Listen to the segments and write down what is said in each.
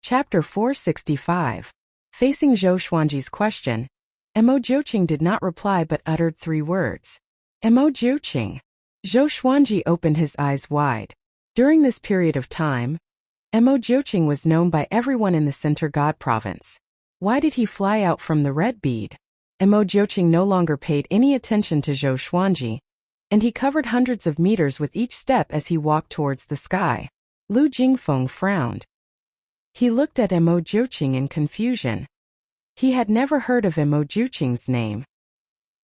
Chapter 465. Facing Zhou Xuanji's question, Mo Jiuqing did not reply but uttered 3 words. Mo Jiuqing. Zhou Xuanji opened his eyes wide. During this period of time, Mo Jiuqing was known by everyone in the Center God Province. Why did he fly out from the red bead? Mo Jiuqing no longer paid any attention to Zhou Xuanji, and he covered hundreds of meters with each step as he walked towards the sky. Lu Jingfeng frowned. He looked at Mo Jiuqing in confusion. He had never heard of Mo Jiuqing's name.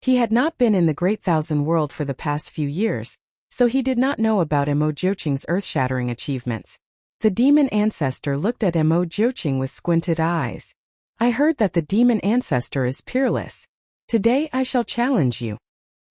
He had not been in the Great Thousand World for the past few years, so he did not know about Mo Jiuqing's earth-shattering achievements. The demon ancestor looked at Mo Jiuqing with squinted eyes. I heard that the demon ancestor is peerless. Today I shall challenge you.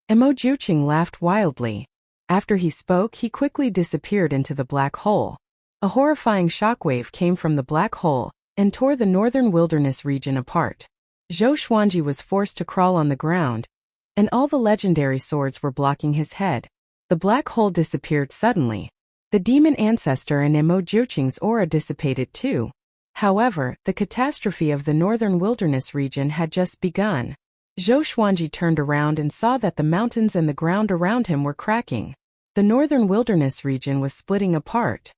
Mo Jiuqing laughed wildly. After he spoke, he quickly disappeared into the black hole. A horrifying shockwave came from the black hole and tore the northern wilderness region apart. Zhou Xuanji was forced to crawl on the ground, and all the legendary swords were blocking his head. The black hole disappeared suddenly. The demon ancestor and Mo Jiuqing's aura dissipated too. However, the catastrophe of the northern wilderness region had just begun. Zhou Xuanji turned around and saw that the mountains and the ground around him were cracking. The northern wilderness region was splitting apart.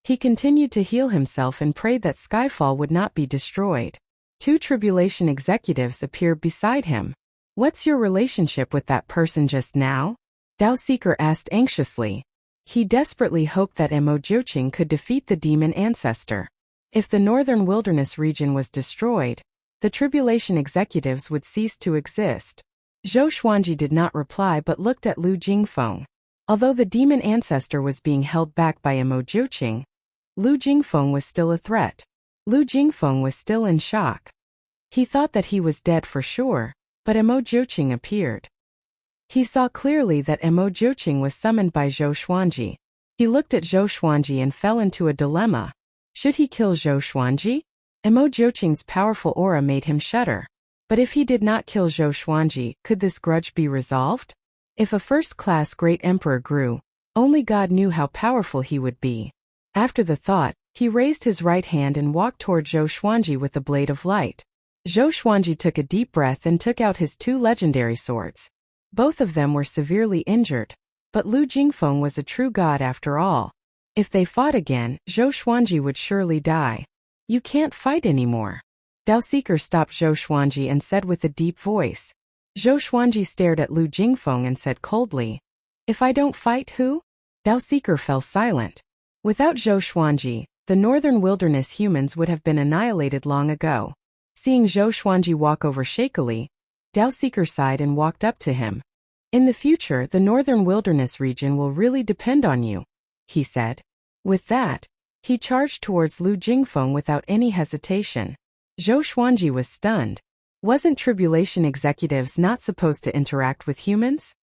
He continued to heal himself and prayed that Skyfall would not be destroyed. 2 tribulation executives appeared beside him. What's your relationship with that person just now? Dao Seeker asked anxiously. He desperately hoped that Mo Jiuqing could defeat the demon ancestor. If the northern wilderness region was destroyed, the tribulation executives would cease to exist. Zhou Xuanji did not reply but looked at Lu Jingfeng. Although the demon ancestor was being held back by Mo Jiuqing, Lu Jingfeng was still a threat. Lu Jingfeng was still in shock. He thought that he was dead for sure, but Mo Jiuqing appeared. He saw clearly that Mo Jiuqing was summoned by Zhou Xuanji. He looked at Zhou Xuanji and fell into a dilemma. Should he kill Zhou Xuanji? Mo Jiuqing's powerful aura made him shudder. But if he did not kill Zhou Xuanji, could this grudge be resolved? If a first-class great emperor grew, only God knew how powerful he would be. After the thought, he raised his right hand and walked toward Zhou Xuanji with a blade of light. Zhou Xuanji took a deep breath and took out his 2 legendary swords. Both of them were severely injured, but Lu Jingfeng was a true god after all. If they fought again, Zhou Xuanji would surely die. You can't fight anymore. Dao Seeker stopped Zhou Xuanji and said with a deep voice. Zhou Xuanji stared at Lu Jingfeng and said coldly, If I don't fight, who? Dao Seeker fell silent. Without Zhou Xuanji, the northern wilderness humans would have been annihilated long ago. Seeing Zhou Xuanji walk over shakily, Dao Seeker sighed and walked up to him. In the future, the northern wilderness region will really depend on you, he said. With that, he charged towards Lu Jingfeng without any hesitation. Zhou Xuanji was stunned. Wasn't tribulation executives not supposed to interact with humans?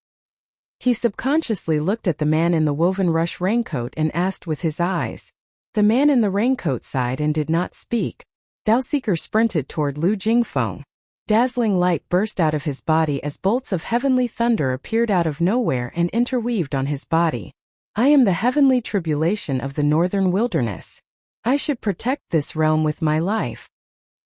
He subconsciously looked at the man in the woven rush raincoat and asked with his eyes. The man in the raincoat sighed and did not speak. Dao Seeker sprinted toward Lu Jingfeng. Dazzling light burst out of his body as bolts of heavenly thunder appeared out of nowhere and interweaved on his body. I am the heavenly tribulation of the northern wilderness. I should protect this realm with my life.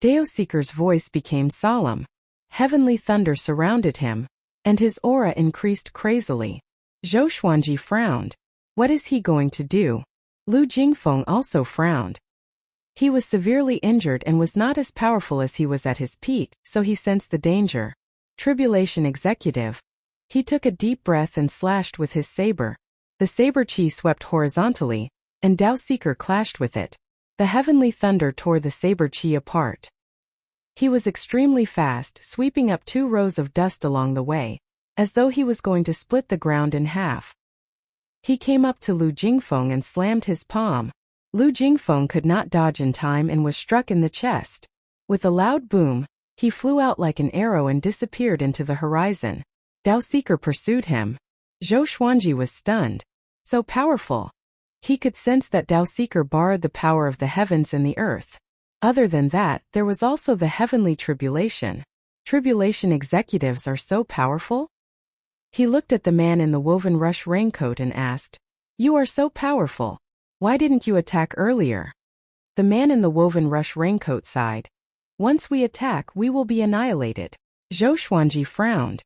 Dao Seeker's voice became solemn. Heavenly thunder surrounded him, and his aura increased crazily. Zhou Xuanji frowned. What is he going to do? Lu Jingfeng also frowned. He was severely injured and was not as powerful as he was at his peak, so he sensed the danger. Tribulation executive. He took a deep breath and slashed with his saber. The saber chi swept horizontally, and Dao Seeker clashed with it. The heavenly thunder tore the saber chi apart. He was extremely fast, sweeping up 2 rows of dust along the way, as though he was going to split the ground in half. He came up to Lu Jingfeng and slammed his palm. Lu Jingfeng could not dodge in time and was struck in the chest. With a loud boom, he flew out like an arrow and disappeared into the horizon. Dao Seeker pursued him. Zhou Xuanji was stunned. So powerful. He could sense that Dao Seeker borrowed the power of the heavens and the earth. Other than that, there was also the heavenly tribulation. Tribulation executives are so powerful? He looked at the man in the woven rush raincoat and asked, You are so powerful. Why didn't you attack earlier? The man in the woven rush raincoat sighed. Once we attack, we will be annihilated. Zhou Xuanji frowned.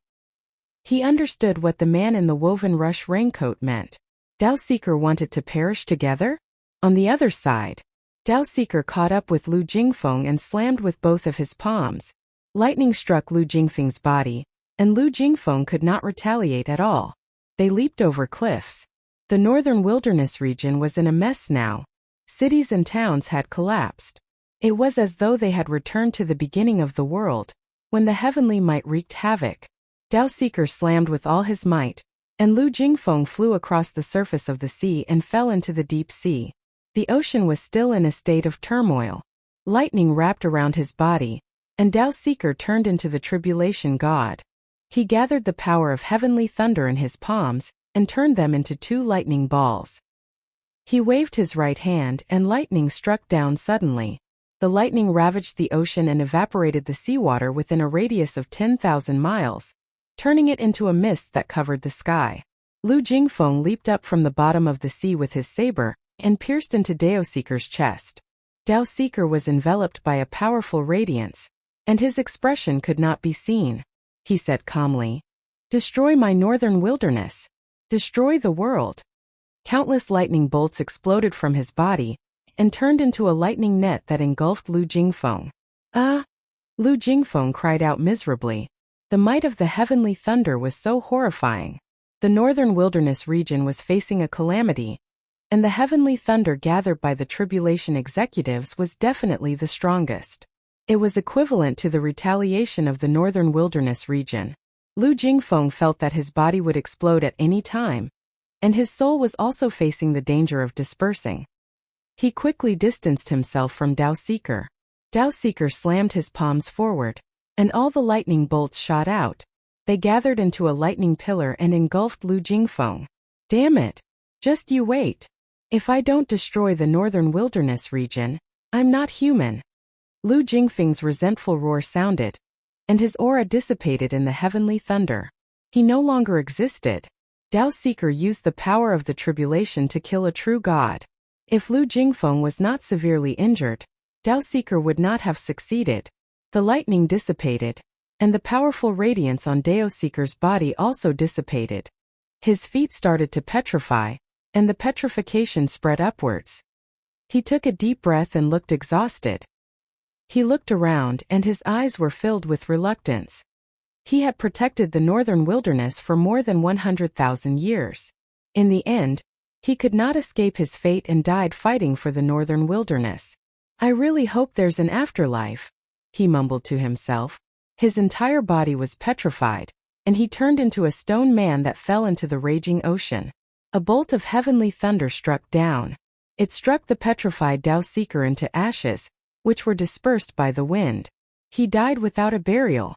He understood what the man in the woven rush raincoat meant. Dao Seeker wanted to perish together? On the other side, Dao Seeker caught up with Lu Jingfeng and slammed with both of his palms. Lightning struck Lu Jingfeng's body, and Lu Jingfeng could not retaliate at all. They leaped over cliffs. The northern wilderness region was in a mess now. Cities and towns had collapsed. It was as though they had returned to the beginning of the world, when the heavenly might wreaked havoc. Dao Seeker slammed with all his might, and Lu Jingfeng flew across the surface of the sea and fell into the deep sea. The ocean was still in a state of turmoil. Lightning wrapped around his body, and Dao Seeker turned into the tribulation god. He gathered the power of heavenly thunder in his palms, and turned them into 2 lightning balls. He waved his right hand and lightning struck down suddenly. The lightning ravaged the ocean and evaporated the seawater within a radius of 10,000 miles, turning it into a mist that covered the sky. Lu Jingfeng leaped up from the bottom of the sea with his saber, and pierced into Dao Seeker's chest. Dao Seeker was enveloped by a powerful radiance, and his expression could not be seen. He said calmly, "Destroy my northern wilderness. Destroy the world." Countless lightning bolts exploded from his body, and turned into a lightning net that engulfed Lu Jingfeng. "Ah!" Lu Jingfeng cried out miserably. The might of the heavenly thunder was so horrifying. The northern wilderness region was facing a calamity, and the heavenly thunder gathered by the tribulation executives was definitely the strongest. It was equivalent to the retaliation of the northern wilderness region. Lu Jingfeng felt that his body would explode at any time, and his soul was also facing the danger of dispersing. He quickly distanced himself from Dao Seeker. Dao Seeker slammed his palms forward, and all the lightning bolts shot out. They gathered into a lightning pillar and engulfed Lu Jingfeng. "Damn it! Just you wait. If I don't destroy the northern wilderness region, I'm not human." Lu Jingfeng's resentful roar sounded, and his aura dissipated in the heavenly thunder. He no longer existed. Dao Seeker used the power of the tribulation to kill a true god. If Lu Jingfeng was not severely injured, Dao Seeker would not have succeeded. The lightning dissipated, and the powerful radiance on Dao Seeker's body also dissipated. His feet started to petrify, and the petrification spread upwards. He took a deep breath and looked exhausted. He looked around and his eyes were filled with reluctance. He had protected the northern wilderness for more than 100,000 years. In the end, he could not escape his fate and died fighting for the northern wilderness. "I really hope there's an afterlife," he mumbled to himself. His entire body was petrified, and he turned into a stone man that fell into the raging ocean. A bolt of heavenly thunder struck down. It struck the petrified Dao Seeker into ashes, which were dispersed by the wind. He died without a burial.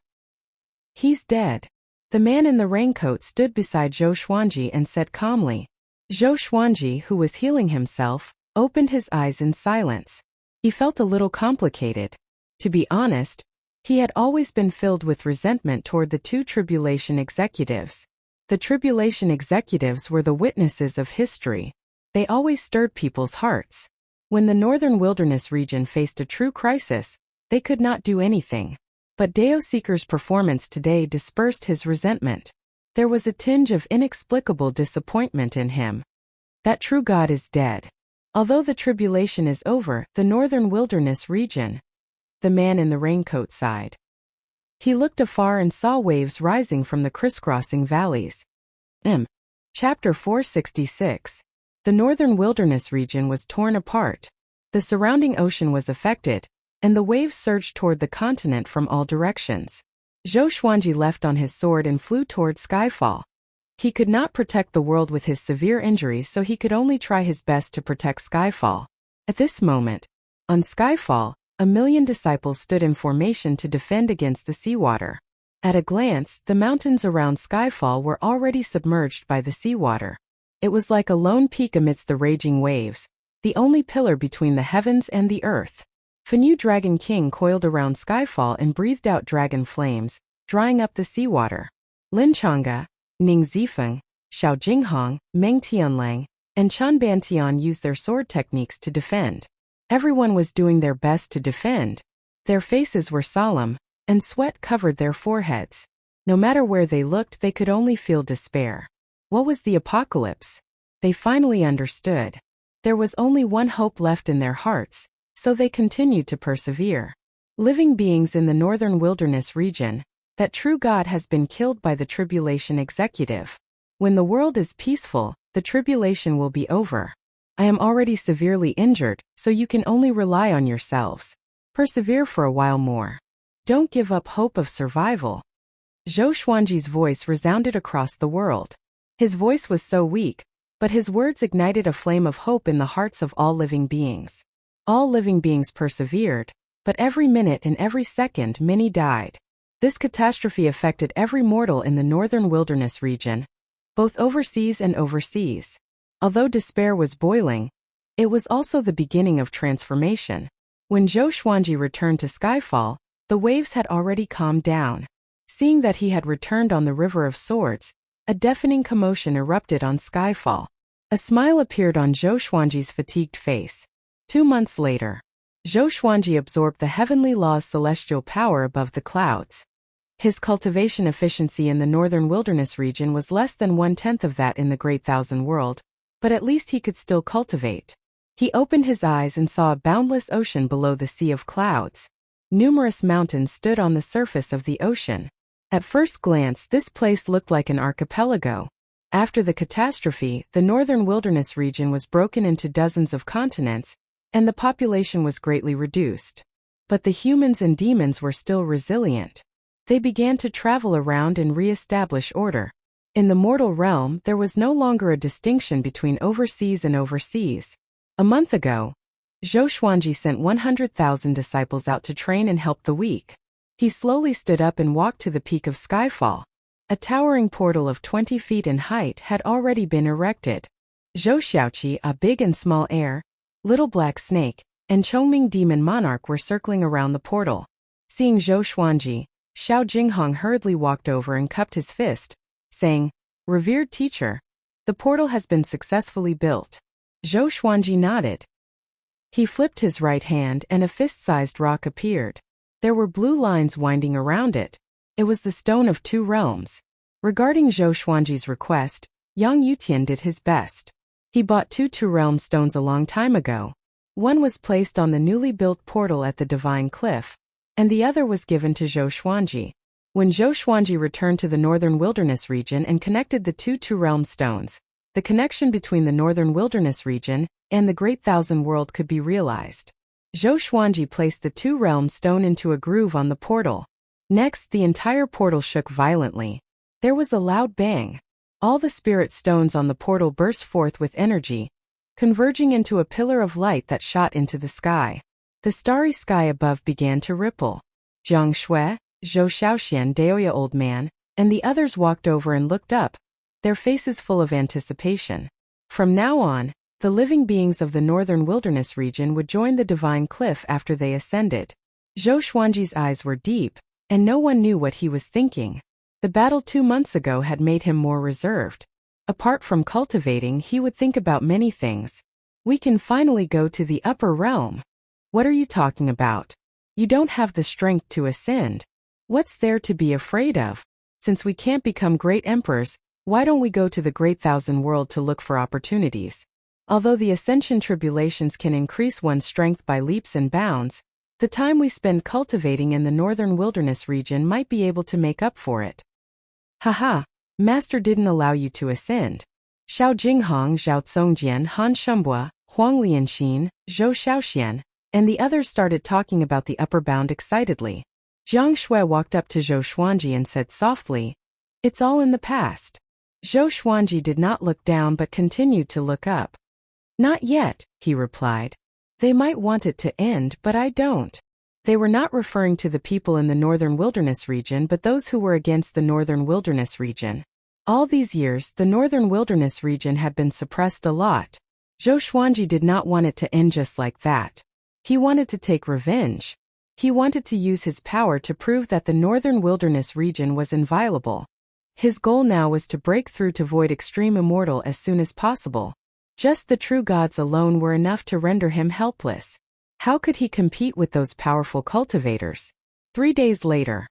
"He's dead." The man in the raincoat stood beside Zhou Xuanji and said calmly. Zhou Xuanji, who was healing himself, opened his eyes in silence. He felt a little complicated. To be honest, he had always been filled with resentment toward the 2 tribulation executives. The tribulation executives were the witnesses of history. They always stirred people's hearts. When the northern wilderness region faced a true crisis, they could not do anything. But Dao Seeker's performance today dispersed his resentment. There was a tinge of inexplicable disappointment in him. That true God is dead. Although the tribulation is over, the northern wilderness region. The man in the raincoat sighed. He looked afar and saw waves rising from the crisscrossing valleys. Chapter 466. The northern wilderness region was torn apart. The surrounding ocean was affected, and the waves surged toward the continent from all directions. Zhou Xuanji left on his sword and flew toward Skyfall. He could not protect the world with his severe injuries, so he could only try his best to protect Skyfall. At this moment, on Skyfall, 1,000,000 disciples stood in formation to defend against the seawater. At a glance, the mountains around Skyfall were already submerged by the seawater. It was like a lone peak amidst the raging waves, the only pillar between the heavens and the earth. Fenyu Dragon King coiled around Skyfall and breathed out dragon flames, drying up the seawater. Lin Chang'e, Ning Zifeng, Xiao Jinghong, Meng Tianlang, and Chen Bantian used their sword techniques to defend. Everyone was doing their best to defend. Their faces were solemn, and sweat covered their foreheads. No matter where they looked, they could only feel despair. What was the apocalypse? They finally understood. There was only one hope left in their hearts, so they continued to persevere. Living beings in the northern wilderness region, that true God has been killed by the tribulation executive. When the world is peaceful, the tribulation will be over. I am already severely injured, so you can only rely on yourselves. Persevere for a while more. Don't give up hope of survival. Zhou Xuanji's voice resounded across the world. His voice was so weak, but his words ignited a flame of hope in the hearts of all living beings. All living beings persevered, but every minute and every second many died. This catastrophe affected every mortal in the northern wilderness region, both overseas and overseas. Although despair was boiling, it was also the beginning of transformation. When Zhou Xuanji returned to Skyfall, the waves had already calmed down. Seeing that he had returned on the River of Swords, a deafening commotion erupted on Skyfall. A smile appeared on Zhou Xuanji's fatigued face. 2 months later, Zhou Xuanji absorbed the heavenly law's celestial power above the clouds. His cultivation efficiency in the northern wilderness region was less than 1/10 of that in the Great Thousand World, but at least he could still cultivate. He opened his eyes and saw a boundless ocean below the sea of clouds. Numerous mountains stood on the surface of the ocean. At first glance, this place looked like an archipelago. After the catastrophe, the northern wilderness region was broken into dozens of continents, and the population was greatly reduced. But the humans and demons were still resilient. They began to travel around and re-establish order. In the mortal realm, there was no longer a distinction between overseas and overseas. A month ago, Zhou Xuanji sent 100,000 disciples out to train and help the weak. He slowly stood up and walked to the peak of Skyfall. A towering portal of 20 feet in height had already been erected. Zhou Xiaoqi, a big and small heir, Little Black Snake, and Chongming Demon Monarch were circling around the portal. Seeing Zhou Xuanji, Xiao Jinghong hurriedly walked over and cupped his fist, saying, "Revered teacher, the portal has been successfully built." Zhou Xuanji nodded. He flipped his right hand and a fist-sized rock appeared. There were blue lines winding around it. It was the Stone of Two Realms. Regarding Zhou Xuanji's request, Yang Yutian did his best. He bought two realm stones a long time ago. One was placed on the newly built portal at the Divine Cliff, and the other was given to Zhou Xuanji. When Zhou Xuanji returned to the northern wilderness region and connected the two realm stones, the connection between the northern wilderness region and the Great Thousand World could be realized. Zhou Xuanji placed the two realm stone into a groove on the portal. Next, the entire portal shook violently. There was a loud bang. All the spirit stones on the portal burst forth with energy, converging into a pillar of light that shot into the sky. The starry sky above began to ripple. Jiang Shui, Zhou Xiaoxian, Daoya Old Man, and the others walked over and looked up, their faces full of anticipation. From now on, the living beings of the northern wilderness region would join the Divine Cliff after they ascended. Zhou Xuanji's eyes were deep, and no one knew what he was thinking. The battle 2 months ago had made him more reserved. Apart from cultivating, he would think about many things. We can finally go to the upper realm. What are you talking about? You don't have the strength to ascend. What's there to be afraid of? Since we can't become great emperors, why don't we go to the Great Thousand World to look for opportunities? Although the ascension tribulations can increase one's strength by leaps and bounds, the time we spend cultivating in the northern wilderness region might be able to make up for it. Haha, Master didn't allow you to ascend. Xiao Jinghong, Zhao Congjian, Han Shumbua, Huang Lianxin, Zhou Xiaoxian, and the others started talking about the upper bound excitedly. Jiang Shui walked up to Zhou Xuanji and said softly, "It's all in the past." Zhou Xuanji did not look down but continued to look up. "Not yet," he replied. "They might want it to end, but I don't." They were not referring to the people in the northern wilderness region but those who were against the northern wilderness region. All these years, the northern wilderness region had been suppressed a lot. Zhou Xuanji did not want it to end just like that. He wanted to take revenge. He wanted to use his power to prove that the northern wilderness region was inviolable. His goal now was to break through to void extreme immortal as soon as possible. Just the true gods alone were enough to render him helpless. How could he compete with those powerful cultivators? 3 days later,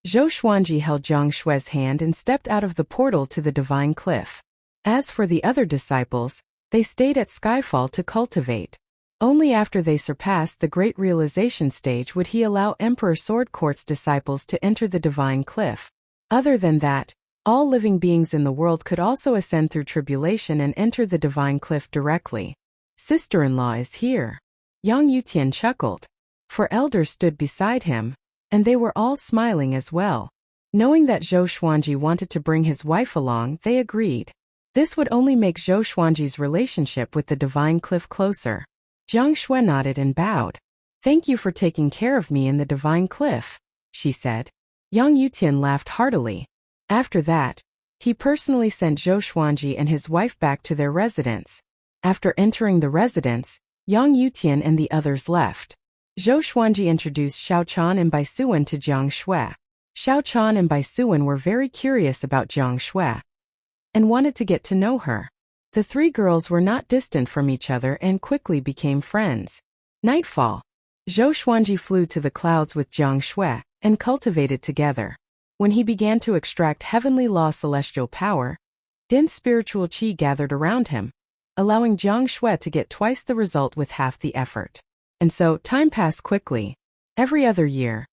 Zhou Xuanji held Jiang Shue's hand and stepped out of the portal to the divine cliff. As for the other disciples, they stayed at Skyfall to cultivate. Only after they surpassed the great realization stage would he allow Emperor Sword Court's disciples to enter the divine cliff. Other than that, all living beings in the world could also ascend through tribulation and enter the divine cliff directly. Sister-in-law is here. Yang Yutian chuckled. 4 elders stood beside him, and they were all smiling as well. Knowing that Zhou Xuanji wanted to bring his wife along, they agreed. This would only make Zhou Xuanji's relationship with the divine cliff closer. Jiang Shui nodded and bowed. Thank you for taking care of me in the divine cliff, she said. Yang Yutian laughed heartily. After that, he personally sent Zhou Xuanji and his wife back to their residence. After entering the residence, Yang Yutian and the others left. Zhou Xuanji introduced Xiao Chan and Bai Suwen to Jiang Shui. Xiao Chan and Bai Suwen were very curious about Jiang Shui and wanted to get to know her. The 3 girls were not distant from each other and quickly became friends. Nightfall. Zhou Xuanji flew to the clouds with Jiang Shui and cultivated together. When he began to extract heavenly law celestial power, dense spiritual qi gathered around him, allowing Jiang Shui to get twice the result with half the effort. And so, time passed quickly. Every other year,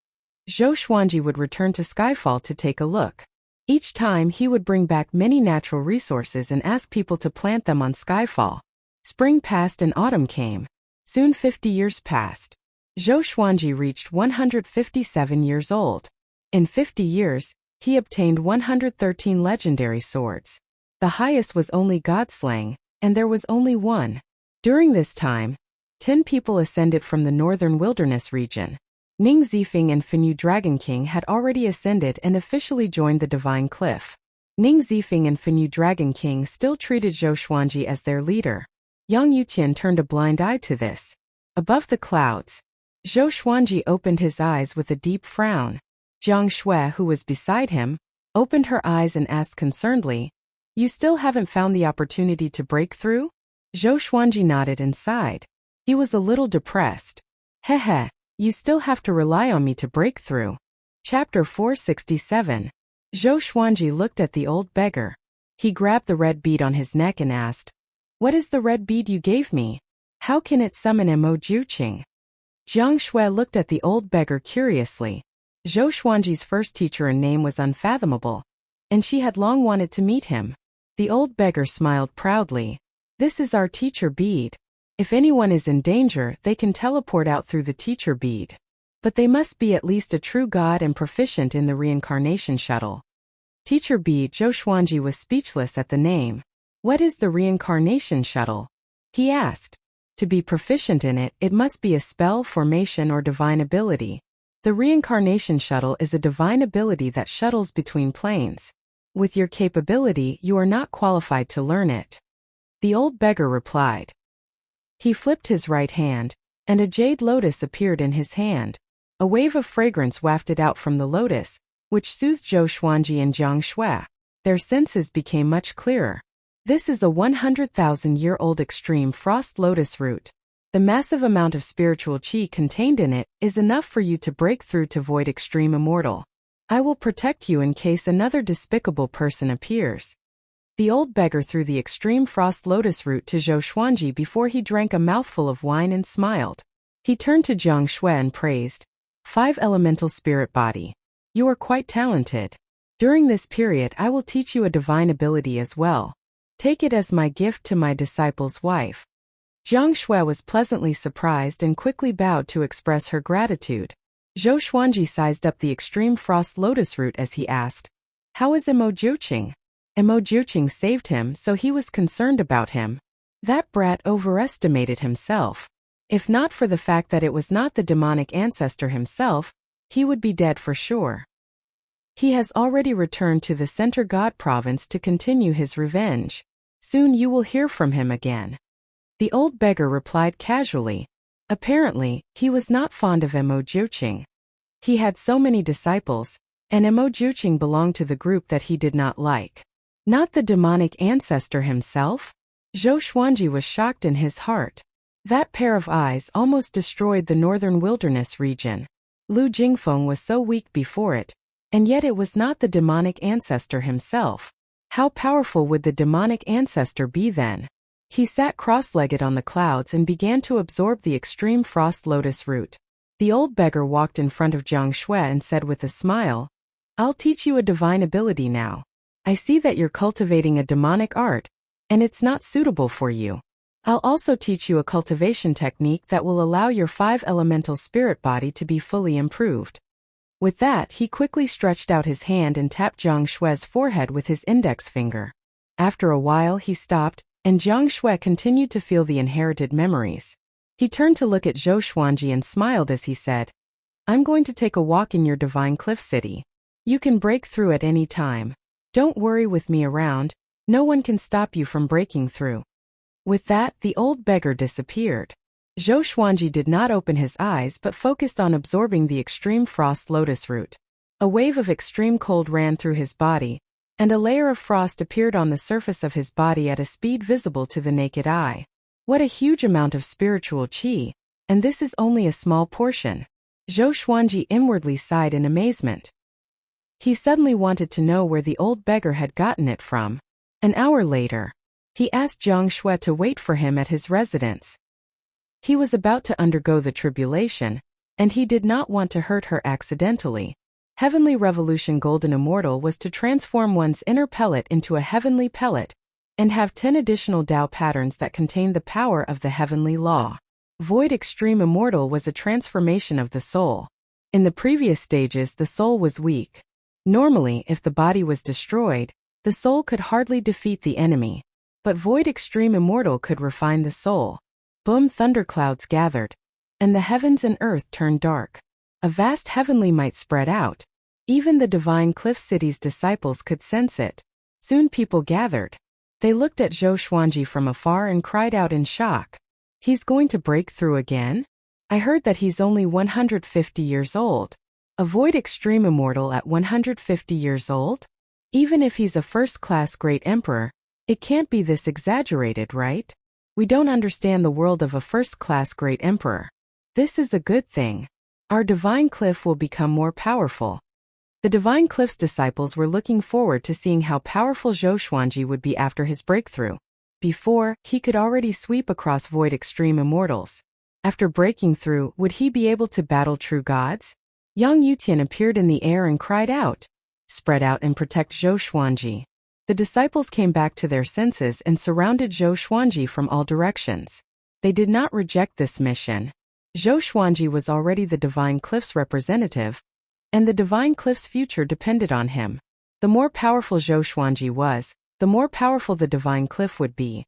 Zhou Xuanji would return to Skyfall to take a look. Each time he would bring back many natural resources and ask people to plant them on Skyfall. Spring passed and autumn came. Soon 50 years passed. Zhou Xuanji reached 157 years old. In 50 years, he obtained 113 legendary swords. The highest was only Godslang, and there was only one. During this time, 10 people ascended from the northern wilderness region. Ning Zifeng and Fenyu Dragon King had already ascended and officially joined the divine cliff. Ning Zifeng and Fenyu Dragon King still treated Zhou Xuanji as their leader. Yang Yutian turned a blind eye to this. Above the clouds, Zhou Xuanji opened his eyes with a deep frown. Jiang Shui, who was beside him, opened her eyes and asked concernedly, "You still haven't found the opportunity to break through?" Zhou Xuanji nodded and sighed. He was a little depressed. Heh, you still have to rely on me to break through. Chapter 467. Zhou Xuanji looked at the old beggar. He grabbed the red bead on his neck and asked, "What is the red bead you gave me? How can it summon Mo Juqing?" Jiang Shui looked at the old beggar curiously. Zhou Xuanji's first teacher and name was unfathomable, and she had long wanted to meet him. The old beggar smiled proudly. "This is our teacher bead. If anyone is in danger, they can teleport out through the teacher bead. But they must be at least a true god and proficient in the reincarnation shuttle." Teacher bead. Zhou Xuanji was speechless at the name. "What is the reincarnation shuttle?" he asked. To be proficient in it, it must be a spell, formation, or divine ability. The reincarnation shuttle is a divine ability that shuttles between planes. With your capability, you are not qualified to learn it. The old beggar replied. He flipped his right hand, and a jade lotus appeared in his hand. A wave of fragrance wafted out from the lotus, which soothed Zhou Xuanji and Jiang Shui. Their senses became much clearer. This is a 100,000-year-old extreme frost lotus root. The massive amount of spiritual qi contained in it is enough for you to break through to void extreme immortal. I will protect you in case another despicable person appears. The old beggar threw the extreme frost lotus root to Zhou Xuanji before he drank a mouthful of wine and smiled. He turned to Jiang Shui and praised, 5 elemental spirit body. You are quite talented. During this period I will teach you a divine ability as well. Take it as my gift to my disciple's wife. Jiang Shui was pleasantly surprised and quickly bowed to express her gratitude. Zhou Xuanji sized up the extreme frost lotus root as he asked, "How is Mo Juqing?" Mo Juqing saved him, so he was concerned about him. That brat overestimated himself. If not for the fact that it was not the demonic ancestor himself, he would be dead for sure. He has already returned to the Center God Province to continue his revenge. Soon you will hear from him again. The old beggar replied casually. Apparently, he was not fond of Mo Juqing. He had so many disciples, and Mo Juqing belonged to the group that he did not like. Not the demonic ancestor himself? Zhou Xuanji was shocked in his heart. That pair of eyes almost destroyed the northern wilderness region. Lu Jingfeng was so weak before it, and yet it was not the demonic ancestor himself. How powerful would the demonic ancestor be then? He sat cross-legged on the clouds and began to absorb the extreme frost lotus root. The old beggar walked in front of Jiang Shui and said with a smile, "I'll teach you a divine ability now. I see that you're cultivating a demonic art, and it's not suitable for you. I'll also teach you a cultivation technique that will allow your 5-elemental spirit body to be fully improved." With that, he quickly stretched out his hand and tapped Jiang Shui's forehead with his index finger. After a while he stopped, and Jiang Shui continued to feel the inherited memories. He turned to look at Zhou Xuanji and smiled as he said, "I'm going to take a walk in your divine cliff city. You can break through at any time. Don't worry with me around, no one can stop you from breaking through." With that, the old beggar disappeared. Zhou Xuanji did not open his eyes but focused on absorbing the extreme frost lotus root. A wave of extreme cold ran through his body, and a layer of frost appeared on the surface of his body at a speed visible to the naked eye. What a huge amount of spiritual qi, and this is only a small portion. Zhou Xuanji inwardly sighed in amazement. He suddenly wanted to know where the old beggar had gotten it from. An hour later, he asked Jiang Shui to wait for him at his residence. He was about to undergo the tribulation, and he did not want to hurt her accidentally. Heavenly Revolution Golden Immortal was to transform one's inner pellet into a heavenly pellet, and have 10 additional Tao patterns that contain the power of the heavenly law. Void Extreme Immortal was a transformation of the soul. In the previous stages, the soul was weak. Normally, if the body was destroyed, the soul could hardly defeat the enemy. But Void Extreme Immortal could refine the soul. Boom! Thunderclouds gathered, and the heavens and earth turned dark. A vast heavenly might spread out. Even the divine Cliff City's disciples could sense it. Soon people gathered. They looked at Zhou Xuanji from afar and cried out in shock. "He's going to break through again? I heard that he's only 150 years old. A Void Extreme Immortal at 150 years old? Even if he's a first-class great emperor, it can't be this exaggerated, right? We don't understand the world of a first-class great emperor. This is a good thing. Our divine cliff will become more powerful." The divine cliff's disciples were looking forward to seeing how powerful Zhou Xuanji would be after his breakthrough. Before, he could already sweep across Void Extreme Immortals. After breaking through, would he be able to battle true gods? Yang Yutian appeared in the air and cried out, "Spread out and protect Zhou Xuanji." The disciples came back to their senses and surrounded Zhou Xuanji from all directions. They did not reject this mission. Zhou Xuanji was already the Divine Cliff's representative, and the Divine Cliff's future depended on him. The more powerful Zhou Xuanji was, the more powerful the Divine Cliff would be,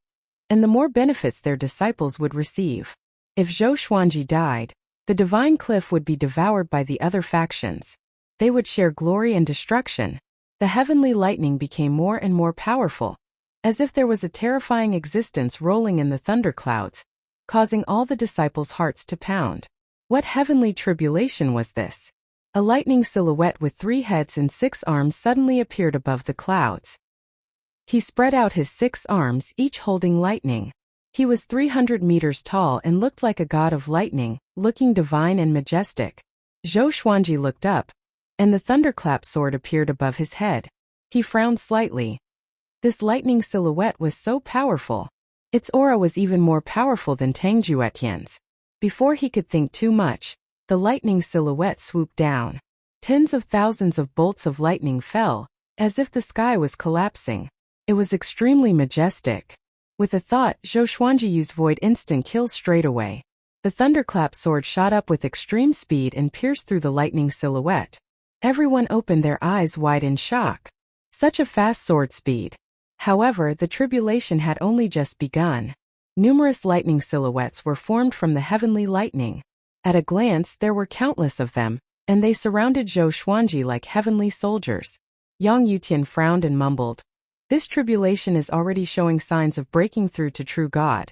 and the more benefits their disciples would receive. If Zhou Xuanji died, the Divine Cliff would be devoured by the other factions. They would share glory and destruction. The heavenly lightning became more and more powerful, as if there was a terrifying existence rolling in the thunderclouds, causing all the disciples' hearts to pound. What heavenly tribulation was this? A lightning silhouette with 3 heads and 6 arms suddenly appeared above the clouds. He spread out his 6 arms, each holding lightning. He was 300 meters tall and looked like a god of lightning, looking divine and majestic. Zhou Xuanji looked up, and the thunderclap sword appeared above his head. He frowned slightly. This lightning silhouette was so powerful. Its aura was even more powerful than Tang Juetian's. Before he could think too much, the lightning silhouette swooped down. Tens of thousands of bolts of lightning fell, as if the sky was collapsing. It was extremely majestic. With a thought, Zhou Xuanji used Void Instant Kill straight away. The thunderclap sword shot up with extreme speed and pierced through the lightning silhouette. Everyone opened their eyes wide in shock. Such a fast sword speed. However, the tribulation had only just begun. Numerous lightning silhouettes were formed from the heavenly lightning. At a glance, there were countless of them, and they surrounded Zhou Xuanji like heavenly soldiers. Yang Yutian frowned and mumbled, "This tribulation is already showing signs of breaking through to true God."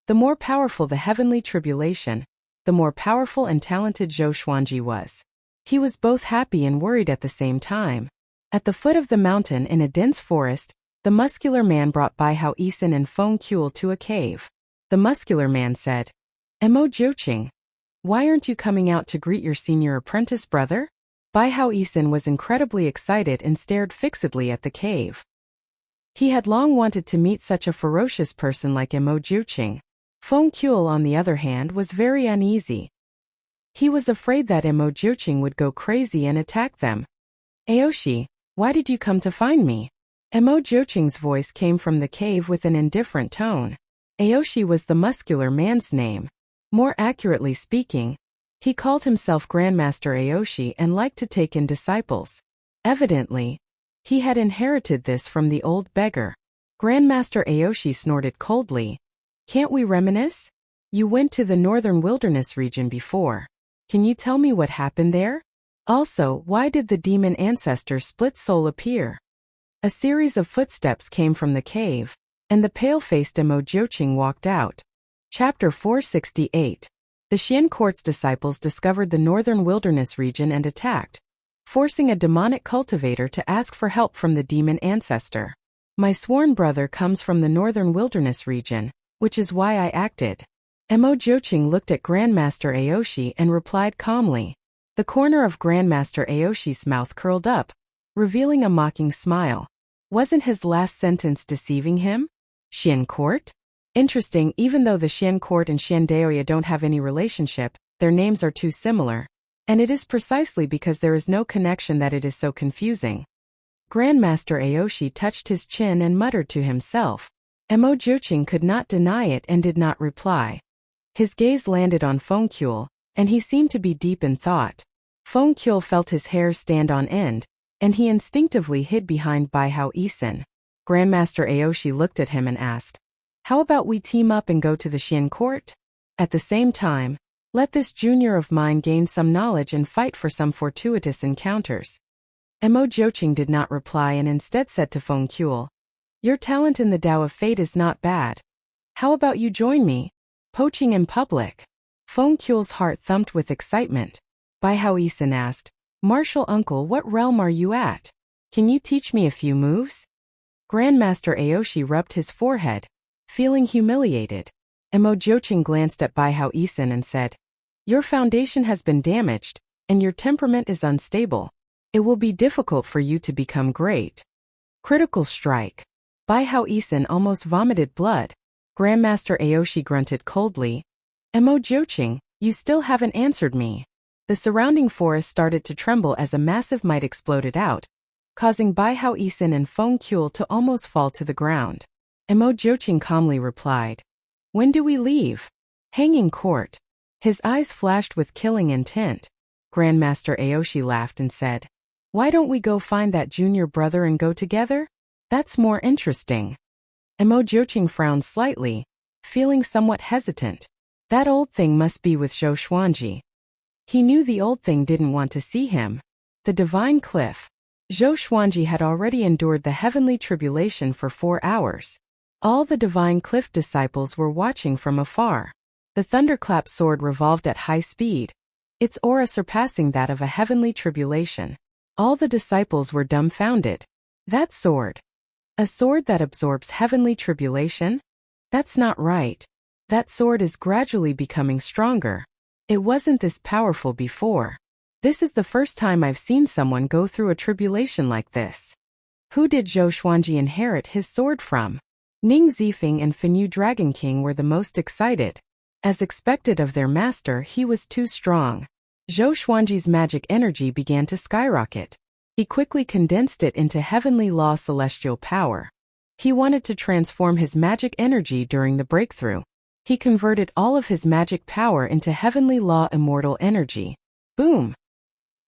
The more powerful the heavenly tribulation, the more powerful and talented Zhou Xuanji was. He was both happy and worried at the same time. At the foot of the mountain in a dense forest, the muscular man brought Bai Hao Isin and Feng Kuel to a cave. The muscular man said, Emo Joching. Why aren't you coming out to greet your senior apprentice brother? Bai Hao Isin was incredibly excited and stared fixedly at the cave. He had long wanted to meet such a ferocious person like Emo Joching. Feng Kuel, on the other hand, was very uneasy. He was afraid that Emo Joching would go crazy and attack them. Aoshi, why did you come to find me? Emo Joching's voice came from the cave with an indifferent tone. Aoshi was the muscular man's name. More accurately speaking, he called himself Grandmaster Aoshi and liked to take in disciples. Evidently, he had inherited this from the old beggar. Grandmaster Aoshi snorted coldly. Can't we reminisce? You went to the northern wilderness region before. Can you tell me what happened there? Also, why did the demon ancestor split soul appear? A series of footsteps came from the cave, and the pale-faced Emo Joching walked out. Chapter 468. The Xian Court's disciples discovered the northern wilderness region and attacked, forcing a demonic cultivator to ask for help from the demon ancestor. My sworn brother comes from the northern wilderness region, which is why I acted. Emo Joching looked at Grandmaster Aoshi and replied calmly. The corner of Grandmaster Aoshi's mouth curled up, revealing a mocking smile. Wasn't his last sentence deceiving him? Xian Court? Interesting, even though the Xian Court and Xian Daoya don't have any relationship, their names are too similar. And it is precisely because there is no connection that it is so confusing. Grandmaster Aoshi touched his chin and muttered to himself. Emo Joching could not deny it and did not reply. His gaze landed on Feng Kuel, and he seemed to be deep in thought. Feng Kuel felt his hair stand on end, and he instinctively hid behind Bai Hao Isin. Grandmaster Aoshi looked at him and asked, how about we team up and go to the Xian Court? At the same time, let this junior of mine gain some knowledge and fight for some fortuitous encounters. Emo Joching did not reply and instead said to Feng Kuel, your talent in the Tao of Fate is not bad. How about you join me? Poaching in public. Feng Kuel's heart thumped with excitement. Bai Hao Isin asked, Martial uncle, what realm are you at? Can you teach me a few moves? Grandmaster Aoshi rubbed his forehead, feeling humiliated. Emo Joching glanced at Bai Hao Isin and said, your foundation has been damaged, and your temperament is unstable. It will be difficult for you to become great. Critical strike. Bai Hao Isin almost vomited blood. Grandmaster Aoshi grunted coldly. Emo Joching, you still haven't answered me. The surrounding forest started to tremble as a massive mite exploded out, causing Bai Hao Isin and Feng Kuel to almost fall to the ground. Emo Joching calmly replied, when do we leave? Hanging Court. His eyes flashed with killing intent. Grandmaster Aoshi laughed and said, why don't we go find that junior brother and go together? That's more interesting. Emo Joching frowned slightly, feeling somewhat hesitant. That old thing must be with Zhou Xuanji. He knew the old thing didn't want to see him. The divine cliff. Zhou Xuanji had already endured the heavenly tribulation for 4 hours. All the divine cliff disciples were watching from afar. The thunderclap sword revolved at high speed, its aura surpassing that of a heavenly tribulation. All the disciples were dumbfounded. That sword. A sword that absorbs heavenly tribulation? That's not right. That sword is gradually becoming stronger. It wasn't this powerful before. This is the first time I've seen someone go through a tribulation like this. Who did Zhou Xuanji inherit his sword from? Ning Zifeng and Fenyu Dragon King were the most excited. As expected of their master, he was too strong. Zhou Xuanji's magic energy began to skyrocket. He quickly condensed it into heavenly law celestial power. He wanted to transform his magic energy during the breakthrough. He converted all of his magic power into heavenly law immortal energy. Boom!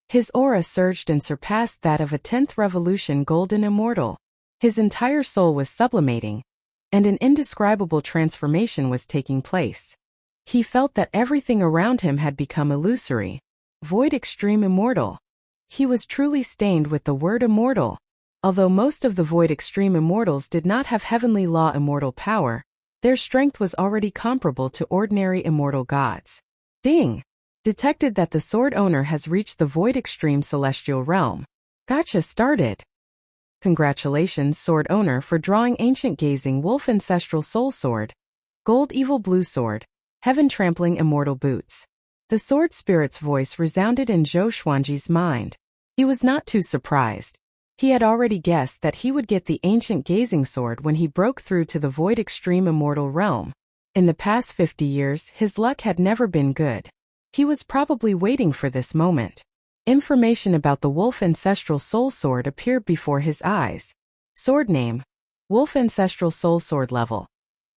His aura surged and surpassed that of a 10th revolution golden immortal. His entire soul was sublimating, and an indescribable transformation was taking place. He felt that everything around him had become illusory. Void extreme immortal. He was truly stained with the word immortal. Although most of the Void Extreme Immortals did not have heavenly law immortal power, their strength was already comparable to ordinary immortal gods. Ding! Detected that the sword owner has reached the Void Extreme Celestial Realm. Gotcha started. Congratulations, sword owner, for drawing Ancient Gazing Wolf Ancestral Soul Sword. Gold Evil Blue Sword. Heaven trampling immortal boots. The sword spirit's voice resounded in Zhou Xuanji's mind. He was not too surprised. He had already guessed that he would get the ancient gazing sword when he broke through to the void extreme immortal realm. In the past 50 years, his luck had never been good. He was probably waiting for this moment. Information about the Wolf Ancestral Soul Sword appeared before his eyes. Sword name: Wolf Ancestral Soul Sword level.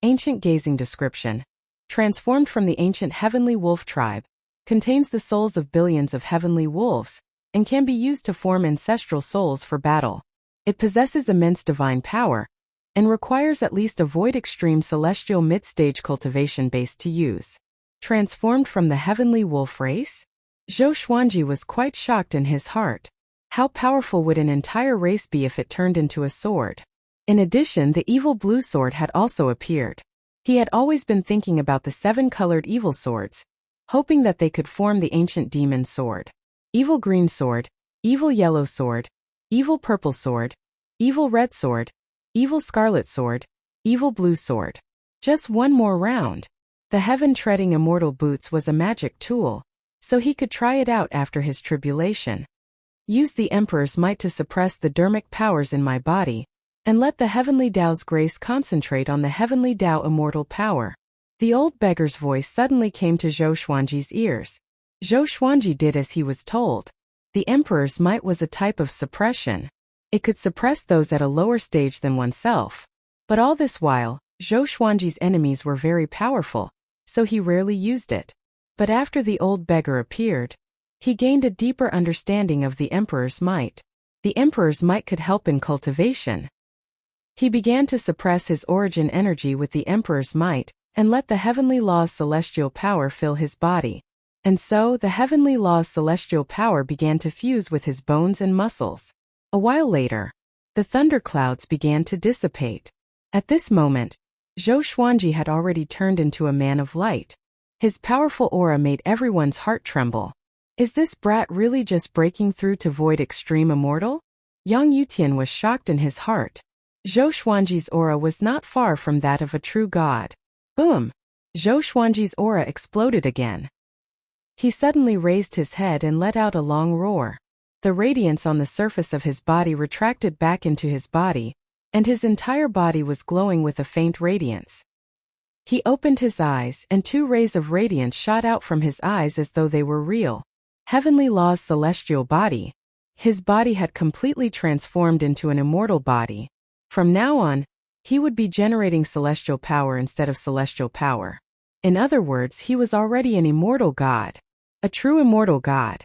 Ancient gazing description: transformed from the ancient heavenly wolf tribe, contains the souls of billions of heavenly wolves, and can be used to form ancestral souls for battle. It possesses immense divine power, and requires at least a void extreme celestial mid-stage cultivation base to use. Transformed from the heavenly wolf race? Zhou Xuanji was quite shocked in his heart. How powerful would an entire race be if it turned into a sword? In addition, the evil blue sword had also appeared. He had always been thinking about the 7-colored evil swords, hoping that they could form the ancient demon sword. Evil green sword, evil yellow sword, evil purple sword, evil red sword, evil scarlet sword, evil blue sword. Just one more round. The heaven-treading immortal boots was a magic tool, so he could try it out after his tribulation. Use the Emperor's might to suppress the dermic powers in my body, and let the heavenly Tao's grace concentrate on the heavenly Tao immortal power. The old beggar's voice suddenly came to Zhou Xuanji's ears. Zhou Xuanji did as he was told. The Emperor's might was a type of suppression. It could suppress those at a lower stage than oneself. But all this while, Zhou Xuanji's enemies were very powerful, so he rarely used it. But after the old beggar appeared, he gained a deeper understanding of the Emperor's might. The Emperor's might could help in cultivation. He began to suppress his origin energy with the Emperor's might, and let the heavenly law's celestial power fill his body. And so, the heavenly law's celestial power began to fuse with his bones and muscles. A while later, the thunderclouds began to dissipate. At this moment, Zhou Xuanji had already turned into a man of light. His powerful aura made everyone's heart tremble. Is this brat really just breaking through to void extreme immortal? Yang Yutian was shocked in his heart. Zhou Xuanji's aura was not far from that of a true god. Boom! Zhou Xuanji's aura exploded again. He suddenly raised his head and let out a long roar. The radiance on the surface of his body retracted back into his body, and his entire body was glowing with a faint radiance. He opened his eyes, and 2 rays of radiance shot out from his eyes as though they were real. Heavenly Law's celestial body. His body had completely transformed into an immortal body. From now on, he would be generating celestial power instead of celestial power. In other words, he was already an immortal god. A true immortal god.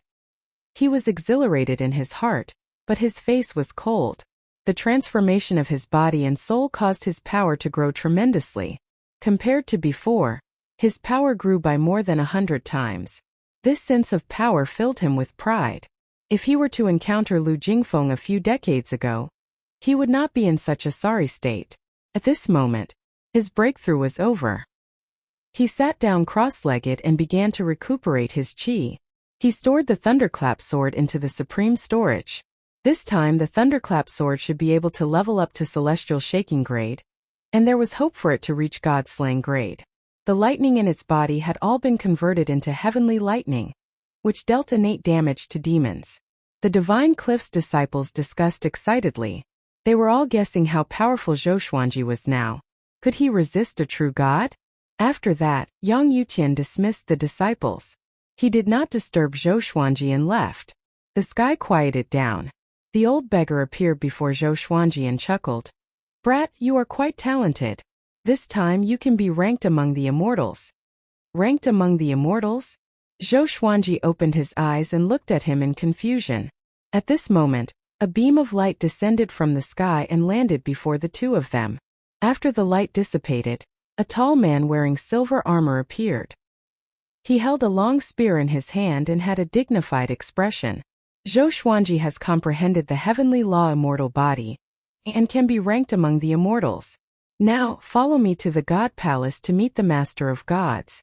He was exhilarated in his heart, but his face was cold. The transformation of his body and soul caused his power to grow tremendously. Compared to before, his power grew by more than 100 times. This sense of power filled him with pride. If he were to encounter Lu Jingfeng a few decades ago, he would not be in such a sorry state. At this moment, his breakthrough was over. He sat down cross-legged and began to recuperate his qi. He stored the Thunderclap sword into the supreme storage. This time the Thunderclap sword should be able to level up to Celestial Shaking grade, and there was hope for it to reach God-slaying grade. The lightning in its body had all been converted into heavenly lightning, which dealt innate damage to demons. The Divine Cliff's disciples discussed excitedly. They were all guessing how powerful Zhou Xuanji was now. Could he resist a true god? After that, Yang Yutian dismissed the disciples. He did not disturb Zhou Xuanji and left. The sky quieted down. The old beggar appeared before Zhou Xuanji and chuckled. Brat, you are quite talented. This time you can be ranked among the immortals. Ranked among the immortals? Zhou Xuanji opened his eyes and looked at him in confusion. At this moment, a beam of light descended from the sky and landed before the two of them. After the light dissipated, a tall man wearing silver armor appeared. He held a long spear in his hand and had a dignified expression. Zhou Xuanji has comprehended the heavenly law immortal body, and can be ranked among the immortals. Now, follow me to the God Palace to meet the Master of Gods.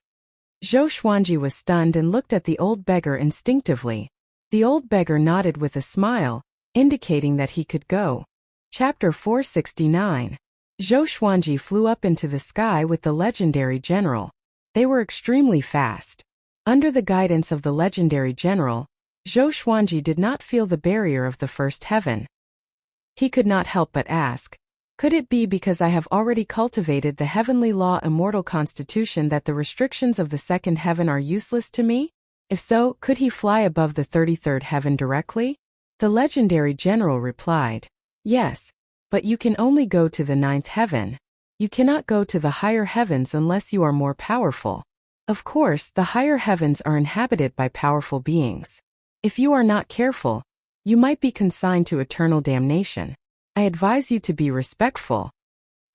Zhou Xuanji was stunned and looked at the old beggar instinctively. The old beggar nodded with a smile, indicating that he could go. Chapter 469. Zhou Xuanji flew up into the sky with the legendary general. They were extremely fast. Under the guidance of the legendary general, Zhou Xuanji did not feel the barrier of the first heaven. He could not help but ask, could it be because I have already cultivated the heavenly law immortal constitution that the restrictions of the second heaven are useless to me? If so, could he fly above the 33rd heaven directly? The legendary general replied, yes, but you can only go to the 9th heaven. You cannot go to the higher heavens unless you are more powerful. Of course, the higher heavens are inhabited by powerful beings. If you are not careful, you might be consigned to eternal damnation. I advise you to be respectful.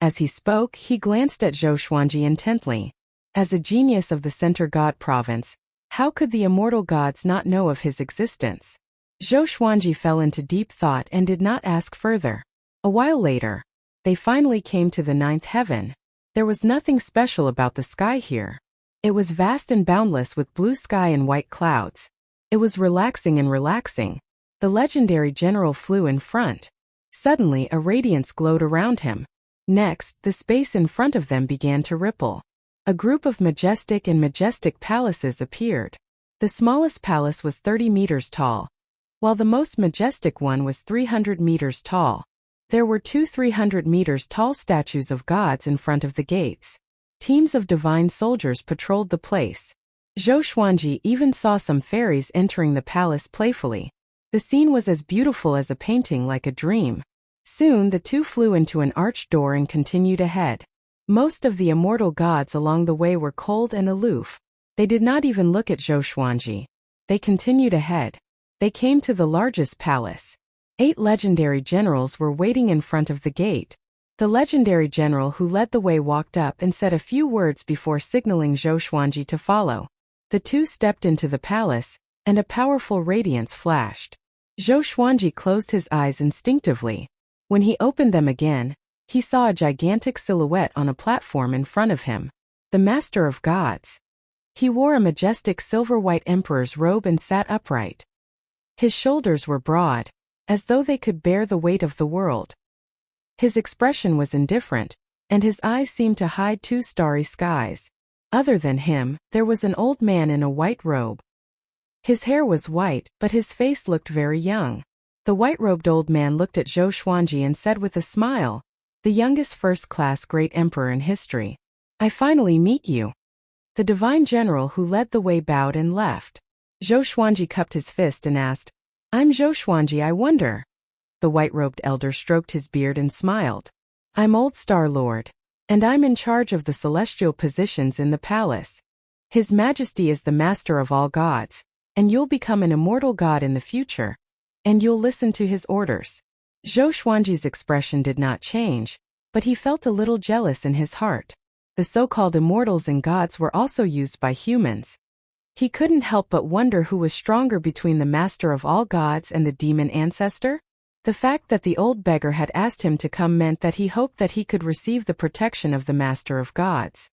As he spoke, he glanced at Zhou Xuanji intently. As a genius of the Center God province, how could the immortal gods not know of his existence? Zhou Xuanji fell into deep thought and did not ask further. A while later, they finally came to the 9th heaven. There was nothing special about the sky here. It was vast and boundless with blue sky and white clouds. It was relaxing and relaxing. The legendary general flew in front. Suddenly, a radiance glowed around him. Next, the space in front of them began to ripple. A group of majestic palaces appeared. The smallest palace was 30 meters tall, while the most majestic one was 300 meters tall. There were two 300 meters tall statues of gods in front of the gates. Teams of divine soldiers patrolled the place. Zhou Xuanji even saw some fairies entering the palace playfully. The scene was as beautiful as a painting, like a dream. Soon the two flew into an arched door and continued ahead. Most of the immortal gods along the way were cold and aloof. They did not even look at Zhou Xuanji. They continued ahead. They came to the largest palace. 8 legendary generals were waiting in front of the gate. The legendary general who led the way walked up and said a few words before signaling Zhou Xuanji to follow. The two stepped into the palace, and a powerful radiance flashed. Zhou Xuanji closed his eyes instinctively. When he opened them again, he saw a gigantic silhouette on a platform in front of him. The Master of Gods. He wore a majestic silver-white emperor's robe and sat upright. His shoulders were broad, as though they could bear the weight of the world. His expression was indifferent, and his eyes seemed to hide 2 starry skies. Other than him, there was an old man in a white robe. His hair was white, but his face looked very young. The white-robed old man looked at Zhou Xuanji and said with a smile, the youngest first-class great emperor in history. I finally meet you. The divine general who led the way bowed and left. Zhou Xuanji cupped his fist and asked, I'm Zhou Xuanji, I wonder. The white-robed elder stroked his beard and smiled. I'm Old Star Lord, and I'm in charge of the celestial positions in the palace. His Majesty is the master of all gods, and you'll become an immortal god in the future, and you'll listen to his orders. Zhou Xuanji's expression did not change, but he felt a little jealous in his heart. The so-called immortals and gods were also used by humans. He couldn't help but wonder who was stronger between the master of all gods and the demon ancestor. The fact that the old beggar had asked him to come meant that he hoped that he could receive the protection of the master of gods.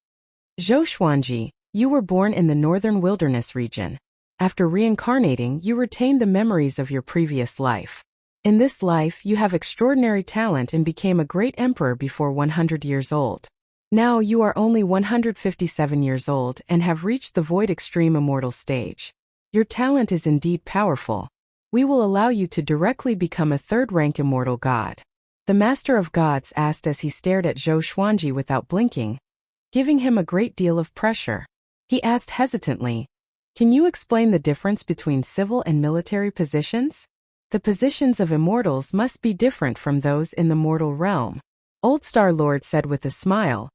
Zhou Xuanji, you were born in the northern wilderness region. After reincarnating, you retained the memories of your previous life. In this life, you have extraordinary talent and became a great emperor before 100 years old. Now you are only 157 years old and have reached the void extreme immortal stage. Your talent is indeed powerful. We will allow you to directly become a 3rd-rank immortal god. The Master of Gods asked as he stared at Zhou Xuanji without blinking, giving him a great deal of pressure. He asked hesitantly, can you explain the difference between civil and military positions? The positions of immortals must be different from those in the mortal realm. Old Star Lord said with a smile,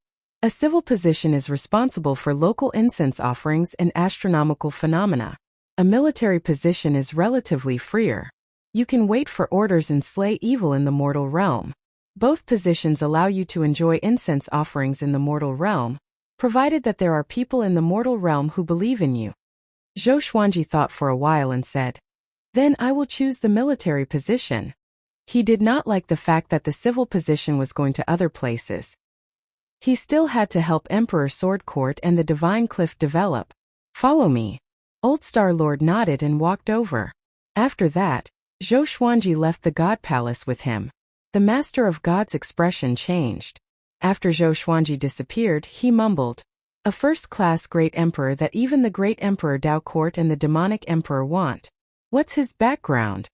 a civil position is responsible for local incense offerings and astronomical phenomena. A military position is relatively freer. You can wait for orders and slay evil in the mortal realm. Both positions allow you to enjoy incense offerings in the mortal realm, provided that there are people in the mortal realm who believe in you. Zhou Xuanji thought for a while and said, then I will choose the military position. He did not like the fact that the civil position was going to other places. He still had to help Emperor Sword Court and the Divine Cliff develop. Follow me. Old Star Lord nodded and walked over. After that, Zhou Xuanji left the God Palace with him. The Master of God's expression changed. After Zhou Xuanji disappeared, he mumbled, A first-class great emperor that even the great emperor Dao Court and the demonic emperor want. What's his background?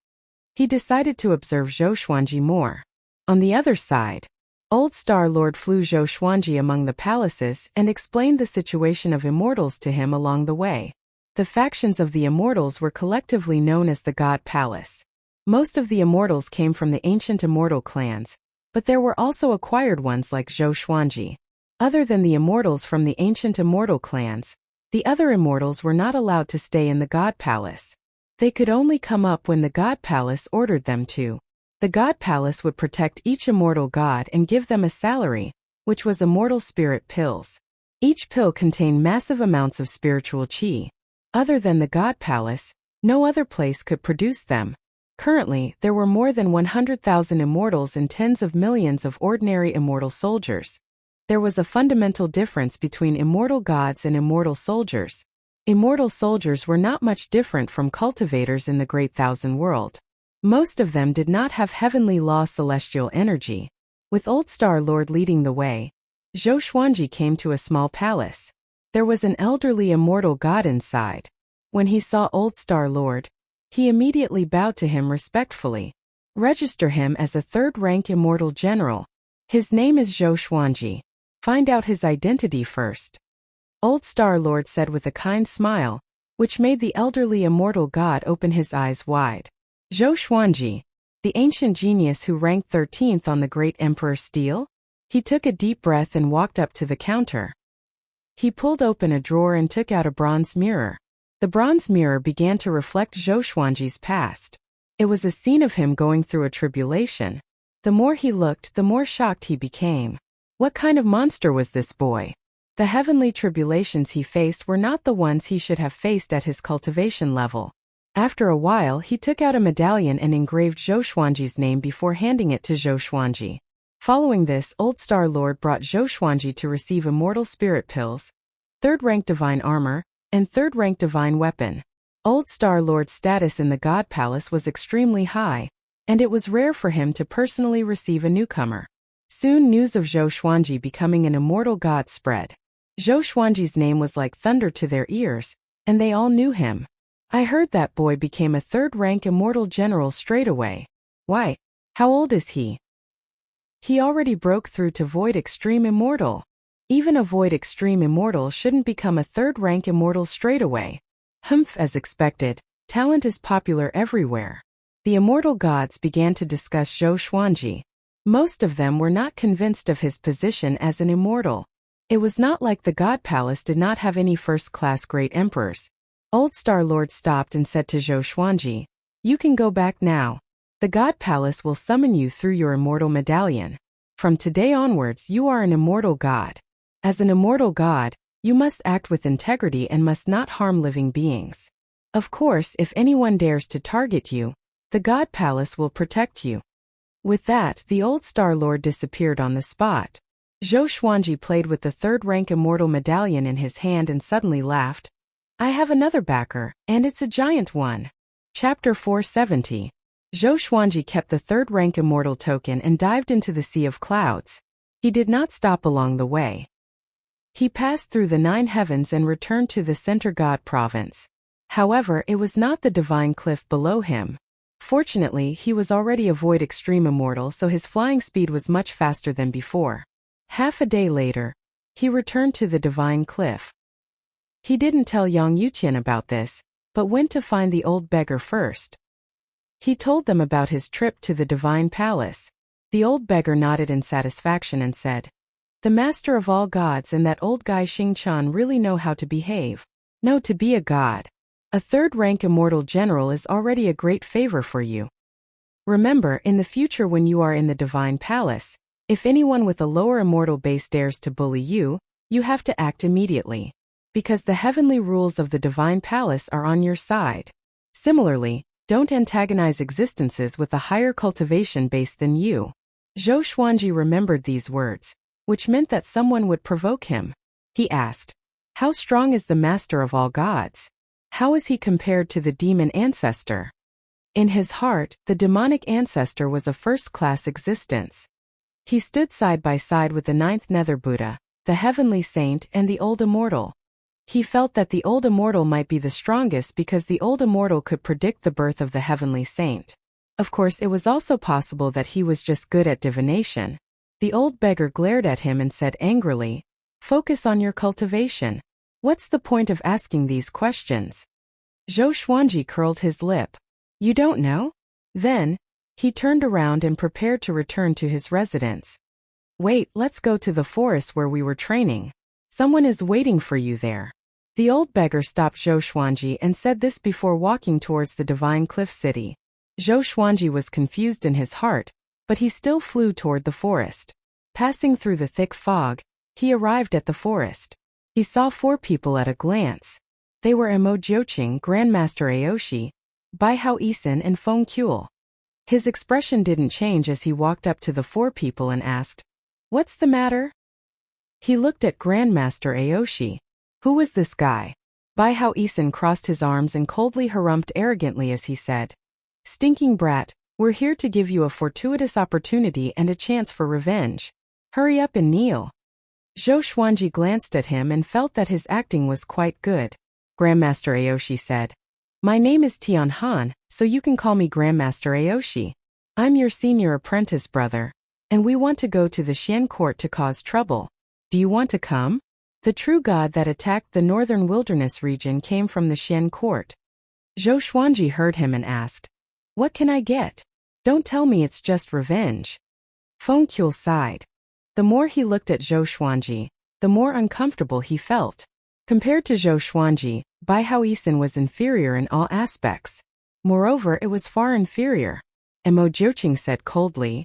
He decided to observe Zhou Xuanji more. On the other side, Old Star Lord flew Zhou Xuanji among the palaces and explained the situation of immortals to him along the way. The factions of the immortals were collectively known as the God Palace. Most of the immortals came from the ancient immortal clans, but there were also acquired ones like Zhou Xuanji. Other than the immortals from the ancient immortal clans, the other immortals were not allowed to stay in the God Palace. They could only come up when the God Palace ordered them to. The God Palace would protect each immortal god and give them a salary, which was immortal spirit pills. Each pill contained massive amounts of spiritual qi. Other than the God Palace, no other place could produce them. Currently, there were more than 100,000 immortals and tens of millions of ordinary immortal soldiers. There was a fundamental difference between immortal gods and immortal soldiers. Immortal soldiers were not much different from cultivators in the Great Thousand World. Most of them did not have heavenly law celestial energy. With Old Star Lord leading the way, Zhou Xuanji came to a small palace. There was an elderly immortal god inside. When he saw Old Star Lord, he immediately bowed to him respectfully. Register him as a third-rank immortal general. His name is Zhou Xuanji. Find out his identity first. Old Star Lord said with a kind smile, which made the elderly immortal god open his eyes wide. Zhou Xuanji, the ancient genius who ranked 13th on the great emperor's stele? He took a deep breath and walked up to the counter. He pulled open a drawer and took out a bronze mirror. The bronze mirror began to reflect Zhou Xuanji's past. It was a scene of him going through a tribulation. The more he looked, the more shocked he became. What kind of monster was this boy? The heavenly tribulations he faced were not the ones he should have faced at his cultivation level. After a while, he took out a medallion and engraved Zhou Xuanji's name before handing it to Zhou Xuanji. Following this, Old Star Lord brought Zhou Xuanji to receive immortal spirit pills, third-rank divine armor, and third-rank divine weapon. Old Star Lord's status in the God Palace was extremely high, and it was rare for him to personally receive a newcomer. Soon news of Zhou Xuanji becoming an immortal god spread. Zhou Xuanji's name was like thunder to their ears, and they all knew him. I heard that boy became a third-rank immortal general straight away. Why? How old is he? He already broke through to Void Extreme Immortal. Even a Void Extreme Immortal shouldn't become a third-rank immortal straight away. As expected, talent is popular everywhere. The immortal gods began to discuss Zhou Xuanji. Most of them were not convinced of his position as an immortal. It was not like the God Palace did not have any first-class great emperors. Old Star Lord stopped and said to Zhou Xuanji, "You can go back now. The God Palace will summon you through your immortal medallion. From today onwards you are an immortal god. As an immortal god, you must act with integrity and must not harm living beings. Of course, if anyone dares to target you, the God Palace will protect you." With that, the Old Star Lord disappeared on the spot. Zhou Xuanji played with the third-rank immortal medallion in his hand and suddenly laughed. "I have another backer, and it's a giant one." Chapter 470. Zhou Xuanji kept the third-rank immortal token and dived into the sea of clouds. He did not stop along the way. He passed through the 9 heavens and returned to the center god province. However, it was not the divine cliff below him. Fortunately, he was already a Void Extreme Immortal, so his flying speed was much faster than before. Half a day later, he returned to the divine cliff. He didn't tell Yang Yuqian about this, but went to find the old beggar first. He told them about his trip to the divine palace. The old beggar nodded in satisfaction and said, "The master of all gods and that old guy Xingqian really know how to behave. No, to be a god. A third-rank immortal general is already a great favor for you. Remember, in the future when you are in the divine palace, if anyone with a lower immortal base dares to bully you, you have to act immediately. Because the heavenly rules of the divine palace are on your side. Similarly, don't antagonize existences with a higher cultivation base than you." Zhou Xuanji remembered these words, which meant that someone would provoke him. He asked, "How strong is the master of all gods? How is he compared to the demon ancestor?" In his heart, the demonic ancestor was a first-class existence. He stood side by side with the 9th Nether Buddha, the heavenly saint and the old immortal. He felt that the old immortal might be the strongest because the old immortal could predict the birth of the heavenly saint. Of course, it was also possible that he was just good at divination. The old beggar glared at him and said angrily, "Focus on your cultivation. What's the point of asking these questions?" Zhou Xuanji curled his lip. "You don't know?" Then, he turned around and prepared to return to his residence. "Wait, let's go to the forest where we were training. Someone is waiting for you there." The old beggar stopped Zhou Xuanji and said this before walking towards the divine cliff city. Zhou Xuanji was confused in his heart, but he still flew toward the forest. Passing through the thick fog, he arrived at the forest. He saw 4 people at a glance. They were Emo Jioqing, Grandmaster Aoshi, Baihao Isin and Feng Kuel. His expression didn't change as he walked up to the 4 people and asked, "What's the matter?" He looked at Grandmaster Aoshi. Who was this guy? Baihao Isin crossed his arms and coldly harumphed arrogantly as he said, "Stinking brat, we're here to give you a fortuitous opportunity and a chance for revenge. Hurry up and kneel." Zhou Xuanji glanced at him and felt that his acting was quite good. Grandmaster Aoshi said, "My name is Tian Han, so you can call me Grandmaster Aoshi. I'm your senior apprentice brother, and we want to go to the Xian court to cause trouble. Do you want to come?" The true god that attacked the northern wilderness region came from the Xian court. Zhou Xuanji heard him and asked, "What can I get? Don't tell me it's just revenge." Feng Kuel sighed. The more he looked at Zhou Xuanji, the more uncomfortable he felt. Compared to Zhou Xuanji, Baihao Isin was inferior in all aspects. Moreover, it was far inferior. Emo Jioqing said coldly,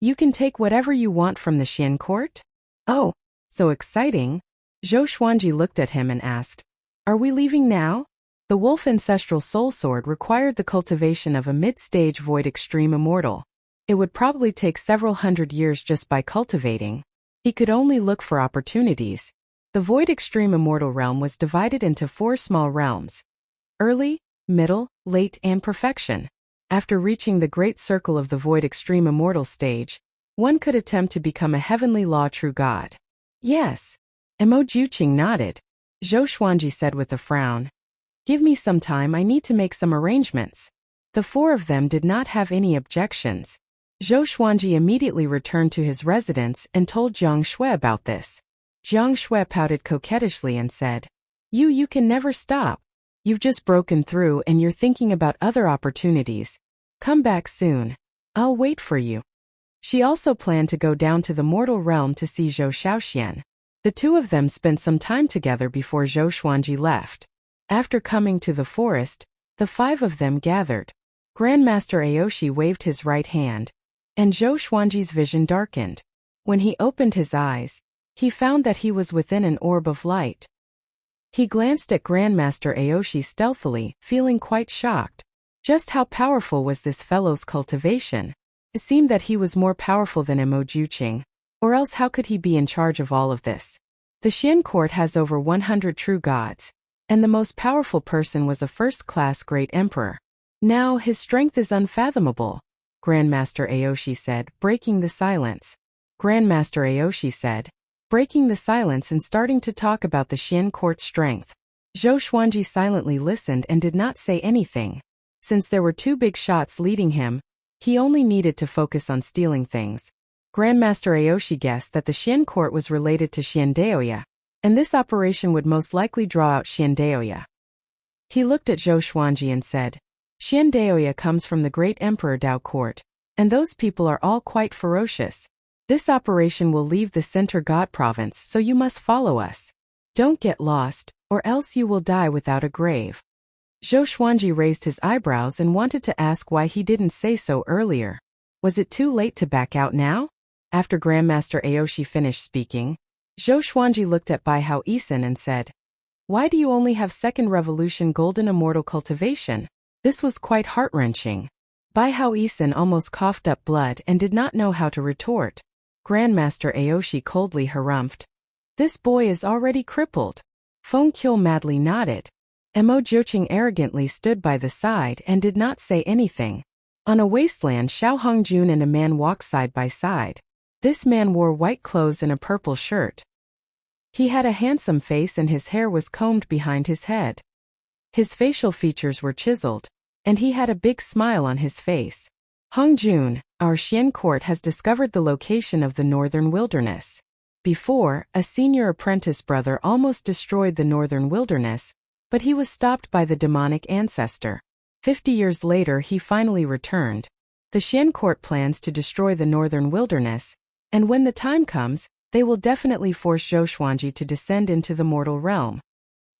"You can take whatever you want from the Xian court?" "Oh, so exciting." Zhou Xuanji looked at him and asked, "Are we leaving now?" The wolf ancestral soul sword required the cultivation of a mid-stage void extreme immortal. It would probably take several hundred years just by cultivating. He could only look for opportunities. The void extreme immortal realm was divided into 4 small realms: early, middle, late, and perfection. After reaching the great circle of the void extreme immortal stage, one could attempt to become a heavenly law true god. "Yes." Emo Jioqing nodded. Zhou Xuanji said with a frown, "Give me some time, I need to make some arrangements." The 4 of them did not have any objections. Zhou Xuanji immediately returned to his residence and told Jiang Shui about this. Jiang Shui pouted coquettishly and said, You can never stop. You've just broken through and you're thinking about other opportunities. Come back soon. I'll wait for you." She also planned to go down to the mortal realm to see Zhou Shaoxian. The 2 of them spent some time together before Zhou Xuanji left. After coming to the forest, the 5 of them gathered. Grandmaster Aoshi waved his right hand, and Zhou Xuanji's vision darkened. When he opened his eyes, he found that he was within an orb of light. He glanced at Grandmaster Aoshi stealthily, feeling quite shocked. Just how powerful was this fellow's cultivation? It seemed that he was more powerful than Emo Jioqing, or else how could he be in charge of all of this? The Xian court has over 100 true gods, and the most powerful person was a first-class great emperor. Now his strength is unfathomable, Grandmaster Aoshi said, breaking the silence. Grandmaster Aoshi said, breaking the silence and starting to talk about the Xian court's strength. Zhou Xuanji silently listened and did not say anything. Since there were 2 big shots leading him, he only needed to focus on stealing things. Grandmaster Aoshi guessed that the Xian court was related to Xiandaoya, and this operation would most likely draw out Xiandaoya. He looked at Zhou Xuanji and said, Xiandaoya comes from the great Emperor Dao court, and those people are all quite ferocious. This operation will leave the center god province, so you must follow us. Don't get lost, or else you will die without a grave. Zhou Xuanji raised his eyebrows and wanted to ask why he didn't say so earlier. Was it too late to back out now? After Grandmaster Aoshi finished speaking, Zhou Xuanji looked at Baihao Isin and said, Why do you only have second revolution golden immortal cultivation? This was quite heart-wrenching. Baihao Isin almost coughed up blood and did not know how to retort. Grandmaster Aoshi coldly harumphed. This boy is already crippled. Feng Kuel madly nodded. Emo Jioqing arrogantly stood by the side and did not say anything. On a wasteland, Xiao Hongjun and a man walked side by side. This man wore white clothes and a purple shirt. He had a handsome face and his hair was combed behind his head. His facial features were chiseled, and he had a big smile on his face. Hong Jun, our Xian court has discovered the location of the northern wilderness. Before, a senior apprentice brother almost destroyed the northern wilderness, but he was stopped by the demonic ancestor. 50 years later he finally returned. The Xian court plans to destroy the northern wilderness, and when the time comes, they will definitely force Zhou Xuanji to descend into the mortal realm.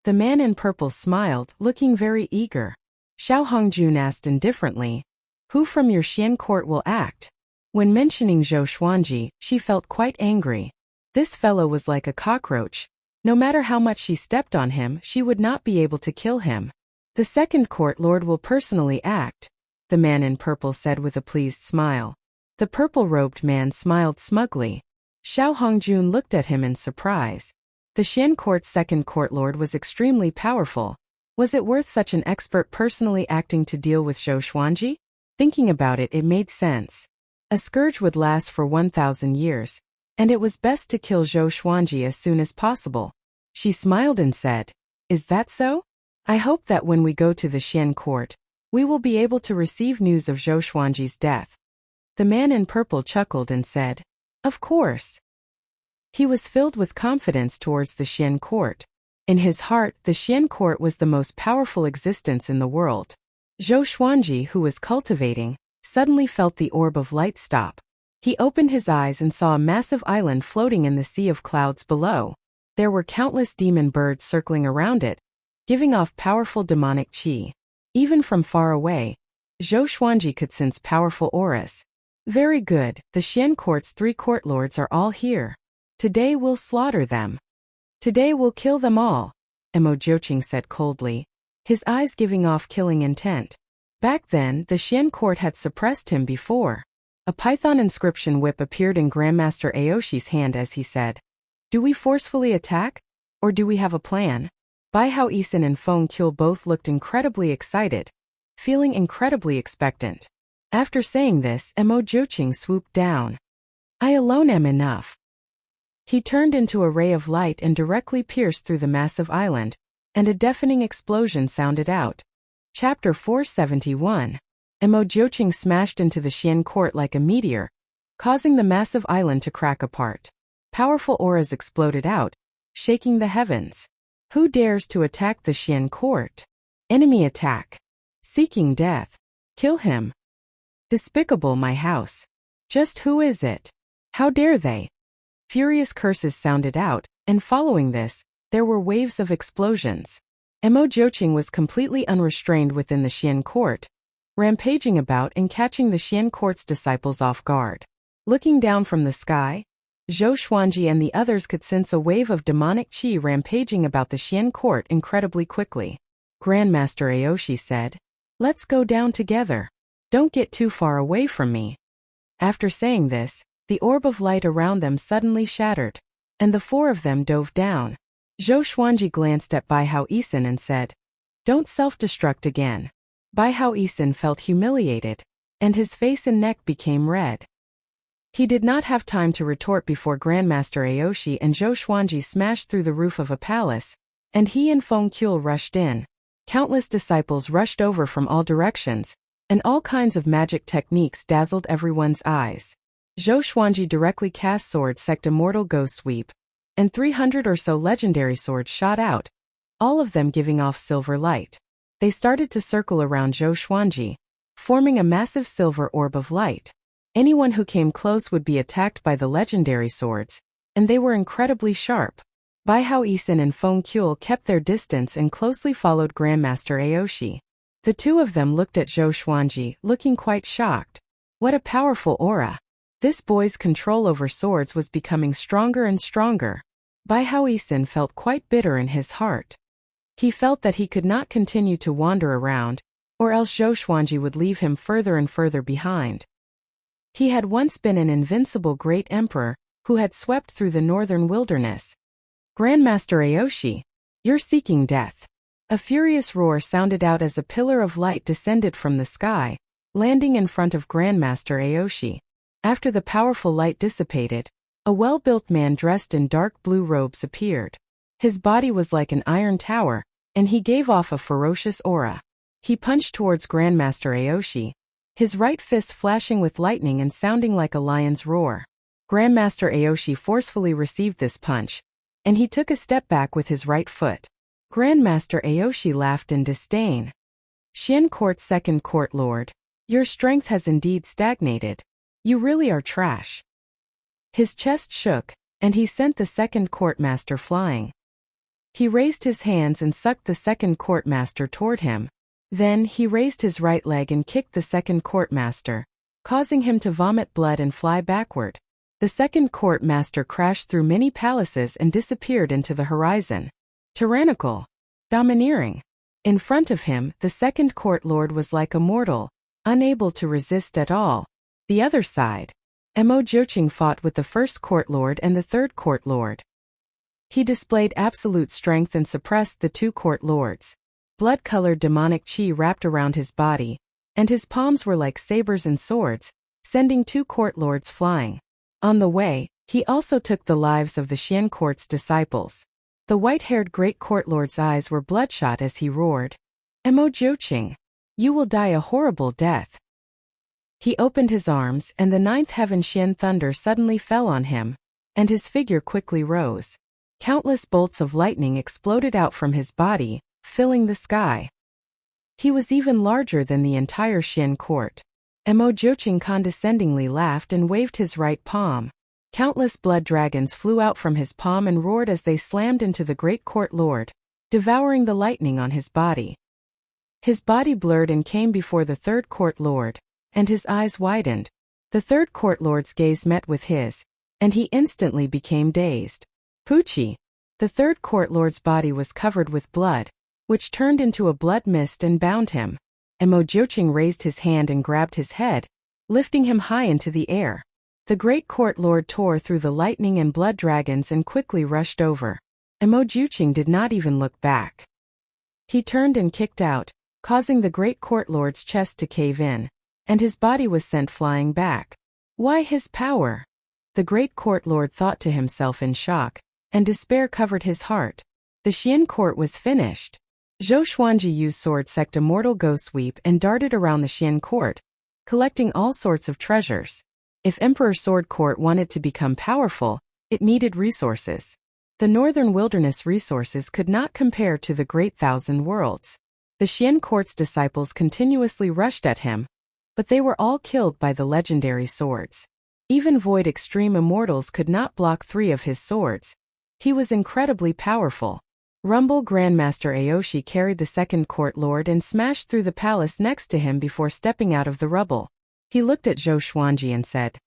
The man in purple smiled, looking very eager. Xiao Hongjun asked indifferently, "Who from your Xian court will act?" When mentioning Zhou Xuanji, she felt quite angry. This fellow was like a cockroach. No matter how much she stepped on him, she would not be able to kill him. "The second court lord will personally act," the man in purple said with a pleased smile. The purple-robed man smiled smugly. Xiao Hongjun looked at him in surprise. The Xian court's second court lord was extremely powerful. Was it worth such an expert personally acting to deal with Zhou Xuanji? Thinking about it, it made sense. A scourge would last for 1,000 years, and it was best to kill Zhou Xuanji as soon as possible. She smiled and said, "Is that so? I hope that when we go to the Xian court, we will be able to receive news of Zhou Xuanji's death." The man in purple chuckled and said, "Of course." He was filled with confidence towards the Xian court. In his heart, the Xian court was the most powerful existence in the world. Zhou Xuanji, who was cultivating, suddenly felt the orb of light stop. He opened his eyes and saw a massive island floating in the sea of clouds below. There were countless demon birds circling around it, giving off powerful demonic qi. Even from far away, Zhou Xuanji could sense powerful auras. "Very good, the Xian court's 3 court lords are all here. Today we'll slaughter them. Today we'll kill them all," Mo Jiuqing said coldly, his eyes giving off killing intent. Back then, the Xian court had suppressed him before. A python inscription whip appeared in Grandmaster Aoshi's hand as he said, "Do we forcefully attack? Or do we have a plan?" Bai Hao Isin and Feng Qiu both looked incredibly excited, feeling incredibly expectant. After saying this, Mo Jiuqing swooped down. "I alone am enough." He turned into a ray of light and directly pierced through the massive island, and a deafening explosion sounded out. Chapter 471. Mo Jiuqing smashed into the Xian court like a meteor, causing the massive island to crack apart. Powerful auras exploded out, shaking the heavens. Who dares to attack the Xian court? Enemy attack. Seeking death. Kill him. Despicable my house. Just who is it? How dare they? Furious curses sounded out, and following this, there were waves of explosions. Mo Jiuqing was completely unrestrained within the Xian court, rampaging about and catching the Xian court's disciples off guard. Looking down from the sky, Zhou Xuanji and the others could sense a wave of demonic qi rampaging about the Xian court incredibly quickly. Grandmaster Aoshi said, "Let's go down together. Don't get too far away from me." After saying this, the orb of light around them suddenly shattered, and the 4 of them dove down. Zhou Xuanji glanced at Bai Hao Isin and said, "Don't self-destruct again." Bai Hao Isin felt humiliated, and his face and neck became red. He did not have time to retort before Grandmaster Aoshi and Zhou Xuanji smashed through the roof of a palace, and he and Feng Qiu rushed in. Countless disciples rushed over from all directions, and all kinds of magic techniques dazzled everyone's eyes. Zhou Xuanji directly cast Sword Sect Immortal Ghost Sweep, and 300 or so legendary swords shot out, all of them giving off silver light. They started to circle around Zhou Xuanji, forming a massive silver orb of light. Anyone who came close would be attacked by the legendary swords, and they were incredibly sharp. Bai Hao Isin and Feng Qiu kept their distance and closely followed Grandmaster Aoshi. The 2 of them looked at Zhou Xuanji, looking quite shocked. What a powerful aura! This boy's control over swords was becoming stronger and stronger. Bai Hao Isin felt quite bitter in his heart. He felt that he could not continue to wander around, or else Zhou Xuanji would leave him further and further behind. He had once been an invincible great emperor, who had swept through the northern wilderness. "Grandmaster Aoshi, you're seeking death." A furious roar sounded out as a pillar of light descended from the sky, landing in front of Grandmaster Aoshi. After the powerful light dissipated, A well-built man dressed in dark blue robes appeared. His body was like an iron tower, and he gave off a ferocious aura. He punched towards Grandmaster Aoshi, his right fist flashing with lightning and sounding like a lion's roar. Grandmaster Aoshi forcefully received this punch, and he took a step back with his right foot. Grandmaster Aoshi laughed in disdain. Xian Court's second court lord, your strength has indeed stagnated. You really are trash. His chest shook, and he sent the second courtmaster flying. He raised his hands and sucked the second courtmaster toward him. Then he raised his right leg and kicked the second courtmaster, causing him to vomit blood and fly backward. The second courtmaster crashed through many palaces and disappeared into the horizon. Tyrannical. Domineering. In front of him, the second court lord was like a mortal, unable to resist at all. The other side. Mo Joching fought with the first court lord and the third court lord. He displayed absolute strength and suppressed the two court lords. Blood-colored demonic chi wrapped around his body, and his palms were like sabers and swords, sending two court lords flying. On the way, he also took the lives of the Xian Court's disciples. The white-haired great court lord's eyes were bloodshot as he roared, Mo Joching, you will die a horrible death. He opened his arms, and the ninth heaven Xian thunder suddenly fell on him, and his figure quickly rose. Countless bolts of lightning exploded out from his body, filling the sky. He was even larger than the entire Xian court. Mo Joching condescendingly laughed and waved his right palm. Countless blood dragons flew out from his palm and roared as they slammed into the great court lord, devouring the lightning on his body. His body blurred and came before the third court lord, and his eyes widened. The third court lord's gaze met with his, and he instantly became dazed. Poochie! The third court lord's body was covered with blood, which turned into a blood mist and bound him. Mo Joching raised his hand and grabbed his head, lifting him high into the air. The great court lord tore through the lightning and blood dragons and quickly rushed over. Mo Joching did not even look back. He turned and kicked out, causing the great court lord's chest to cave in, and his body was sent flying back. Why his power? The great court lord thought to himself in shock, and despair covered his heart. The Xian court was finished. Zhou Xuanji used sword sect immortal ghost sweep and darted around the Xian court, collecting all sorts of treasures. If Emperor Sword Court wanted to become powerful, it needed resources. The northern wilderness resources could not compare to the Great Thousand Worlds. The Xian Court's disciples continuously rushed at him, but they were all killed by the legendary swords. Even Void Extreme Immortals could not block 3 of his swords. He was incredibly powerful. Rumble Grandmaster Aoshi carried the second court lord and smashed through the palace next to him before stepping out of the rubble. He looked at Zhou Xuanji and said,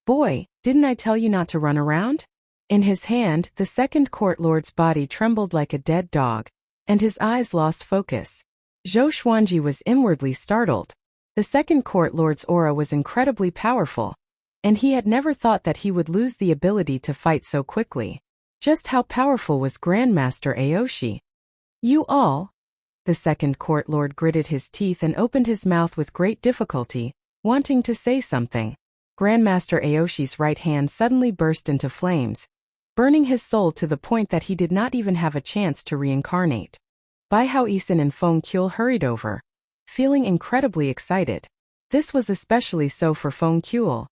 Boy, didn't I tell you not to run around? In his hand, the second court lord's body trembled like a dead dog, and his eyes lost focus. Zhou Xuanji was inwardly startled. The second court lord's aura was incredibly powerful, and he had never thought that he would lose the ability to fight so quickly. Just how powerful was Grandmaster Aoshi? You all? The second court lord gritted his teeth and opened his mouth with great difficulty, wanting to say something. Grandmaster Aoshi's right hand suddenly burst into flames, burning his soul to the point that he did not even have a chance to reincarnate. Bai Hao Isin and Feng Kuel hurried over, feeling incredibly excited. This was especially so for Feng Kuel.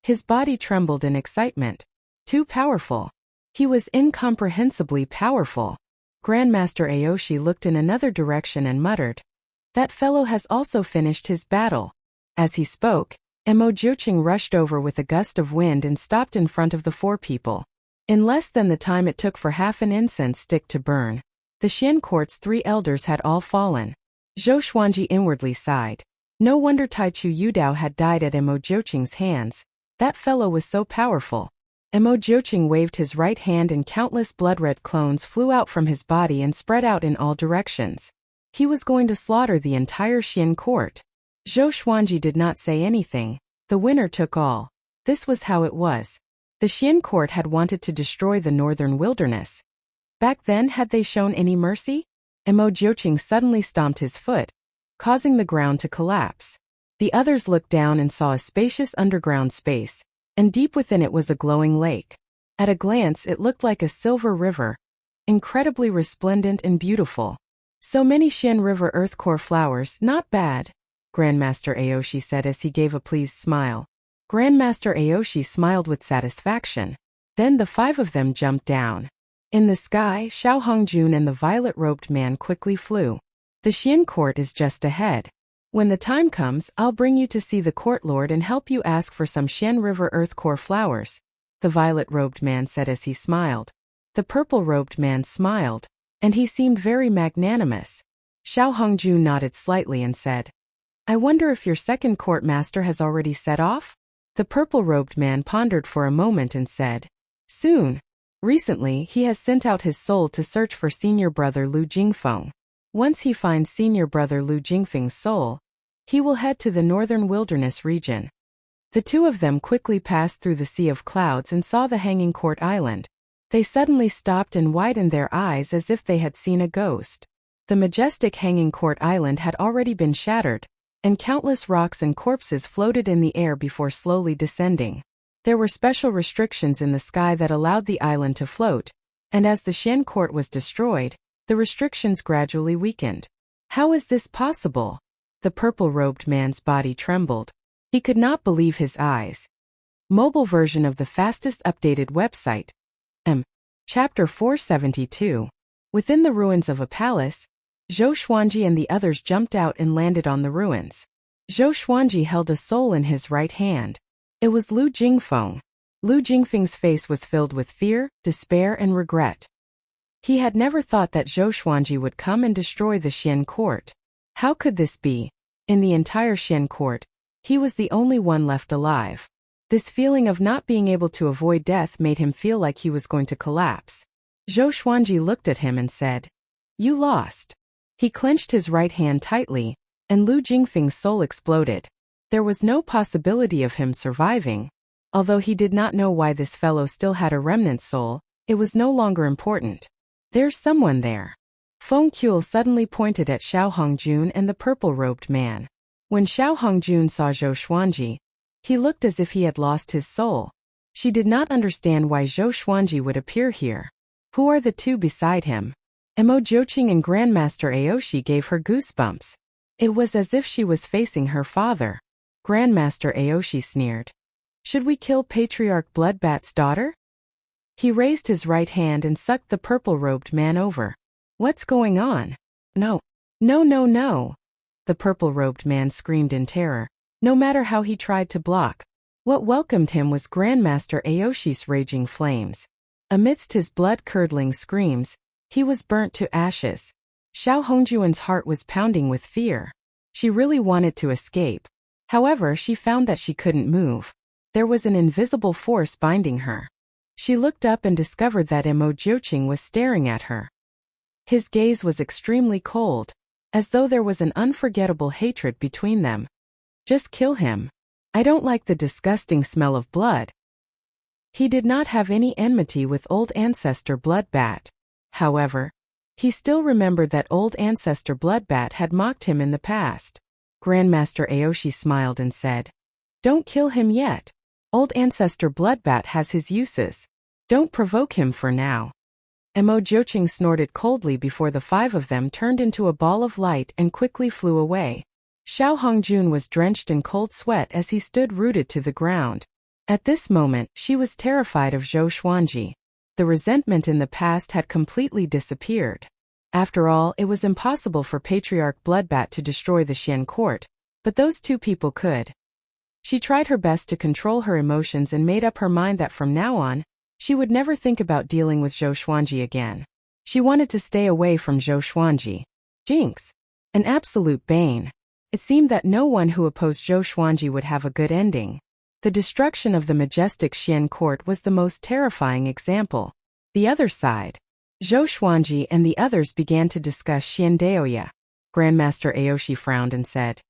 His body trembled in excitement. Too powerful. He was incomprehensibly powerful. Grandmaster Aoshi looked in another direction and muttered, That fellow has also finished his battle. As he spoke, Mo Joching rushed over with a gust of wind and stopped in front of the 4 people. In less than the time it took for half an incense stick to burn, the Xian Court's 3 elders had all fallen. Zhou Xuanji inwardly sighed. No wonder Taichu Yudao had died at Mo Joching's hands. That fellow was so powerful. Mo Joching waved his right hand and countless blood-red clones flew out from his body and spread out in all directions. He was going to slaughter the entire Xian Court. Zhou Xuanji did not say anything. The winner took all. This was how it was. The Xian Court had wanted to destroy the northern wilderness. Back then, had they shown any mercy? Mo Joching suddenly stomped his foot, causing the ground to collapse. The others looked down and saw a spacious underground space, and deep within it was a glowing lake. At a glance it looked like a silver river, incredibly resplendent and beautiful. So many Xian River Earth Core flowers, not bad, Grandmaster Aoshi said as he gave a pleased smile. Grandmaster Aoshi smiled with satisfaction. Then the 5 of them jumped down. In the sky, Xiao Hongjun and the violet-robed man quickly flew. The Xian court is just ahead. When the time comes, I'll bring you to see the court lord and help you ask for some Xian River Earth Core flowers, the violet-robed man said as he smiled. The purple-robed man smiled, and he seemed very magnanimous. Xiao Hongjun nodded slightly and said, I wonder if your second court master has already set off? The purple-robed man pondered for a moment and said, Soon. Recently, he has sent out his soul to search for senior brother Lu Jingfeng. Once he finds senior brother Lu Jingfeng's soul, he will head to the northern wilderness region. The 2 of them quickly passed through the sea of clouds and saw the hanging court island. They suddenly stopped and widened their eyes as if they had seen a ghost. The majestic hanging court island had already been shattered, and countless rocks and corpses floated in the air before slowly descending. There were special restrictions in the sky that allowed the island to float, and as the Xian court was destroyed, the restrictions gradually weakened. How is this possible? The purple-robed man's body trembled. He could not believe his eyes. Mobile version of the fastest updated website. Chapter 472. Within the ruins of a palace, Zhou Xuanji and the others jumped out and landed on the ruins. Zhou Xuanji held a soul in his right hand. It was Lu Jingfeng. Lu Jingfeng's face was filled with fear, despair, and regret. He had never thought that Zhou Xuanji would come and destroy the Xian court. How could this be? In the entire Xian court, he was the only one left alive. This feeling of not being able to avoid death made him feel like he was going to collapse. Zhou Xuanji looked at him and said, You lost. He clenched his right hand tightly, and Lu Jingfeng's soul exploded. There was no possibility of him surviving. Although he did not know why this fellow still had a remnant soul, it was no longer important. There's someone there. Feng Kuel suddenly pointed at Xiao Hongjun and the purple-robed man. When Xiao Hongjun saw Zhou Xuanji, he looked as if he had lost his soul. She did not understand why Zhou Xuanji would appear here. Who are the 2 beside him? Mo Jiuqing and Grandmaster Aoshi gave her goosebumps. It was as if she was facing her father. Grandmaster Aoshi sneered. Should we kill Patriarch Bloodbat's daughter? He raised his right hand and sucked the purple-robed man over. What's going on? No. No, no, no. The purple-robed man screamed in terror. No matter how he tried to block, what welcomed him was Grandmaster Aoshi's raging flames. Amidst his blood-curdling screams, he was burnt to ashes. Xiao Hongjun's heart was pounding with fear. She really wanted to escape. However, she found that she couldn't move. There was an invisible force binding her. She looked up and discovered that Mo Jiuqing was staring at her. His gaze was extremely cold, as though there was an unforgettable hatred between them. Just kill him. I don't like the disgusting smell of blood. He did not have any enmity with old ancestor Bloodbat. However, he still remembered that old ancestor Bloodbat had mocked him in the past. Grandmaster Aoshi smiled and said, Don't kill him yet. Old ancestor Bloodbat has his uses. Don't provoke him for now. Mo Jiuqing snorted coldly before the 5 of them turned into a ball of light and quickly flew away. Xiao Hongjun was drenched in cold sweat as he stood rooted to the ground. At this moment, she was terrified of Zhou Xuanji. The resentment in the past had completely disappeared. After all, it was impossible for Patriarch Bloodbat to destroy the Xian court, but those 2 people could. She tried her best to control her emotions and made up her mind that from now on, she would never think about dealing with Zhou Xuanji again. She wanted to stay away from Zhou Xuanji. Jinx. An absolute bane. It seemed that no one who opposed Zhou Xuanji would have a good ending. The destruction of the majestic Xian court was the most terrifying example. The other side. Zhou Xuanji and the others began to discuss Xian Daoya. Grandmaster Aoshi frowned and said,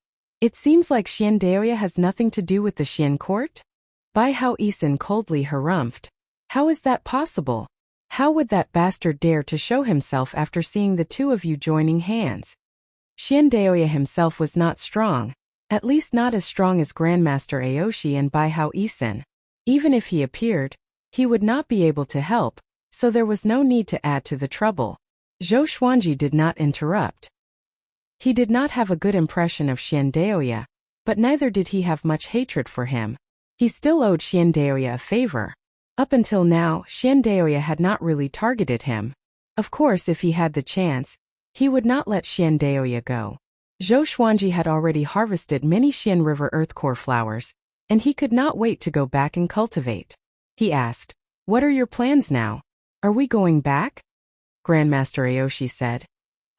It seems like Xian Daoya has nothing to do with the Xian court? Bai Hao Isin coldly harumphed. How is that possible? How would that bastard dare to show himself after seeing the 2 of you joining hands? Xian Daoya himself was not strong, at least not as strong as Grandmaster Aoshi and Bai Hao Isin. Even if he appeared, He would not be able to help, so there was no need to add to the trouble. Zhou Xuanji did not interrupt. He did not have a good impression of Xian Daoya, but neither did he have much hatred for him. He still owed Xian Daoya a favor. Up until now, Xian Daoya had not really targeted him. Of course, if he had the chance, he would not let Xian Daoya go. Zhou Xuanji had already harvested many Xian River Earth Core flowers, and he could not wait to go back and cultivate. He asked, "What are your plans now? Are we going back?" Grandmaster Aoshi said,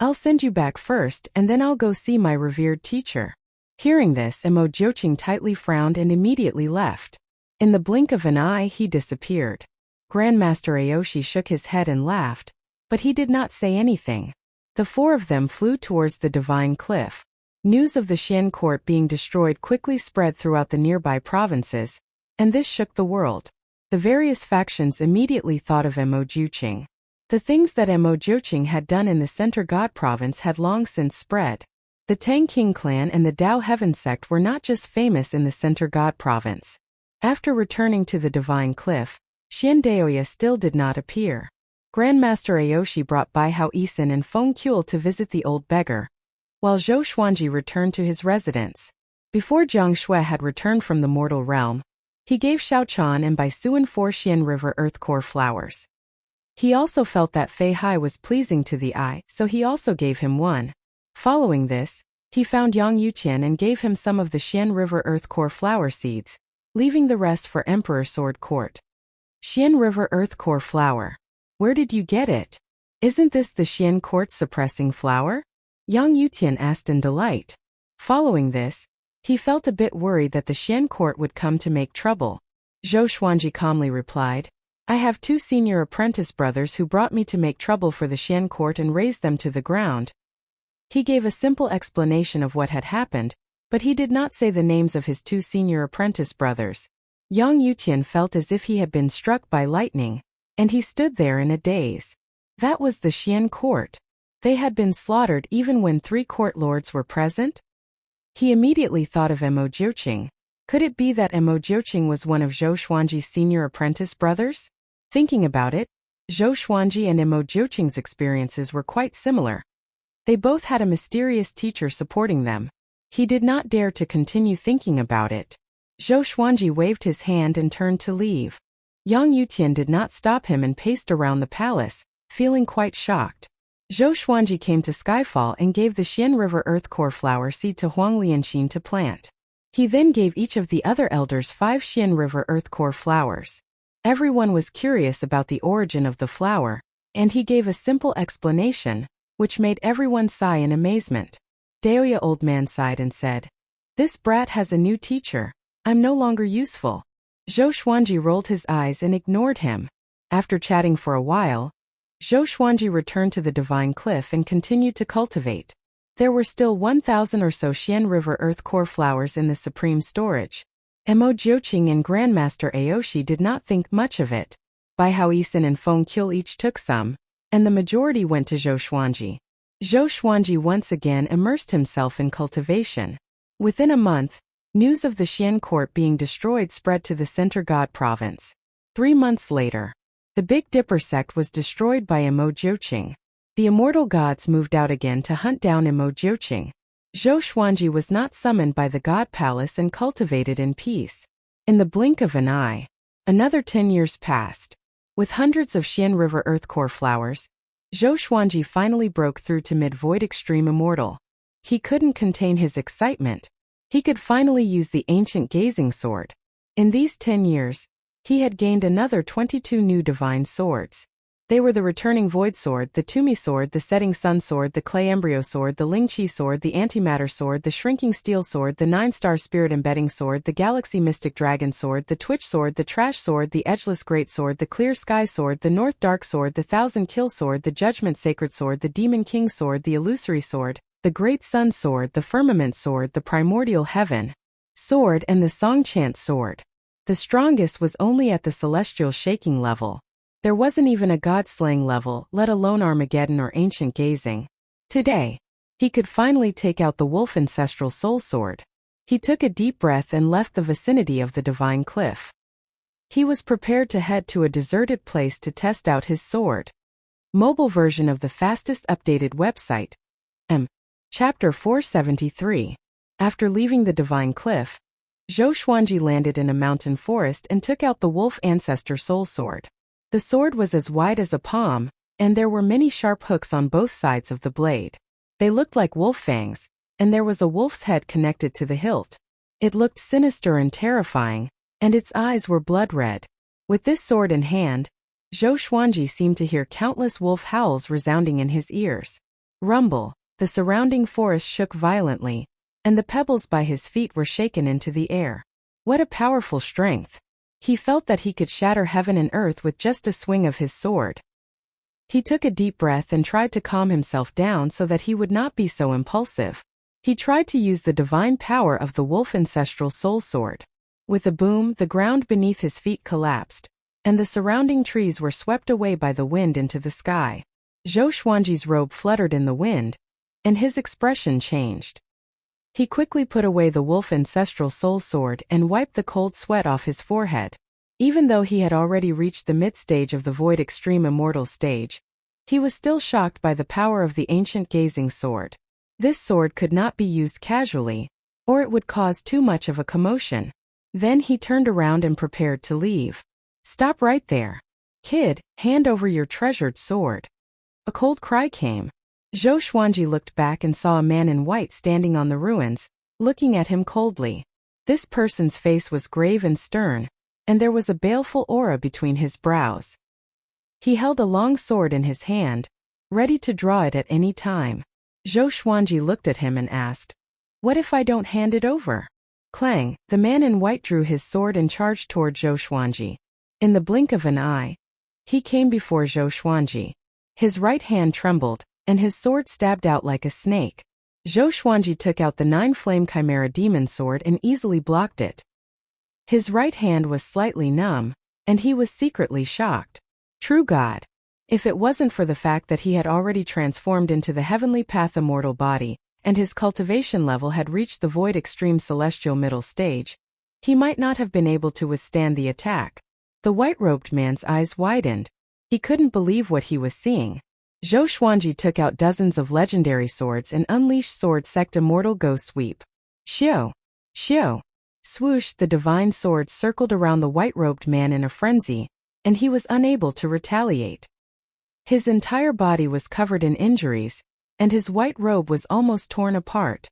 "I'll send you back first and then I'll go see my revered teacher." Hearing this, Mo Jiuqing tightly frowned and immediately left. In the blink of an eye, he disappeared. Grandmaster Aoshi shook his head and laughed, but he did not say anything. The four of them flew towards the Divine Cliff. News of the Xian court being destroyed quickly spread throughout the nearby provinces, and this shook the world. The various factions immediately thought of Mo Jiuqing. The things that Mo Jiuqing had done in the Center God province had long since spread. The Tang King clan and the Dao Heaven sect were not just famous in the Center God province. After returning to the Divine Cliff, Xian Daoya still did not appear. Grandmaster Aoshi brought Bai Hao Isin and Feng Kuel to visit the old beggar, while Zhou Xuanji returned to his residence. Before Jiang Shui had returned from the mortal realm, he gave Xiao Chan and Bai Suan 4 Xian River Earth Core flowers. He also felt that Fei Hai was pleasing to the eye, so he also gave him one. Following this, he found Yang Yuqian and gave him some of the Xian River Earth Core flower seeds, leaving the rest for Emperor Sword Court. Xian River Earth Core flower. Where did you get it? Isn't this the Xian Court suppressing flower? Yang Yuqian asked in delight. Following this, he felt a bit worried that the Xian Court would come to make trouble. Zhou Xuanji calmly replied, "I have 2 senior apprentice brothers who brought me to make trouble for the Xian Court and raze them to the ground." He gave a simple explanation of what had happened, but he did not say the names of his 2 senior apprentice brothers. Yang Yuqian felt as if he had been struck by lightning, and he stood there in a daze. That was the Xian Court. They had been slaughtered even when 3 court lords were present? He immediately thought of Mo Jiuqing. Could it be that Mo Jiuqing was one of Zhou Xuanji's senior apprentice brothers? Thinking about it, Zhou Xuanji and Mo Jiuqing's experiences were quite similar. They both had a mysterious teacher supporting them. He did not dare to continue thinking about it. Zhou Xuanji waved his hand and turned to leave. Yang Yuqian did not stop him and paced around the palace, feeling quite shocked. Zhou Xuanji came to Skyfall and gave the Xian River Earth Core flower seed to Huang Lianxin to plant. He then gave each of the other elders 5 Xian River Earth Core flowers. Everyone was curious about the origin of the flower, and he gave a simple explanation, which made everyone sigh in amazement. Daoya old man sighed and said, "This brat has a new teacher. I'm no longer useful." Zhou Xuanji rolled his eyes and ignored him. After chatting for a while, Zhou Xuanji returned to the Divine Cliff and continued to cultivate. There were still 1,000 or so Xian River Earth Core flowers in the supreme storage. Mo Jiuqing and Grandmaster Aoshi did not think much of it. Bai Hao Isin and Feng Kuel each took some, and the majority went to Zhou Xuanji. Zhou Xuanji once again immersed himself in cultivation. Within a month, news of the Xian court being destroyed spread to the Center God province. 3 months later, the Big Dipper sect was destroyed by Mo Jiuqing. The immortal gods moved out again to hunt down Mo Jiuqing. Zhou Xuanji was not summoned by the God Palace and cultivated in peace. In the blink of an eye, another 10 years passed. With hundreds of Xian River Earth Core flowers, Zhou Xuanji finally broke through to Mid-Void Extreme Immortal. He couldn't contain his excitement. He could finally use the ancient gazing sword. In these 10 years, he had gained another 22 new divine swords. They were the Returning Void Sword, the Tumi Sword, the Setting Sun Sword, the Clay Embryo Sword, the Ling Qi Sword, the Antimatter Sword, the Shrinking Steel Sword, the 9-Star Spirit Embedding Sword, the Galaxy Mystic Dragon Sword, the Twitch Sword, the Trash Sword, the Edgeless Great Sword, the Clear Sky Sword, the North Dark Sword, the Thousand Kill Sword, the Judgment Sacred Sword, the Demon King Sword, the Illusory Sword, the Great Sun Sword, the Firmament Sword, the Primordial Heaven Sword, and the Songchant Sword. The strongest was only at the Celestial Shaking level. There wasn't even a God-slaying level, let alone Armageddon or Ancient Gazing. Today, he could finally take out the Wolf Ancestral Soul Sword. He took a deep breath and left the vicinity of the Divine Cliff. He was prepared to head to a deserted place to test out his sword. Mobile version of the fastest updated website. Chapter 473. After leaving the Divine Cliff, Zhou Xuanji landed in a mountain forest and took out the Wolf Ancestor Soul Sword. The sword was as wide as a palm, and there were many sharp hooks on both sides of the blade. They looked like wolf fangs, and there was a wolf's head connected to the hilt. It looked sinister and terrifying, and its eyes were blood red. With this sword in hand, Zhou Xuanji seemed to hear countless wolf howls resounding in his ears. Rumble, the surrounding forest shook violently, and the pebbles by his feet were shaken into the air. What a powerful strength! He felt that he could shatter heaven and earth with just a swing of his sword. He took a deep breath and tried to calm himself down so that he would not be so impulsive. He tried to use the divine power of the Wolf Ancestral Soul Sword. With a boom, the ground beneath his feet collapsed, and the surrounding trees were swept away by the wind into the sky. Zhou Xuanji's robe fluttered in the wind, and his expression changed. He quickly put away the Wolf Ancestral Soul Sword and wiped the cold sweat off his forehead. Even though he had already reached the mid-stage of the Void Extreme Immortal stage, he was still shocked by the power of the ancient Gazing Sword. This sword could not be used casually, or it would cause too much of a commotion. Then he turned around and prepared to leave. "Stop right there. Kid, hand over your treasured sword." A cold cry came. Zhou Xuanji looked back and saw a man in white standing on the ruins, looking at him coldly. This person's face was grave and stern, and there was a baleful aura between his brows. He held a long sword in his hand, ready to draw it at any time. Zhou Xuanji looked at him and asked, "What if I don't hand it over?" Clang, the man in white drew his sword and charged toward Zhou Xuanji. In the blink of an eye, he came before Zhou Xuanji. His right hand trembled, and his sword stabbed out like a snake. Zhou Xuanji took out the 9-flame Chimera Demon Sword and easily blocked it. His right hand was slightly numb, and he was secretly shocked. True God! If it wasn't for the fact that he had already transformed into the Heavenly Path Immortal body, and his cultivation level had reached the Void Extreme Celestial middle stage, he might not have been able to withstand the attack. The white-robed man's eyes widened. He couldn't believe what he was seeing. Zhou Xuanji took out dozens of legendary swords and unleashed Sword Sect Immortal Go Sweep. Xiu! Xiu! Swoosh, the divine sword circled around the white-robed man in a frenzy, and he was unable to retaliate. His entire body was covered in injuries, and his white robe was almost torn apart.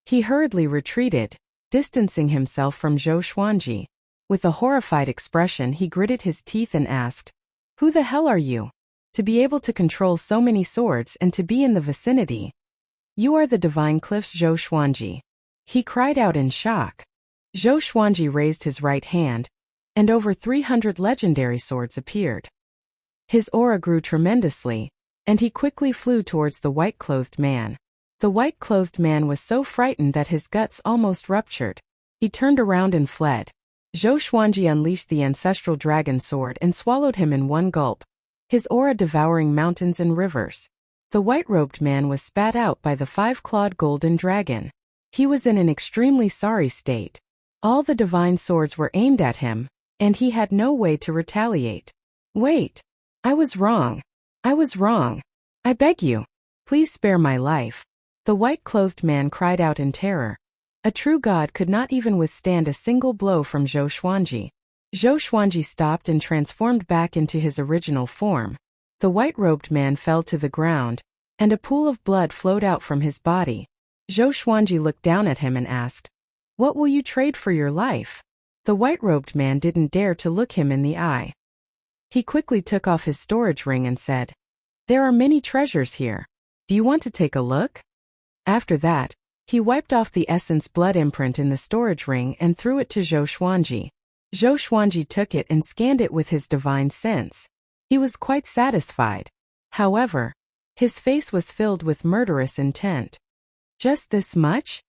He hurriedly retreated, distancing himself from Zhou Xuanji. With a horrified expression, he gritted his teeth and asked, "Who the hell are you? To be able to control so many swords and to be in the vicinity. You are the Divine Cliff's Zhou Xuanji." He cried out in shock. Zhou Xuanji raised his right hand, and over 300 legendary swords appeared. His aura grew tremendously, and he quickly flew towards the white-clothed man. The white-clothed man was so frightened that his guts almost ruptured. He turned around and fled. Zhou Xuanji unleashed the ancestral dragon sword and swallowed him in one gulp, his aura devouring mountains and rivers. The white-robed man was spat out by the 5-clawed golden dragon. He was in an extremely sorry state. All the divine swords were aimed at him, and he had no way to retaliate. "Wait! I was wrong. I was wrong. I beg you. Please spare my life." The white-clothed man cried out in terror. A true god could not even withstand a single blow from Zhou Xuanji. Zhou Xuanji stopped and transformed back into his original form. The white-robed man fell to the ground, and a pool of blood flowed out from his body. Zhou Xuanji looked down at him and asked, "What will you trade for your life?" The white-robed man didn't dare to look him in the eye. He quickly took off his storage ring and said, "There are many treasures here. Do you want to take a look?" After that, he wiped off the essence blood imprint in the storage ring and threw it to Zhou Xuanji. Zhou Xuanji took it and scanned it with his divine sense. He was quite satisfied. However, his face was filled with murderous intent. Just this much?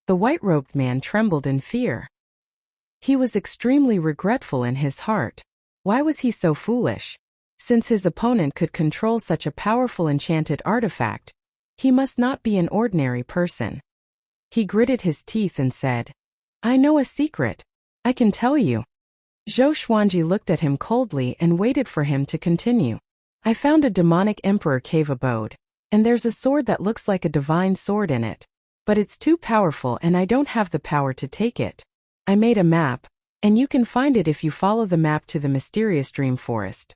The white-robed man trembled in fear. He was extremely regretful in his heart. Why was he so foolish? Since his opponent could control such a powerful enchanted artifact, he must not be an ordinary person. He gritted his teeth and said, "I know a secret. I can tell you." Zhou Xuanji looked at him coldly and waited for him to continue. I found a demonic emperor cave abode, and there's a sword that looks like a divine sword in it. But it's too powerful and I don't have the power to take it. I made a map, and you can find it if you follow the map to the mysterious dream forest.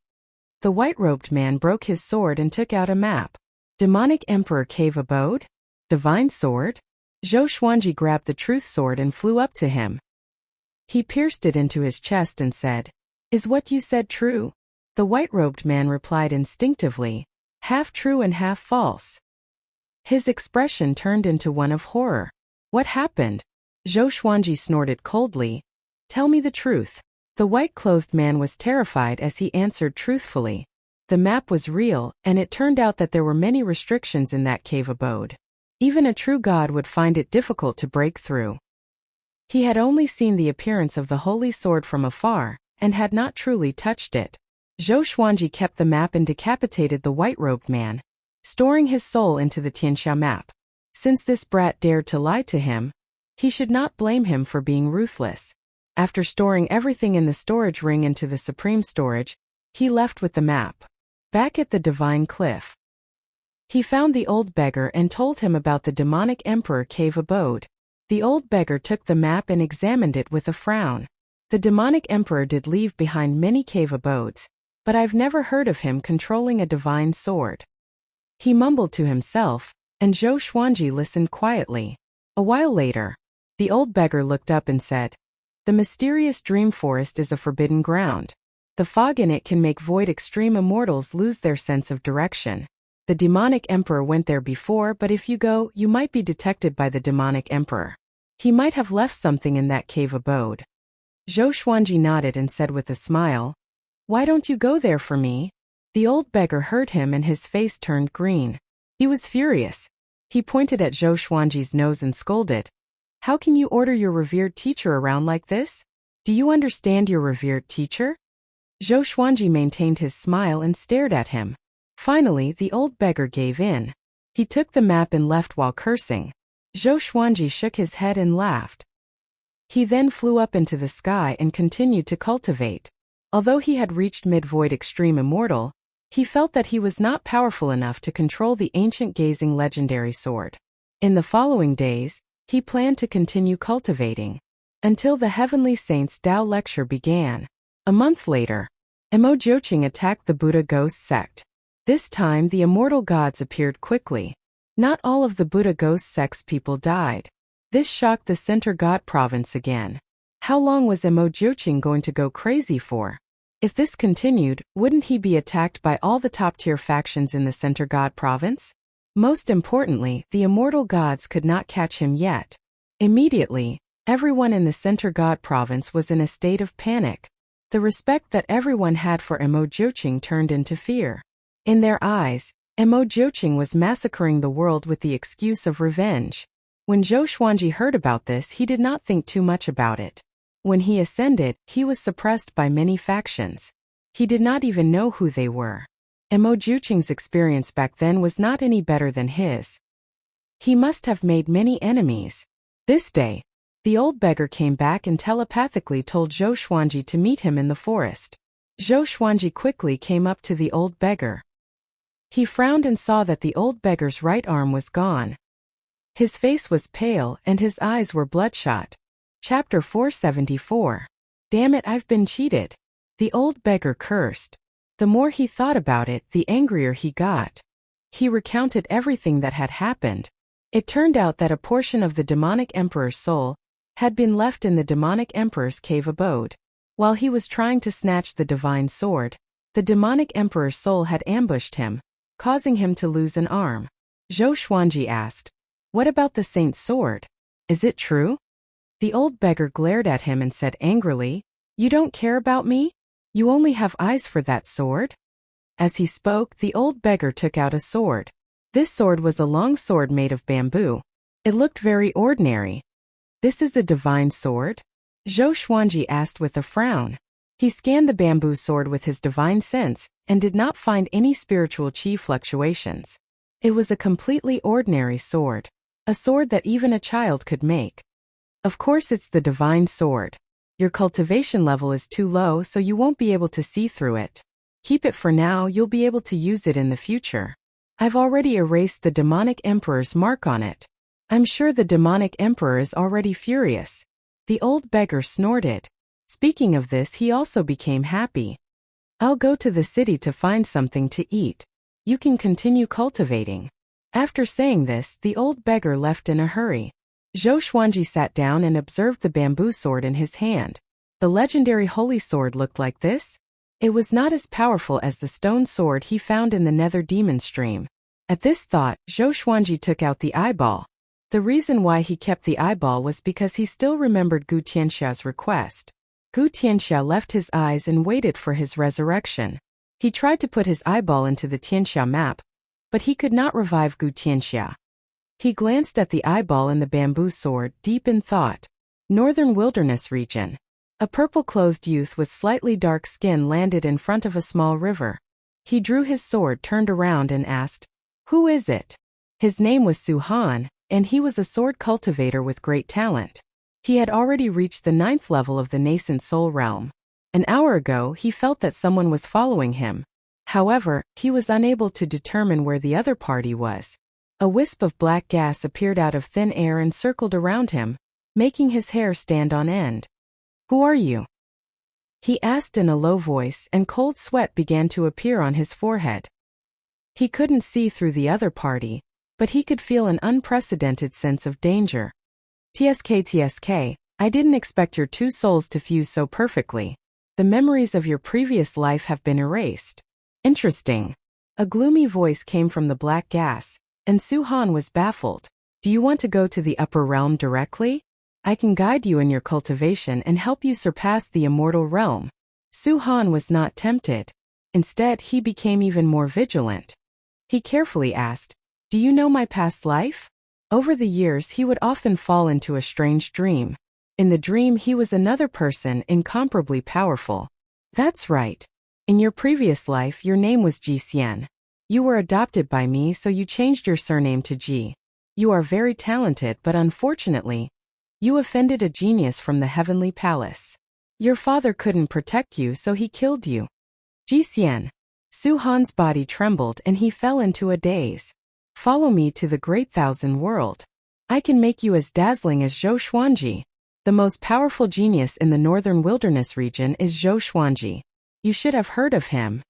The white-robed man broke his sword and took out a map. Demonic Emperor Cave Abode? Divine Sword? Zhou Xuanji grabbed the truth sword and flew up to him. He pierced it into his chest and said, "Is what you said true?" The white-robed man replied instinctively, "Half true and half false." His expression turned into one of horror. "What happened?" Zhou Xuanji snorted coldly. "Tell me the truth." The white-clothed man was terrified as he answered truthfully. The map was real, and it turned out that there were many restrictions in that cave abode. Even a true god would find it difficult to break through. He had only seen the appearance of the holy sword from afar, and had not truly touched it. Zhou Xuanji kept the map and decapitated the white-robed man, storing his soul into the Tianxia map. Since this brat dared to lie to him, he should not blame him for being ruthless. After storing everything in the storage ring into the supreme storage, he left with the map. Back at the divine cliff, he found the old beggar and told him about the demonic emperor cave abode. The old beggar took the map and examined it with a frown. The demonic emperor did leave behind many cave abodes, but I've never heard of him controlling a divine sword. He mumbled to himself, and Zhou Xuanji listened quietly. A while later, the old beggar looked up and said, "The mysterious dream forest is a forbidden ground. The fog in it can make void extreme immortals lose their sense of direction. The demonic emperor went there before, but if you go, you might be detected by the demonic emperor. He might have left something in that cave abode." Zhou Xuanji nodded and said with a smile, "Why don't you go there for me?" The old beggar heard him and his face turned green. He was furious. He pointed at Zhou Xuanji's nose and scolded, "How can you order your revered teacher around like this? Do you understand your revered teacher?" Zhou Xuanji maintained his smile and stared at him. Finally, the old beggar gave in. He took the map and left while cursing. Zhou Xuanji shook his head and laughed. He then flew up into the sky and continued to cultivate. Although he had reached mid-void extreme immortal, he felt that he was not powerful enough to control the ancient gazing legendary sword. In the following days, he planned to continue cultivating until the Heavenly Saints Tao lecture began. A month later, Mo Jiuqing attacked the Buddha ghost sect. This time the immortal gods appeared quickly. Not all of the Buddha ghost sect's people died. This shocked the Center God province again. How long was Mo Jiuqing going to go crazy for? If this continued, wouldn't he be attacked by all the top-tier factions in the Center God province? Most importantly, the immortal gods could not catch him yet. Immediately, everyone in the Center God province was in a state of panic. The respect that everyone had for Mo Jiuqing turned into fear. In their eyes, Mo Jiuqing was massacring the world with the excuse of revenge. When Zhou Xuanji heard about this, he did not think too much about it. When he ascended, he was suppressed by many factions. He did not even know who they were. Mo Jiuqing's experience back then was not any better than his. He must have made many enemies. This day, the old beggar came back and telepathically told Zhou Xuanji to meet him in the forest. Zhou Xuanji quickly came up to the old beggar. He frowned and saw that the old beggar's right arm was gone. His face was pale and his eyes were bloodshot. Chapter 474. Damn it, I've been cheated. The old beggar cursed. The more he thought about it, the angrier he got. He recounted everything that had happened. It turned out that a portion of the demonic emperor's soul had been left in the demonic emperor's cave abode. While he was trying to snatch the divine sword, the demonic emperor's soul had ambushed him, causing him to lose an arm. Zhou Xuanji asked, "What about the saint's sword? Is it true?" The old beggar glared at him and said angrily, "You don't care about me? You only have eyes for that sword?" As he spoke, the old beggar took out a sword. This sword was a long sword made of bamboo. It looked very ordinary. "This is a divine sword?" Zhou Xuanji asked with a frown. He scanned the bamboo sword with his divine sense and did not find any spiritual chi fluctuations. It was a completely ordinary sword. A sword that even a child could make. "Of course it's the divine sword. Your cultivation level is too low, so you won't be able to see through it. Keep it for now, you'll be able to use it in the future. I've already erased the demonic emperor's mark on it. I'm sure the demonic emperor is already furious. The old beggar snorted. Speaking of this, he also became happy. I'll go to the city to find something to eat. You can continue cultivating. After saying this, the old beggar left in a hurry. Zhou Xuanji sat down and observed the bamboo sword in his hand. The legendary holy sword looked like this. It was not as powerful as the stone sword he found in the nether demon stream. At this thought, Zhou Xuanji took out the eyeball. The reason why he kept the eyeball was because he still remembered Gu Tianxia's request. Gu Tianxia left his eyes and waited for his resurrection. He tried to put his eyeball into the Tianxia map, but he could not revive Gu Tianxia. He glanced at the eyeball and the bamboo sword, deep in thought. Northern Wilderness Region. A purple-clothed youth with slightly dark skin landed in front of a small river. He drew his sword, turned around and asked, "Who is it?" His name was Su Han, and he was a sword cultivator with great talent. He had already reached the 9th level of the nascent soul realm. An hour ago, he felt that someone was following him. However, he was unable to determine where the other party was. A wisp of black gas appeared out of thin air and circled around him, making his hair stand on end. "Who are you?" he asked in a low voice, and cold sweat began to appear on his forehead. He couldn't see through the other party, but he could feel an unprecedented sense of danger. TSK, I didn't expect your two souls to fuse so perfectly. The memories of your previous life have been erased. Interesting. A gloomy voice came from the black gas, and Su Han was baffled. Do you want to go to the upper realm directly? I can guide you in your cultivation and help you surpass the immortal realm. Su Han was not tempted. Instead, he became even more vigilant. He carefully asked, "Do you know my past life?" Over the years, he would often fall into a strange dream. In the dream, he was another person, incomparably powerful. That's right. In your previous life, your name was Ji Xian. You were adopted by me, so you changed your surname to Ji. You are very talented, but unfortunately, you offended a genius from the heavenly palace. Your father couldn't protect you, so he killed you. Ji Xian. Su Han's body trembled and he fell into a daze. Follow me to the great thousand world. I can make you as dazzling as Zhou Xuanji. The most powerful genius in the northern wilderness region is Zhou Xuanji. You should have heard of him.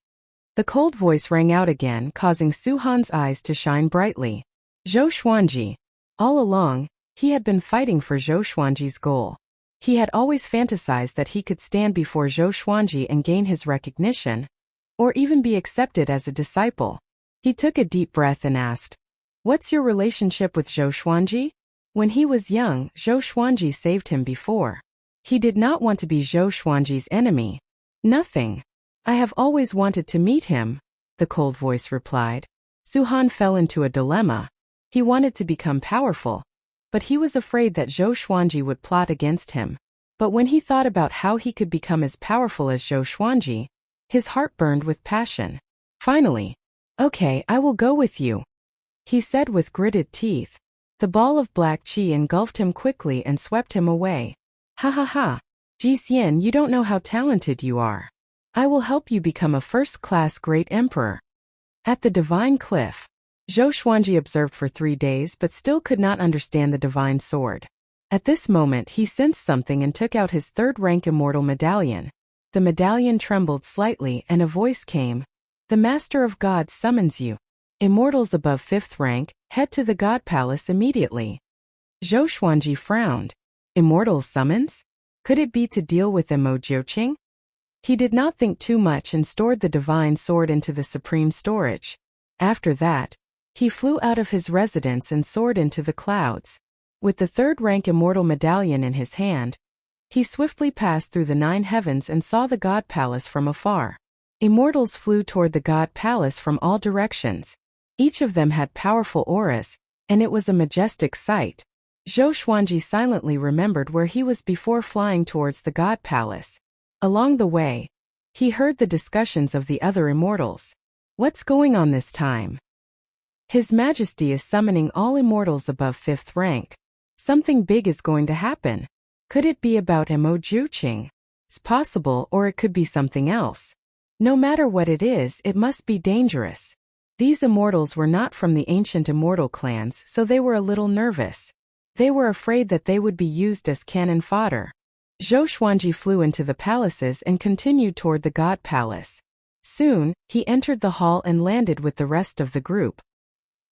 The cold voice rang out again, causing Su Han's eyes to shine brightly. Zhou Xuanji. All along, he had been fighting for Zhou Xuanji's goal. He had always fantasized that he could stand before Zhou Xuanji and gain his recognition, or even be accepted as a disciple. He took a deep breath and asked, "What's your relationship with Zhou Xuanji?" When he was young, Zhou Xuanji saved him before. He did not want to be Zhou Xuanji's enemy. Nothing. I have always wanted to meet him, the cold voice replied. Su Han fell into a dilemma. He wanted to become powerful, but he was afraid that Zhou Xuanji would plot against him. But when he thought about how he could become as powerful as Zhou Xuanji, his heart burned with passion. Finally, "Okay, I will go with you," he said with gritted teeth. The ball of black qi engulfed him quickly and swept him away. "Ha ha ha. Ji Xian, you don't know how talented you are. I will help you become a first-class great emperor." At the divine cliff, Zhou Xuanji observed for 3 days but still could not understand the divine sword. At this moment he sensed something and took out his 3rd-rank immortal medallion. The medallion trembled slightly and a voice came. "The Master of Gods summons you. Immortals above 5th rank, head to the God Palace immediately." Zhou Xuanji frowned. Immortals summons? Could it be to deal with Mo Jiuqing? He did not think too much and stored the divine sword into the supreme storage. After that, he flew out of his residence and soared into the clouds. With the 3rd-rank immortal medallion in his hand, he swiftly passed through the 9 heavens and saw the God Palace from afar. Immortals flew toward the God Palace from all directions. Each of them had powerful auras, and it was a majestic sight. Zhou Xuanji silently remembered where he was before flying towards the God Palace. Along the way, he heard the discussions of the other immortals. What's going on this time? His Majesty is summoning all immortals above 5th rank. Something big is going to happen. Could it be about Emojuching? It's possible, or it could be something else. No matter what it is, it must be dangerous. These immortals were not from the ancient immortal clans, so they were a little nervous. They were afraid that they would be used as cannon fodder. Zhou Xuanji flew into the palaces and continued toward the God Palace. Soon, he entered the hall and landed with the rest of the group.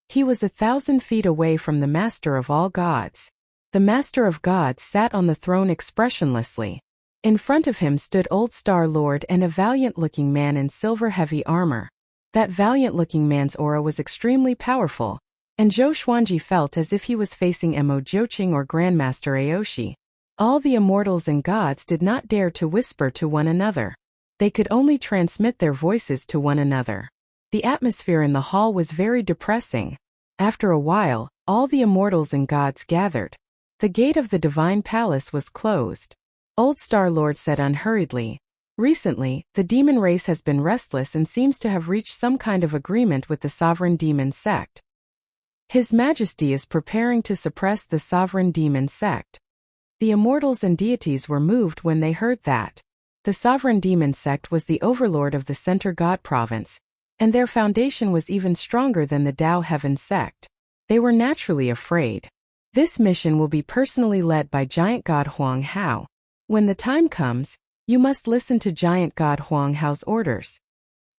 He was 1,000 feet away from the Master of all gods. The Master of Gods sat on the throne expressionlessly. In front of him stood Old Star Lord and a valiant-looking man in silver heavy armor. That valiant-looking man's aura was extremely powerful, and Zhou Xuanji felt as if he was facing Emojuching or Grandmaster Aoshi. All the immortals and gods did not dare to whisper to one another. They could only transmit their voices to one another. The atmosphere in the hall was very depressing. After a while, all the immortals and gods gathered. The gate of the divine palace was closed. Old Star Lord said unhurriedly, "Recently, the demon race has been restless and seems to have reached some kind of agreement with the sovereign demon sect. His Majesty is preparing to suppress the sovereign demon sect." The immortals and deities were moved when they heard that. The sovereign demon sect was the overlord of the Center God Province, and their foundation was even stronger than the Tao Heaven sect. They were naturally afraid. This mission will be personally led by Giant God Huang Hao. When the time comes, you must listen to Giant God Huang Hao's orders.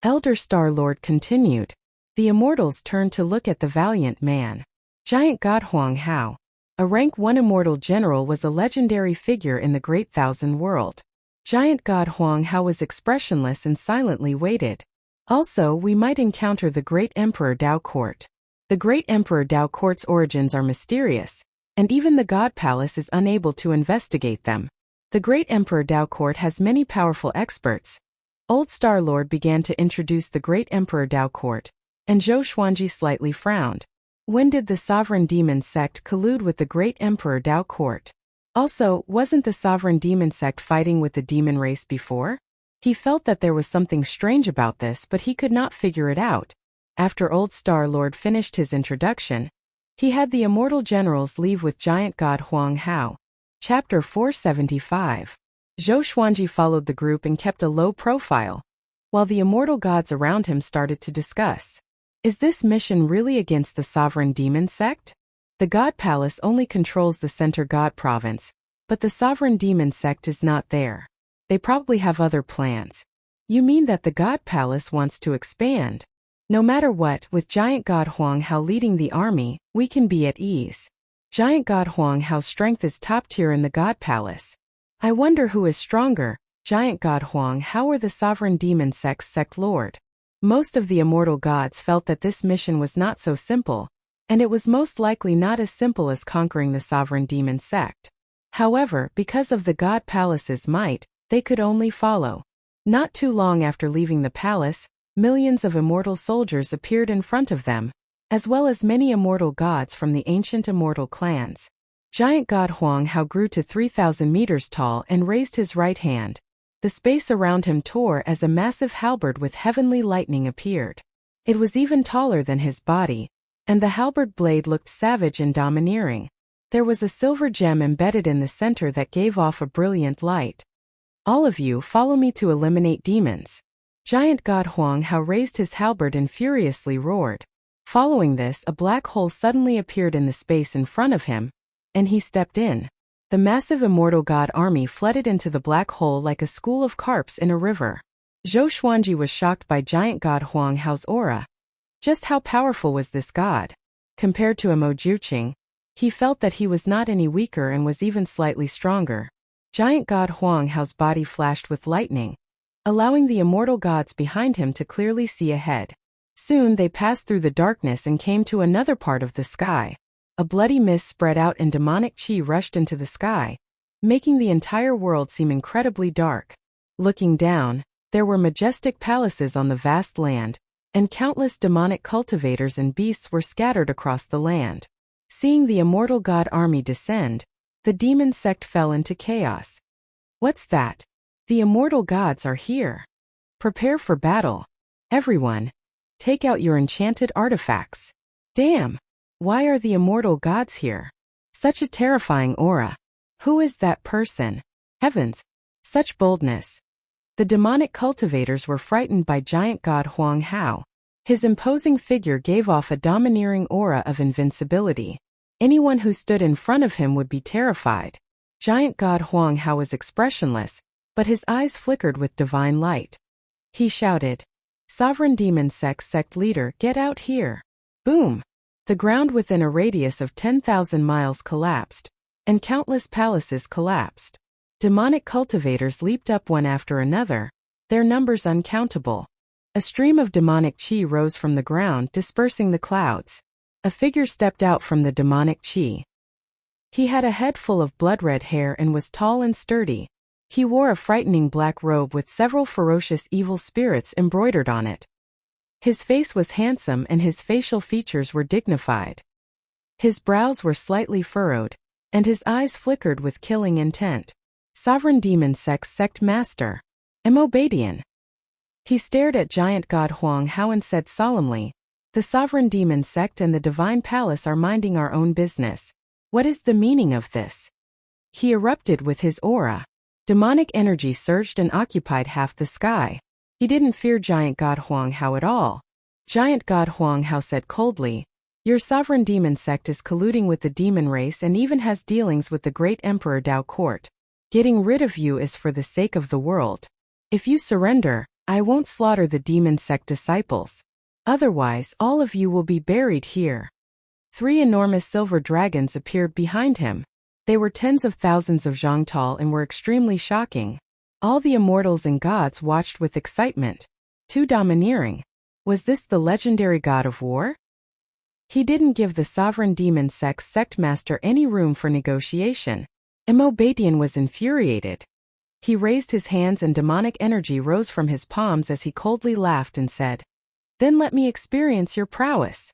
Elder Star Lord continued. The immortals turned to look at the valiant man. Giant God Huang Hao, a rank 1 immortal general, was a legendary figure in the Great Thousand World. Giant God Huang Hao was expressionless and silently waited. Also, we might encounter the Great Emperor Dao Court. The Great Emperor Dao Court's origins are mysterious, and even the God Palace is unable to investigate them. The Great Emperor Dao Court has many powerful experts. Old Star Lord began to introduce the Great Emperor Dao Court, and Zhou Xuanji slightly frowned. When did the Sovereign Demon Sect collude with the Great Emperor Dao Court? Also, wasn't the Sovereign Demon Sect fighting with the demon race before? He felt that there was something strange about this, but he could not figure it out. After Old Star Lord finished his introduction, he had the immortal generals leave with Giant God Huang Hao. Chapter 475. Zhou Xuanji followed the group and kept a low profile, while the immortal gods around him started to discuss. Is this mission really against the Sovereign Demon Sect? The God Palace only controls the Center God Province, but the Sovereign Demon Sect is not there. They probably have other plans. You mean that the God Palace wants to expand? No matter what, with Giant God Huang Hao leading the army, we can be at ease. Giant God Huang Hao's strength is top tier in the God Palace. I wonder who is stronger, Giant God Huang Hao or the Sovereign Demon Sect's sect lord? Most of the immortal gods felt that this mission was not so simple, and it was most likely not as simple as conquering the Sovereign Demon Sect. However, because of the God Palace's might, they could only follow. Not too long after leaving the palace, millions of immortal soldiers appeared in front of them, as well as many immortal gods from the ancient immortal clans. Giant God Huang Hao grew to 3,000 meters tall and raised his right hand. The space around him tore as a massive halberd with heavenly lightning appeared. It was even taller than his body, and the halberd blade looked savage and domineering. There was a silver gem embedded in the center that gave off a brilliant light. All of you follow me to eliminate demons. Giant God Huang Hao raised his halberd and furiously roared. Following this, a black hole suddenly appeared in the space in front of him, and he stepped in. The massive immortal god army flooded into the black hole like a school of carps in a river. Zhou Xuanji was shocked by Giant God Huang Hao's aura. Just how powerful was this god? Compared to Emojuching, he felt that he was not any weaker and was even slightly stronger. Giant God Huang Hao's body flashed with lightning, allowing the immortal gods behind him to clearly see ahead. Soon they passed through the darkness and came to another part of the sky. A bloody mist spread out and demonic chi rushed into the sky, making the entire world seem incredibly dark. Looking down, there were majestic palaces on the vast land, and countless demonic cultivators and beasts were scattered across the land. Seeing the immortal god army descend, the demon sect fell into chaos. What's that? The immortal gods are here. Prepare for battle. Everyone, take out your enchanted artifacts. Damn! Why are the immortal gods here? Such a terrifying aura. Who is that person? Heavens! Such boldness! The demonic cultivators were frightened by giant god Huang Hao. His imposing figure gave off a domineering aura of invincibility. Anyone who stood in front of him would be terrified. Giant god Huang Hao was expressionless, but his eyes flickered with divine light. He shouted, "Sovereign demon sect leader, get out here!" Boom! The ground within a radius of 10,000 miles collapsed, and countless palaces collapsed. Demonic cultivators leaped up one after another, their numbers uncountable. A stream of demonic chi rose from the ground, dispersing the clouds. A figure stepped out from the demonic chi. He had a head full of blood-red hair and was tall and sturdy. He wore a frightening black robe with several ferocious evil spirits embroidered on it. His face was handsome and his facial features were dignified. His brows were slightly furrowed, and his eyes flickered with killing intent. Sovereign Demon Sect Master, Obadian. He stared at giant god Huang Hao and said solemnly, "The Sovereign Demon Sect and the Divine Palace are minding our own business. What is the meaning of this?" He erupted with his aura. Demonic energy surged and occupied half the sky. He didn't fear giant god Huang Hao at all. Giant god Huang Hao said coldly, "Your sovereign demon sect is colluding with the demon race and even has dealings with the great Emperor Dao Court. Getting rid of you is for the sake of the world. If you surrender, I won't slaughter the demon sect disciples. Otherwise, all of you will be buried here." 3 enormous silver dragons appeared behind him. They were tens of thousands of zhang tall and were extremely shocking. All the immortals and gods watched with excitement. Too domineering. Was this the legendary god of war? He didn't give the sovereign demon sect master any room for negotiation. Obadian was infuriated. He raised his hands and demonic energy rose from his palms as he coldly laughed and said, "Then let me experience your prowess."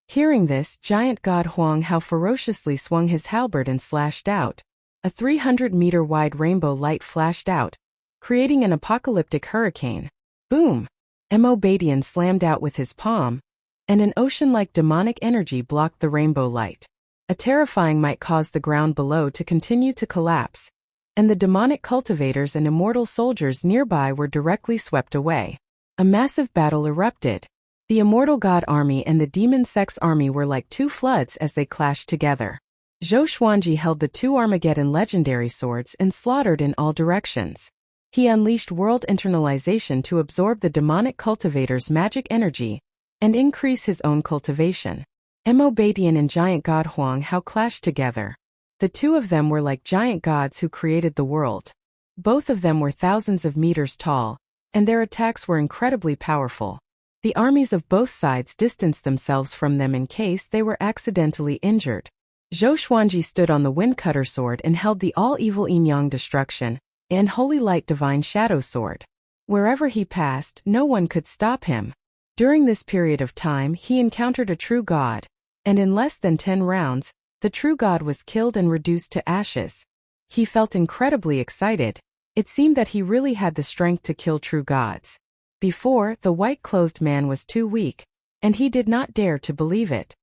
Hearing this, giant god Huang Hao ferociously swung his halberd and slashed out. A 300-meter-wide rainbow light flashed out, creating an apocalyptic hurricane. Boom! Obadian slammed out with his palm, and an ocean-like demonic energy blocked the rainbow light. A terrifying might caused the ground below to continue to collapse, and the demonic cultivators and immortal soldiers nearby were directly swept away. A massive battle erupted. The immortal god army and the demon sect's army were like two floods as they clashed together. Zhou Xuanji held the 2 Armageddon legendary swords and slaughtered in all directions. He unleashed world internalization to absorb the demonic cultivator's magic energy and increase his own cultivation. Obadian and giant god Huang Hao clashed together. The two of them were like giant gods who created the world. Both of them were thousands of meters tall, and their attacks were incredibly powerful. The armies of both sides distanced themselves from them in case they were accidentally injured. Zhou Xuanji stood on the Windcutter sword and held the all-evil Yin-Yang destruction and Holy Light Divine Shadow sword. Wherever he passed, no one could stop him. During this period of time, he encountered a true god, and in less than 10 rounds, the true god was killed and reduced to ashes. He felt incredibly excited. It seemed that he really had the strength to kill true gods. Before, the white-clothed man was too weak, and he did not dare to believe it.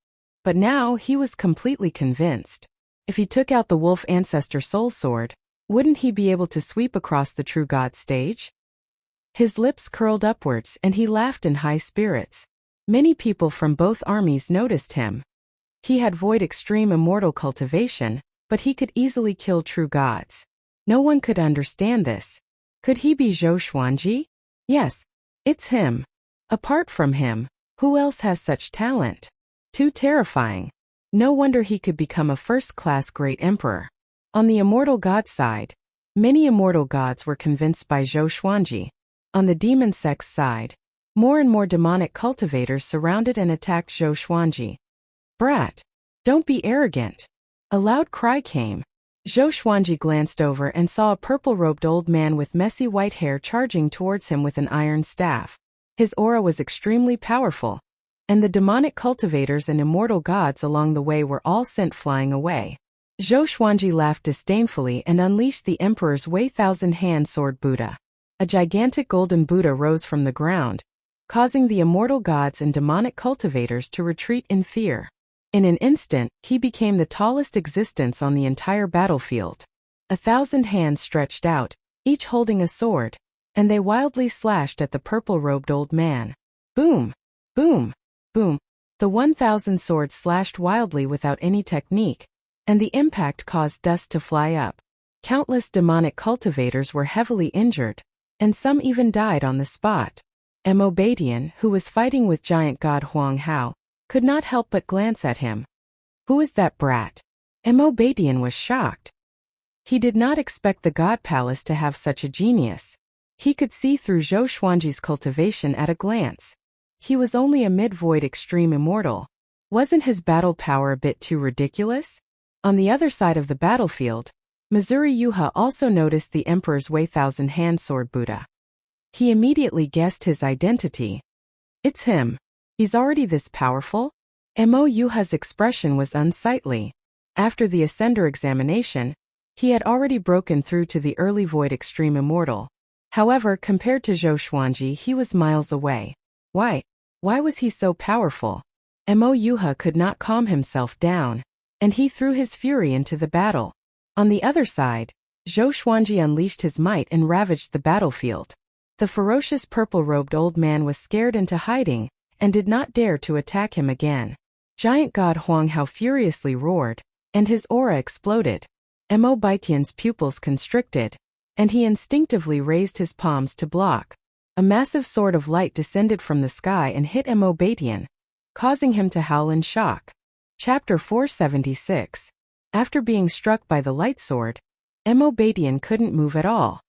But now he was completely convinced. If he took out the wolf ancestor soul sword, wouldn't he be able to sweep across the true god stage? His lips curled upwards and he laughed in high spirits. Many people from both armies noticed him. He had void extreme immortal cultivation, but he could easily kill true gods. No one could understand this. Could he be Zhou Xuanji? Yes, it's him. Apart from him, who else has such talent? Too terrifying. No wonder he could become a first-class great emperor. On the immortal god side, many immortal gods were convinced by Zhou Xuanji. On the demon sect's side, more and more demonic cultivators surrounded and attacked Zhou Xuanji. "Brat! Don't be arrogant!" A loud cry came. Zhou Xuanji glanced over and saw a purple-robed old man with messy white hair charging towards him with an iron staff. His aura was extremely powerful, and the demonic cultivators and immortal gods along the way were all sent flying away. Zhou Xuanji laughed disdainfully and unleashed the Emperor's Wei Thousand-Hand Sword Buddha. A gigantic golden Buddha rose from the ground, causing the immortal gods and demonic cultivators to retreat in fear. In an instant, he became the tallest existence on the entire battlefield. 1,000 hands stretched out, each holding a sword, and they wildly slashed at the purple-robed old man. Boom! Boom! Boom! The 1,000 swords slashed wildly without any technique, and the impact caused dust to fly up. Countless demonic cultivators were heavily injured, and some even died on the spot. Mo Badian, who was fighting with giant god Huang Hao, could not help but glance at him. Who is that brat? Mo Badian was shocked. He did not expect the god palace to have such a genius. He could see through Zhou Xuanji's cultivation at a glance. He was only a mid-void extreme immortal. Wasn't his battle power a bit too ridiculous? On the other side of the battlefield, Missouri Yuha also noticed the Emperor's Wei Thousand-Hand Sword Buddha. He immediately guessed his identity. It's him. He's already this powerful? Mo Yuha's expression was unsightly. After the Ascender examination, he had already broken through to the early void extreme immortal. However, compared to Zhou Xuanji, he was miles away. Why was he so powerful? Mo Yuha could not calm himself down, and he threw his fury into the battle. On the other side, Zhou Xuanji unleashed his might and ravaged the battlefield. The ferocious purple-robed old man was scared into hiding, and did not dare to attack him again. Giant god Huang Hao furiously roared, and his aura exploded. Mo Baitian's pupils constricted, and he instinctively raised his palms to block. A massive sword of light descended from the sky and hit Mo Badian, causing him to howl in shock. Chapter 476. After being struck by the light sword, Mo Badian couldn't move at all.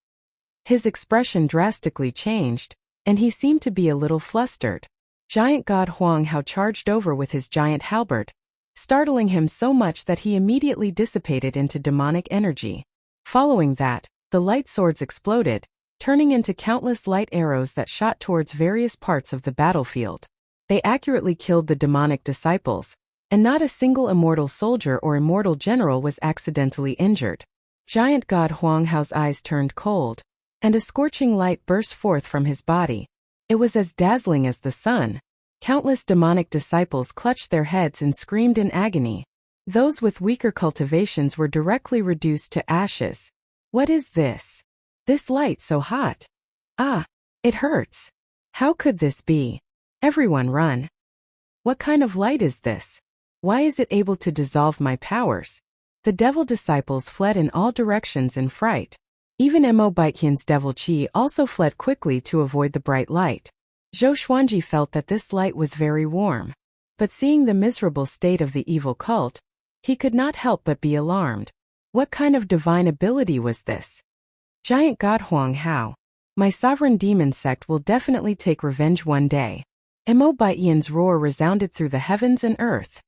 His expression drastically changed, and he seemed to be a little flustered. Giant god Huang Hao charged over with his giant halberd, startling him so much that he immediately dissipated into demonic energy. Following that, the light swords exploded, turning into countless light arrows that shot towards various parts of the battlefield. They accurately killed the demonic disciples, and not a single immortal soldier or immortal general was accidentally injured. Giant god Huang Hao's eyes turned cold, and a scorching light burst forth from his body. It was as dazzling as the sun. Countless demonic disciples clutched their heads and screamed in agony. Those with weaker cultivations were directly reduced to ashes. What is this? This light so hot. Ah, it hurts. How could this be? Everyone run. What kind of light is this? Why is it able to dissolve my powers? The devil disciples fled in all directions in fright. Even Mo Baitian's devil chi also fled quickly to avoid the bright light. Zhou Xuanji felt that this light was very warm. But seeing the miserable state of the evil cult, he could not help but be alarmed. What kind of divine ability was this? Giant god Huang Hao. My sovereign demon sect will definitely take revenge one day. Mo Baitian's roar resounded through the heavens and earth.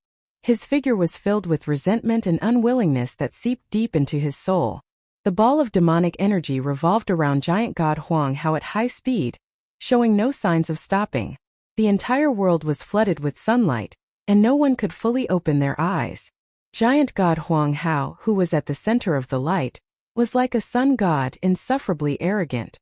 His figure was filled with resentment and unwillingness that seeped deep into his soul. The ball of demonic energy revolved around giant god Huang Hao at high speed, showing no signs of stopping. The entire world was flooded with sunlight, and no one could fully open their eyes. Giant god Huang Hao, who was at the center of the light, was like a sun god, insufferably arrogant.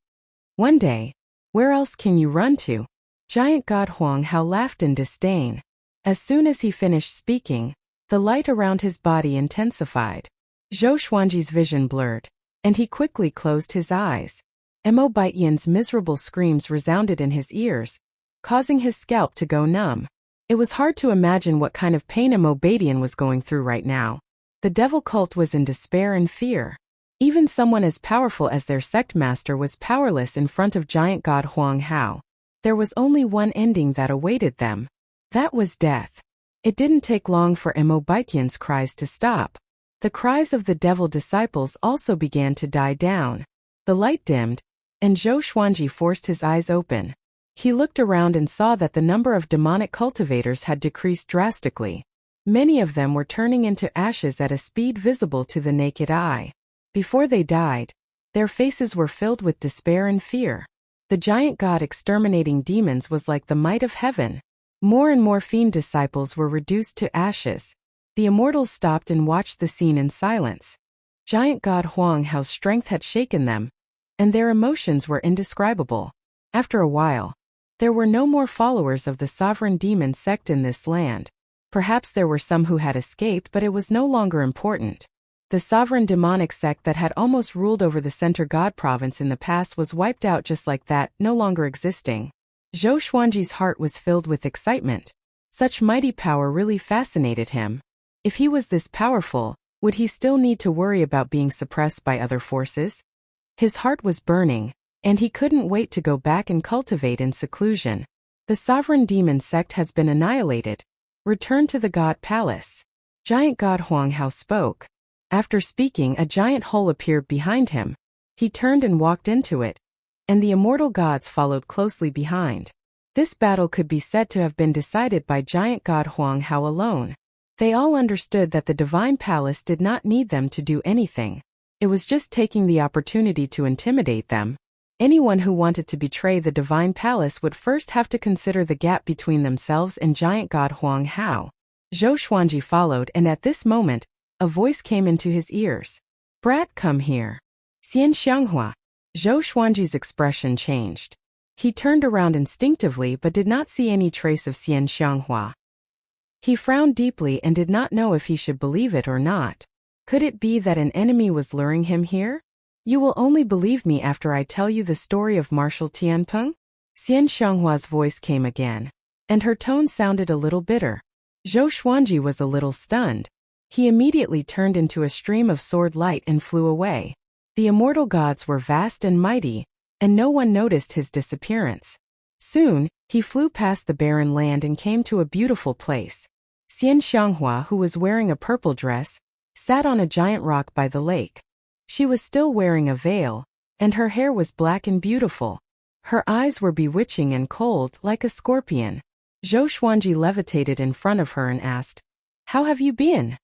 One day, where else can you run to? Giant god Huang Hao laughed in disdain. As soon as he finished speaking, the light around his body intensified. Zhou Xuanji's vision blurred, and he quickly closed his eyes. Mo Baitian's miserable screams resounded in his ears, causing his scalp to go numb. It was hard to imagine what kind of pain Mo Badian was going through right now. The devil cult was in despair and fear. Even someone as powerful as their sect master was powerless in front of giant god Huang Hao. There was only one ending that awaited them. That was death. It didn't take long for Mo Baitian's cries to stop. The cries of the devil disciples also began to die down. The light dimmed, and Zhou Xuanji forced his eyes open. He looked around and saw that the number of demonic cultivators had decreased drastically. Many of them were turning into ashes at a speed visible to the naked eye. Before they died, their faces were filled with despair and fear. The giant god exterminating demons was like the might of heaven. More and more fiend disciples were reduced to ashes. The immortals stopped and watched the scene in silence. Giant god Huang Hao's strength had shaken them, and their emotions were indescribable. After a while, there were no more followers of the sovereign demon sect in this land. Perhaps there were some who had escaped, but it was no longer important. The sovereign demonic sect that had almost ruled over the Center God province in the past was wiped out just like that, no longer existing. Zhou Xuanji's heart was filled with excitement. Such mighty power really fascinated him. If he was this powerful, would he still need to worry about being suppressed by other forces? His heart was burning, and he couldn't wait to go back and cultivate in seclusion. The sovereign demon sect has been annihilated. Return to the God Palace. Giant God Huang Hao spoke. After speaking, a giant hole appeared behind him. He turned and walked into it, and the immortal gods followed closely behind. This battle could be said to have been decided by giant God Huang Hao alone. They all understood that the divine palace did not need them to do anything. It was just taking the opportunity to intimidate them. Anyone who wanted to betray the divine palace would first have to consider the gap between themselves and giant God Huang Hao. Zhou Xuanji followed, and at this moment, a voice came into his ears. Brat, come here. Xian Xianghua. Zhou Xuanji's expression changed. He turned around instinctively but did not see any trace of Xian Xianghua. He frowned deeply and did not know if he should believe it or not. Could it be that an enemy was luring him here? You will only believe me after I tell you the story of Marshal Tianpeng? Xian Xianghua's voice came again, and her tone sounded a little bitter. Zhou Xuanji was a little stunned. He immediately turned into a stream of sword light and flew away. The immortal gods were vast and mighty, and no one noticed his disappearance. Soon, he flew past the barren land and came to a beautiful place. Xian Xianghua, who was wearing a purple dress, sat on a giant rock by the lake. She was still wearing a veil, and her hair was black and beautiful. Her eyes were bewitching and cold, like a scorpion. Zhou Xuanji levitated in front of her and asked, "How have you been?"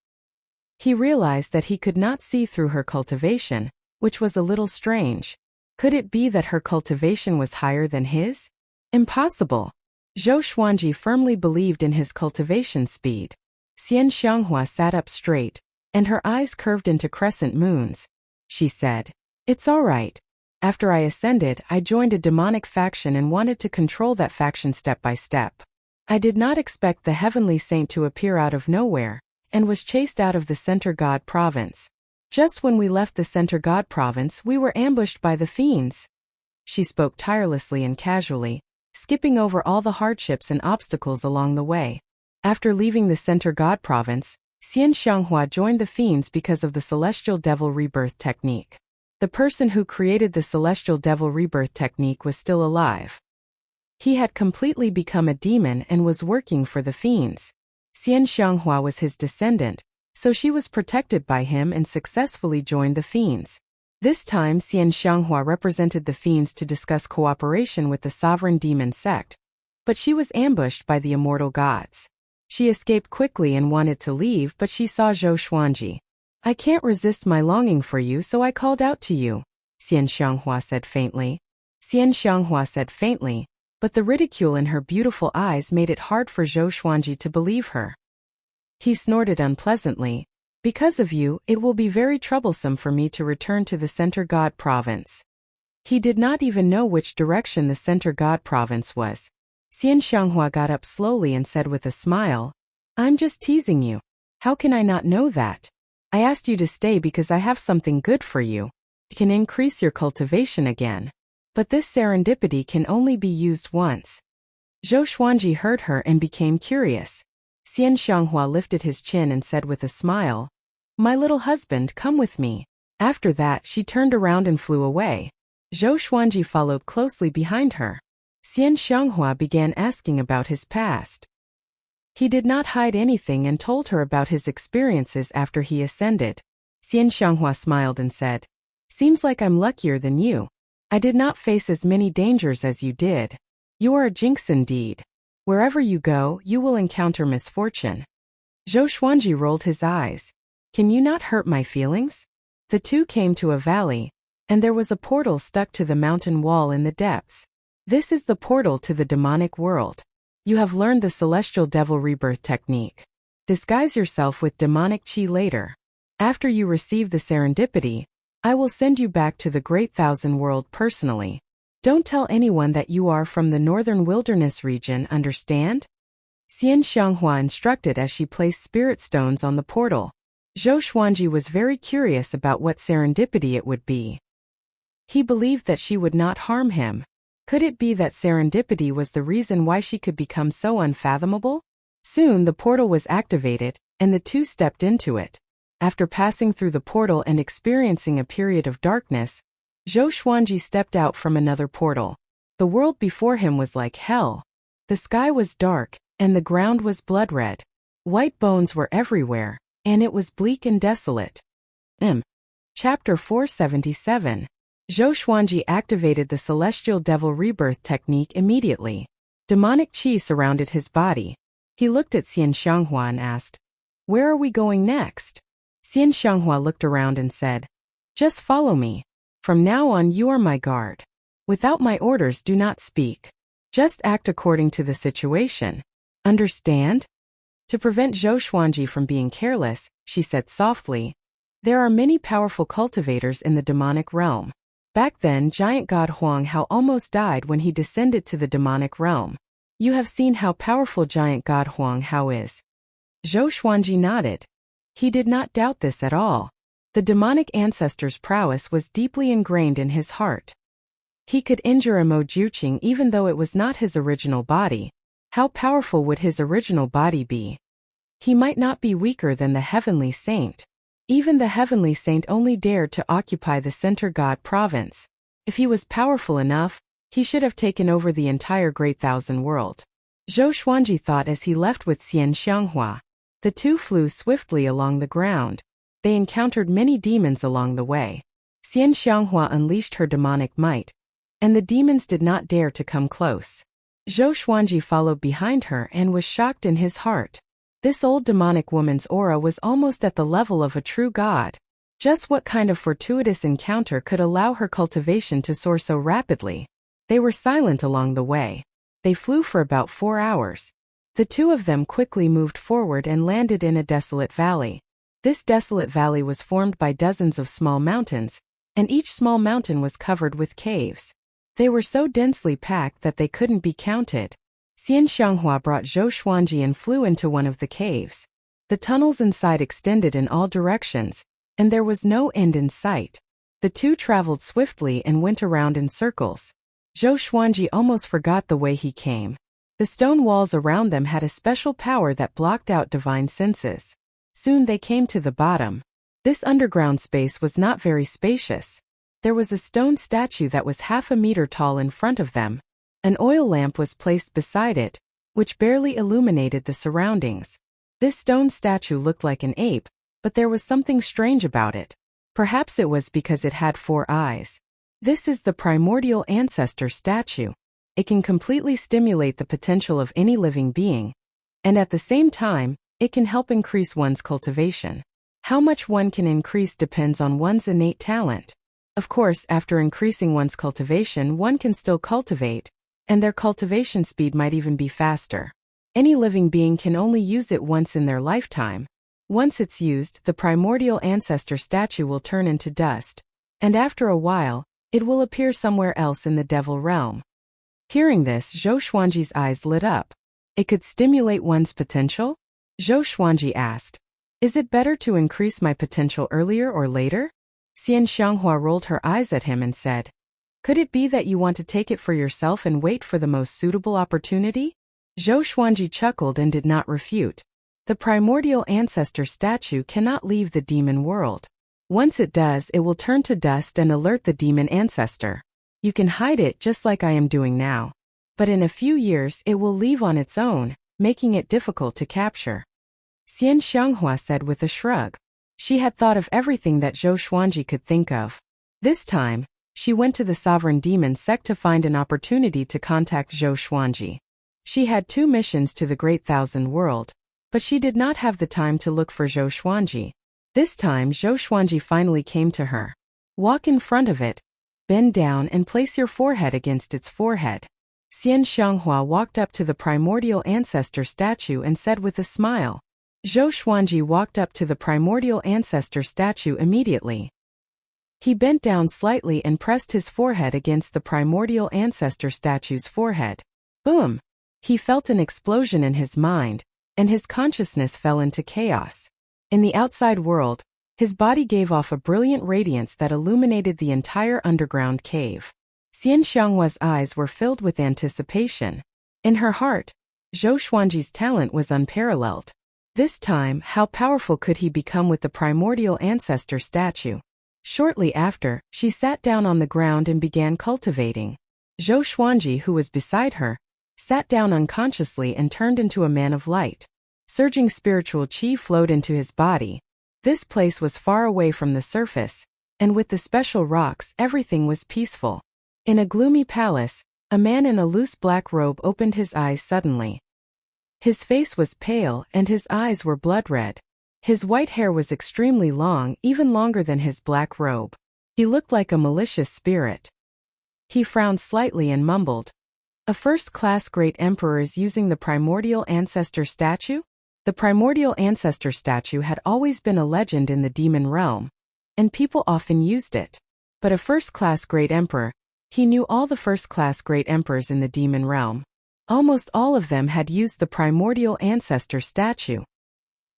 He realized that he could not see through her cultivation, which was a little strange. Could it be that her cultivation was higher than his? Impossible. Zhou Xuanji firmly believed in his cultivation speed. Xian Xianghua sat up straight, and her eyes curved into crescent moons. She said, "It's all right. After I ascended, I joined a demonic faction and wanted to control that faction step by step. I did not expect the heavenly saint to appear out of nowhere, and was chased out of the Center God province. Just when we left the Center God province, we were ambushed by the fiends." She spoke tirelessly and casually, skipping over all the hardships and obstacles along the way. After leaving the Center God province, Xian Xianghua joined the fiends because of the Celestial Devil Rebirth technique. The person who created the Celestial Devil Rebirth technique was still alive. He had completely become a demon and was working for the fiends. Xian Xianghua was his descendant, so she was protected by him and successfully joined the fiends. This time Xian Xianghua represented the fiends to discuss cooperation with the sovereign demon sect, but she was ambushed by the immortal gods. She escaped quickly and wanted to leave, but she saw Zhou Xuanji. "I can't resist my longing for you, so I called out to you," Xian Xianghua said faintly. Xian Xianghua said faintly, but the ridicule in her beautiful eyes made it hard for Zhou Xuanji to believe her. He snorted unpleasantly. "Because of you, it will be very troublesome for me to return to the Center God province." He did not even know which direction the Center God province was. Xian Xianghua got up slowly and said with a smile, "I'm just teasing you. How can I not know that? I asked you to stay because I have something good for you. You can increase your cultivation again. But this serendipity can only be used once." Zhou Xuanji heard her and became curious. Xian Xianghua lifted his chin and said with a smile, "My little husband, come with me." After that, she turned around and flew away. Zhou Xuanji followed closely behind her. Xian Xianghua began asking about his past. He did not hide anything and told her about his experiences after he ascended. Xian Xianghua smiled and said, "Seems like I'm luckier than you. I did not face as many dangers as you did. You are a jinx indeed. Wherever you go, you will encounter misfortune." Zhou Xuanji rolled his eyes. "Can you not hurt my feelings?" The two came to a valley, and there was a portal stuck to the mountain wall in the depths. This is the portal to the demonic world. You have learned the Celestial Devil Rebirth technique. Disguise yourself with demonic chi later. After you receive the serendipity, I will send you back to the Great Thousand World personally. Don't tell anyone that you are from the Northern Wilderness region, understand? Xian Xianghua instructed as she placed spirit stones on the portal. Zhou Xuanji was very curious about what serendipity it would be. He believed that she would not harm him. Could it be that serendipity was the reason why she could become so unfathomable? Soon the portal was activated, and the two stepped into it. After passing through the portal and experiencing a period of darkness, Zhou Xuanji stepped out from another portal. The world before him was like hell. The sky was dark, and the ground was blood-red. White bones were everywhere, and it was bleak and desolate. Chapter 477. Zhou Xuanji activated the Celestial Devil Rebirth technique immediately. Demonic qi surrounded his body. He looked at Xian Xianghua and asked, "Where are we going next?" Xian Xianghua looked around and said, "Just follow me. From now on you are my guard. Without my orders do not speak. Just act according to the situation. Understand?" To prevent Zhou Xuanji from being careless, she said softly, "There are many powerful cultivators in the demonic realm. Back then giant god Huang Hao almost died when he descended to the demonic realm. You have seen how powerful giant god Huang Hao is." Zhou Xuanji nodded. He did not doubt this at all. The demonic ancestor's prowess was deeply ingrained in his heart. He could injure a Mo Juqing even though it was not his original body. How powerful would his original body be? He might not be weaker than the heavenly saint. Even the heavenly saint only dared to occupy the center god province. If he was powerful enough, he should have taken over the entire Great Thousand World. Zhou Xuanji thought as he left with Xian Xianghua. The two flew swiftly along the ground. They encountered many demons along the way. Xian Xianghua unleashed her demonic might, and the demons did not dare to come close. Zhou Xuanji followed behind her and was shocked in his heart. This old demonic woman's aura was almost at the level of a true god. Just what kind of fortuitous encounter could allow her cultivation to soar so rapidly? They were silent along the way. They flew for about 4 hours. The two of them quickly moved forward and landed in a desolate valley. This desolate valley was formed by dozens of small mountains, and each small mountain was covered with caves. They were so densely packed that they couldn't be counted. Xian Xianghua brought Zhou Xuanji and flew into one of the caves. The tunnels inside extended in all directions, and there was no end in sight. The two traveled swiftly and went around in circles. Zhou Xuanji almost forgot the way he came. The stone walls around them had a special power that blocked out divine senses. Soon they came to the bottom. This underground space was not very spacious. There was a stone statue that was half a meter tall in front of them. An oil lamp was placed beside it, which barely illuminated the surroundings. This stone statue looked like an ape, but there was something strange about it. Perhaps it was because it had 4 eyes. This is the primordial ancestor statue. It can completely stimulate the potential of any living being, and at the same time, it can help increase one's cultivation. How much one can increase depends on one's innate talent. Of course, after increasing one's cultivation, one can still cultivate, and their cultivation speed might even be faster. Any living being can only use it once in their lifetime. Once it's used, the primordial ancestor statue will turn into dust, and after a while, it will appear somewhere else in the devil realm. Hearing this, Zhou Xuanji's eyes lit up. It could stimulate one's potential? Zhou Xuanji asked, "Is it better to increase my potential earlier or later?" Xian Xianghua rolled her eyes at him and said, "Could it be that you want to take it for yourself and wait for the most suitable opportunity?" Zhou Xuanji chuckled and did not refute. The primordial ancestor statue cannot leave the demon world. Once it does, it will turn to dust and alert the demon ancestor. You can hide it just like I am doing now. But in a few years it will leave on its own, making it difficult to capture. Xian Xianghua said with a shrug. She had thought of everything that Zhou Xuanji could think of. This time, she went to the sovereign demon sect to find an opportunity to contact Zhou Xuanji. She had 2 missions to the Great Thousand World, but she did not have the time to look for Zhou Xuanji. This time Zhou Xuanji finally came to her. "Walk in front of it. Bend down and place your forehead against its forehead." Xian Xianghua walked up to the primordial ancestor statue and said with a smile. Zhou Xuanji walked up to the primordial ancestor statue immediately. He bent down slightly and pressed his forehead against the primordial ancestor statue's forehead. Boom! He felt an explosion in his mind, and his consciousness fell into chaos. In the outside world, his body gave off a brilliant radiance that illuminated the entire underground cave. Xian Xianghua's eyes were filled with anticipation. In her heart, Zhou Xuanji's talent was unparalleled. This time, how powerful could he become with the primordial ancestor statue? Shortly after, she sat down on the ground and began cultivating. Zhou Xuanji, who was beside her, sat down unconsciously and turned into a man of light. Surging spiritual qi flowed into his body. This place was far away from the surface, and with the special rocks, everything was peaceful. In a gloomy palace, a man in a loose black robe opened his eyes suddenly. His face was pale and his eyes were blood red. His white hair was extremely long, even longer than his black robe. He looked like a malicious spirit. He frowned slightly and mumbled, "A first-class great emperor is using the primordial ancestor statue?" The primordial ancestor statue had always been a legend in the demon realm, and people often used it. But a first-class great emperor, he knew all the first-class great emperors in the demon realm. Almost all of them had used the primordial ancestor statue.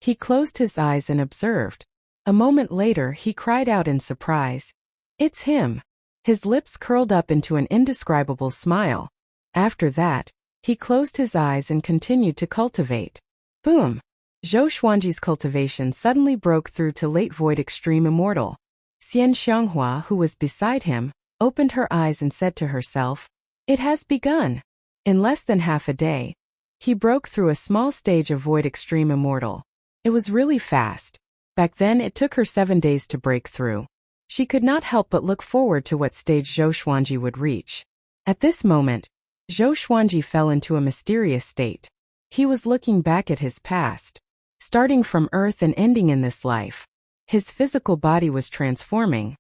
He closed his eyes and observed. A moment later he cried out in surprise, "It's him!" His lips curled up into an indescribable smile. After that, he closed his eyes and continued to cultivate. Boom! Zhou Xuanji's cultivation suddenly broke through to late void extreme immortal. Xian Xianghua, who was beside him, opened her eyes and said to herself, "It has begun." In less than half a day, he broke through a small stage of void extreme immortal. It was really fast. Back then it took her 7 days to break through. She could not help but look forward to what stage Zhou Xuanji would reach. At this moment, Zhou Xuanji fell into a mysterious state. He was looking back at his past, starting from Earth and ending in this life. His physical body was transforming.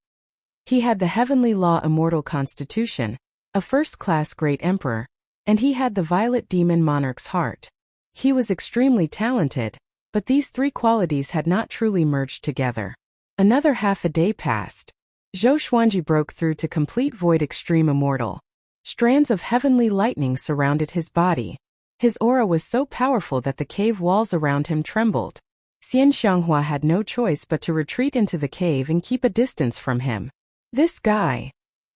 He had the heavenly law immortal constitution, a first-class great emperor, and he had the violet demon monarch's heart. He was extremely talented, but these three qualities had not truly merged together. Another half a day passed. Zhou Xuanji broke through to complete void extreme immortal. Strands of heavenly lightning surrounded his body. His aura was so powerful that the cave walls around him trembled. Xian Xianghua had no choice but to retreat into the cave and keep a distance from him. This guy.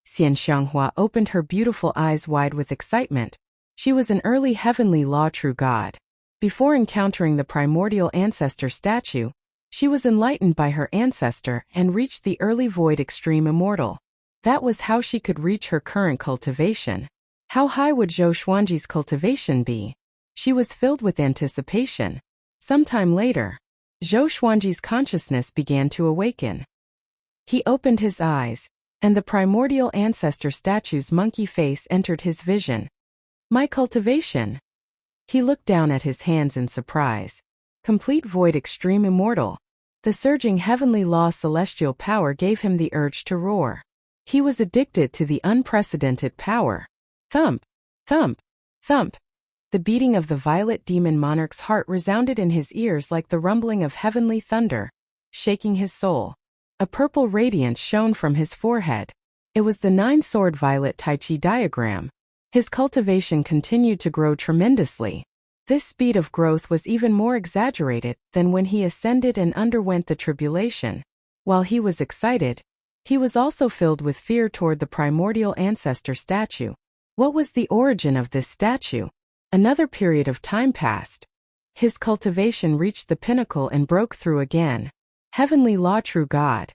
Xian Xianghua opened her beautiful eyes wide with excitement. She was an early heavenly law true god. Before encountering the primordial ancestor statue, she was enlightened by her ancestor and reached the early void extreme immortal. That was how she could reach her current cultivation. How high would Zhou Xuanji's cultivation be? She was filled with anticipation. Sometime later, Zhou Xuanji's consciousness began to awaken. He opened his eyes, and the primordial ancestor statue's monkey face entered his vision. My cultivation. He looked down at his hands in surprise. Complete void extreme immortal. The surging heavenly law celestial power gave him the urge to roar. He was addicted to the unprecedented power. Thump, thump, thump. The beating of the violet demon monarch's heart resounded in his ears like the rumbling of heavenly thunder, shaking his soul. A purple radiance shone from his forehead. It was the 9-sword violet Tai Chi diagram. His cultivation continued to grow tremendously. This speed of growth was even more exaggerated than when he ascended and underwent the tribulation. While he was excited, he was also filled with fear toward the primordial ancestor statue. What was the origin of this statue? Another period of time passed. His cultivation reached the pinnacle and broke through again. Heavenly law true God.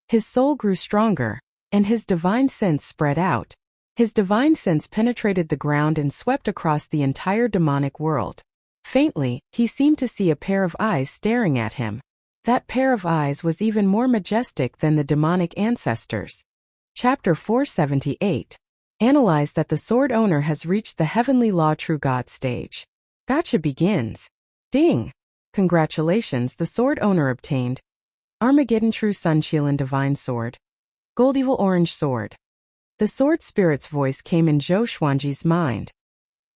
His soul grew stronger, and his divine sense spread out. His divine sense penetrated the ground and swept across the entire demonic world. Faintly, he seemed to see a pair of eyes staring at him. That pair of eyes was even more majestic than the demonic ancestors. Chapter 478. Analyze that the sword owner has reached the heavenly law true God stage. Gacha begins. Ding! Congratulations, the sword owner obtained Armageddon True Sun Qilin Divine Sword. Gold Evil Orange Sword. The sword spirit's voice came in Zhou Xuanji's mind.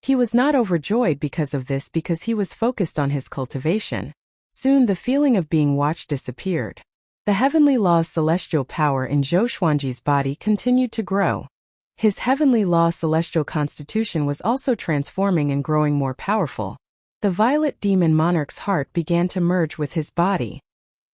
He was not overjoyed because of this because he was focused on his cultivation. Soon the feeling of being watched disappeared. The heavenly law's celestial power in Zhou Xuanji's body continued to grow. His heavenly law celestial constitution was also transforming and growing more powerful. The violet demon monarch's heart began to merge with his body.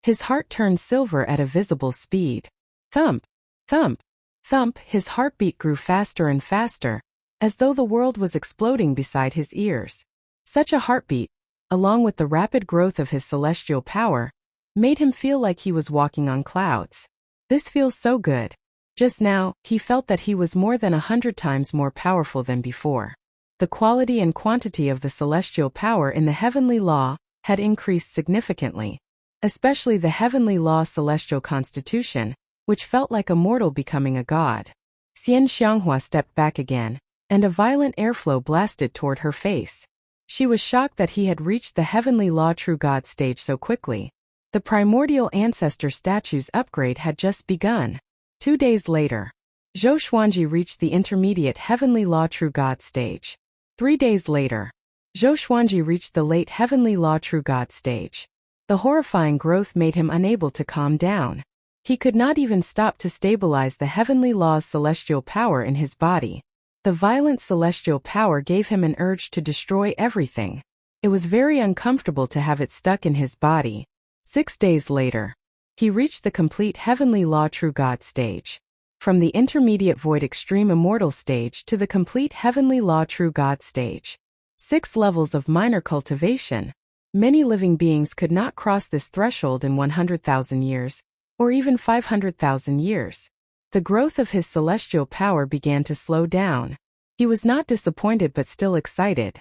His heart turned silver at a visible speed. Thump, thump, thump, his heartbeat grew faster and faster, as though the world was exploding beside his ears. Such a heartbeat, along with the rapid growth of his celestial power, made him feel like he was walking on clouds. This feels so good. Just now, he felt that he was more than 100 times more powerful than before. The quality and quantity of the celestial power in the heavenly law had increased significantly, especially the heavenly law celestial constitution, which felt like a mortal becoming a god. Xian Xianghua stepped back again, and a violent airflow blasted toward her face. She was shocked that he had reached the heavenly law true god stage so quickly. The primordial ancestor statue's upgrade had just begun. 2 days later, Zhou Xuanji reached the intermediate heavenly law true god stage. 3 days later, Zhou Xuanji reached the late heavenly law true god stage. The horrifying growth made him unable to calm down. He could not even stop to stabilize the heavenly law's celestial power in his body. The violent celestial power gave him an urge to destroy everything. It was very uncomfortable to have it stuck in his body. 6 days later, he reached the complete heavenly law true god stage. From the intermediate void extreme immortal stage to the complete heavenly law true god stage. 6 levels of minor cultivation. Many living beings could not cross this threshold in 100,000 years, or even 500,000 years. The growth of his celestial power began to slow down. He was not disappointed but still excited.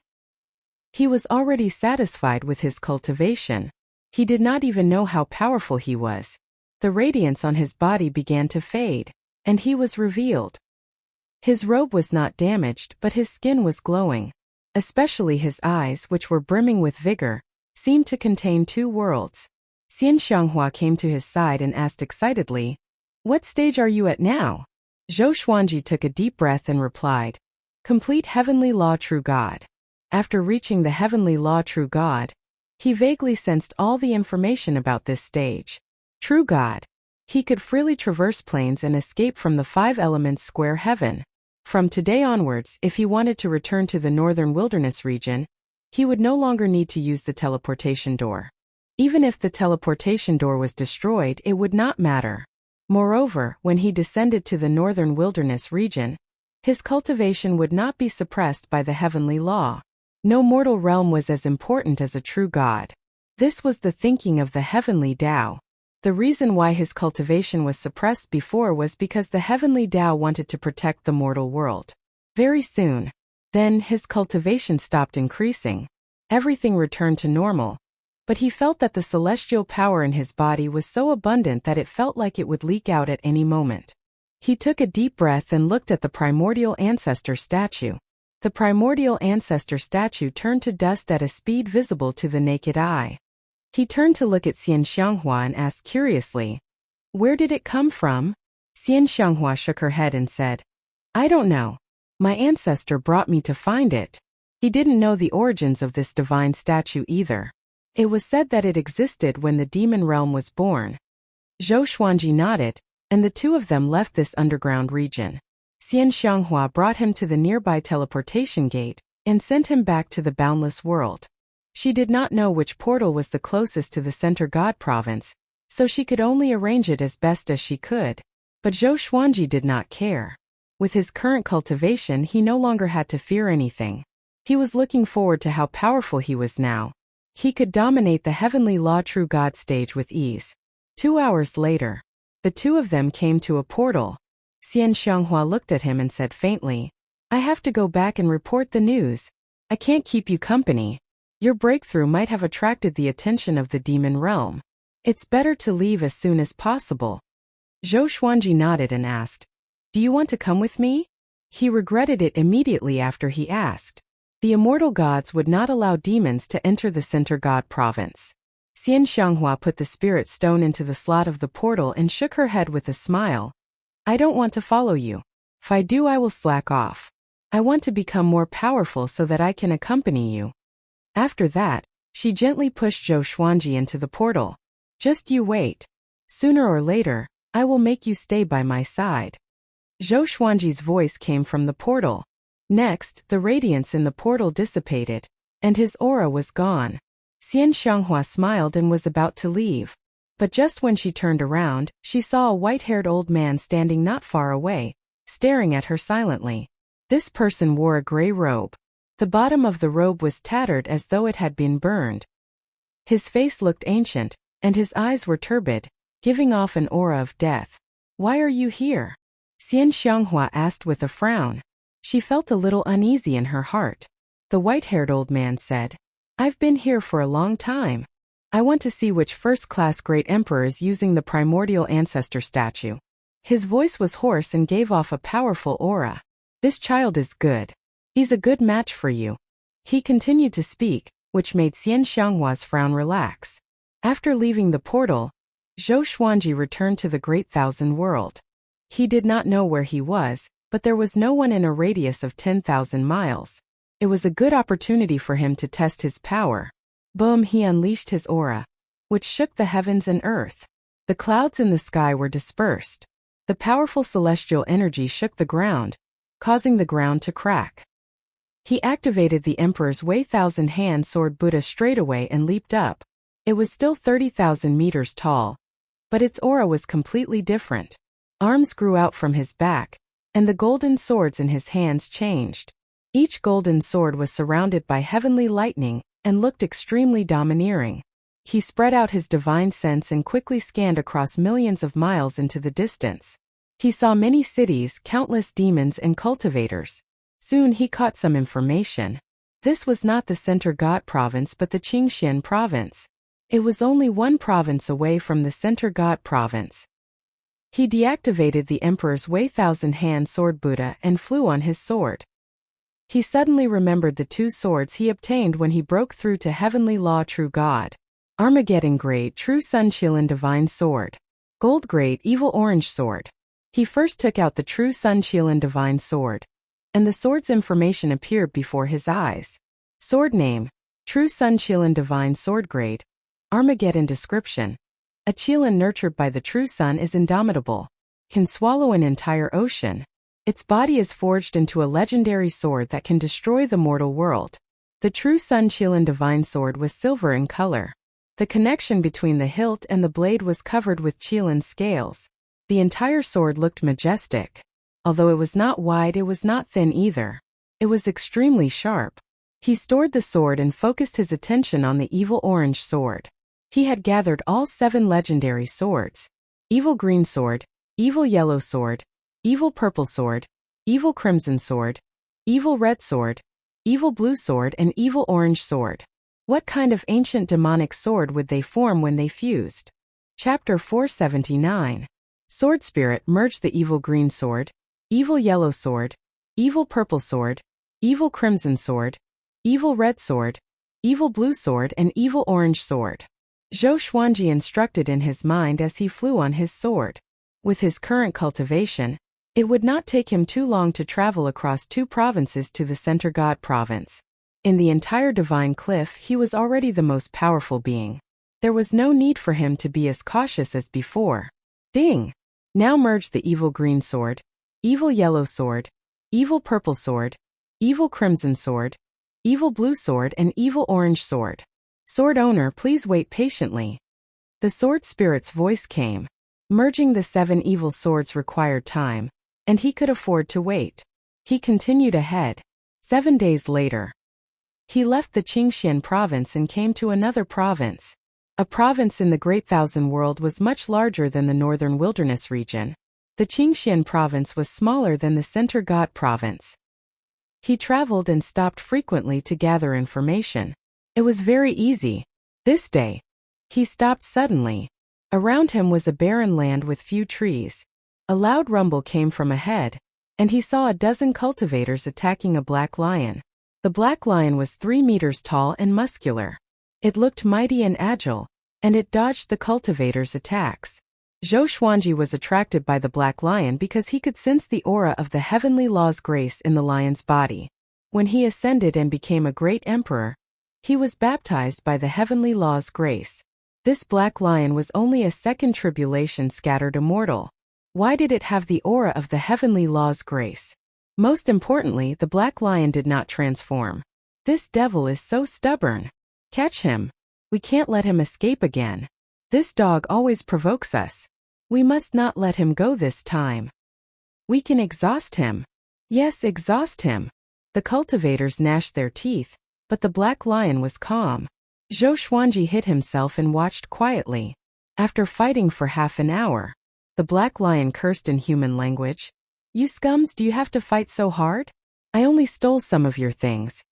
He was already satisfied with his cultivation. He did not even know how powerful he was. The radiance on his body began to fade, and he was revealed. His robe was not damaged, but his skin was glowing. Especially his eyes, which were brimming with vigor, seemed to contain 2 worlds. Xian Xianghua came to his side and asked excitedly, "What stage are you at now?" Zhou Xuanji took a deep breath and replied, "Complete heavenly law true god." After reaching the heavenly law true god, he vaguely sensed all the information about this stage. True god. He could freely traverse planes and escape from the 5 elements square heaven. From today onwards, if he wanted to return to the northern wilderness region, he would no longer need to use the teleportation door. Even if the teleportation door was destroyed, it would not matter. Moreover, when he descended to the northern wilderness region, his cultivation would not be suppressed by the heavenly law. No mortal realm was as important as a true god. This was the thinking of the heavenly Tao. The reason why his cultivation was suppressed before was because the heavenly Tao wanted to protect the mortal world. Very soon, then, his cultivation stopped increasing. Everything returned to normal. But he felt that the celestial power in his body was so abundant that it felt like it would leak out at any moment. He took a deep breath and looked at the primordial ancestor statue. The primordial ancestor statue turned to dust at a speed visible to the naked eye. He turned to look at Xian Xianghua and asked curiously, "Where did it come from?" Xian Xianghua shook her head and said, "I don't know. My ancestor brought me to find it." He didn't know the origins of this divine statue either. It was said that it existed when the demon realm was born. Zhou Xuanji nodded, and the 2 of them left this underground region. Xian Xianghua brought him to the nearby teleportation gate and sent him back to the boundless world. She did not know which portal was the closest to the center god province, so she could only arrange it as best as she could. But Zhou Xuanji did not care. With his current cultivation, he no longer had to fear anything. He was looking forward to how powerful he was now. He could dominate the heavenly law true god stage with ease. 2 hours later, the 2 of them came to a portal. Xian Xianghua looked at him and said faintly, "I have to go back and report the news. I can't keep you company. Your breakthrough might have attracted the attention of the demon realm. It's better to leave as soon as possible." Zhou Xuanji nodded and asked, "Do you want to come with me?" He regretted it immediately after he asked. The immortal gods would not allow demons to enter the center god province. Xian Xianghua put the spirit stone into the slot of the portal and shook her head with a smile. "I don't want to follow you. If I do, I will slack off. I want to become more powerful so that I can accompany you." After that, she gently pushed Zhou Xuanji into the portal. "Just you wait. Sooner or later, I will make you stay by my side." Zhou Xuanji's voice came from the portal. Next, the radiance in the portal dissipated, and his aura was gone. Xian Xianghua smiled and was about to leave. But just when she turned around, she saw a white-haired old man standing not far away, staring at her silently. This person wore a gray robe. The bottom of the robe was tattered as though it had been burned. His face looked ancient, and his eyes were turbid, giving off an aura of death. "Why are you here?" Xian Xianghua asked with a frown. She felt a little uneasy in her heart. The white-haired old man said, "I've been here for a long time. I want to see which first-class great emperor is using the primordial ancestor statue." His voice was hoarse and gave off a powerful aura. "This child is good. He's a good match for you." He continued to speak, which made Xian Xianghua's frown relax. After leaving the portal, Zhou Xuanji returned to the Great Thousand World. He did not know where he was, but there was no one in a radius of 10,000 miles. It was a good opportunity for him to test his power. Boom! He unleashed his aura, which shook the heavens and earth. The clouds in the sky were dispersed. The powerful celestial energy shook the ground, causing the ground to crack. He activated the Emperor's Wei Thousand-Hand Sword Buddha straightaway and leaped up. It was still 30,000 meters tall, but its aura was completely different. Arms grew out from his back, and the golden swords in his hands changed. Each golden sword was surrounded by heavenly lightning and looked extremely domineering. He spread out his divine sense and quickly scanned across millions of miles into the distance. He saw many cities, countless demons and cultivators. Soon he caught some information. This was not the Center God Province but the Qingxian Province. It was only one province away from the Center God Province. He deactivated the Emperor's Wei Thousand-Hand Sword Buddha and flew on his sword. He suddenly remembered the two swords he obtained when he broke through to Heavenly Law True God. Armageddon Great True Sun Qilin Divine Sword. Gold Great Evil Orange Sword. He first took out the True Sun Qilin Divine Sword, and the sword's information appeared before his eyes. Sword name: True Sun Qilin Divine Sword. Grade: Armageddon. Description: a Qilin nurtured by the true sun is indomitable, can swallow an entire ocean. Its body is forged into a legendary sword that can destroy the mortal world. The True Sun Qilin Divine Sword was silver in color. The connection between the hilt and the blade was covered with Qilin scales. The entire sword looked majestic. Although it was not wide, it was not thin either. It was extremely sharp. He stored the sword and focused his attention on the Evil Orange Sword. He had gathered all 7 legendary swords: Evil Green Sword, Evil Yellow Sword, Evil Purple Sword, Evil Crimson Sword, Evil Red Sword, Evil Blue Sword and Evil Orange Sword. What kind of ancient demonic sword would they form when they fused? Chapter 479. Sword Spirit merged the Evil Green Sword, Evil Yellow Sword, Evil Purple Sword, Evil Crimson Sword, Evil Red Sword, Evil Blue Sword and Evil Orange Sword. Zhou Xuanji instructed in his mind as he flew on his sword. With his current cultivation, it would not take him too long to travel across 2 provinces to the Center God Province. In the entire Divine Cliff, he was already the most powerful being. There was no need for him to be as cautious as before. Ding! Now merge the Evil Green Sword, Evil Yellow Sword, Evil Purple Sword, Evil Crimson Sword, Evil Blue Sword and Evil Orange Sword. Sword owner, please wait patiently. The Sword Spirit's voice came. Merging the 7 evil swords required time, and he could afford to wait. He continued ahead. 7 days later, he left the Qingxian province and came to another province. A province in the Great Thousand World was much larger than the northern wilderness region. The Qingxian province was smaller than the Center God province. He traveled and stopped frequently to gather information. It was very easy. This day, he stopped suddenly. Around him was a barren land with few trees. A loud rumble came from ahead, and he saw a dozen cultivators attacking a black lion. The black lion was 3 meters tall and muscular. It looked mighty and agile, and it dodged the cultivators' attacks. Zhou Xuanji was attracted by the black lion because he could sense the aura of the heavenly law's grace in the lion's body. When he ascended and became a great emperor, he was baptized by the heavenly law's grace. This black lion was only a second tribulation scattered immortal. Why did it have the aura of the heavenly law's grace? Most importantly, the black lion did not transform. This devil is so stubborn. Catch him. We can't let him escape again. This dog always provokes us. We must not let him go this time. We can exhaust him. Yes, exhaust him. The cultivators gnashed their teeth, but the black lion was calm. Zhou Xuanji hid himself and watched quietly. After fighting for half an hour, the black lion cursed in human language. You scums, do you have to fight so hard? I only stole some of your things.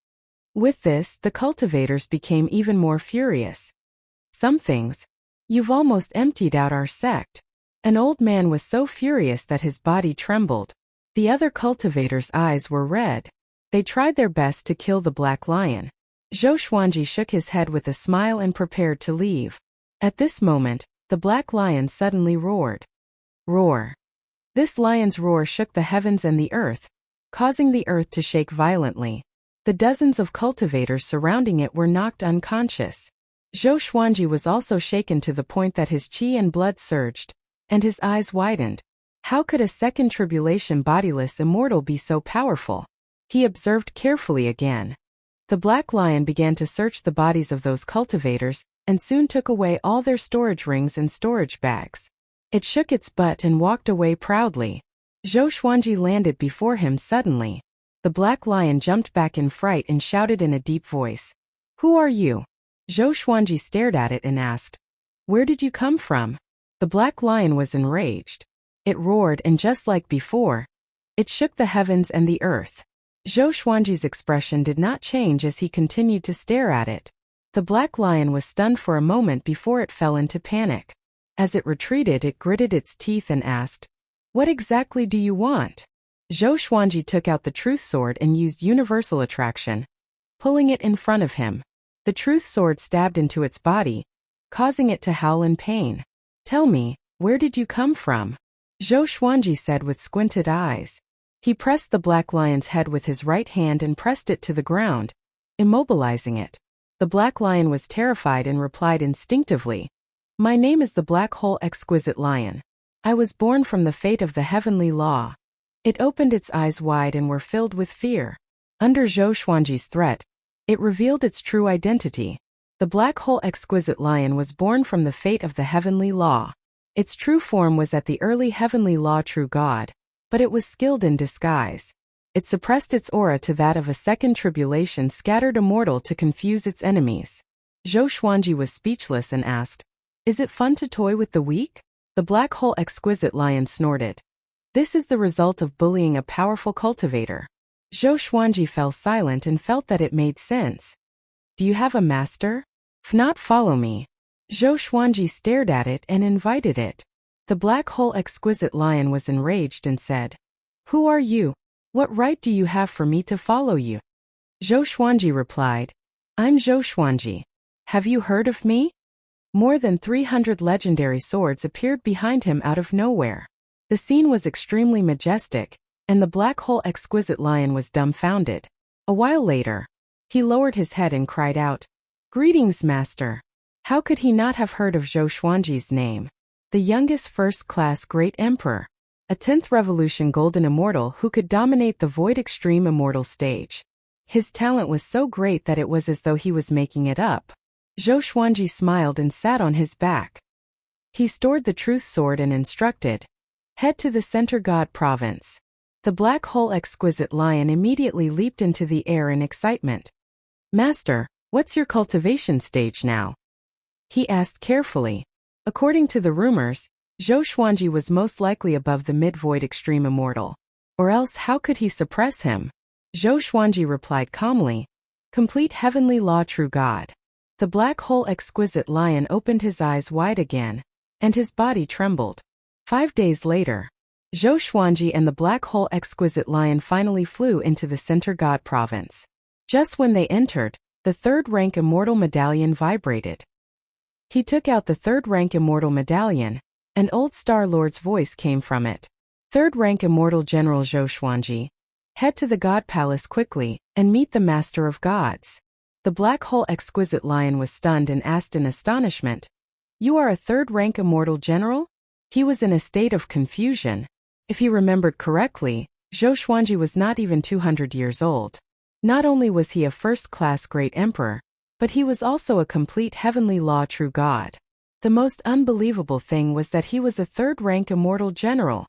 With this, the cultivators became even more furious. Some things? You've almost emptied out our sect. An old man was so furious that his body trembled. The other cultivators' eyes were red. They tried their best to kill the black lion. Zhou Xuanji shook his head with a smile and prepared to leave. At this moment, the black lion suddenly roared. Roar. This lion's roar shook the heavens and the earth, causing the earth to shake violently. The dozens of cultivators surrounding it were knocked unconscious. Zhou Xuanji was also shaken to the point that his qi and blood surged, and his eyes widened. How could a second tribulation bodiless immortal be so powerful? He observed carefully again. The black lion began to search the bodies of those cultivators, and soon took away all their storage rings and storage bags. It shook its butt and walked away proudly. Zhou Xuanji landed before him suddenly. The black lion jumped back in fright and shouted in a deep voice. Who are you? Zhou Xuanji stared at it and asked. Where did you come from? The black lion was enraged. It roared, and just like before, it shook the heavens and the earth. Zhou Xuanji's expression did not change as he continued to stare at it. The black lion was stunned for a moment before it fell into panic. As it retreated, it gritted its teeth and asked, What exactly do you want? Zhou Xuanji took out the truth sword and used universal attraction, pulling it in front of him. The truth sword stabbed into its body, causing it to howl in pain. Tell me, where did you come from? Zhou Xuanji said with squinted eyes. He pressed the black lion's head with his right hand and pressed it to the ground, immobilizing it. The black lion was terrified and replied instinctively, My name is the Black Hole Exquisite Lion. I was born from the fate of the heavenly law. It opened its eyes wide and were filled with fear. Under Zhou Xuanji's threat, it revealed its true identity. The Black Hole Exquisite Lion was born from the fate of the heavenly law. Its true form was at the early heavenly law true God, but it was skilled in disguise. It suppressed its aura to that of a second tribulation scattered immortal to confuse its enemies. Zhou Xuanji was speechless and asked, Is it fun to toy with the weak? The Black Hole Exquisite Lion snorted. This is the result of bullying a powerful cultivator. Zhou Xuanji fell silent and felt that it made sense. Do you have a master? If not, follow me. Zhou Xuanji stared at it and invited it. The Black Hole Exquisite Lion was enraged and said, Who are you? What right do you have for me to follow you? Zhou Xuanji replied, I'm Zhou Xuanji. Have you heard of me? More than 300 legendary swords appeared behind him out of nowhere. The scene was extremely majestic, and the Black Hole Exquisite Lion was dumbfounded. A while later, he lowered his head and cried out, Greetings, Master. How could he not have heard of Zhou Xuanji's name? The youngest first-class Great Emperor, a 10th Revolution Golden Immortal who could dominate the Void Extreme Immortal stage. His talent was so great that it was as though he was making it up. Zhou Xuanji smiled and sat on his back. He stored the truth sword and instructed, Head to the Center God Province. The Black Hole Exquisite Lion immediately leaped into the air in excitement. Master, what's your cultivation stage now? He asked carefully. According to the rumors, Zhou Xuanji was most likely above the mid-void extreme immortal. Or else how could he suppress him? Zhou Xuanji replied calmly, Complete heavenly law true God. The Black Hole Exquisite Lion opened his eyes wide again, and his body trembled. 5 days later, Zhou Xuanji and the Black Hole Exquisite Lion finally flew into the Center God Province. Just when they entered, the third-rank Immortal Medallion vibrated. He took out the third-rank Immortal Medallion. An old Star Lord's voice came from it. Third-rank Immortal General Zhou Xuanji, head to the God Palace quickly, and meet the Master of Gods. The Black Hole Exquisite Lion was stunned and asked in astonishment, You are a third-rank Immortal General? He was in a state of confusion. If he remembered correctly, Zhou Xuanji was not even 200 years old. Not only was he a first-class great emperor, but he was also a complete heavenly law true god. The most unbelievable thing was that he was a third-rank immortal general.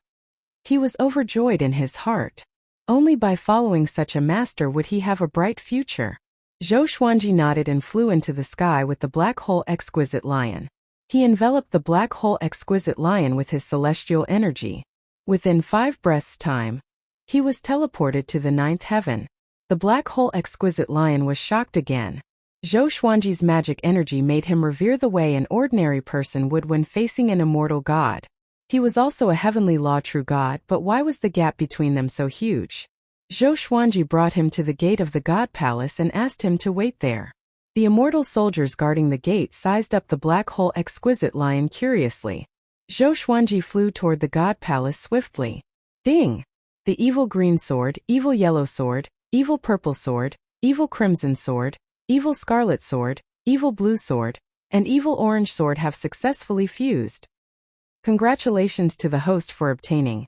He was overjoyed in his heart. Only by following such a master would he have a bright future. Zhou Xuanji nodded and flew into the sky with the black hole exquisite lion. He enveloped the black hole exquisite lion with his celestial energy. Within 5 breaths' time, he was teleported to the 9th heaven. The black hole exquisite lion was shocked again. Zhou Xuanji's magic energy made him revere the way an ordinary person would when facing an immortal god. He was also a heavenly law true god, but why was the gap between them so huge? Zhou Xuanji brought him to the gate of the god palace and asked him to wait there. The immortal soldiers guarding the gate sized up the black hole exquisite lion curiously. Zhou Xuanji flew toward the god palace swiftly. Ding! The evil green sword, evil yellow sword, evil purple sword, evil crimson sword, evil scarlet sword, evil blue sword, and evil orange sword have successfully fused. Congratulations to the host for obtaining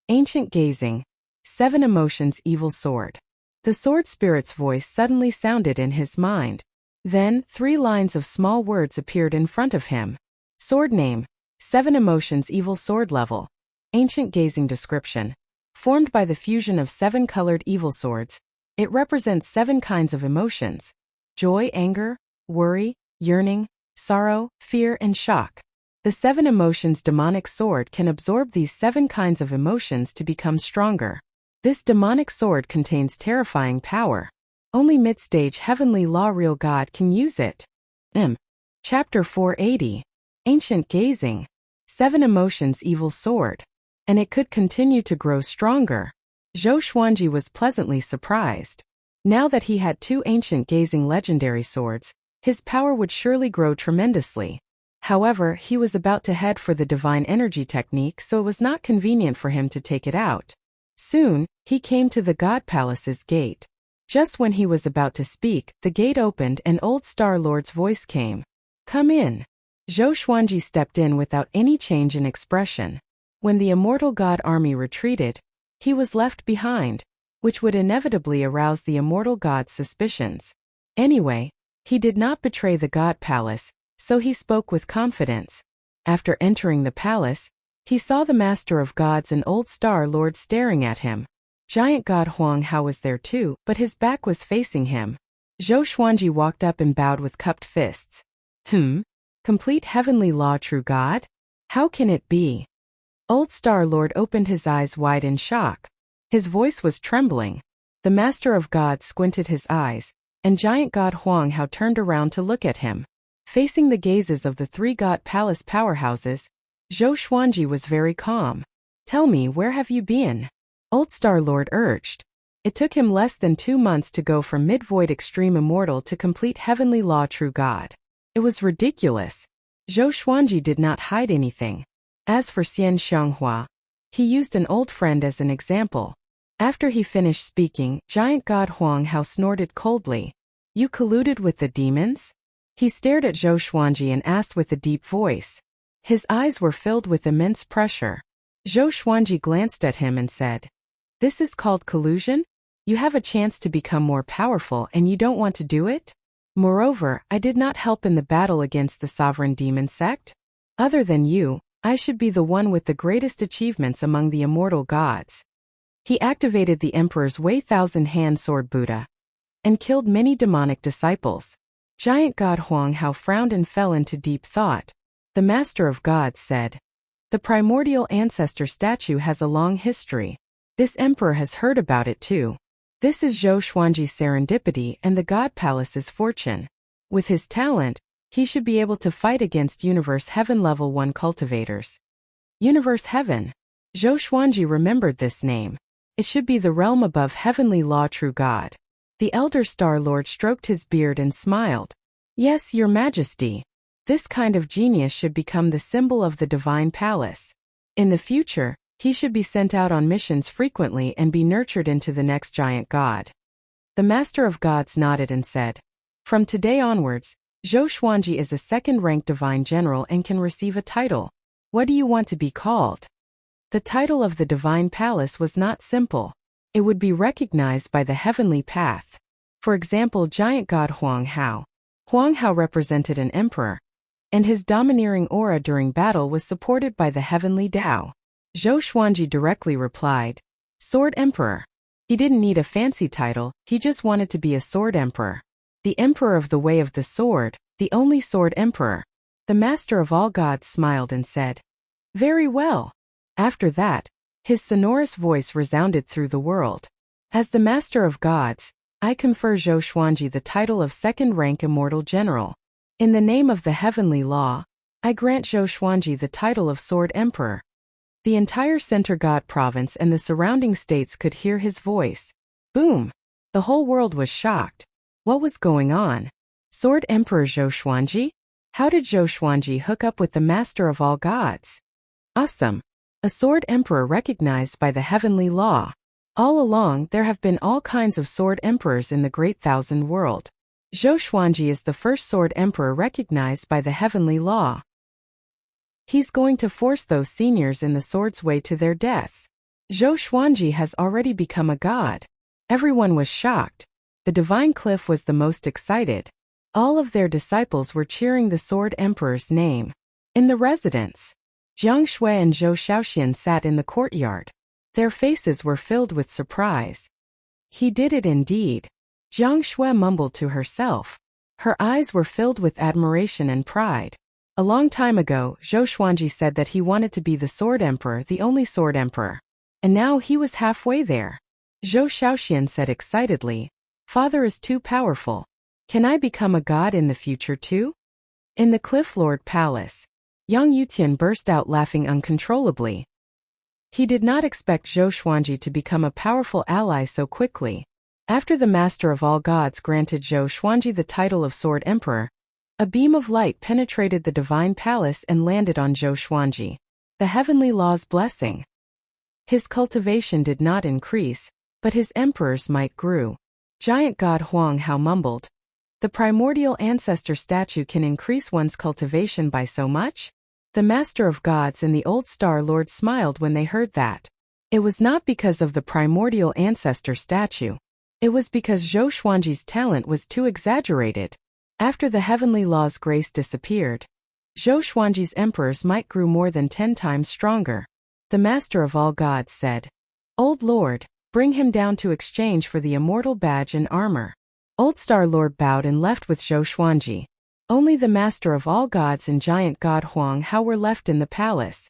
Ancient Gazing, 7 Emotions Evil Sword. The sword spirit's voice suddenly sounded in his mind. Then, 3 lines of small words appeared in front of him. Sword name, 7 Emotions Evil Sword level. Ancient Gazing description. Formed by the fusion of 7 colored evil swords, it represents 7 kinds of emotions: joy, anger, worry, yearning, sorrow, fear, and shock. The 7 Emotions demonic sword can absorb these 7 kinds of emotions to become stronger. This demonic sword contains terrifying power. Only mid-stage heavenly law real god can use it. Chapter 480. Ancient Gazing. 7 Emotions Evil Sword. And it could continue to grow stronger. Zhou Xuanji was pleasantly surprised. Now that he had 2 Ancient Gazing legendary swords, his power would surely grow tremendously. However, he was about to head for the divine energy technique, so it was not convenient for him to take it out. Soon, he came to the god palace's gate. Just when he was about to speak, the gate opened and Old Star Lord's voice came. Come in. Zhou Xuanji stepped in without any change in expression. When the immortal god army retreated, he was left behind, which would inevitably arouse the immortal god's suspicions. Anyway, he did not betray the god palace, so he spoke with confidence. After entering the palace, he saw the Master of Gods and Old Star Lord staring at him. Giant God Huang Hao was there too, but his back was facing him. Zhou Xuanji walked up and bowed with cupped fists. Complete heavenly law true god? How can it be? Old Star Lord opened his eyes wide in shock. His voice was trembling. The Master of Gods squinted his eyes, and Giant God Huang Hao turned around to look at him. Facing the gazes of the 3 god palace powerhouses, Zhou Xuanji was very calm. Tell me, where have you been? Old Star Lord urged. It took him less than 2 months to go from mid-void extreme immortal to complete heavenly law true god. It was ridiculous. Zhou Xuanji did not hide anything. As for Xian Xianghua, he used an old friend as an example. After he finished speaking, Giant God Huang Hao snorted coldly. You colluded with the demons? He stared at Zhou Xuanji and asked with a deep voice. His eyes were filled with immense pressure. Zhou Xuanji glanced at him and said, This is called collusion? You have a chance to become more powerful and you don't want to do it? Moreover, I did not help in the battle against the sovereign demon sect. Other than you, I should be the one with the greatest achievements among the immortal gods. He activated the Emperor's Wei Thousand-Hand Sword Buddha and killed many demonic disciples. Giant God Huang Hao frowned and fell into deep thought. The Master of Gods said, The primordial ancestor statue has a long history. This emperor has heard about it too. This is Zhou Xuanji's serendipity and the God Palace's fortune. With his talent, he should be able to fight against Universe Heaven Level 1 cultivators. Universe Heaven. Zhou Xuanji remembered this name. It should be the realm above heavenly law true God. The Elder Star Lord stroked his beard and smiled. Yes, Your Majesty. This kind of genius should become the symbol of the divine palace. In the future, he should be sent out on missions frequently and be nurtured into the next giant god. The Master of Gods nodded and said, From today onwards, Zhou Xuanji is a second-rank divine general and can receive a title. What do you want to be called? The title of the divine palace was not simple. It would be recognized by the heavenly path. For example, giant god Huang Hao. Huang Hao represented an emperor, and his domineering aura during battle was supported by the heavenly Tao. Zhou Xuanji directly replied, Sword Emperor. He didn't need a fancy title, he just wanted to be a sword emperor. The emperor of the way of the sword, the only sword emperor. The master of all gods smiled and said, Very well. After that, his sonorous voice resounded through the world. As the master of gods, I confer Zhou Xuanji the title of second-rank immortal general. In the name of the heavenly law, I grant Zhou Xuanji the title of sword emperor. The entire Center God province and the surrounding states could hear his voice. Boom! The whole world was shocked. What was going on? Sword Emperor Zhou Xuanji? How did Zhou Xuanji hook up with the master of all gods? Awesome! A sword emperor recognized by the heavenly law. All along, there have been all kinds of sword emperors in the Great Thousand World. Zhou Xuanji is the first sword emperor recognized by the heavenly law. He's going to force those seniors in the sword's way to their deaths. Zhou Xuanji has already become a god. Everyone was shocked. The divine cliff was the most excited. All of their disciples were cheering the sword emperor's name. In the residence, Jiang Shui and Zhou Shaoxian sat in the courtyard. Their faces were filled with surprise. He did it indeed. Jiang Shui mumbled to herself. Her eyes were filled with admiration and pride. A long time ago, Zhou Xuanji said that he wanted to be the sword emperor, the only sword emperor. And now he was halfway there. Zhou Shaoxian said excitedly, Father is too powerful. Can I become a god in the future too? In the Cliff Lord Palace, Yang Yutian burst out laughing uncontrollably. He did not expect Zhou Xuanji to become a powerful ally so quickly. After the Master of all Gods granted Zhou Xuanji the title of Sword Emperor, a beam of light penetrated the divine palace and landed on Zhou Xuanji. The heavenly law's blessing. His cultivation did not increase, but his emperor's might grew. Giant god Huang Hao mumbled, The primordial ancestor statue can increase one's cultivation by so much? The Master of Gods and the Old Star Lord smiled when they heard that. It was not because of the primordial ancestor statue. It was because Zhou Xuanji's talent was too exaggerated. After the heavenly law's grace disappeared, Zhou Xuanji's emperor's might grew more than 10 times stronger. The Master of all Gods said, Old Lord, bring him down to exchange for the immortal badge and armor. Old Star Lord bowed and left with Zhou Xuanji. Only the Master of all Gods and giant god Huang Hao were left in the palace.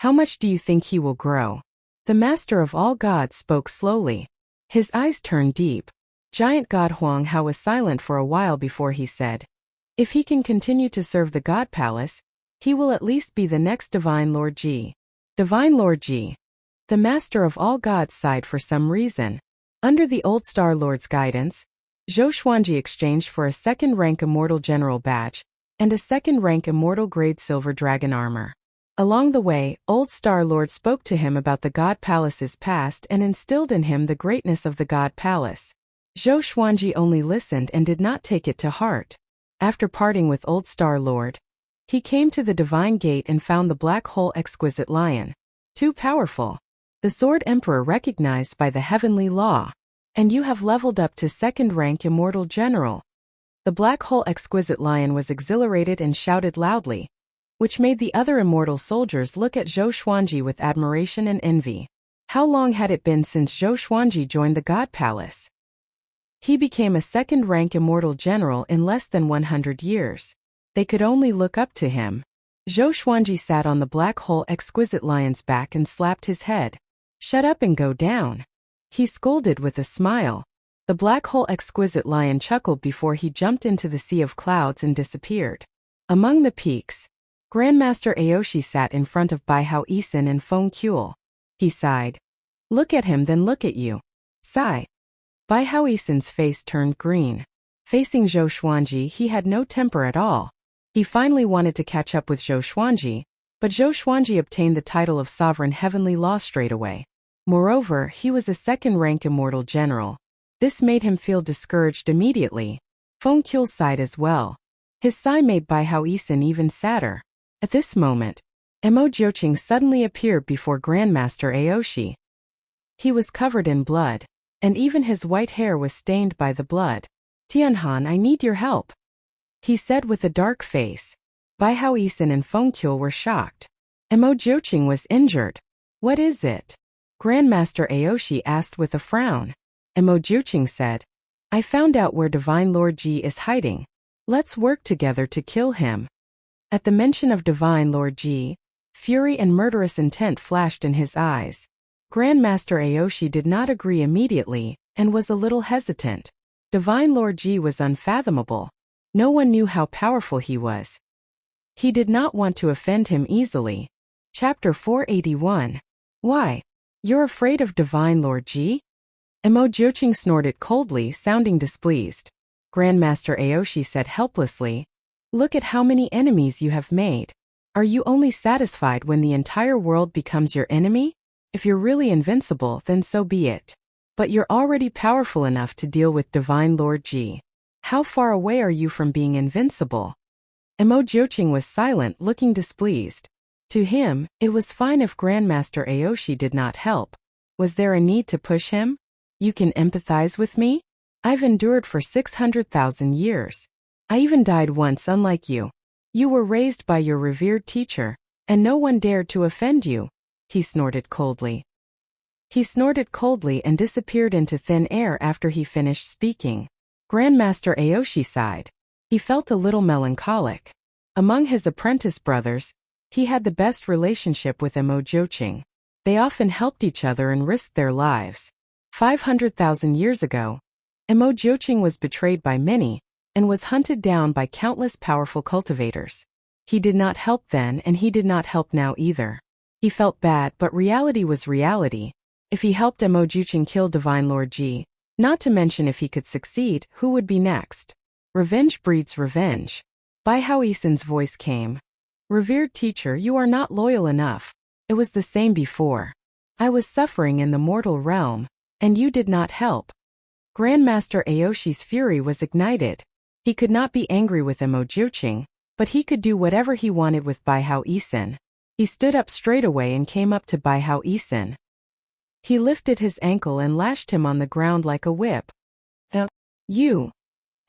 How much do you think he will grow? The Master of all Gods spoke slowly. His eyes turned deep. Giant god Huang Hao was silent for a while before he said, If he can continue to serve the God Palace, he will at least be the next Divine Lord Ji. Divine Lord Ji. The Master of all Gods sighed for some reason. Under the Old Star Lord's guidance, Zhou Xuanji exchanged for a second-rank Immortal General badge and a second-rank Immortal Grade Silver Dragon armor. Along the way, Old Star Lord spoke to him about the God Palace's past and instilled in him the greatness of the God Palace. Zhou Xuanji only listened and did not take it to heart. After parting with Old Star Lord, he came to the Divine Gate and found the Black Hole Exquisite Lion. Too powerful. The Sword Emperor recognized by the heavenly law. And you have leveled up to second-rank Immortal General. The Black Hole Exquisite Lion was exhilarated and shouted loudly, which made the other immortal soldiers look at Zhou Xuanji with admiration and envy. How long had it been since Zhou Xuanji joined the God Palace? He became a second-rank Immortal General in less than 100 years. They could only look up to him. Zhou Xuanji sat on the Black Hole Exquisite Lion's back and slapped his head. Shut up and go down. He scolded with a smile. The Black Hole Exquisite Lion chuckled before he jumped into the sea of clouds and disappeared. Among the peaks, Grandmaster Aoshi sat in front of Baihao Isin and Feng Kuel. He sighed. Look at him, then look at you. Sigh. Baihao Isin's face turned green. Facing Zhou Xuanji, he had no temper at all. He finally wanted to catch up with Zhou Xuanji, but Zhou Xuanji obtained the title of Sovereign Heavenly Law straight away. Moreover, he was a second-rank Immortal General. This made him feel discouraged immediately. Feng Kuel sighed as well. His sigh made Baihao Isin even sadder. At this moment, Mo Jiuqing suddenly appeared before Grandmaster Aoshi. He was covered in blood, and even his white hair was stained by the blood. Tianhan, I need your help, he said with a dark face. Bai Hao Yisan and Feng Qiu were shocked. Mo Jiuqing was injured. What is it? Grandmaster Aoshi asked with a frown. Mo Jiuqing said, I found out where Divine Lord Ji is hiding. Let's work together to kill him. At the mention of Divine Lord Ji, fury and murderous intent flashed in his eyes. Grandmaster Aoshi did not agree immediately, and was a little hesitant. Divine Lord Ji was unfathomable. No one knew how powerful he was. He did not want to offend him easily. Chapter 481. Why? You're afraid of Divine Lord Ji? Mo Jiuqing snorted coldly, sounding displeased. Grandmaster Aoshi said helplessly, Look at how many enemies you have made. Are you only satisfied when the entire world becomes your enemy? If you're really invincible, then so be it. But you're already powerful enough to deal with Divine Lord Ji. How far away are you from being invincible? Mo Jiuqing was silent, looking displeased. To him, it was fine if Grandmaster Aoshi did not help. Was there a need to push him? You can empathize with me? I've endured for 600,000 years. I even died once, unlike you. You were raised by your revered teacher, and no one dared to offend you. He snorted coldly. He snorted coldly and disappeared into thin air after he finished speaking. Grandmaster Aoshi sighed. He felt a little melancholic. Among his apprentice brothers, he had the best relationship with Mo Jiuqing. They often helped each other and risked their lives. 500,000 years ago, Mo Jiuqing was betrayed by many, and was hunted down by countless powerful cultivators. He did not help then, and he did not help now either. He felt bad, but reality was reality. If he helped Mo Jiuqing kill Divine Lord Ji, not to mention if he could succeed, who would be next? Revenge breeds revenge. Bai Hao Yisan's voice came. Revered teacher, you are not loyal enough. It was the same before. I was suffering in the mortal realm, and you did not help. Grandmaster Aoshi's fury was ignited. He could not be angry with Mo Jiuqing, but he could do whatever he wanted with Bai Hao Yisan. He stood up straightaway and came up to Bai Hao Yisan. He lifted his ankle and lashed him on the ground like a whip. You.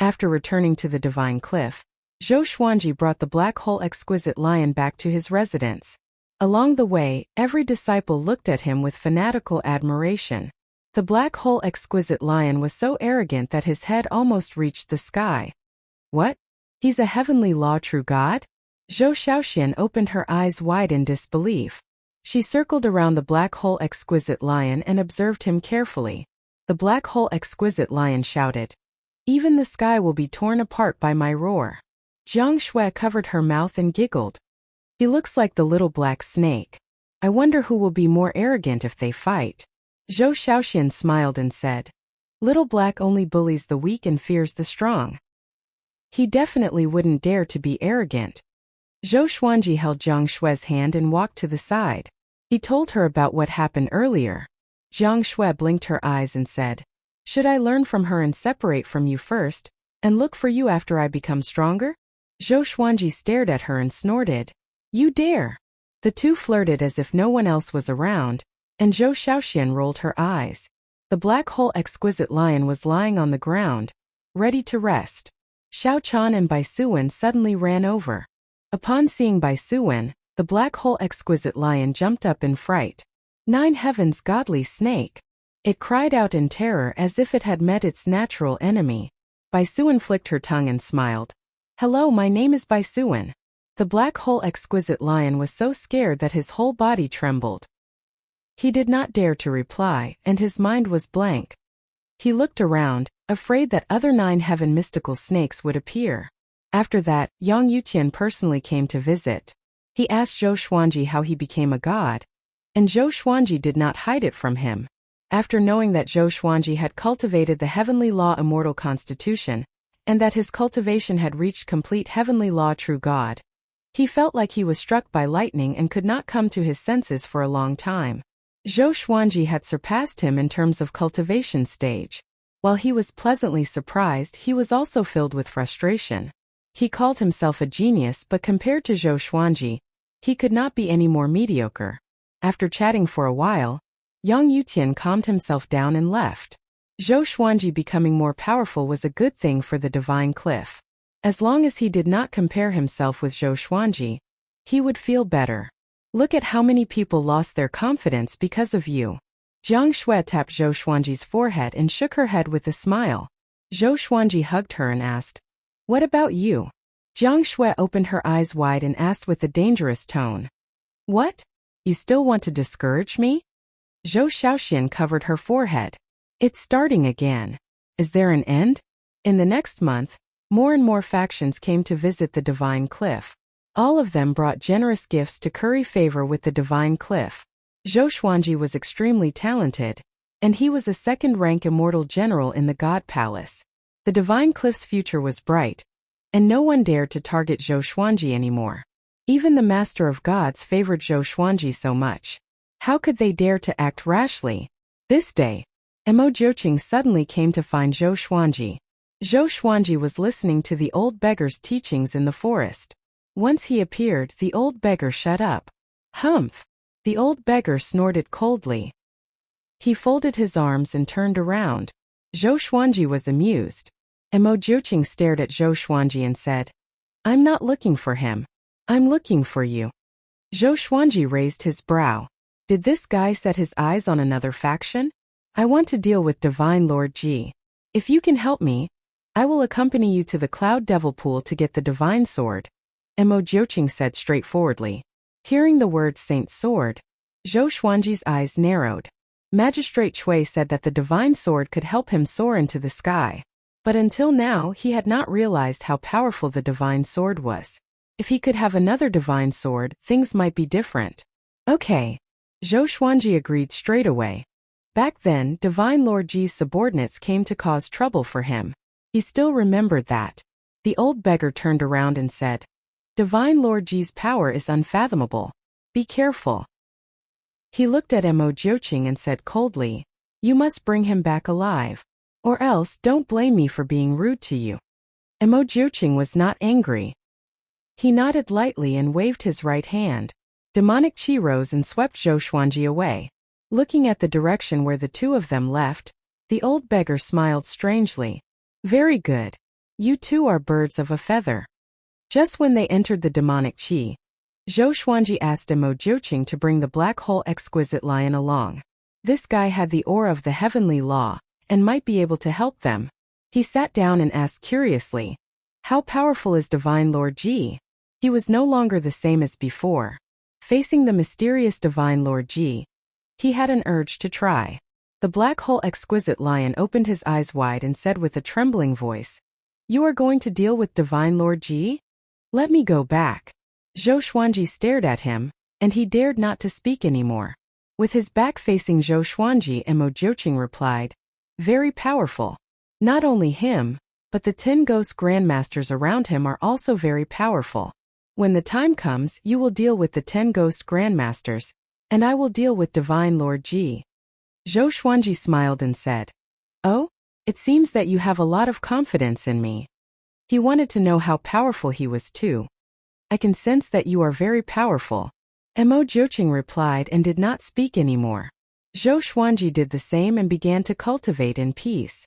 After returning to the Divine Cliff, Zhou Xuanji brought the Black Hole Exquisite Lion back to his residence. Along the way, every disciple looked at him with fanatical admiration. The Black Hole Exquisite Lion was so arrogant that his head almost reached the sky. What? He's a heavenly law true god? Zhou Xiaoxian opened her eyes wide in disbelief. She circled around the Black Hole Exquisite Lion and observed him carefully. The Black Hole Exquisite Lion shouted, Even the sky will be torn apart by my roar. Jiang Shui covered her mouth and giggled. He looks like the little black snake. I wonder who will be more arrogant if they fight. Zhou Xiaoxian smiled and said, Little Black only bullies the weak and fears the strong. He definitely wouldn't dare to be arrogant. Zhou Xuanji held Jiang Shui's hand and walked to the side. He told her about what happened earlier. Jiang Shui blinked her eyes and said, Should I learn from her and separate from you first, and look for you after I become stronger? Zhou Xuanji stared at her and snorted. You dare! The two flirted as if no one else was around, and Zhou Xiaoxian rolled her eyes. The Black Hole Exquisite Lion was lying on the ground, ready to rest. Xiao Chan and Bai Suwen suddenly ran over. Upon seeing Bai Suwen, the Black Hole Exquisite Lion jumped up in fright. 9 heavens, godly snake! It cried out in terror as if it had met its natural enemy. Bai Suwen flicked her tongue and smiled. Hello, my name is Bai Suwen. The Black Hole Exquisite Lion was so scared that his whole body trembled. He did not dare to reply, and his mind was blank. He looked around, afraid that other 9 heaven mystical snakes would appear. After that, Yang Yutian personally came to visit. He asked Zhou Xuanji how he became a god, and Zhou Xuanji did not hide it from him. After knowing that Zhou Xuanji had cultivated the heavenly law immortal constitution, and that his cultivation had reached complete heavenly law true god, he felt like he was struck by lightning and could not come to his senses for a long time. Zhou Xuanji had surpassed him in terms of cultivation stage. While he was pleasantly surprised, he was also filled with frustration. He called himself a genius, but compared to Zhou Xuanji, He could not be any more mediocre. After chatting for a while, Yang Yutian calmed himself down and left. Zhou Xuanji becoming more powerful was a good thing for the divine cliff. As long as he did not compare himself with Zhou Xuanji, he would feel better. Look at how many people lost their confidence because of you. Jiang Shui tapped Zhou Xuanji's forehead and shook her head with a smile. Zhou Xuanji hugged her and asked, "What about you?" Jiang Shui opened her eyes wide and asked with a dangerous tone, "What? You still want to discourage me?" Zhou Xiaoxian covered her forehead. "It's starting again. Is there an end?" In the next month, more and more factions came to visit the Divine Cliff. All of them brought generous gifts to curry favor with the Divine Cliff. Zhou Xuanji was extremely talented, and he was a second-rank immortal general in the God Palace. The Divine Cliff's future was bright, and no one dared to target Zhou Xuanji anymore. Even the Master of Gods favored Zhou Xuanji so much. How could they dare to act rashly? This day, Mo Jiuqing suddenly came to find Zhou Xuanji. Zhou Xuanji was listening to the old beggar's teachings in the forest. Once he appeared, the old beggar shut up. "Humph!" The old beggar snorted coldly. He folded his arms and turned around. Zhou Xuanji was amused. Mo Jiuqing stared at Zhou Xuanji and said, "I'm not looking for him. I'm looking for you." Zhou Xuanji raised his brow. Did this guy set his eyes on another faction? "I want to deal with Divine Lord Ji. If you can help me, I will accompany you to the Cloud Devil Pool to get the Divine Sword," Mo Jiuqing said straightforwardly. Hearing the word Saint Sword, Zhou Xuanji's eyes narrowed. Magistrate Cui said that the Divine Sword could help him soar into the sky. But until now he had not realized how powerful the Divine Sword was. If he could have another Divine Sword, things might be different. Okay. Zhou Xuanji agreed straight away. Back then, Divine Lord Ji's subordinates came to cause trouble for him. He still remembered that. The old beggar turned around and said, "Divine Lord Ji's power is unfathomable. Be careful." He looked at Mo Jiuqing and said coldly, "You must bring him back alive. Or else don't blame me for being rude to you." Mo Jiuqing was not angry. He nodded lightly and waved his right hand. Demonic chi rose and swept Zhou Xuanji away. Looking at the direction where the two of them left, the old beggar smiled strangely. "Very good. You two are birds of a feather." Just when they entered the demonic chi, Zhou Xuanji asked Mo Jiuqing to bring the black hole exquisite lion along. This guy had the aura of the heavenly law, and might be able to help them. He sat down and asked curiously, "How powerful is Divine Lord Ji?" He was no longer the same as before. Facing the mysterious Divine Lord Ji, he had an urge to try. The black hole exquisite lion opened his eyes wide and said with a trembling voice, "You are going to deal with Divine Lord Ji? Let me go back." Zhou Xuanji stared at him, and he dared not to speak anymore. With his back facing Zhou Xuanji, Mo Jiuqing replied, "Very powerful. Not only him, but the 10 ghost grandmasters around him are also very powerful. When the time comes, you will deal with the 10 ghost grandmasters, and I will deal with Divine Lord Ji." Zhou Xuanji smiled and said, "Oh, it seems that you have a lot of confidence in me." He wanted to know how powerful he was too. "I can sense that you are very powerful," Mo Jiuqing replied and did not speak anymore. Zhou Xuanji did the same and began to cultivate in peace.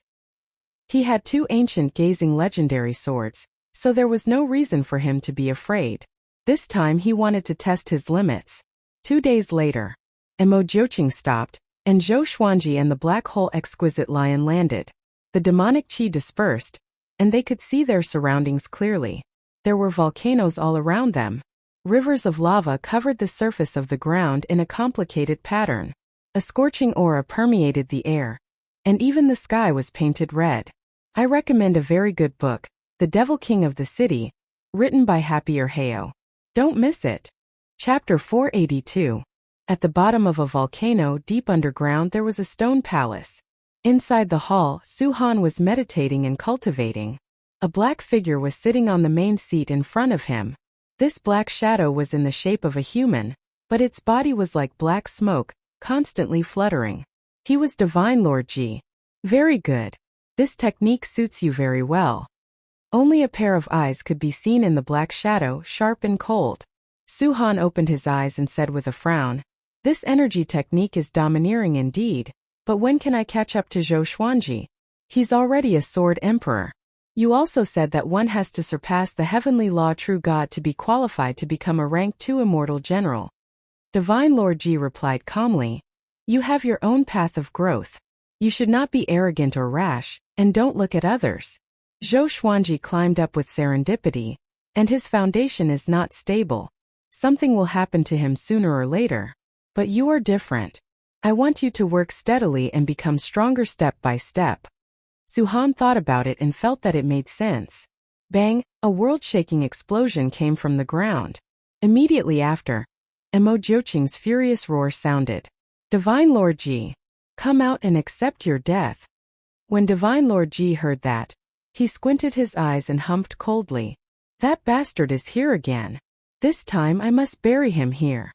He had 2 ancient gazing legendary swords, so there was no reason for him to be afraid. This time he wanted to test his limits. 2 days later, Mo Jiuqing stopped, and Zhou Xuanji and the black hole exquisite lion landed. The demonic chi dispersed, and they could see their surroundings clearly. There were volcanoes all around them. Rivers of lava covered the surface of the ground in a complicated pattern. A scorching aura permeated the air, and even the sky was painted red. I recommend a very good book, The Devil King of the City, written by Happier Heo. Don't miss it. Chapter 482. At the bottom of a volcano deep underground there was a stone palace. Inside the hall, Su Han was meditating and cultivating. A black figure was sitting on the main seat in front of him. This black shadow was in the shape of a human, but its body was like black smoke, constantly fluttering. He was Divine Lord Ji. Very good. This technique suits you very well. Only a pair of eyes could be seen in the black shadow, sharp and cold. Suhan opened his eyes and said with a frown, "This energy technique is domineering indeed, but when can I catch up to Zhou Xuanji? He's already a sword emperor. You also said that one has to surpass the heavenly law true God to be qualified to become a rank 2 immortal general." Divine Lord Ji replied calmly, "You have your own path of growth. You should not be arrogant or rash, and don't look at others. Zhou Xuanji climbed up with serendipity, and his foundation is not stable. Something will happen to him sooner or later. But you are different. I want you to work steadily and become stronger step by step." Suhan thought about it and felt that it made sense. Bang, a world-shaking explosion came from the ground. Immediately after, Mo Jiuqing's furious roar sounded. "Divine Lord Ji, come out and accept your death." When Divine Lord Ji heard that, he squinted his eyes and humped coldly. "That bastard is here again. This time I must bury him here."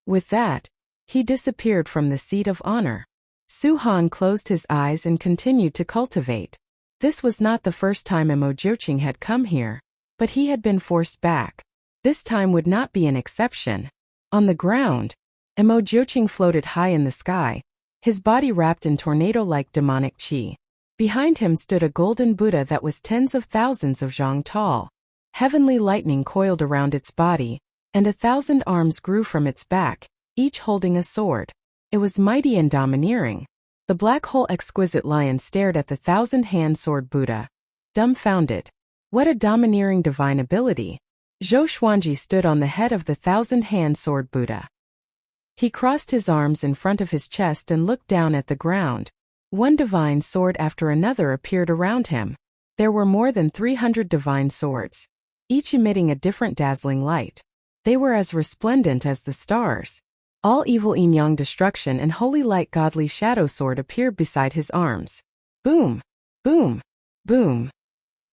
With that, he disappeared from the seat of honor. Suhan closed his eyes and continued to cultivate. This was not the first time Mo Jiuqing had come here, but he had been forced back. This time would not be an exception. On the ground, Mo Jiuqing floated high in the sky, his body wrapped in tornado-like demonic qi. Behind him stood a golden Buddha that was tens of thousands of zhang tall. Heavenly lightning coiled around its body, and 1,000 arms grew from its back, each holding a sword. It was mighty and domineering. The black hole exquisite lion stared at the 1,000-hand sword Buddha, dumbfounded. What a domineering divine ability! Zhou Xuanji stood on the head of the 1,000-hand sword Buddha. He crossed his arms in front of his chest and looked down at the ground. One divine sword after another appeared around him. There were more than 300 divine swords, each emitting a different dazzling light. They were as resplendent as the stars. All evil yin-yang destruction and holy light godly shadow sword appeared beside his arms. Boom! Boom! Boom!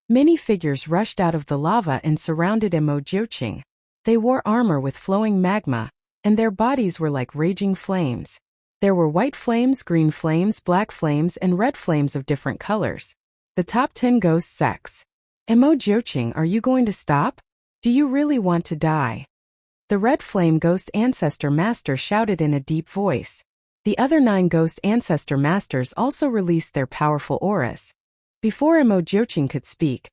Many figures rushed out of the lava and surrounded Mo Jiuqing. They wore armor with flowing magma, and their bodies were like raging flames. There were white flames, green flames, black flames, and red flames of different colors. The top 10 ghost sects. Mo Jiuqing, are you going to stop? Do you really want to die? The red flame ghost ancestor master shouted in a deep voice. The other 9 ghost ancestor masters also released their powerful auras. Before Mo Jiuqing could speak,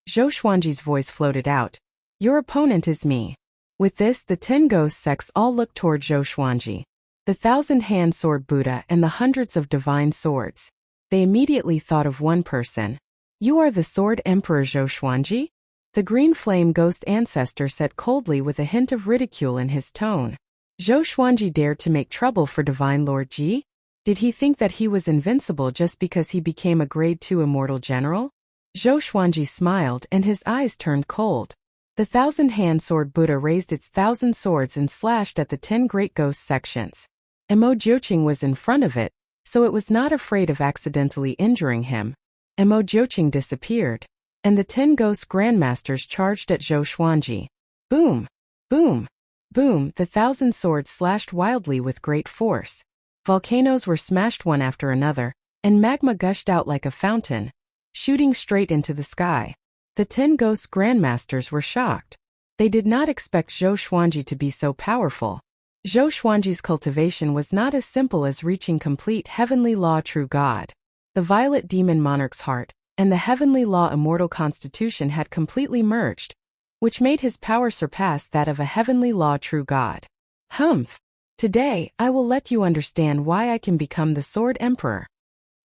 Zhou Xuanji's voice floated out. "Your opponent is me." With this, the 10 ghost sects all looked toward Zhou Xuanji, the 1,000-hand sword Buddha and the hundreds of divine swords. They immediately thought of one person. "You are the sword emperor Zhou Xuanji?" The green flame ghost ancestor said coldly with a hint of ridicule in his tone. Zhou Xuanji dared to make trouble for Divine Lord Ji? Did he think that he was invincible just because he became a grade 2 immortal general? Zhou Xuanji smiled and his eyes turned cold. The 1,000-hand sword Buddha raised its 1,000 swords and slashed at the 10 great ghost sections. Mo Jiuqing was in front of it, so it was not afraid of accidentally injuring him. Mo Jiuqing disappeared, and the 10 ghost grandmasters charged at Zhou Xuanji. Boom! Boom! Boom! The 1,000 swords slashed wildly with great force. Volcanoes were smashed one after another, and magma gushed out like a fountain, shooting straight into the sky. The 10 ghost grandmasters were shocked. They did not expect Zhou Xuanji to be so powerful. Zhou Xuanji's cultivation was not as simple as reaching complete heavenly law true God. The violet demon monarch's heart and the heavenly law immortal constitution had completely merged, which made his power surpass that of a heavenly law true God. Humph! Today, I will let you understand why I can become the sword emperor.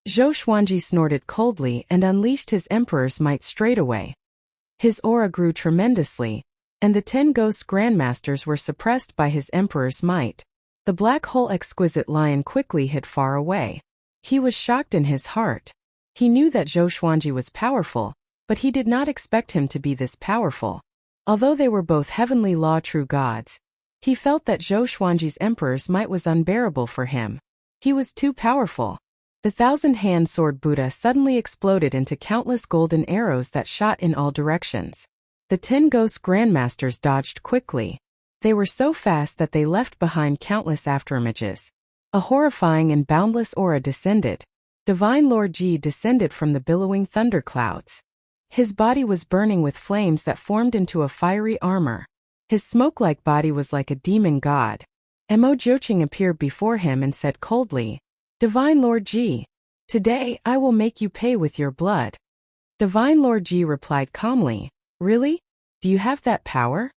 Zhou Xuanji snorted coldly and unleashed his emperor's might straightaway. His aura grew tremendously, and the 10 ghost grandmasters were suppressed by his emperor's might. The black hole exquisite lion quickly hid far away. He was shocked in his heart. He knew that Zhou Xuanji was powerful, but he did not expect him to be this powerful. Although they were both heavenly law true gods, he felt that Zhou Xuanji's emperor's might was unbearable for him. He was too powerful. The 1,000-hand sword Buddha suddenly exploded into countless golden arrows that shot in all directions. The 10 ghost grandmasters dodged quickly. They were so fast that they left behind countless afterimages. A horrifying and boundless aura descended. Divine Lord Ji descended from the billowing thunderclouds. His body was burning with flames that formed into a fiery armor. His smoke-like body was like a demon god. Mo Joching appeared before him and said coldly, "Divine Lord Ji, today I will make you pay with your blood." Divine Lord Ji replied calmly, "Really? Do you have that power?"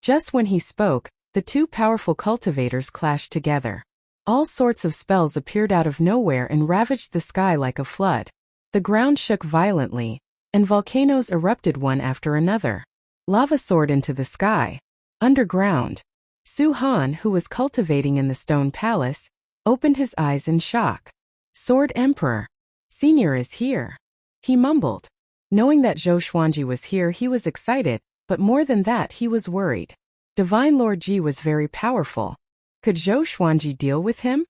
Just when he spoke, the two powerful cultivators clashed together. All sorts of spells appeared out of nowhere and ravaged the sky like a flood. The ground shook violently, and volcanoes erupted one after another. Lava soared into the sky. Underground, Su Han, who was cultivating in the stone palace, opened his eyes in shock. "Sword Emperor, Senior is here," he mumbled. Knowing that Zhou Xuanji was here, he was excited, but more than that, he was worried. Divine Lord Ji was very powerful. Could Zhou Xuanji deal with him?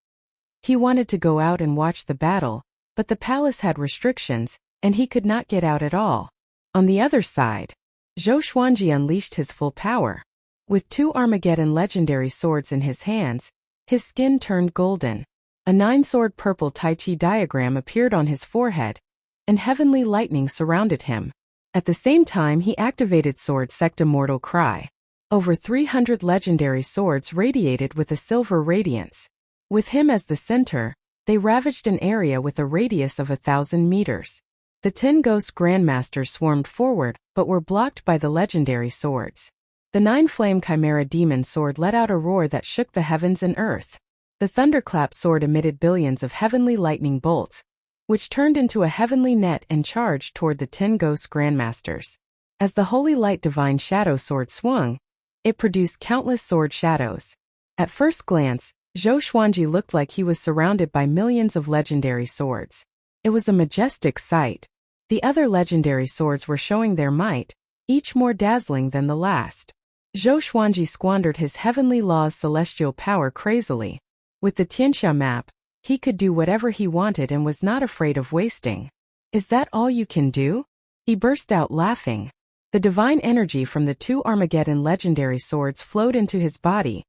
He wanted to go out and watch the battle, but the palace had restrictions, and he could not get out at all. On the other side, Zhou Xuanji unleashed his full power. With two Armageddon legendary swords in his hands, his skin turned golden. A nine-sword purple Tai Chi diagram appeared on his forehead, and heavenly lightning surrounded him. At the same time, he activated Sword Sect Immortal Cry. Over 300 legendary swords radiated with a silver radiance. With him as the center, they ravaged an area with a radius of 1,000 meters. The 10 ghost grandmasters swarmed forward, but were blocked by the legendary swords. The 9-flame chimera demon sword let out a roar that shook the heavens and earth. The thunderclap sword emitted billions of heavenly lightning bolts, which turned into a heavenly net and charged toward the 10 ghost grandmasters. As the holy light divine shadow sword swung, it produced countless sword shadows. At first glance, Zhou Xuanji looked like he was surrounded by millions of legendary swords. It was a majestic sight. The other legendary swords were showing their might, each more dazzling than the last. Zhou Xuanji squandered his heavenly law's celestial power crazily. With the Tianxia map, he could do whatever he wanted and was not afraid of wasting. "Is that all you can do?" He burst out laughing. The divine energy from the two Armageddon legendary swords flowed into his body,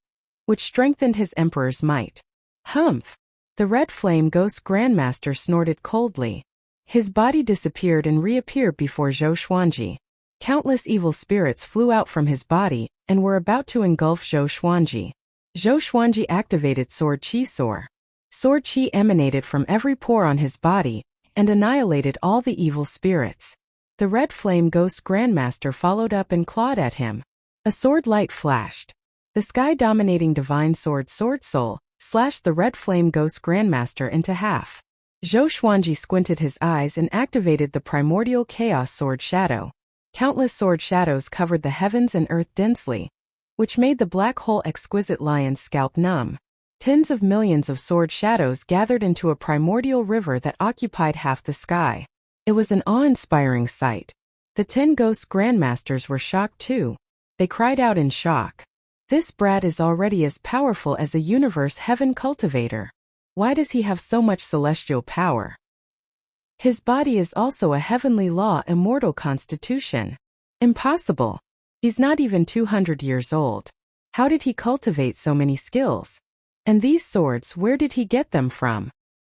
which strengthened his emperor's might. "Humph!" The red flame ghost grandmaster snorted coldly. His body disappeared and reappeared before Zhou Xuanji. Countless evil spirits flew out from his body and were about to engulf Zhou Xuanji. Zhou Xuanji activated Sword Qi Soar. Sword Qi emanated from every pore on his body and annihilated all the evil spirits. The red flame ghost grandmaster followed up and clawed at him. A sword light flashed. The sky-dominating divine sword Sword Soul slashed the red flame ghost grandmaster into half. Zhou Xuanji squinted his eyes and activated the primordial chaos sword shadow. Countless sword shadows covered the heavens and earth densely, which made the black hole exquisite lion's scalp numb. Tens of millions of sword shadows gathered into a primordial river that occupied half the sky. It was an awe-inspiring sight. The 10 ghost grandmasters were shocked too. They cried out in shock. "This brat is already as powerful as a universe heaven cultivator. Why does he have so much celestial power? His body is also a heavenly law immortal constitution. Impossible. He's not even 200 years old. How did he cultivate so many skills? And these swords, where did he get them from?"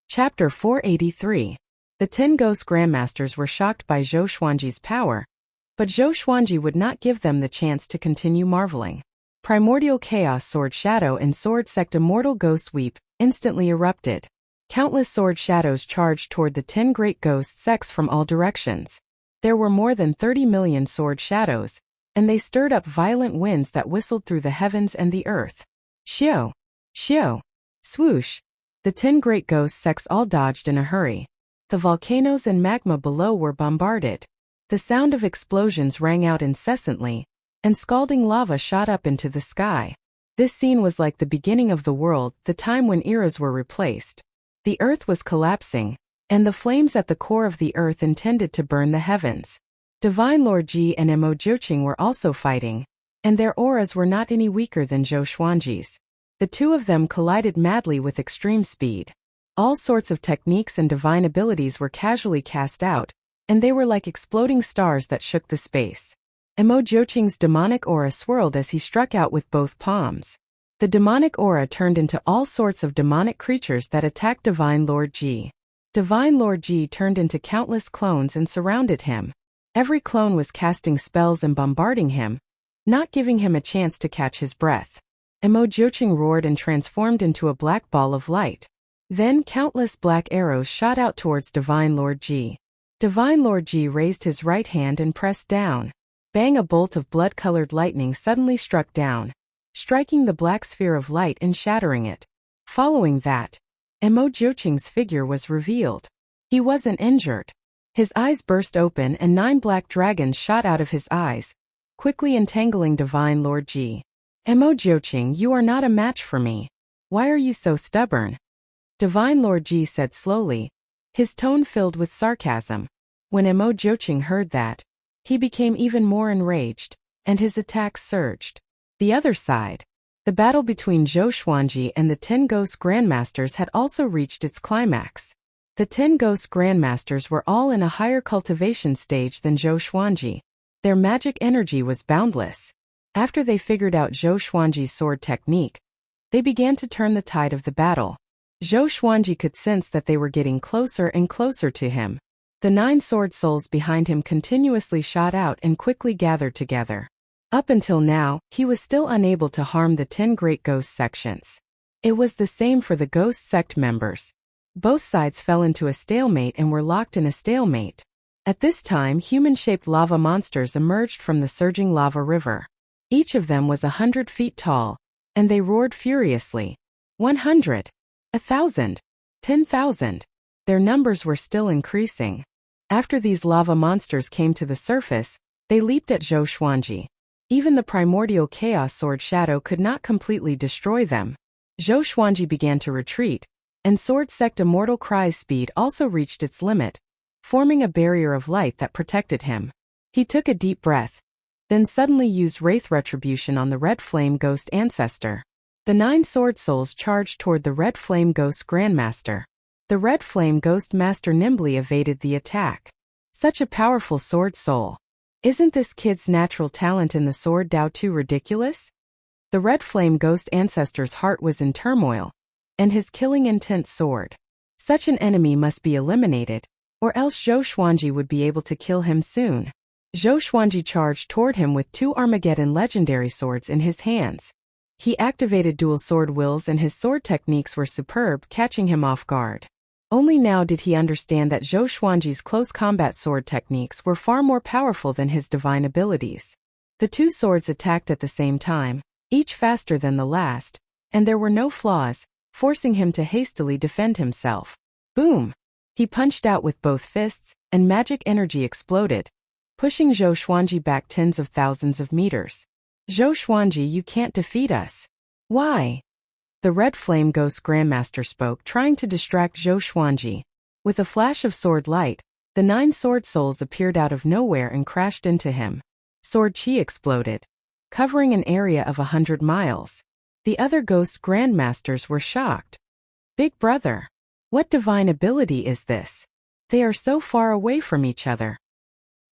Chapter 483. The 10 ghost grandmasters were shocked by Zhou Xuanji's power, but Zhou Xuanji would not give them the chance to continue marveling. Primordial Chaos Sword Shadow and Sword Sect Immortal Ghost Sweep instantly erupted. Countless sword shadows charged toward the 10 great ghost sects from all directions. There were more than 30 million sword shadows, and they stirred up violent winds that whistled through the heavens and the earth. Xiao! Xiao! Swoosh! The 10 great ghost sects all dodged in a hurry. The volcanoes and magma below were bombarded. The sound of explosions rang out incessantly, and scalding lava shot up into the sky. This scene was like the beginning of the world, the time when eras were replaced. The earth was collapsing, and the flames at the core of the earth intended to burn the heavens. Divine Lord Ji and Mo Joching were also fighting, and their auras were not any weaker than Zhou Xuanji's. The two of them collided madly with extreme speed. All sorts of techniques and divine abilities were casually cast out, and they were like exploding stars that shook the space. Mo Joching's demonic aura swirled as he struck out with both palms. The demonic aura turned into all sorts of demonic creatures that attacked Divine Lord Ji. Divine Lord Ji turned into countless clones and surrounded him. Every clone was casting spells and bombarding him. not giving him a chance to catch his breath. Emo Joching roared and transformed into a black ball of light. Then countless black arrows shot out towards Divine Lord Ji. Divine Lord Ji raised his right hand and pressed down. Bang! A bolt of blood-colored lightning suddenly struck down, striking the black sphere of light and shattering it. Following that, Emo Joching's figure was revealed. He wasn't injured. His eyes burst open and 9 black dragons shot out of his eyes, quickly entangling Divine Lord Ji. Emo Joching, you are not a match for me. Why are you so stubborn? Divine Lord Ji said slowly, his tone filled with sarcasm. When Emo Joching heard that, he became even more enraged, and his attacks surged. The other side. The battle between Zhou Xuanji and the 10 Ghost Grandmasters had also reached its climax. The 10 Ghost Grandmasters were all in a higher cultivation stage than Zhou Xuanji. Their magic energy was boundless. After they figured out Zhou Xuanji's sword technique, they began to turn the tide of the battle. Zhou Xuanji could sense that they were getting closer and closer to him. The 9 sword souls behind him continuously shot out and quickly gathered together. Up until now, he was still unable to harm the 10 great ghost sections. It was the same for the ghost sect members. Both sides fell into a stalemate and were locked in a stalemate. At this time, human-shaped lava monsters emerged from the surging lava river. Each of them was 100 feet tall, and they roared furiously. 100, 1,000, 10,000. Their numbers were still increasing. After these lava monsters came to the surface, they leaped at Zhou Xuanji. Even the primordial chaos sword shadow could not completely destroy them. Zhou Xuanji began to retreat, and sword sect immortal cry's speed also reached its limit, forming a barrier of light that protected him. He took a deep breath, then suddenly used Wraith Retribution on the Red Flame Ghost Ancestor. The 9 sword souls charged toward the Red Flame Ghost Grandmaster. The Red Flame Ghost Master nimbly evaded the attack. Such a powerful sword soul. Isn't this kid's natural talent in the sword Dao too ridiculous? The Red Flame Ghost Ancestor's heart was in turmoil, and his killing intent soared. Such an enemy must be eliminated, or else Zhou Xuanji would be able to kill him soon. Zhou Xuanji charged toward him with 2 Armageddon legendary swords in his hands. He activated dual sword wills and his sword techniques were superb, catching him off guard. Only now did he understand that Zhou Xuanji's close combat sword techniques were far more powerful than his divine abilities. The 2 swords attacked at the same time, each faster than the last, and there were no flaws, forcing him to hastily defend himself. Boom! He punched out with both fists, and magic energy exploded, pushing Zhou Xuanji back tens of thousands of meters. Zhou Xuanji, you can't defeat us. Why? The Red Flame Ghost Grandmaster spoke, trying to distract Zhou Xuanji. With a flash of sword light, the 9 sword souls appeared out of nowhere and crashed into him. Sword chi exploded, covering an area of 100 miles. The other Ghost Grandmasters were shocked. Big brother, what divine ability is this? They are so far away from each other.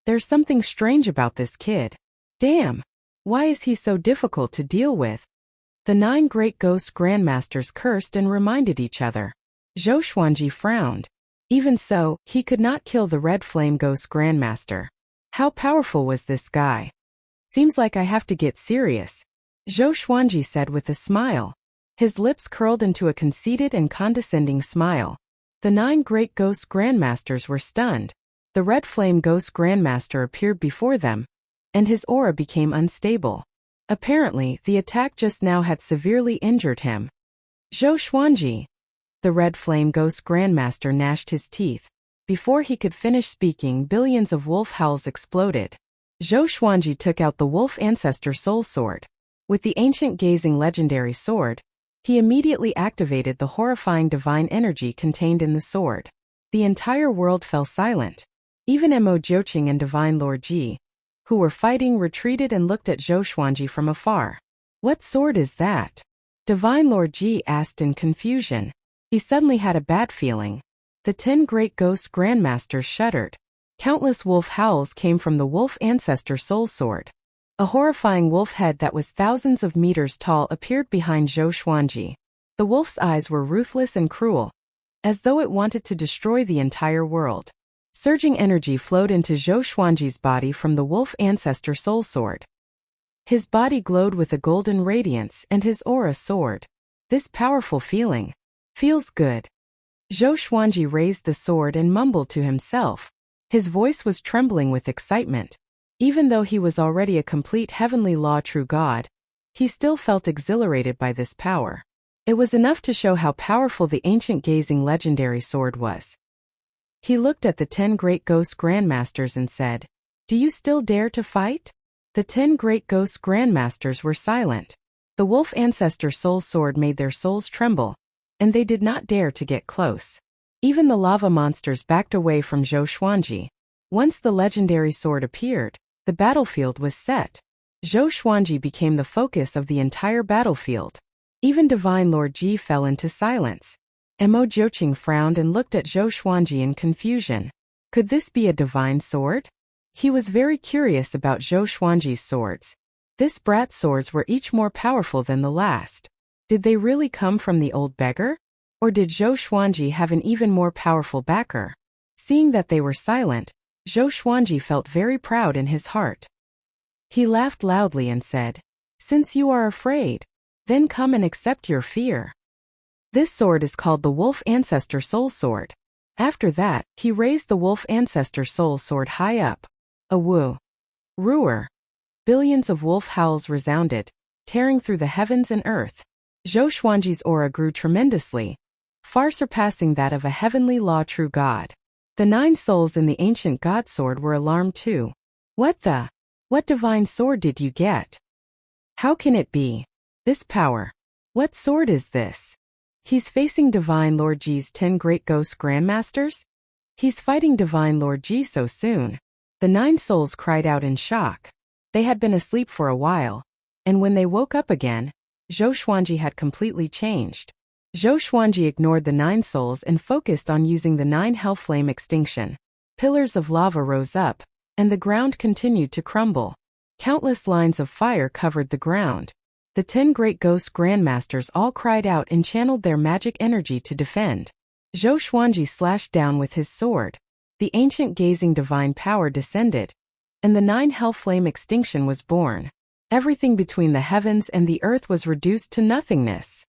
There's something strange about this kid. Damn, why is he so difficult to deal with? The 9 great ghost grandmasters cursed and reminded each other. Zhou Xuanji frowned. Even so, he could not kill the Red Flame Ghost Grandmaster. How powerful was this guy? Seems like I have to get serious, Zhou Xuanji said with a smile. His lips curled into a conceited and condescending smile. The 9 great ghost grandmasters were stunned. The Red Flame Ghost Grandmaster appeared before them, and his aura became unstable. Apparently, the attack just now had severely injured him. Zhou Xuanji. The Red Flame Ghost Grandmaster gnashed his teeth. Before he could finish speaking, billions of wolf howls exploded. Zhou Xuanji took out the Wolf Ancestor Soul Sword. With the ancient gazing legendary sword, he immediately activated the horrifying divine energy contained in the sword. The entire world fell silent. Even Emo Joching and Divine Lord Ji, who were fighting, retreated and looked at Zhou Xuanji from afar. What sword is that? Divine Lord Ji asked in confusion. He suddenly had a bad feeling. The 10 great ghost grandmasters shuddered. Countless wolf howls came from the Wolf Ancestor Soul Sword. A horrifying wolf head that was thousands of meters tall appeared behind Zhou Xuanji. The wolf's eyes were ruthless and cruel, as though it wanted to destroy the entire world. Surging energy flowed into Zhou Xuanji's body from the Wolf Ancestor Soul Sword. His body glowed with a golden radiance and his aura soared. This powerful feeling feels good. Zhou Xuanji raised the sword and mumbled to himself. His voice was trembling with excitement. Even though he was already a complete heavenly law true god, he still felt exhilarated by this power. It was enough to show how powerful the ancient gazing legendary sword was. He looked at the 10 great ghost grandmasters and said, "Do you still dare to fight?" The 10 great ghost grandmasters were silent. The wolf ancestor soul sword made their souls tremble, and they did not dare to get close. Even the lava monsters backed away from Zhou Xuanji. Once the legendary sword appeared, the battlefield was set. Zhou Xuanji became the focus of the entire battlefield. Even Divine Lord Ji fell into silence. Mo Jiuqing frowned and looked at Zhou Xuanji in confusion. Could this be a divine sword? He was very curious about Zhou Xuanji's swords. This brat's swords were each more powerful than the last. Did they really come from the old beggar? Or did Zhou Xuanji have an even more powerful backer? Seeing that they were silent, Zhou Xuanji felt very proud in his heart. He laughed loudly and said, "Since you are afraid, then come and accept your fear." This sword is called the Wolf Ancestor Soul Sword. After that, he raised the Wolf Ancestor Soul Sword high up. A woo. Roar. Billions of wolf howls resounded, tearing through the heavens and earth. Zhou Xuanji's aura grew tremendously, far surpassing that of a heavenly law true god. The 9 souls in the ancient god sword were alarmed too. What divine sword did you get? How can it be? This power. What sword is this? He's facing Divine Lord Ji's 10 great ghost grandmasters? He's fighting Divine Lord Ji so soon. The 9 souls cried out in shock. They had been asleep for a while, and when they woke up again, Zhou Xuanji had completely changed. Zhou Xuanji ignored the 9 souls and focused on using the 9 hell flame extinction. Pillars of lava rose up, and the ground continued to crumble. Countless lines of fire covered the ground. The 10 great ghost grandmasters all cried out and channeled their magic energy to defend. Zhou Xuanji slashed down with his sword. The ancient gazing divine power descended, and the 9 hell flame extinction was born. Everything between the heavens and the earth was reduced to nothingness.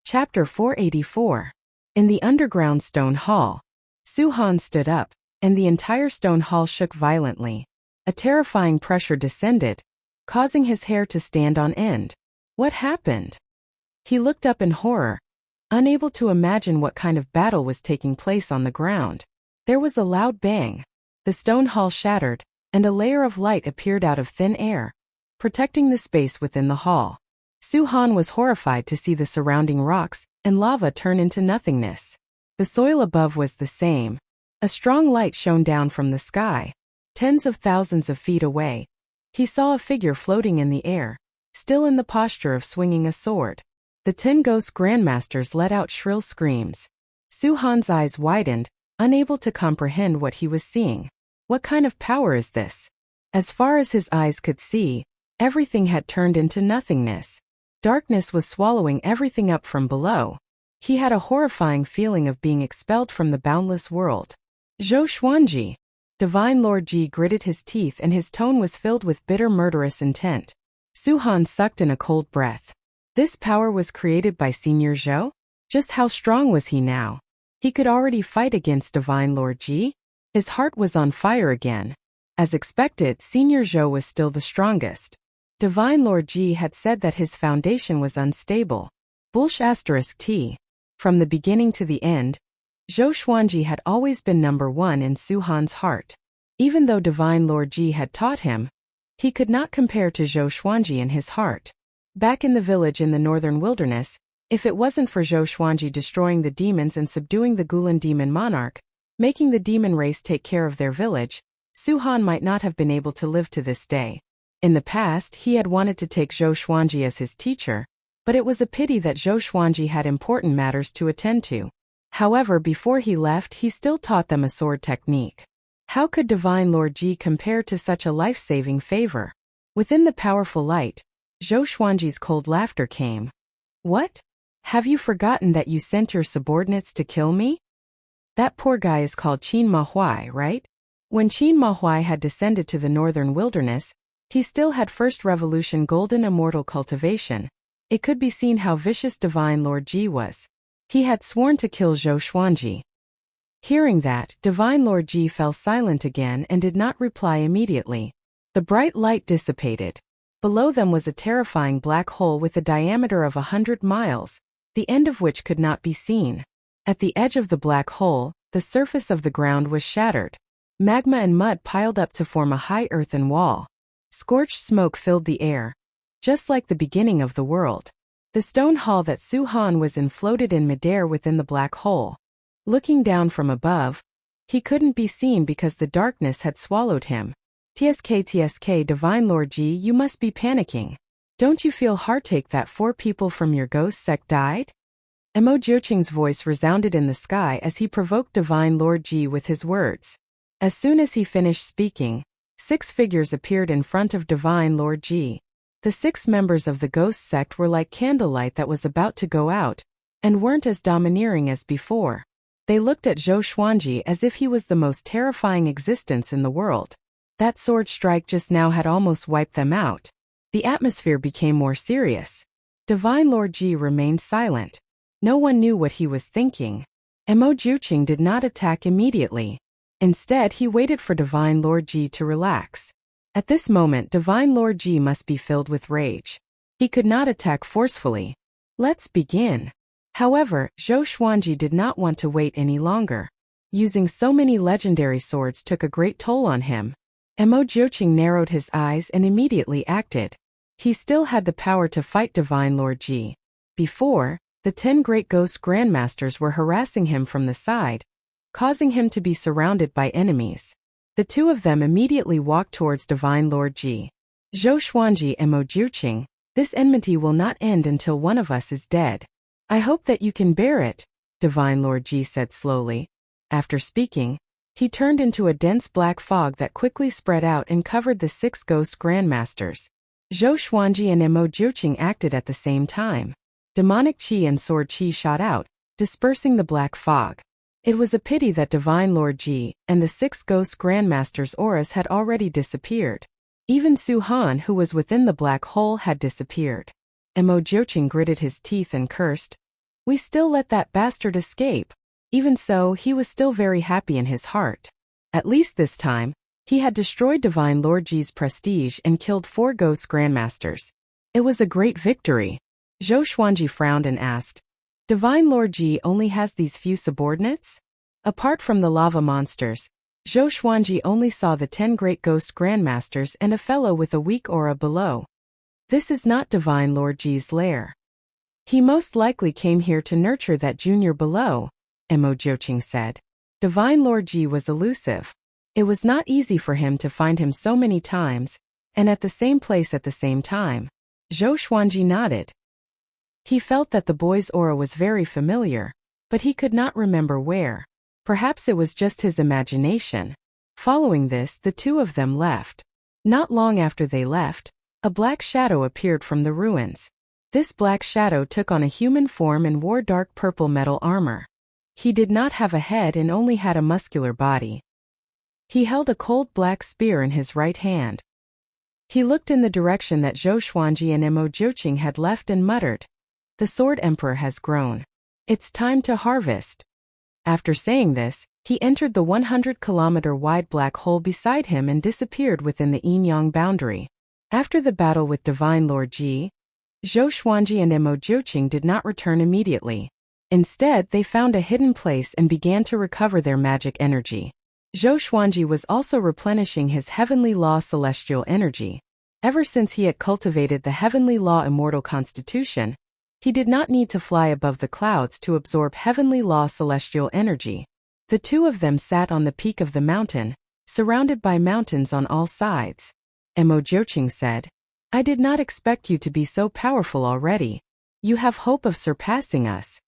Chapter 484. In the underground stone hall, Su Han stood up, and the entire stone hall shook violently. A terrifying pressure descended, causing his hair to stand on end. What happened? He looked up in horror, unable to imagine what kind of battle was taking place on the ground. There was a loud bang. The stone hall shattered, and a layer of light appeared out of thin air, protecting the space within the hall. Su Han was horrified to see the surrounding rocks and lava turn into nothingness. The soil above was the same. A strong light shone down from the sky. Tens of thousands of feet away, he saw a figure floating in the air, still in the posture of swinging a sword. The 10 ghost grandmasters let out shrill screams. Su Han's eyes widened, unable to comprehend what he was seeing. What kind of power is this? As far as his eyes could see, everything had turned into nothingness. Darkness was swallowing everything up from below. He had a horrifying feeling of being expelled from the boundless world. Zhou Xuanji. Divine Lord Ji gritted his teeth and his tone was filled with bitter murderous intent. Su Han sucked in a cold breath. This power was created by Senior Zhou? Just how strong was he now? He could already fight against Divine Lord Ji? His heart was on fire again. As expected, Senior Zhou was still the strongest. Divine Lord Ji had said that his foundation was unstable. T. From the beginning to the end, Zhou Xuanji had always been number 1 in Su Han's heart. Even though Divine Lord Ji had taught him, he could not compare to Zhou Xuanji in his heart. Back in the village in the northern wilderness, if it wasn't for Zhou Xuanji destroying the demons and subduing the Gulan demon monarch, making the demon race take care of their village, Su Han might not have been able to live to this day. In the past, he had wanted to take Zhou Xuanji as his teacher, but it was a pity that Zhou Xuanji had important matters to attend to. However, before he left, he still taught them a sword technique. How could Divine Lord Ji compare to such a life-saving favor? Within the powerful light, Zhou Xuanji's cold laughter came. What? Have you forgotten that you sent your subordinates to kill me? That poor guy is called Qin Ma Huai, right? When Qin Ma Huai had descended to the northern wilderness, He still had First Revolution golden immortal cultivation. It could be seen how vicious Divine Lord Ji was. He had sworn to kill Zhou Xuanji. Hearing that, Divine Lord Ji fell silent again and did not reply immediately. The bright light dissipated. Below them was a terrifying black hole with a diameter of 100 miles, the end of which could not be seen. At the edge of the black hole, the surface of the ground was shattered. Magma and mud piled up to form a high earthen wall. Scorched smoke filled the air, just like the beginning of the world. The stone hall that Su Han was in floated in midair within the black hole. Looking down from above, he couldn't be seen because the darkness had swallowed him. TSK Divine Lord Ji, you must be panicking. Don't you feel heartache that 4 people from your ghost sect died? Mo Jiuqing's voice resounded in the sky as he provoked Divine Lord Ji with his words. As soon as he finished speaking, 6 figures appeared in front of Divine Lord Ji. The 6 members of the ghost sect were like candlelight that was about to go out, and weren't as domineering as before. They looked at Zhou Xuanji as if he was the most terrifying existence in the world. That sword strike just now had almost wiped them out. The atmosphere became more serious. Divine Lord Ji remained silent. No one knew what he was thinking. Mo Jiuqing did not attack immediately. Instead, he waited for Divine Lord Ji to relax. At this moment, Divine Lord Ji must be filled with rage. He could not attack forcefully. Let's begin. However, Zhou Xuanji did not want to wait any longer. Using so many legendary swords took a great toll on him. Mo Jiuqing narrowed his eyes and immediately acted. He still had the power to fight Divine Lord Ji. Before, the 10 great ghost grandmasters were harassing him from the side, causing him to be surrounded by enemies. The 2 of them immediately walked towards Divine Lord Ji. Zhou Xuanji and Mo Jiuqing, this enmity will not end until one of us is dead. I hope that you can bear it, Divine Lord Ji said slowly. After speaking, he turned into a dense black fog that quickly spread out and covered the 6 ghost grandmasters. Zhou Xuanji and Mo Jiuqing acted at the same time. Demonic qi and sword qi shot out, dispersing the black fog. It was a pity that Divine Lord Ji and the 6 ghost grandmasters' auras had already disappeared. Even Su Han, who was within the black hole, had disappeared. Mo Jiuqing gritted his teeth and cursed. We still let that bastard escape. Even so, he was still very happy in his heart. At least this time, he had destroyed Divine Lord Ji's prestige and killed 4 ghost grandmasters. It was a great victory. Zhou Xuanji frowned and asked, Divine Lord Ji only has these few subordinates? Apart from the lava monsters, Zhou Xuanji only saw the 10 great ghost grandmasters and a fellow with a weak aura below. This is not Divine Lord Ji's lair. He most likely came here to nurture that junior below, Mo Jiuqing said. Divine Lord Ji was elusive. It was not easy for him to find him so many times, and at the same place at the same time. Zhou Xuanji nodded. He felt that the boy's aura was very familiar, but he could not remember where. Perhaps it was just his imagination. Following this, the 2 of them left. Not long after they left, a black shadow appeared from the ruins. This black shadow took on a human form and wore dark purple metal armor. He did not have a head and only had a muscular body. He held a cold black spear in his right hand. He looked in the direction that Zhou Xuanji and Mo Jiuqing had left and muttered, The Sword Emperor has grown. It's time to harvest. After saying this, he entered the 100-kilometer-wide black hole beside him and disappeared within the yin-yang boundary. After the battle with Divine Lord Ji, Zhou Xuanji and Mo Jiuqing did not return immediately. Instead, they found a hidden place and began to recover their magic energy. Zhou Xuanji was also replenishing his Heavenly Law celestial energy. Ever since he had cultivated the Heavenly Law immortal constitution, he did not need to fly above the clouds to absorb Heavenly Law celestial energy. The 2 of them sat on the peak of the mountain, surrounded by mountains on all sides. Mo Jiuqing said, I did not expect you to be so powerful already. You have hope of surpassing us.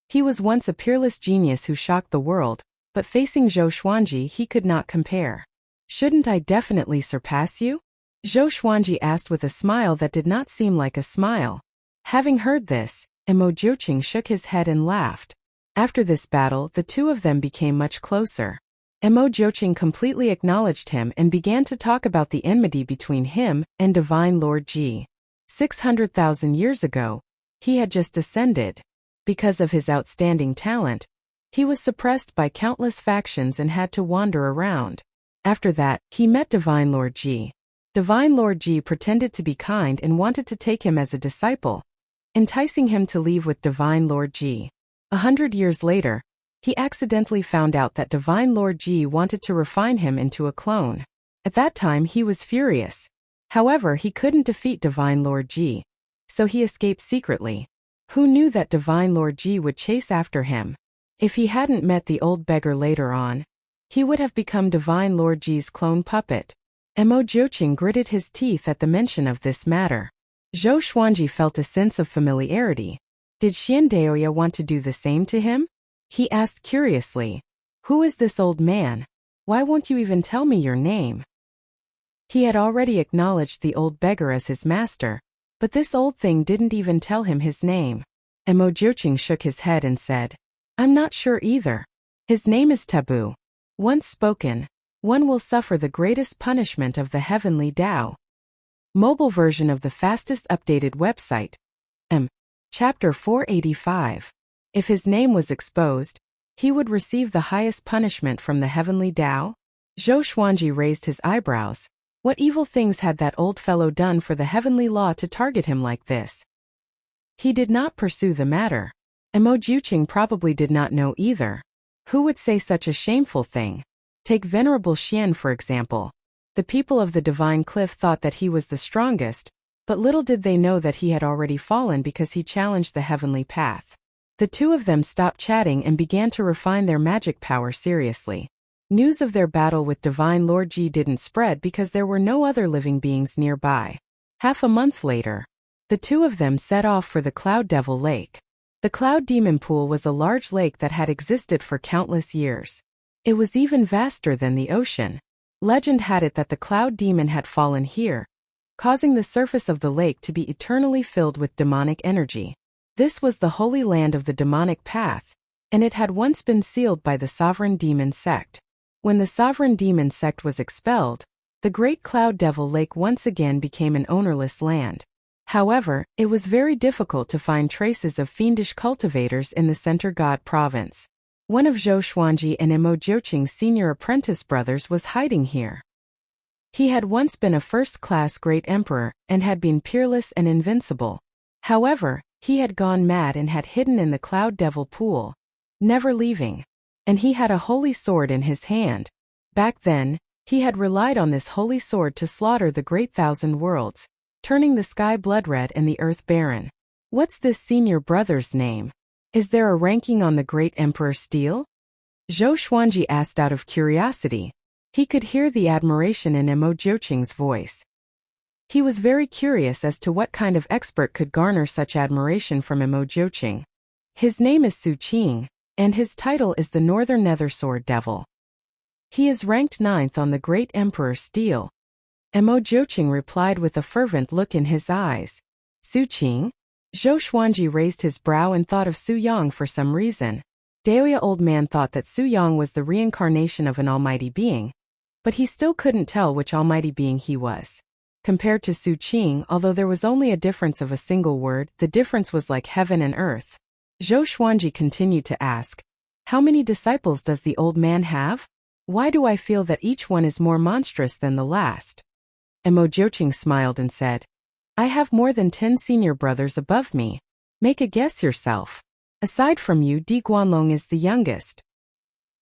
He was once a peerless genius who shocked the world, but facing Zhou Xuanji he could not compare. Shouldn't I definitely surpass you? Zhou Xuanji asked with a smile that did not seem like a smile. Having heard this, Mo Jiuqing shook his head and laughed. After this battle, the 2 of them became much closer. Mo Joching completely acknowledged him and began to talk about the enmity between him and Divine Lord Ji. 600,000 years ago, he had just ascended. Because of his outstanding talent, he was suppressed by countless factions and had to wander around. After that, he met Divine Lord Ji. Divine Lord Ji pretended to be kind and wanted to take him as a disciple, enticing him to leave with Divine Lord Ji. 100 years later, he accidentally found out that Divine Lord Ji wanted to refine him into a clone. At that time he was furious. However, he couldn't defeat Divine Lord Ji, so he escaped secretly. Who knew that Divine Lord Ji would chase after him? If he hadn't met the old beggar later on, he would have become Divine Lord Ji's clone puppet. Mo Joching gritted his teeth at the mention of this matter. Zhou Xuanji felt a sense of familiarity. Did Xian Daoya want to do the same to him? He asked curiously. Who is this old man? Why won't you even tell me your name? He had already acknowledged the old beggar as his master, but this old thing didn't even tell him his name. Mo Joching shook his head and said, I'm not sure either. His name is taboo. Once spoken, one will suffer the greatest punishment of the heavenly Tao. Mobile version of the fastest updated website. Chapter 485. If his name was exposed, he would receive the highest punishment from the heavenly Tao? Zhou Xuanji raised his eyebrows. What evil things had that old fellow done for the heavenly law to target him like this? He did not pursue the matter. Mo Joching probably did not know either. Who would say such a shameful thing? Take Venerable Xian for example. The people of the Divine Cliff thought that he was the strongest, but little did they know that he had already fallen because he challenged the heavenly path. The two of them stopped chatting and began to refine their magic power seriously. News of their battle with Divine Lord Ji didn't spread because there were no other living beings nearby. Half a month later, the two of them set off for the Cloud Devil Lake. The Cloud Demon Pool was a large lake that had existed for countless years. It was even vaster than the ocean. Legend had it that the Cloud Demon had fallen here, causing the surface of the lake to be eternally filled with demonic energy. This was the holy land of the demonic path, and it had once been sealed by the sovereign demon sect. When the sovereign demon sect was expelled, the great Cloud Devil Lake once again became an ownerless land. However, it was very difficult to find traces of fiendish cultivators in the Center God province. One of Zhou Xuanji and Mo Joching's senior apprentice brothers was hiding here. He had once been a first-class great emperor and had been peerless and invincible. However, he had gone mad and had hidden in the Cloud Devil Pool, never leaving. And he had a holy sword in his hand. Back then, he had relied on this holy sword to slaughter the great thousand worlds, turning the sky blood-red and the earth barren. What's this senior brother's name? Is there a ranking on the great emperor's steel? Zhou Xuanji asked out of curiosity. He could hear the admiration in Mo Joching's voice. He was very curious as to what kind of expert could garner such admiration from Mo Joching. His name is Su Qing, and his title is the Northern Nethersword Devil. He is ranked 9th on the Great Emperor's steel. Mo Joching replied with a fervent look in his eyes. Su Qing? Zhou Xuanji raised his brow and thought of Su Yang for some reason. Daoya old man thought that Su Yang was the reincarnation of an almighty being, but he still couldn't tell which almighty being he was. Compared to Su Qing, although there was only a difference of a single word, the difference was like heaven and earth. Zhou Xuanji continued to ask, how many disciples does the old man have? Why do I feel that each one is more monstrous than the last? Mo Joching smiled and said, I have more than 10 senior brothers above me. Make a guess yourself. Aside from you, Di Guanlong is the youngest.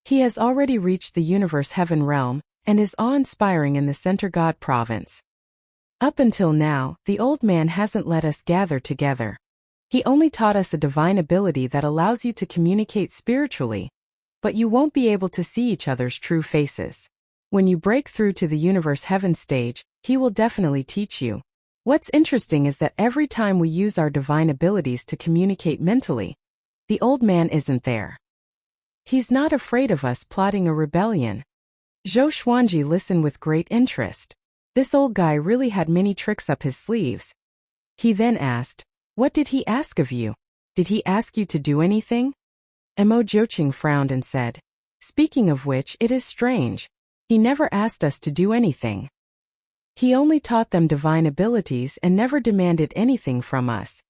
He has already reached the universe heaven realm, and is awe-inspiring in the Center God province. Up until now, the old man hasn't let us gather together. He only taught us a divine ability that allows you to communicate spiritually, but you won't be able to see each other's true faces. When you break through to the universe heaven stage, he will definitely teach you. What's interesting is that every time we use our divine abilities to communicate mentally, the old man isn't there. He's not afraid of us plotting a rebellion. Zhou Xuanji listened with great interest. This old guy really had many tricks up his sleeves. He then asked, what did he ask of you? Did he ask you to do anything? Mo Joching frowned and said, Speaking of which, it is strange. He never asked us to do anything. He only taught them divine abilities and never demanded anything from us.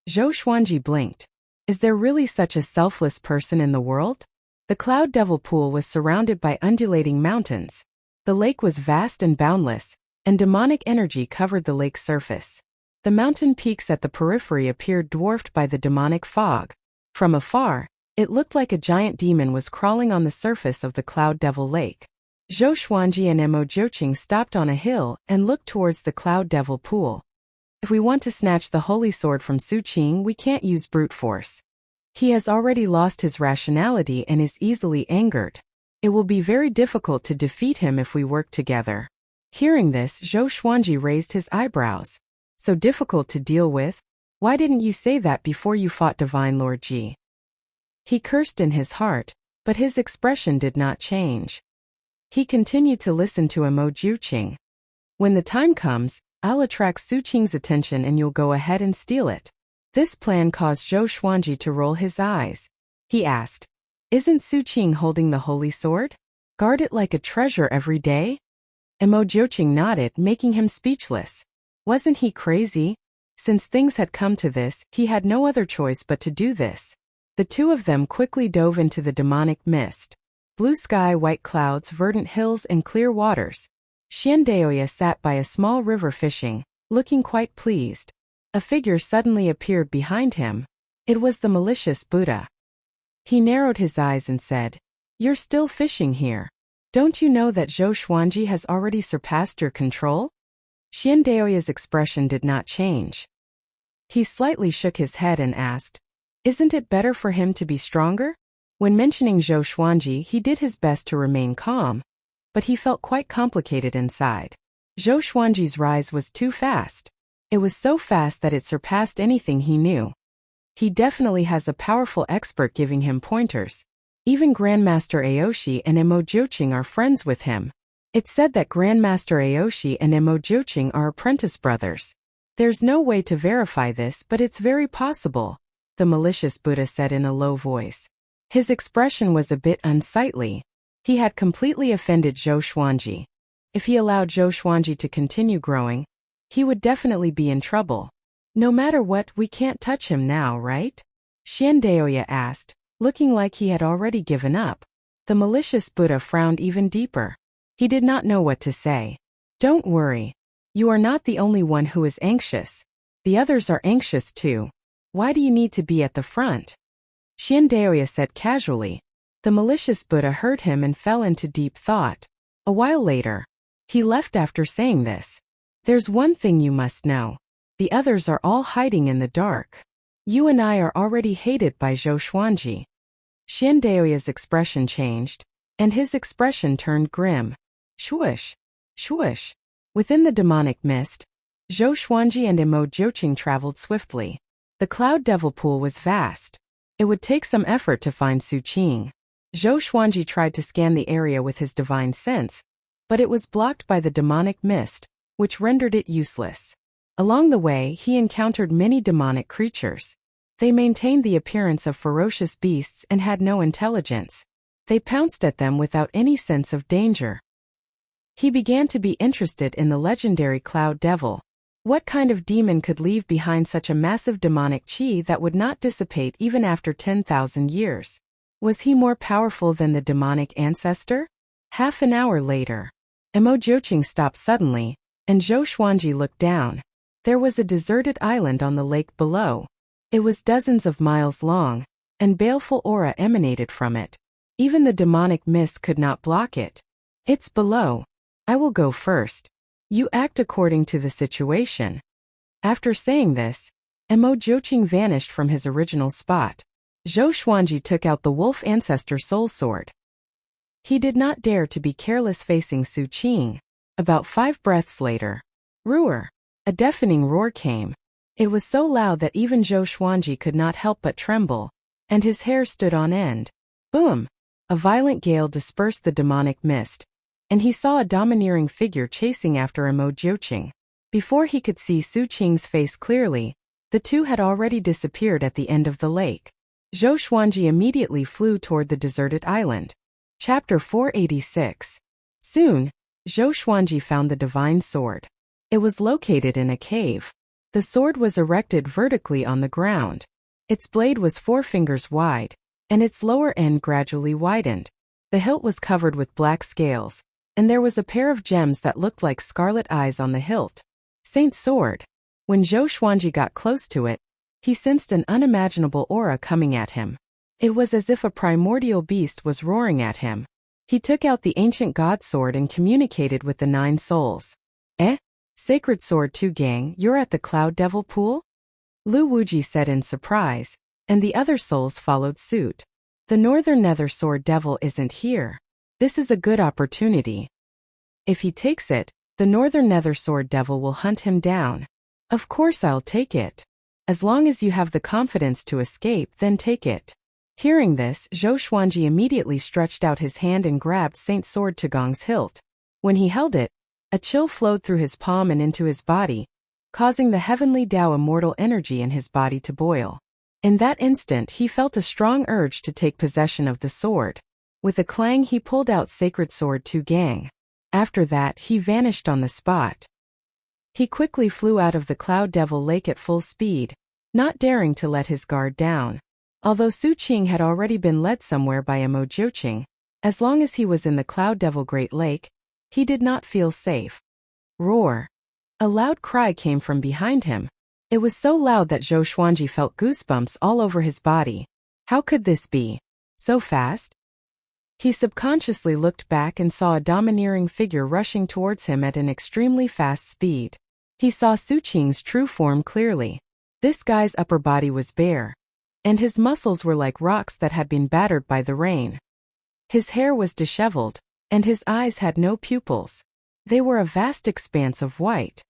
Zhou Xuanji blinked. Is there really such a selfless person in the world? The Cloud Devil Pool was surrounded by undulating mountains. The lake was vast and boundless, and demonic energy covered the lake's surface. The mountain peaks at the periphery appeared dwarfed by the demonic fog. From afar, it looked like a giant demon was crawling on the surface of the Cloud Devil Lake. Zhou Xuanji and Mo Jiuqing stopped on a hill and looked towards the Cloud Devil Pool. If we want to snatch the holy sword from Su Qing, we can't use brute force. He has already lost his rationality and is easily angered. It will be very difficult to defeat him if we work together. Hearing this, Zhou Xuanji raised his eyebrows. So difficult to deal with? Why didn't you say that before you fought Divine Lord Ji? He cursed in his heart, but his expression did not change. He continued to listen to Mo Jiuqing. When the time comes, I'll attract Su Qing's attention and you'll go ahead and steal it. This plan caused Zhou Xuanji to roll his eyes. He asked, Isn't Su Qing holding the holy sword? Guard it like a treasure every day? Mo Jiuqing nodded, making him speechless. Wasn't he crazy? Since things had come to this, he had no other choice but to do this. The two of them quickly dove into the demonic mist. Blue sky, white clouds, verdant hills, and clear waters. Xian Daoya sat by a small river fishing, looking quite pleased. A figure suddenly appeared behind him. It was the malicious Buddha. He narrowed his eyes and said, You're still fishing here. Don't you know that Zhou Xuanji has already surpassed your control? Xian Daoya's expression did not change. He slightly shook his head and asked, Isn't it better for him to be stronger? When mentioning Zhou Xuanji, he did his best to remain calm, but he felt quite complicated inside. Zhou Xuanji's rise was too fast. It was so fast that it surpassed anything he knew. He definitely has a powerful expert giving him pointers. Even Grandmaster Aoshi and Mo Jiuqing are friends with him. It's said that Grandmaster Aoshi and Mo Jiuqing are apprentice brothers. There's no way to verify this, but it's very possible, the malicious Buddha said in a low voice. His expression was a bit unsightly. He had completely offended Zhou Xuanji. If he allowed Zhou Xuanji to continue growing, he would definitely be in trouble. No matter what, we can't touch him now, right? Xian Daoya asked, looking like he had already given up. The malicious Buddha frowned even deeper. He did not know what to say. Don't worry. You are not the only one who is anxious. The others are anxious too. Why do you need to be at the front? Xian Daoya said casually. The malicious Buddha heard him and fell into deep thought. A while later, he left after saying this. There's one thing you must know. The others are all hiding in the dark. You and I are already hated by Zhou Xuanji. Xian Daoya's expression changed, and his expression turned grim. Swoosh! Swoosh! Within the demonic mist, Zhou Xuanji and Mo Jiuqing traveled swiftly. The Cloud Devil Pool was vast. It would take some effort to find Su Qing. Zhou Xuanji tried to scan the area with his divine sense, but it was blocked by the demonic mist, which rendered it useless. Along the way, he encountered many demonic creatures. They maintained the appearance of ferocious beasts and had no intelligence. They pounced at them without any sense of danger. He began to be interested in the legendary Cloud Devil. What kind of demon could leave behind such a massive demonic chi that would not dissipate even after 10,000 years? Was he more powerful than the demonic ancestor? Half an hour later, Mo Jiuqing stopped suddenly, and Zhou Xuanji looked down. There was a deserted island on the lake below. It was dozens of miles long, and baleful aura emanated from it. Even the demonic mist could not block it. It's below. I will go first. You act according to the situation. After saying this, Mo Jiuqing vanished from his original spot. Zhou Xuanji took out the wolf ancestor soul sword. He did not dare to be careless facing Su Qing. About 5 breaths later, roar! A deafening roar came. It was so loud that even Zhou Xuanji could not help but tremble, and his hair stood on end. Boom! A violent gale dispersed the demonic mist, and he saw a domineering figure chasing after Mo Jiuqing. Before he could see Su Qing's face clearly, the two had already disappeared at the end of the lake. Zhou Xuanji immediately flew toward the deserted island. Chapter 486. Soon, Zhou Xuanji found the divine sword. It was located in a cave. The sword was erected vertically on the ground. Its blade was 4 fingers wide, and its lower end gradually widened. The hilt was covered with black scales, and there was a pair of gems that looked like scarlet eyes on the hilt. Saint Sword. When Zhou Xuanji got close to it, he sensed an unimaginable aura coming at him. It was as if a primordial beast was roaring at him. He took out the ancient god sword and communicated with the 9 souls. Eh? Sacred Sword 2 Gang, you're at the Cloud Devil Pool? Lu Wuji said in surprise, and the other souls followed suit. The Northern Nether Sword Devil isn't here. This is a good opportunity. If he takes it, the Northern Nether Sword Devil will hunt him down. Of course I'll take it. As long as you have the confidence to escape, then take it. Hearing this, Zhou Xuanji immediately stretched out his hand and grabbed Saint Sword Tugong's hilt. When he held it, a chill flowed through his palm and into his body, causing the heavenly Tao immortal energy in his body to boil. In that instant he felt a strong urge to take possession of the sword. With a clang he pulled out Sacred Sword 2 Gang. After that he vanished on the spot. He quickly flew out of the Cloud Devil Lake at full speed, not daring to let his guard down. Although Su Qing had already been led somewhere by Mo Jiuqing, as long as he was in the Cloud Devil Great Lake, he did not feel safe. Roar! A loud cry came from behind him. It was so loud that Zhou Xuanji felt goosebumps all over his body. How could this be? So fast? He subconsciously looked back and saw a domineering figure rushing towards him at an extremely fast speed. He saw Su Qing's true form clearly. This guy's upper body was bare, and his muscles were like rocks that had been battered by the rain. His hair was disheveled, and his eyes had no pupils. They were a vast expanse of white.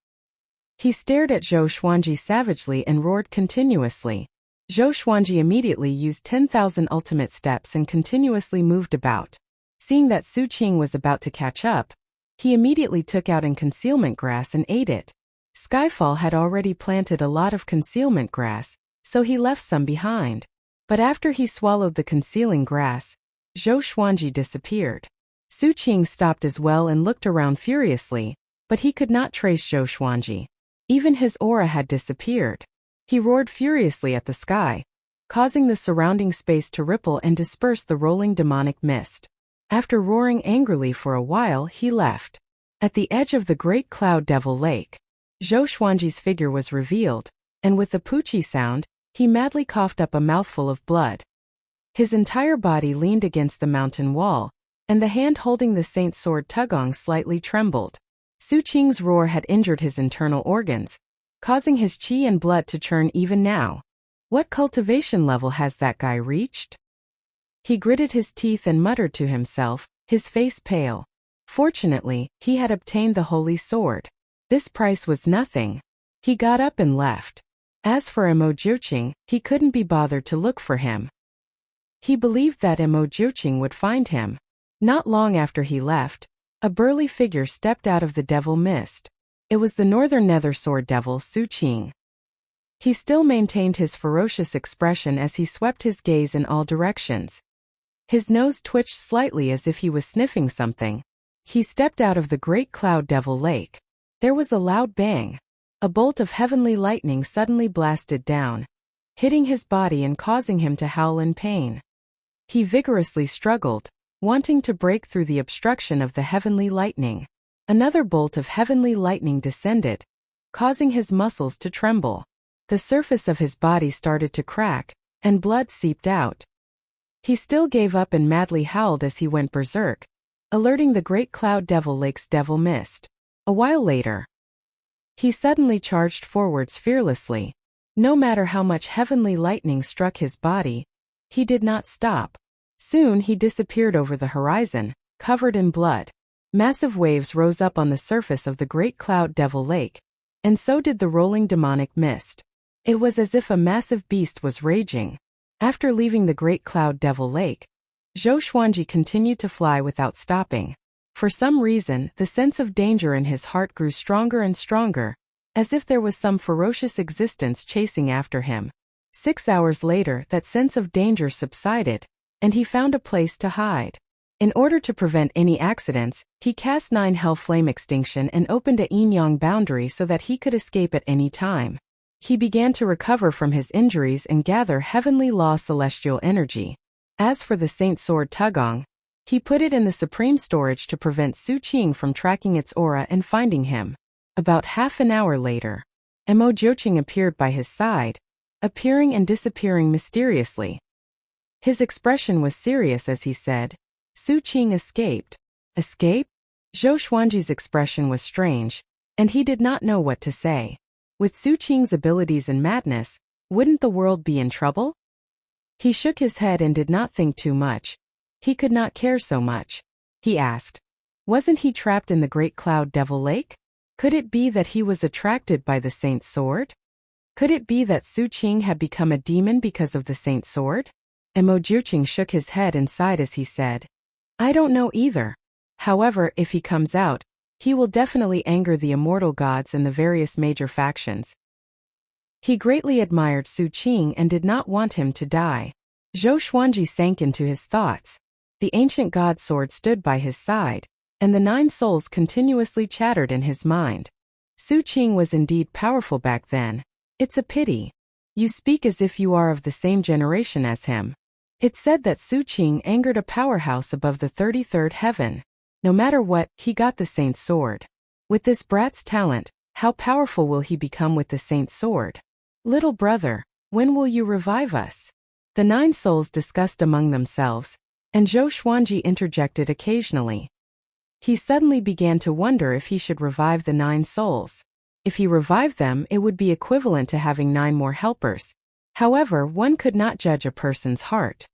He stared at Zhou Xuanji savagely and roared continuously. Zhou Xuanji immediately used 10,000 ultimate steps and continuously moved about. Seeing that Su Qing was about to catch up, he immediately took out an concealment grass and ate it. Skyfall had already planted a lot of concealment grass, so he left some behind. But after he swallowed the concealing grass, Zhou Xuanji disappeared. Su Qing stopped as well and looked around furiously, but he could not trace Zhou Xuanji. Even his aura had disappeared. He roared furiously at the sky, causing the surrounding space to ripple and disperse the rolling demonic mist. After roaring angrily for a while, he left. At the edge of the Great Cloud Devil Lake, Zhou Xuanji's figure was revealed, and with a poochie sound, he madly coughed up a mouthful of blood. His entire body leaned against the mountain wall, and the hand holding the Saint Sword Tugong slightly trembled. Su Qing's roar had injured his internal organs, causing his qi and blood to churn even now. What cultivation level has that guy reached? He gritted his teeth and muttered to himself, his face pale. Fortunately, he had obtained the holy sword. This price was nothing. He got up and left. As for Mo Jiuqing, he couldn't be bothered to look for him. He believed that Mo Jiuqing would find him. Not long after he left, a burly figure stepped out of the devil mist. It was the Northern Nether Sword Devil Su Qing. He still maintained his ferocious expression as he swept his gaze in all directions. His nose twitched slightly as if he was sniffing something. He stepped out of the Great Cloud Devil Lake. There was a loud bang. A bolt of heavenly lightning suddenly blasted down, hitting his body and causing him to howl in pain. He vigorously struggled, wanting to break through the obstruction of the heavenly lightning. Another bolt of heavenly lightning descended, causing his muscles to tremble. The surface of his body started to crack, and blood seeped out. He still gave up and madly howled as he went berserk, alerting the Great Cloud Devil Lake's devil mist. A while later, he suddenly charged forwards fearlessly. No matter how much heavenly lightning struck his body, he did not stop. Soon he disappeared over the horizon, covered in blood. Massive waves rose up on the surface of the Great Cloud Devil Lake, and so did the rolling demonic mist. It was as if a massive beast was raging. After leaving the Great Cloud Devil Lake, Zhou Xuanji continued to fly without stopping. For some reason, the sense of danger in his heart grew stronger and stronger, as if there was some ferocious existence chasing after him. 6 hours later, that sense of danger subsided, and he found a place to hide. In order to prevent any accidents, he cast 9 hell flame extinction and opened a yin-yang boundary so that he could escape at any time. He began to recover from his injuries and gather heavenly law celestial energy. As for the Saint Sword Tugong, he put it in the supreme storage to prevent Su Qing from tracking its aura and finding him. About half an hour later, Mo Jiuqing appeared by his side, appearing and disappearing mysteriously. His expression was serious as he said, "Su Qing escaped." Escape? Zhou Xuanji's expression was strange, and he did not know what to say. With Su Qing's abilities and madness, wouldn't the world be in trouble? He shook his head and did not think too much. He could not care so much. He asked, wasn't he trapped in the Great Cloud Devil Lake? Could it be that he was attracted by the Saint's sword? Could it be that Su Qing had become a demon because of the Saint's sword? Mo Jiuqing shook his head and sighed as he said, I don't know either. However, if he comes out, he will definitely anger the immortal gods and the various major factions. He greatly admired Su Qing and did not want him to die. Zhou Xuanji sank into his thoughts. The ancient god sword stood by his side, and the 9 souls continuously chattered in his mind. Su Qing was indeed powerful back then. It's a pity. You speak as if you are of the same generation as him. It's said that Su Qing angered a powerhouse above the 33rd heaven. No matter what, he got the Saint's sword. With this brat's talent, how powerful will he become with the Saint's sword? Little brother, when will you revive us? The 9 souls discussed among themselves, and Zhou Xuanji interjected occasionally. He suddenly began to wonder if he should revive the 9 souls. If he revived them, it would be equivalent to having 9 more helpers. However, one could not judge a person's heart.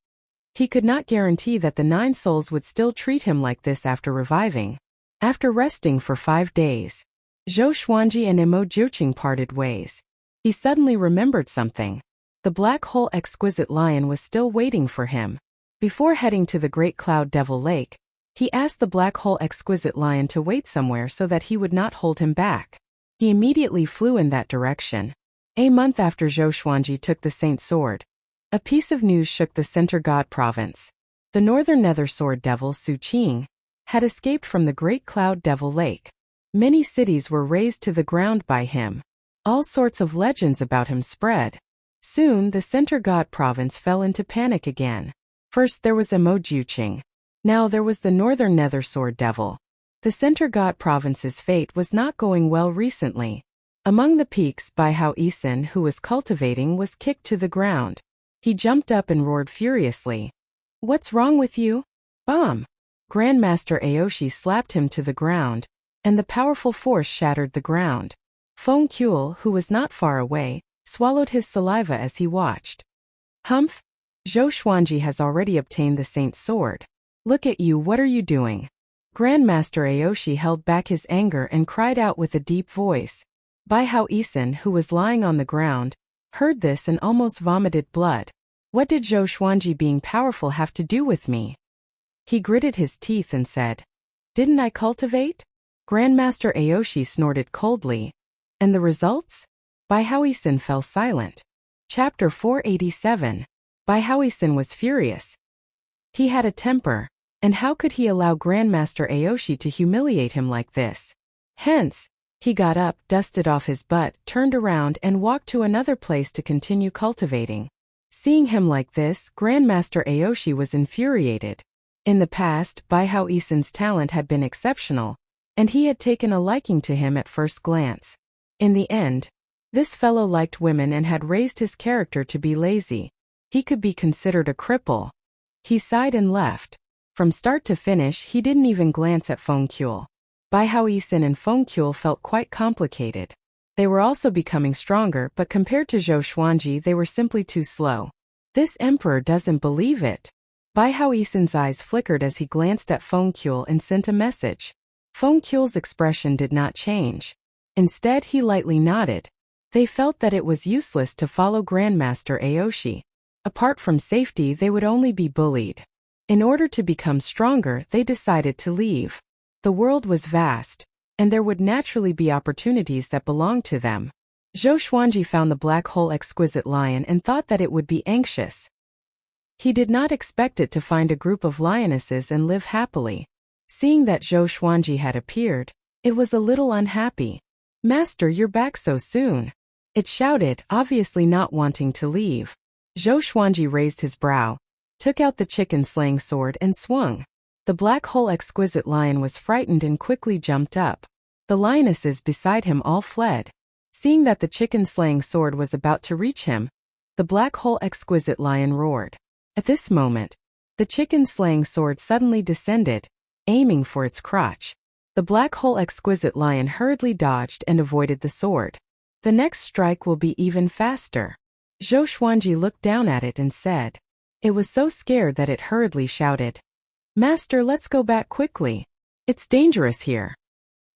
He could not guarantee that the 9 souls would still treat him like this after reviving. After resting for 5 days, Zhou Xuanji and Mo Jiuqing parted ways. He suddenly remembered something. The black hole exquisite lion was still waiting for him. Before heading to the Great Cloud Devil Lake, he asked the black hole exquisite lion to wait somewhere so that he would not hold him back. He immediately flew in that direction. A month after Zhou Xuanji took the Saint Sword, a piece of news shook the Center God Province. The Northern Nether Sword Devil Su Qing had escaped from the Great Cloud Devil Lake. Many cities were razed to the ground by him. All sorts of legends about him spread. Soon the Center God Province fell into panic again. First there was Mo Jiuqing. Now there was the Northern Nether Sword Devil. The Center God Province's fate was not going well recently. Among the peaks, Bai Hao Yisin, who was cultivating, was kicked to the ground. He jumped up and roared furiously. What's wrong with you? Bomb! Grandmaster Aoshi slapped him to the ground, and the powerful force shattered the ground. Feng Kuel, who was not far away, swallowed his saliva as he watched. Humph! Zhou Xuanji has already obtained the Saint's sword. Look at you, what are you doing? Grandmaster Aoshi held back his anger and cried out with a deep voice. Bai Hao Yisin, who was lying on the ground, heard this and almost vomited blood. What did Zhou Xuanji being powerful have to do with me? He gritted his teeth and said, didn't I cultivate? Grandmaster Aoshi snorted coldly. And the results? Bai Hao Yisin fell silent. Chapter 487. Bai Hao Yisin was furious. He had a temper, and how could he allow Grandmaster Aoshi to humiliate him like this? Hence, he got up, dusted off his butt, turned around and walked to another place to continue cultivating. Seeing him like this, Grandmaster Aoshi was infuriated. In the past, Bai Hao Yisin's talent had been exceptional, and he had taken a liking to him at first glance. In the end, this fellow liked women and had raised his character to be lazy. He could be considered a cripple. He sighed and left. From start to finish, he didn't even glance at Feng Kuel. Bai Hao Yisin and Feng Kuel felt quite complicated. They were also becoming stronger, but compared to Zhou Xuanji, they were simply too slow. This emperor doesn't believe it. Bai Hao Yisin's eyes flickered as he glanced at Feng Kuel and sent a message. Feng Kuel's expression did not change. Instead, he lightly nodded. They felt that it was useless to follow Grandmaster Aoshi. Apart from safety, they would only be bullied. In order to become stronger, they decided to leave. The world was vast, and there would naturally be opportunities that belonged to them. Zhou Xuanji found the black hole exquisite lion and thought that it would be anxious. He did not expect it to find a group of lionesses and live happily. Seeing that Zhou Xuanji had appeared, it was a little unhappy. "Master, you're back so soon," it shouted, obviously not wanting to leave. Zhou Xuanji raised his brow, took out the chicken-slaying sword and swung. The black hole exquisite lion was frightened and quickly jumped up. The lionesses beside him all fled. Seeing that the chicken-slaying sword was about to reach him, the black hole exquisite lion roared. At this moment, the chicken-slaying sword suddenly descended, aiming for its crotch. The black hole exquisite lion hurriedly dodged and avoided the sword. "The next strike will be even faster." Zhou Xuanji looked down at it and said. It was so scared that it hurriedly shouted, "Master, let's go back quickly. It's dangerous here."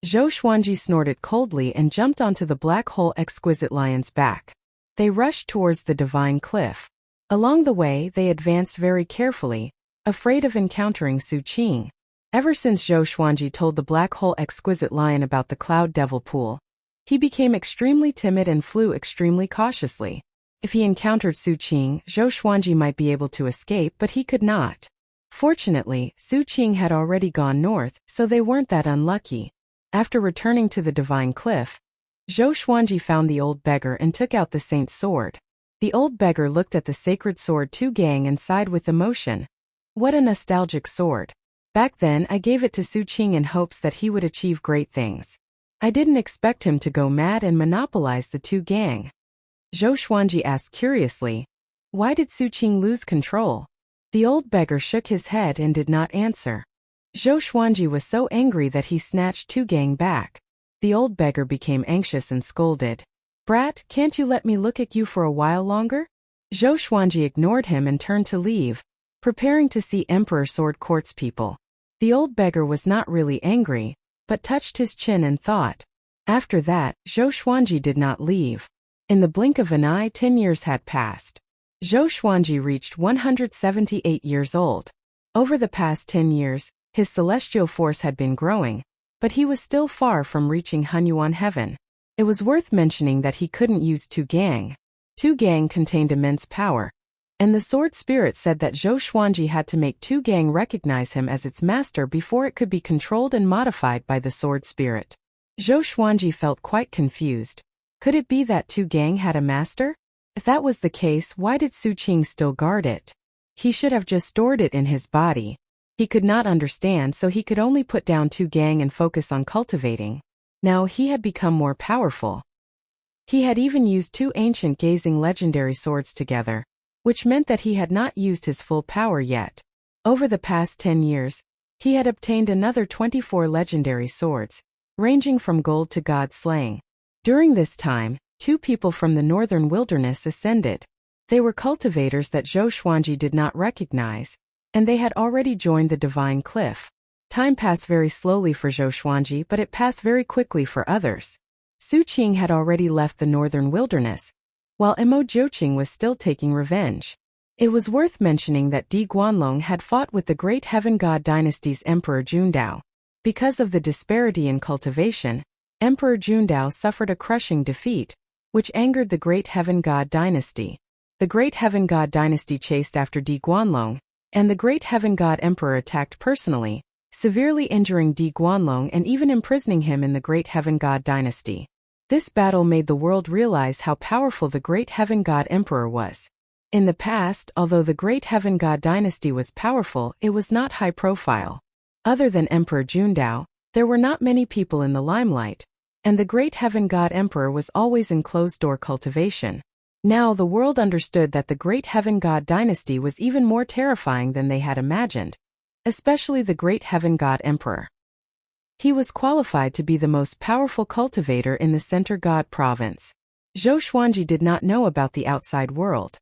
Zhou Xuanji snorted coldly and jumped onto the black hole exquisite lion's back. They rushed towards the divine cliff. Along the way, they advanced very carefully, afraid of encountering Su Qing. Ever since Zhou Xuanji told the black hole exquisite lion about the cloud devil pool, he became extremely timid and flew extremely cautiously. If he encountered Su Qing, Zhou Xuanji might be able to escape, but he could not. Fortunately, Su Qing had already gone north, so they weren't that unlucky. After returning to the divine cliff, Zhou Xuanji found the old beggar and took out the saint's sword. The old beggar looked at the sacred sword Tu Gang and sighed with emotion. "What a nostalgic sword. Back then I gave it to Su Qing in hopes that he would achieve great things. I didn't expect him to go mad and monopolize the Tu Gang." Zhou Xuanji asked curiously, "Why did Su Qing lose control?" The old beggar shook his head and did not answer. Zhou Xuanji was so angry that he snatched Tu Gang back. The old beggar became anxious and scolded. "Brat, can't you let me look at you for a while longer?" Zhou Xuanji ignored him and turned to leave, preparing to see Emperor Sword Court's people. The old beggar was not really angry, but touched his chin and thought. After that, Zhou Xuanji did not leave. In the blink of an eye, 10 years had passed. Zhou Xuanji reached 178 years old. Over the past 10 years, his celestial force had been growing, but he was still far from reaching Hunyuan heaven. It was worth mentioning that he couldn't use Tu Gang. Tu Gang contained immense power, and the sword spirit said that Zhou Xuanji had to make Tu Gang recognize him as its master before it could be controlled and modified by the sword spirit. Zhou Xuanji felt quite confused. Could it be that Tu Gang had a master? If that was the case, why did Su Qing still guard it? He should have just stored it in his body. He could not understand, so he could only put down Tu Gang and focus on cultivating. Now he had become more powerful. He had even used 2 ancient gazing legendary swords together, which meant that he had not used his full power yet. Over the past 10 years, he had obtained another 24 legendary swords, ranging from gold to god slaying. During this time, 2 people from the northern wilderness ascended. They were cultivators that Zhou Xuanji did not recognize, and they had already joined the divine cliff. Time passed very slowly for Zhou Xuanji, but it passed very quickly for others. Su Qing had already left the northern wilderness, while Mo Jiuqing was still taking revenge. It was worth mentioning that Di Guanlong had fought with the Great Heaven God Dynasty's Emperor Jundao. Because of the disparity in cultivation, Emperor Jundao suffered a crushing defeat, which angered the Great Heaven God Dynasty. The Great Heaven God Dynasty chased after Di Guanlong, and the Great Heaven God Emperor attacked personally, severely injuring Di Guanlong and even imprisoning him in the Great Heaven God Dynasty. This battle made the world realize how powerful the Great Heaven God Emperor was. In the past, although the Great Heaven God Dynasty was powerful, it was not high profile. Other than Emperor Jundao, there were not many people in the limelight, and the Great Heaven God Emperor was always in closed-door cultivation. Now the world understood that the Great Heaven God Dynasty was even more terrifying than they had imagined, especially the Great Heaven God Emperor. He was qualified to be the most powerful cultivator in the Center God province. Zhou Xuanji did not know about the outside world.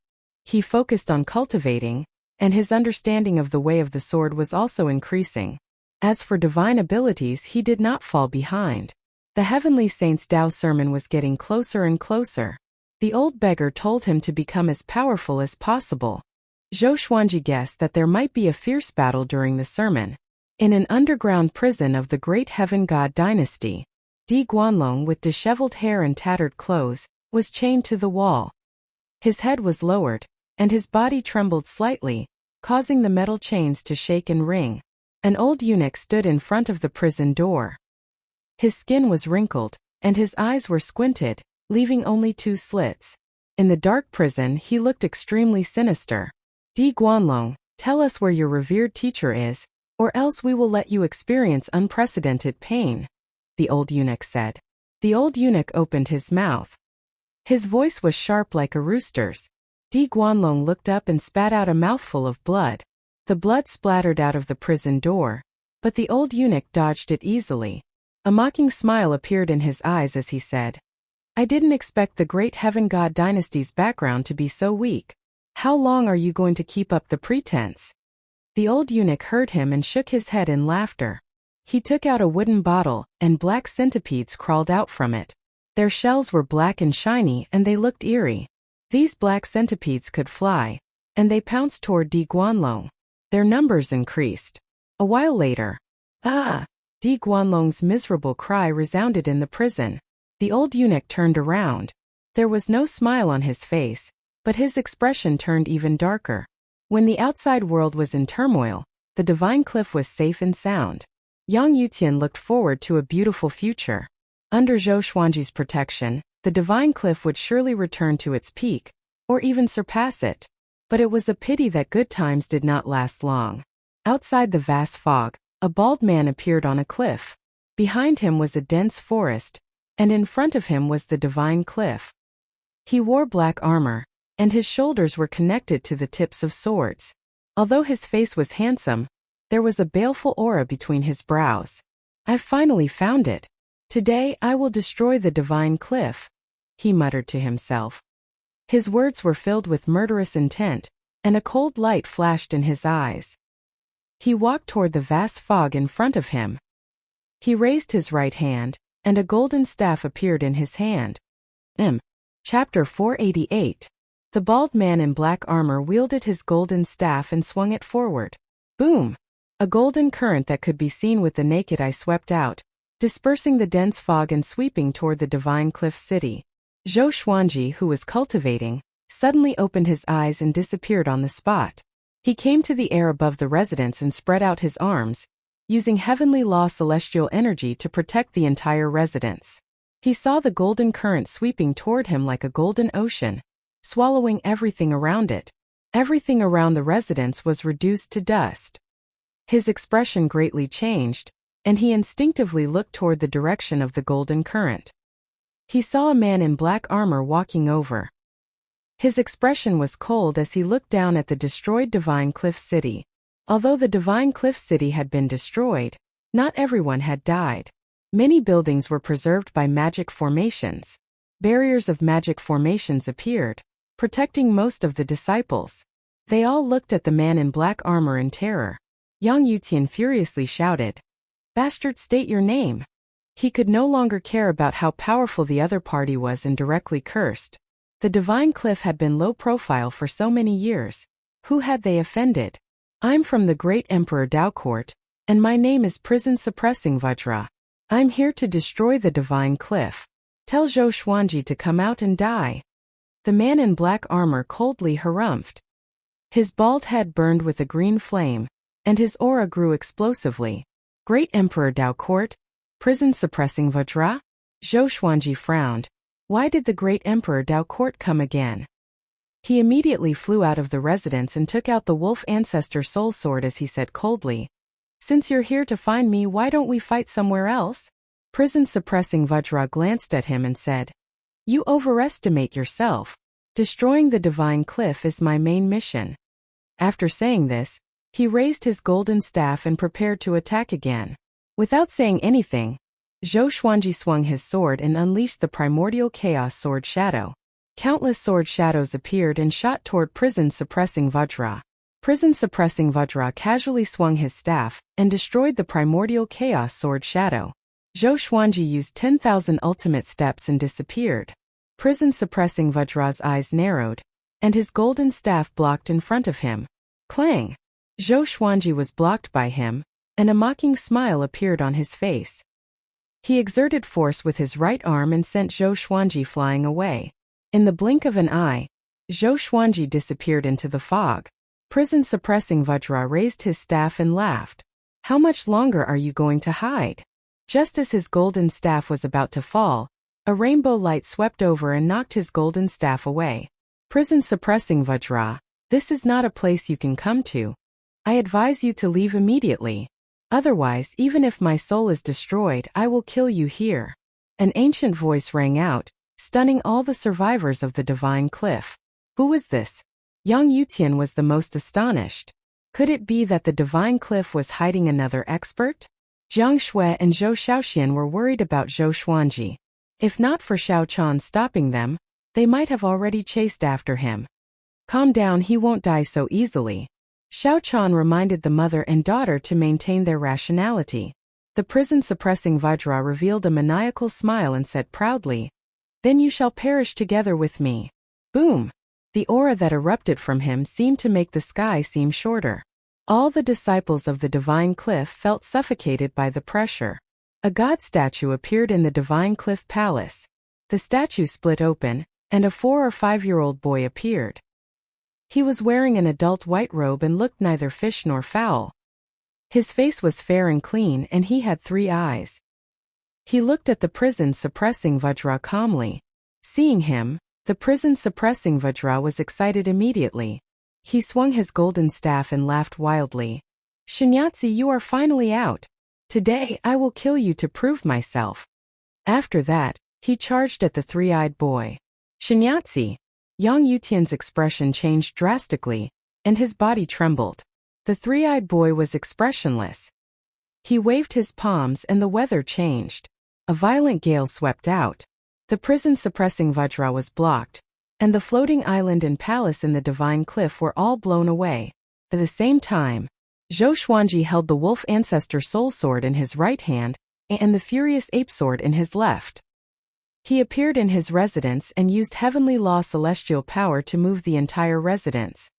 He focused on cultivating, and his understanding of the way of the sword was also increasing. As for divine abilities, he did not fall behind. The heavenly saint's Tao sermon was getting closer and closer. The old beggar told him to become as powerful as possible. Zhou Xuanji guessed that there might be a fierce battle during the sermon. In an underground prison of the Great Heaven God Dynasty, Di Guanlong, with disheveled hair and tattered clothes, was chained to the wall. His head was lowered, and his body trembled slightly, causing the metal chains to shake and ring. An old eunuch stood in front of the prison door. His skin was wrinkled, and his eyes were squinted, leaving only 2 slits. In the dark prison he looked extremely sinister. Di Guanlong, tell us where your revered teacher is, or else we will let you experience unprecedented pain, the old eunuch said. The old eunuch opened his mouth. His voice was sharp like a rooster's. Di Guanlong looked up and spat out a mouthful of blood. The blood splattered out of the prison door, but the old eunuch dodged it easily. A mocking smile appeared in his eyes as he said, I didn't expect the great Heaven God dynasty's background to be so weak. How long are you going to keep up the pretense? The old eunuch heard him and shook his head in laughter. He took out a wooden bottle, and black centipedes crawled out from it. Their shells were black and shiny, and they looked eerie. These black centipedes could fly, and they pounced toward Di Guanlong. Their numbers increased. A while later, Di Guanlong's miserable cry resounded in the prison. The old eunuch turned around. There was no smile on his face, but his expression turned even darker. When the outside world was in turmoil, the divine cliff was safe and sound. Yang Yutian looked forward to a beautiful future. Under Zhou Xuanji's protection, the divine cliff would surely return to its peak, or even surpass it. But it was a pity that good times did not last long. Outside the vast fog, a bald man appeared on a cliff. Behind him was a dense forest, and in front of him was the divine cliff. He wore black armor, and his shoulders were connected to the tips of swords. Although his face was handsome, there was a baleful aura between his brows. I've finally found it. Today I will destroy the divine cliff, he muttered to himself. His words were filled with murderous intent, and a cold light flashed in his eyes. He walked toward the vast fog in front of him. He raised his right hand, and a golden staff appeared in his hand. Chapter 488. The bald man in black armor wielded his golden staff and swung it forward. Boom! A golden current that could be seen with the naked eye swept out, dispersing the dense fog and sweeping toward the divine cliff city. Zhou Xuanji, who was cultivating, suddenly opened his eyes and disappeared on the spot. He came to the air above the residence and spread out his arms, using heavenly law celestial energy to protect the entire residence. He saw the golden current sweeping toward him like a golden ocean, swallowing everything around it. Everything around the residence was reduced to dust. His expression greatly changed, and he instinctively looked toward the direction of the golden current. He saw a man in black armor walking over. His expression was cold as he looked down at the destroyed Divine Cliff City. Although the Divine Cliff City had been destroyed, not everyone had died. Many buildings were preserved by magic formations. Barriers of magic formations appeared, protecting most of the disciples. They all looked at the man in black armor in terror. Yang Yutian furiously shouted, "Bastard, state your name!" He could no longer care about how powerful the other party was and directly cursed. The Divine Cliff had been low profile for so many years. Who had they offended? I'm from the great Emperor Dao Court, and my name is Prison Suppressing Vajra. I'm here to destroy the Divine Cliff. Tell Zhou Xuanji to come out and die. The man in black armor coldly harumphed. His bald head burned with a green flame, and his aura grew explosively. Great Emperor Dao Court? Prison Suppressing Vajra? Zhou Xuanji frowned. Why did the great Emperor Dao Court come again? He immediately flew out of the residence and took out the wolf ancestor soul sword as he said coldly, "Since you're here to find me, why don't we fight somewhere else?" Prison Suppressing Vajra glanced at him and said, "You overestimate yourself. Destroying the Divine Cliff is my main mission." After saying this, he raised his golden staff and prepared to attack again. Without saying anything, Zhou Xuanji swung his sword and unleashed the primordial chaos sword shadow. Countless sword shadows appeared and shot toward Prison Suppressing Vajra. Prison Suppressing Vajra casually swung his staff and destroyed the primordial chaos sword shadow. Zhou Xuanji used 10,000 ultimate steps and disappeared. Prison Suppressing Vajra's eyes narrowed, and his golden staff blocked in front of him. Clang! Zhou Xuanji was blocked by him, and a mocking smile appeared on his face. He exerted force with his right arm and sent Zhou Xuanji flying away. In the blink of an eye, Zhou Xuanji disappeared into the fog. Prison-suppressing Vajra raised his staff and laughed. How much longer are you going to hide? Just as his golden staff was about to fall, a rainbow light swept over and knocked his golden staff away. Prison-suppressing Vajra, this is not a place you can come to. I advise you to leave immediately. Otherwise, even if my soul is destroyed, I will kill you here. An ancient voice rang out, stunning all the survivors of the divine cliff. Who was this? Yang Yutian was the most astonished. Could it be that the divine cliff was hiding another expert? Jiang Shui and Zhou Shaoxian were worried about Zhou Xuanji. If not for Xiao Chan stopping them, they might have already chased after him. Calm down, he won't die so easily. Xiao Chan reminded the mother and daughter to maintain their rationality. The prison-suppressing Vajra revealed a maniacal smile and said proudly, "Then you shall perish together with me." Boom! The aura that erupted from him seemed to make the sky seem shorter. All the disciples of the divine cliff felt suffocated by the pressure. A god statue appeared in the divine cliff palace. The statue split open, and a 4 or 5-year-old boy appeared. He was wearing an adult white robe and looked neither fish nor fowl. His face was fair and clean, and he had 3 eyes. He looked at the prison-suppressing Vajra calmly. Seeing him, the prison-suppressing Vajra was excited immediately. He swung his golden staff and laughed wildly. "Shinyatsi, you are finally out. Today, I will kill you to prove myself." After that, he charged at the 3-eyed boy. "Shinyatsi!" Yang Yutian's expression changed drastically, and his body trembled. The 3-eyed boy was expressionless. He waved his palms and the weather changed. A violent gale swept out. The prison-suppressing Vajra was blocked, and the floating island and palace in the divine cliff were all blown away. At the same time, Zhou Xuanji held the wolf ancestor soul sword in his right hand and the furious ape sword in his left. He appeared in his residence and used heavenly law celestial power to move the entire residence.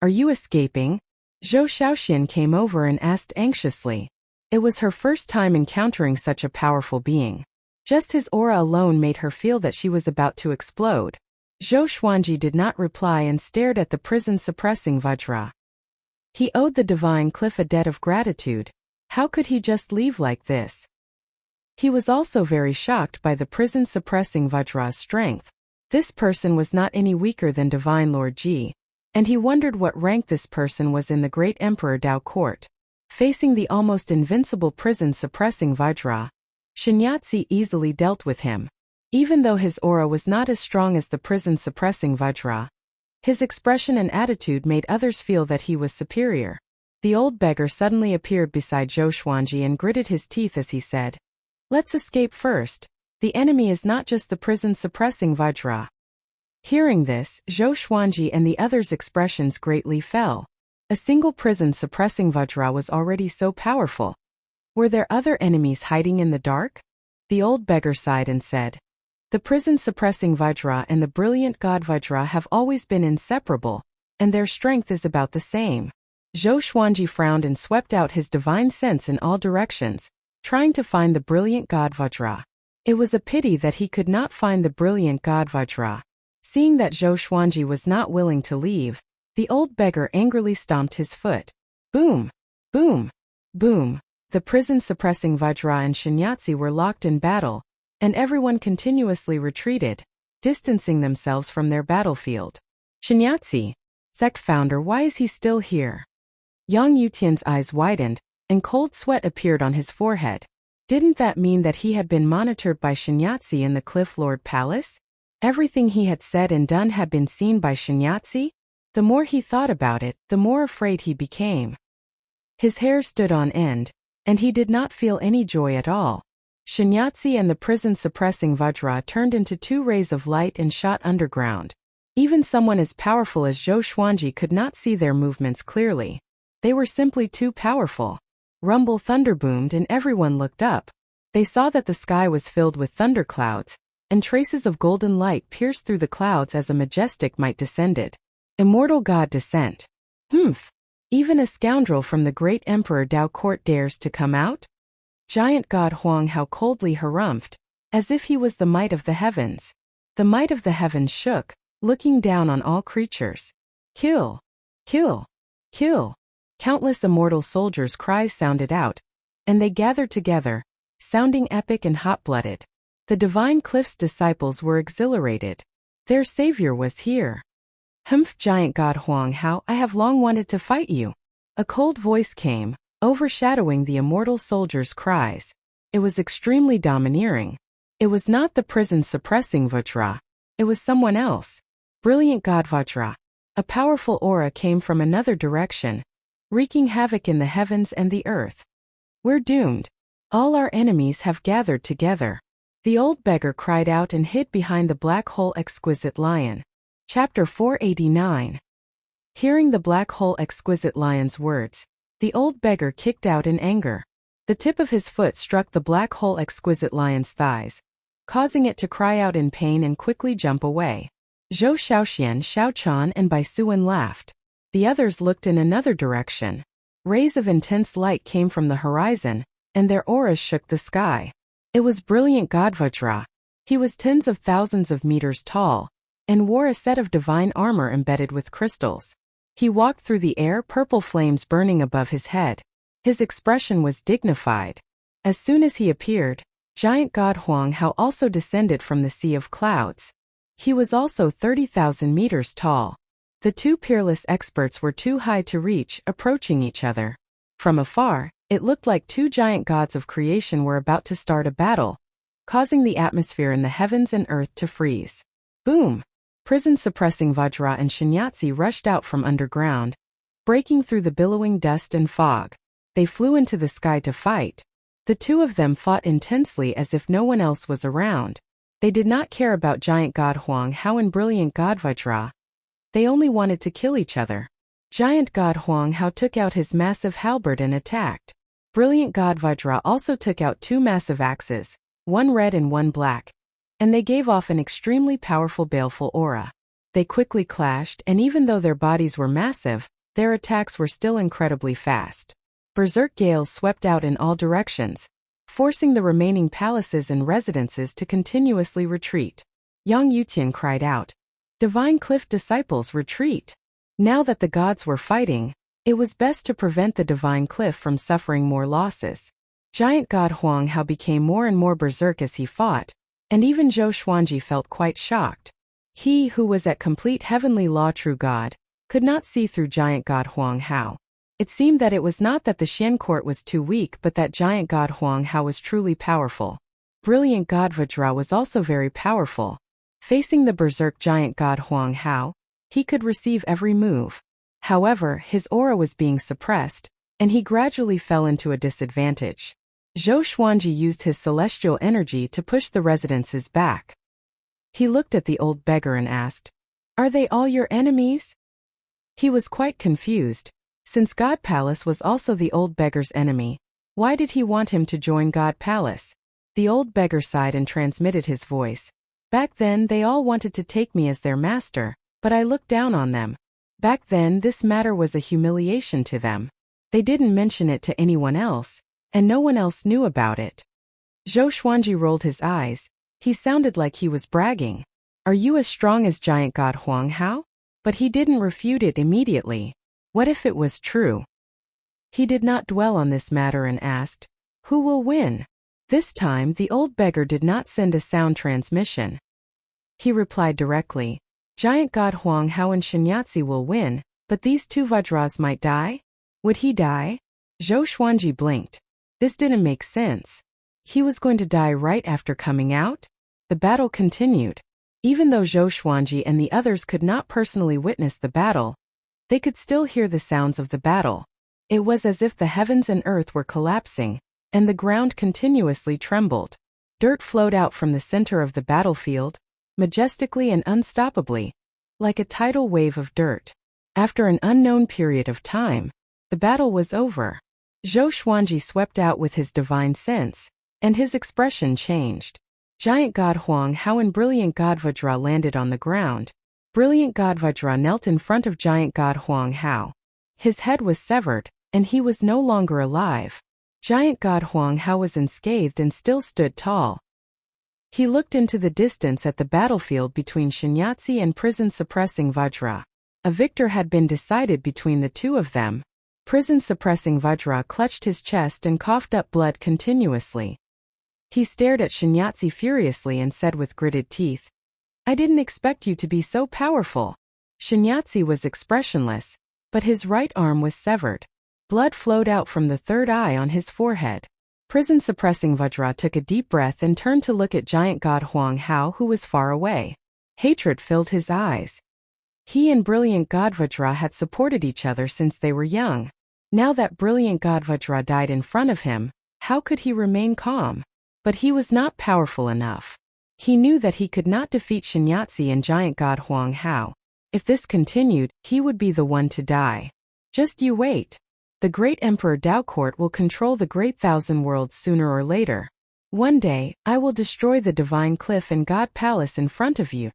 "Are you escaping?" Zhou Shaoxian came over and asked anxiously. It was her first time encountering such a powerful being. Just his aura alone made her feel that she was about to explode. Zhou Xuanji did not reply and stared at the prison-suppressing Vajra. He owed the divine cliff a debt of gratitude. How could he just leave like this? He was also very shocked by the prison-suppressing Vajra's strength. This person was not any weaker than Divine Lord Ji, and he wondered what rank this person was in the great Emperor Dao court. Facing the almost invincible prison-suppressing Vajra, Shinyatsi easily dealt with him. Even though his aura was not as strong as the prison-suppressing Vajra, his expression and attitude made others feel that he was superior. The old beggar suddenly appeared beside Zhou Xuanji and gritted his teeth as he said, "Let's escape first. The enemy is not just the prison-suppressing Vajra." Hearing this, Zhou Xuanji and the others' expressions greatly fell. A single prison-suppressing Vajra was already so powerful. Were there other enemies hiding in the dark? The old beggar sighed and said, "The prison-suppressing Vajra and the brilliant god Vajra have always been inseparable, and their strength is about the same." Zhou Xuanji frowned and swept out his divine sense in all directions, trying to find the brilliant god Vajra. It was a pity that he could not find the brilliant god Vajra. Seeing that Zhou Xuanji was not willing to leave, the old beggar angrily stomped his foot. Boom! Boom! Boom! The prison-suppressing Vajra and Shinyatsi were locked in battle, and everyone continuously retreated, distancing themselves from their battlefield. "Shinyatsi, sect founder, why is he still here?" Yang Yutian's eyes widened, and cold sweat appeared on his forehead. Didn't that mean that he had been monitored by Shinyatsi in the Cliff Lord Palace? Everything he had said and done had been seen by Shinyatsi? The more he thought about it, the more afraid he became. His hair stood on end, and he did not feel any joy at all. Shinyatsi and the prison-suppressing Vajra turned into 2 rays of light and shot underground. Even someone as powerful as Zhou Xuanji could not see their movements clearly. They were simply too powerful. Rumble thunder boomed and everyone looked up. They saw that the sky was filled with thunderclouds, and traces of golden light pierced through the clouds as a majestic might descended. Immortal God descent. Humph! Even a scoundrel from the great Emperor Dao court dares to come out? Giant God Huang how coldly harumphed, as if he was the might of the heavens. The might of the heavens shook, looking down on all creatures. Kill! Kill! Kill! Countless immortal soldiers' cries sounded out, and they gathered together, sounding epic and hot-blooded. The Divine Cliff's disciples were exhilarated. Their savior was here. Humph, giant god Huang Hao, I have long wanted to fight you. A cold voice came, overshadowing the immortal soldiers' cries. It was extremely domineering. It was not the prison-suppressing Vajra. It was someone else. Brilliant god Vajra. A powerful aura came from another direction, wreaking havoc in the heavens and the earth. We're doomed. All our enemies have gathered together. The old beggar cried out and hid behind the black hole exquisite lion. Chapter 489. Hearing the black hole exquisite lion's words, the old beggar kicked out in anger. The tip of his foot struck the black hole exquisite lion's thighs, causing it to cry out in pain and quickly jump away. Zhou Xiaoxian, Xiaochan and Bai Suan laughed. The others looked in another direction. Rays of intense light came from the horizon, and their auras shook the sky. It was brilliant god Vajra. He was tens of thousands of meters tall, and wore a set of divine armor embedded with crystals. He walked through the air, purple flames burning above his head. His expression was dignified. As soon as he appeared, giant god Huang Hao also descended from the sea of clouds. He was also 30,000 meters tall. The two peerless experts were too high to reach, approaching each other. From afar, it looked like two giant gods of creation were about to start a battle, causing the atmosphere in the heavens and earth to freeze. Boom! Prison-suppressing Vajra and Shinyatsi rushed out from underground, breaking through the billowing dust and fog. They flew into the sky to fight. The two of them fought intensely as if no one else was around. They did not care about giant god Huang Hao and brilliant god Vajra. They only wanted to kill each other. Giant god Huang Hao took out his massive halberd and attacked. Brilliant god Vajra also took out two massive axes, one red and one black, and they gave off an extremely powerful baleful aura. They quickly clashed, and even though their bodies were massive, their attacks were still incredibly fast. Berserk gales swept out in all directions, forcing the remaining palaces and residences to continuously retreat. Yang Yutian cried out, "Divine Cliff disciples, retreat!" Now that the gods were fighting, it was best to prevent the Divine Cliff from suffering more losses. Giant god Huang Hao became more and more berserk as he fought, and even Zhou Xuanji felt quite shocked. He who was at complete heavenly law true god, could not see through giant god Huang Hao. It seemed that it was not that the Xian court was too weak but that giant god Huang Hao was truly powerful. Brilliant god Vajra was also very powerful. Facing the berserk giant god Huang Hao, he could receive every move. However, his aura was being suppressed, and he gradually fell into a disadvantage. Zhou Xuanji used his celestial energy to push the residences back. He looked at the old beggar and asked, "Are they all your enemies?" He was quite confused. Since God Palace was also the old beggar's enemy, why did he want him to join God Palace? The old beggar sighed and transmitted his voice. "Back then they all wanted to take me as their master, but I looked down on them. Back then this matter was a humiliation to them. They didn't mention it to anyone else, and no one else knew about it." Zhou Xuanji rolled his eyes. He sounded like he was bragging. "Are you as strong as giant god Huang Hao?" But he didn't refute it immediately. What if it was true? He did not dwell on this matter and asked, "Who will win?" This time the old beggar did not send a sound transmission. He replied directly, "Giant god Huang Hao and Shinyatsi will win, but these two Vajras might die?" Would he die? Zhou Xuanji blinked. This didn't make sense. He was going to die right after coming out? The battle continued. Even though Zhou Xuanji and the others could not personally witness the battle, they could still hear the sounds of the battle. It was as if the heavens and earth were collapsing, and the ground continuously trembled. Dirt flowed out from the center of the battlefield, majestically and unstoppably, like a tidal wave of dirt. After an unknown period of time, the battle was over. Zhou Xuanji swept out with his divine sense, and his expression changed. Giant god Huang Hao and brilliant god Vajra landed on the ground. Brilliant god Vajra knelt in front of giant god Huang Hao. His head was severed, and he was no longer alive. Giant god Huang Hao was unscathed and still stood tall. He looked into the distance at the battlefield between Shunyatsi and prison-suppressing Vajra. A victor had been decided between the two of them. Prison-suppressing Vajra clutched his chest and coughed up blood continuously. He stared at Shunyatsi furiously and said with gritted teeth, "I didn't expect you to be so powerful." Shunyatsi was expressionless, but his right arm was severed. Blood flowed out from the third eye on his forehead. Prison-suppressing Vajra took a deep breath and turned to look at giant god Huang Hao, who was far away. Hatred filled his eyes. He and brilliant god Vajra had supported each other since they were young. Now that brilliant god Vajra died in front of him, how could he remain calm? But he was not powerful enough. He knew that he could not defeat Shunyatsi and giant god Huang Hao. If this continued, he would be the one to die. Just you wait. The great Emperor Dao Court will control the great thousand worlds sooner or later. One day, I will destroy the divine cliff and god palace in front of you.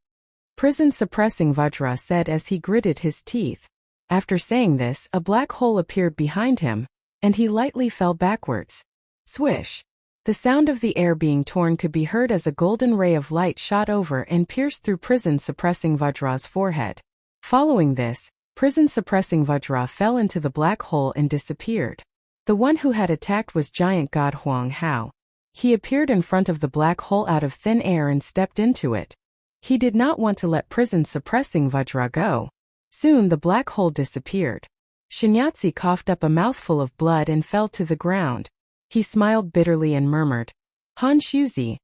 Prison-suppressing Vajra said as he gritted his teeth. After saying this, a black hole appeared behind him, and he lightly fell backwards. Swish! The sound of the air being torn could be heard as a golden ray of light shot over and pierced through prison-suppressing Vajra's forehead. Following this, prison-suppressing Vajra fell into the black hole and disappeared. The one who had attacked was giant god Huang Hao. He appeared in front of the black hole out of thin air and stepped into it. He did not want to let prison-suppressing Vajra go. Soon the black hole disappeared. Shunyatsi coughed up a mouthful of blood and fell to the ground. He smiled bitterly and murmured, "Han Shuzi,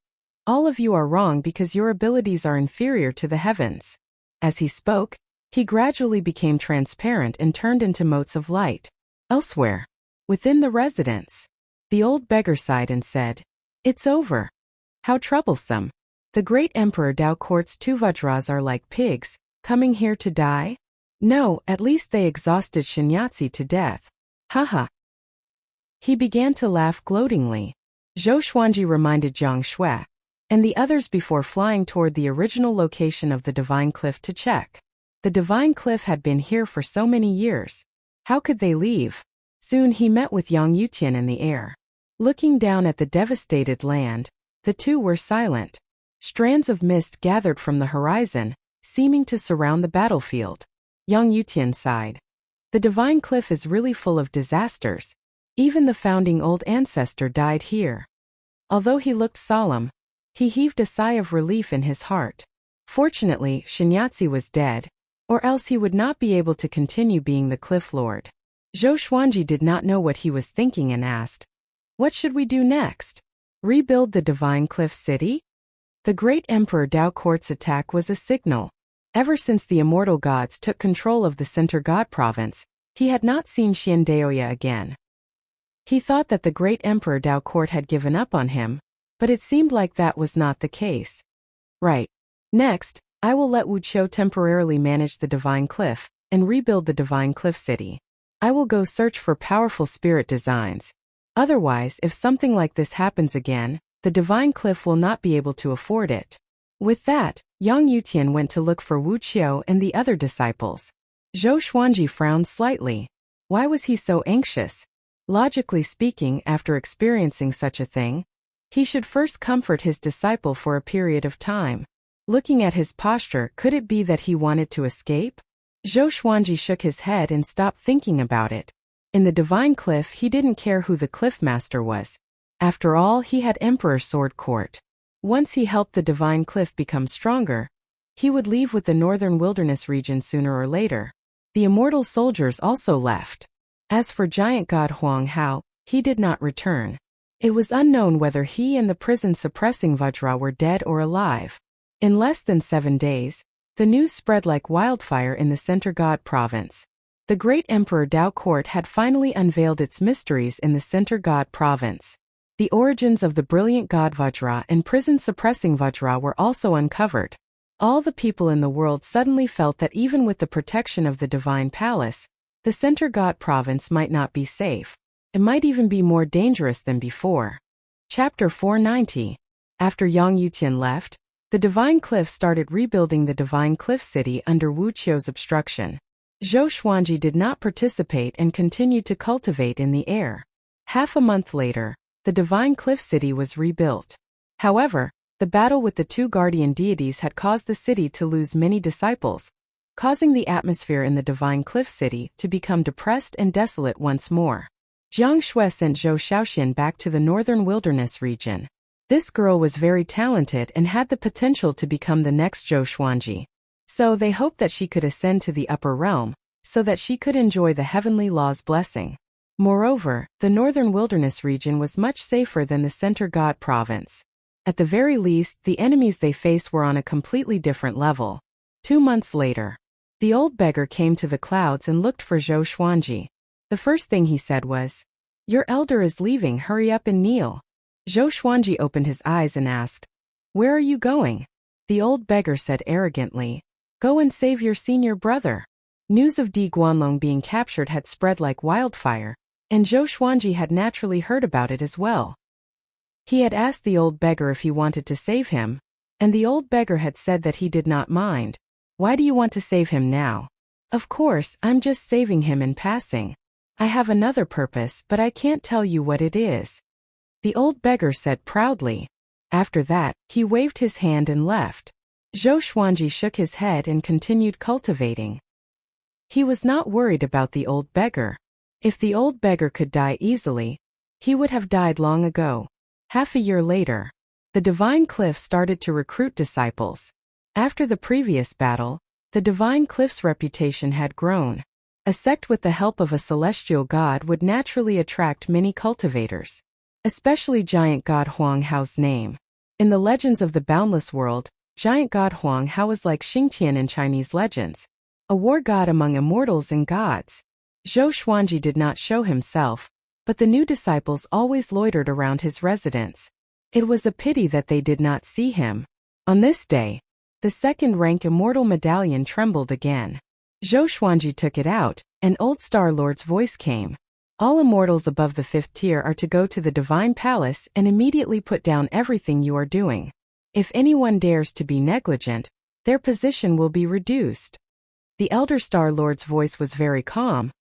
all of you are wrong because your abilities are inferior to the heavens." As he spoke, he gradually became transparent and turned into motes of light. Elsewhere, within the residence, the old beggar sighed and said, "It's over. How troublesome. The great Emperor Dao Court's two Vajras are like pigs, coming here to die? No, at least they exhausted Shunyatsi to death. Haha." He began to laugh gloatingly. Zhou Xuanji reminded Jiang Shui and the others before flying toward the original location of the Divine Cliff to check. The Divine Cliff had been here for so many years. How could they leave? Soon he met with Yang Yutian in the air. Looking down at the devastated land, the two were silent. Strands of mist gathered from the horizon, seeming to surround the battlefield. Yang Yutian sighed. The Divine Cliff is really full of disasters. Even the founding old ancestor died here. Although he looked solemn, he heaved a sigh of relief in his heart. Fortunately, Shunyatsi was dead, or else he would not be able to continue being the Cliff Lord. Zhou Xuanji did not know what he was thinking and asked, "What should we do next? Rebuild the Divine Cliff City?" The great Emperor Dao Court's attack was a signal. Ever since the immortal gods took control of the Center God Province, he had not seen Xiandaoya again. He thought that the great Emperor Dao Court had given up on him, but it seemed like that was not the case. Right. Next, I will let Wu Qiu temporarily manage the Divine Cliff and rebuild the Divine Cliff City. I will go search for powerful spirit designs. Otherwise, if something like this happens again, the Divine Cliff will not be able to afford it. With that, Yang Yutian went to look for Wu Qiu and the other disciples. Zhou Xuanji frowned slightly. Why was he so anxious? Logically speaking, after experiencing such a thing, he should first comfort his disciple for a period of time. Looking at his posture, could it be that he wanted to escape? Zhou Xuanji shook his head and stopped thinking about it. In the Divine Cliff, he didn't care who the Cliff Master was. After all, he had Emperor Sword Court. Once he helped the Divine Cliff become stronger, he would leave with the northern wilderness region sooner or later. The immortal soldiers also left. As for giant god Huang Hao, he did not return. It was unknown whether he and the prison-suppressing Vajra were dead or alive. In less than 7 days, the news spread like wildfire in the Center God Province. The great Emperor Dao Court had finally unveiled its mysteries in the Center God Province. The origins of the brilliant god Vajra and prison-suppressing Vajra were also uncovered. All the people in the world suddenly felt that even with the protection of the Divine Palace, the Center God Province might not be safe. It might even be more dangerous than before. Chapter 490. After Yang Yutian left, the Divine Cliff started rebuilding the Divine Cliff City under Wu Qiu's obstruction. Zhou Xuanji did not participate and continued to cultivate in the air. Half a month later, the Divine Cliff City was rebuilt. However, The battle with the two guardian deities had caused the city to lose many disciples, causing the atmosphere in the Divine Cliff City to become depressed and desolate once more. Jiang Shui sent Zhou Shaoxian back to the northern wilderness region. This girl was very talented and had the potential to become the next Zhou Xuanji. So they hoped that she could ascend to the upper realm, so that she could enjoy the heavenly law's blessing. Moreover, the northern wilderness region was much safer than the center God province. At the very least, the enemies they faced were on a completely different level. 2 months later, the old beggar came to the clouds and looked for Zhou Xuanji. The first thing he said was, "Your elder is leaving, hurry up and kneel." Zhou Xuanji opened his eyes and asked, "Where are you going?" The old beggar said arrogantly, "Go and save your senior brother." News of Di Guanlong being captured had spread like wildfire, and Zhou Xuanji had naturally heard about it as well. He had asked the old beggar if he wanted to save him, and the old beggar had said that he did not mind. "Why do you want to save him now?" "Of course, I'm just saving him in passing. I have another purpose, but I can't tell you what it is," the old beggar said proudly. After that, he waved his hand and left. Zhou Xuanji shook his head and continued cultivating. He was not worried about the old beggar. If the old beggar could die easily, he would have died long ago. Half a year later, the Divine Cliff started to recruit disciples. After the previous battle, the Divine Cliff's reputation had grown. A sect with the help of a celestial god would naturally attract many cultivators, especially giant god Huang Hao's name. In the legends of the boundless world, giant god Huang Hao was like Xingtian in Chinese legends, a war god among immortals and gods. Zhou Xuanji did not show himself, but the new disciples always loitered around his residence. It was a pity that they did not see him. On this day, the second-rank immortal medallion trembled again. Zhou Xuanji took it out, and Old Star Lord's voice came. "All immortals above the 5th tier are to go to the Divine Palace and immediately put down everything you are doing. If anyone dares to be negligent, their position will be reduced." The Elder Star Lord's voice was very calm,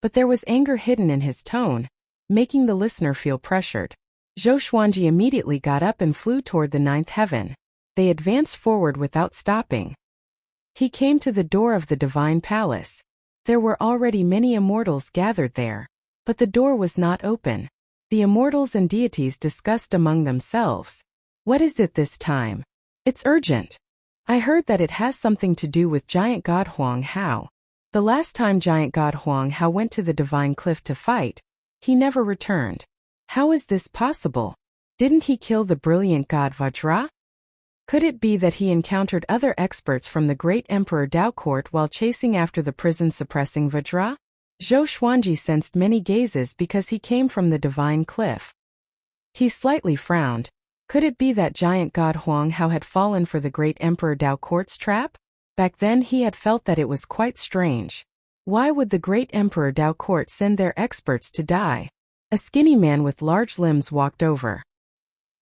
but there was anger hidden in his tone, making the listener feel pressured. Zhou Xuanji immediately got up and flew toward the 9th heaven. They advanced forward without stopping. He came to the door of the Divine Palace. There were already many immortals gathered there, but the door was not open. The immortals and deities discussed among themselves. "What is it this time? It's urgent. I heard that it has something to do with giant god Huang Hao. The last time giant god Huang Hao went to the Divine Cliff to fight, he never returned. How is this possible? Didn't he kill the brilliant god Vajra? Could it be that he encountered other experts from the great Emperor Dao Court while chasing after the prison-suppressing Vajra?" Zhou Xuanji sensed many gazes because he came from the Divine Cliff. He slightly frowned. Could it be that giant god Huang Hao had fallen for the great Emperor Dao Court's trap? Back then he had felt that it was quite strange. Why would the great Emperor Dao Court send their experts to die? A skinny man with large limbs walked over.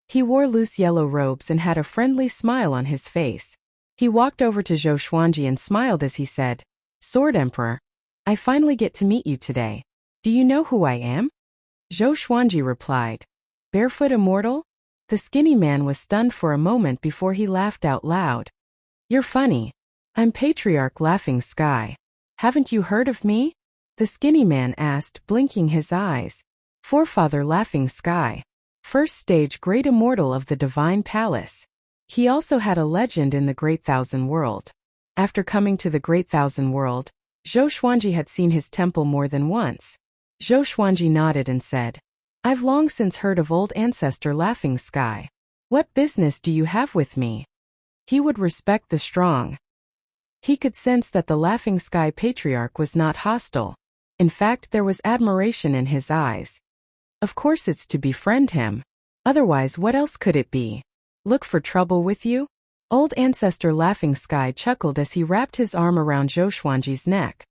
He wore loose yellow robes and had a friendly smile on his face. He walked over to Zhou Xuanji and smiled as he said, "Sword Emperor, I finally get to meet you today. Do you know who I am?" Zhou Xuanji replied, "Barefoot Immortal?" The skinny man was stunned for a moment before he laughed out loud. "You're funny. I'm Patriarch Laughing Sky. Haven't you heard of me?" The skinny man asked, blinking his eyes. "Forefather Laughing Sky. First stage great immortal of the Divine Palace. He also had a legend in the Great Thousand World." After coming to the Great Thousand World, Zhou Xuanji had seen his temple more than once. Zhou Xuanji nodded and said, "I've long since heard of old ancestor Laughing Sky. What business do you have with me?" He would respect the strong. He could sense that the Laughing Sky Patriarch was not hostile. In fact, there was admiration in his eyes. Of course it's to befriend him. Otherwise, what else could it be? Look for trouble with you? Old ancestor Laughing Sky chuckled as he wrapped his arm around Zhou Xuanji's neck.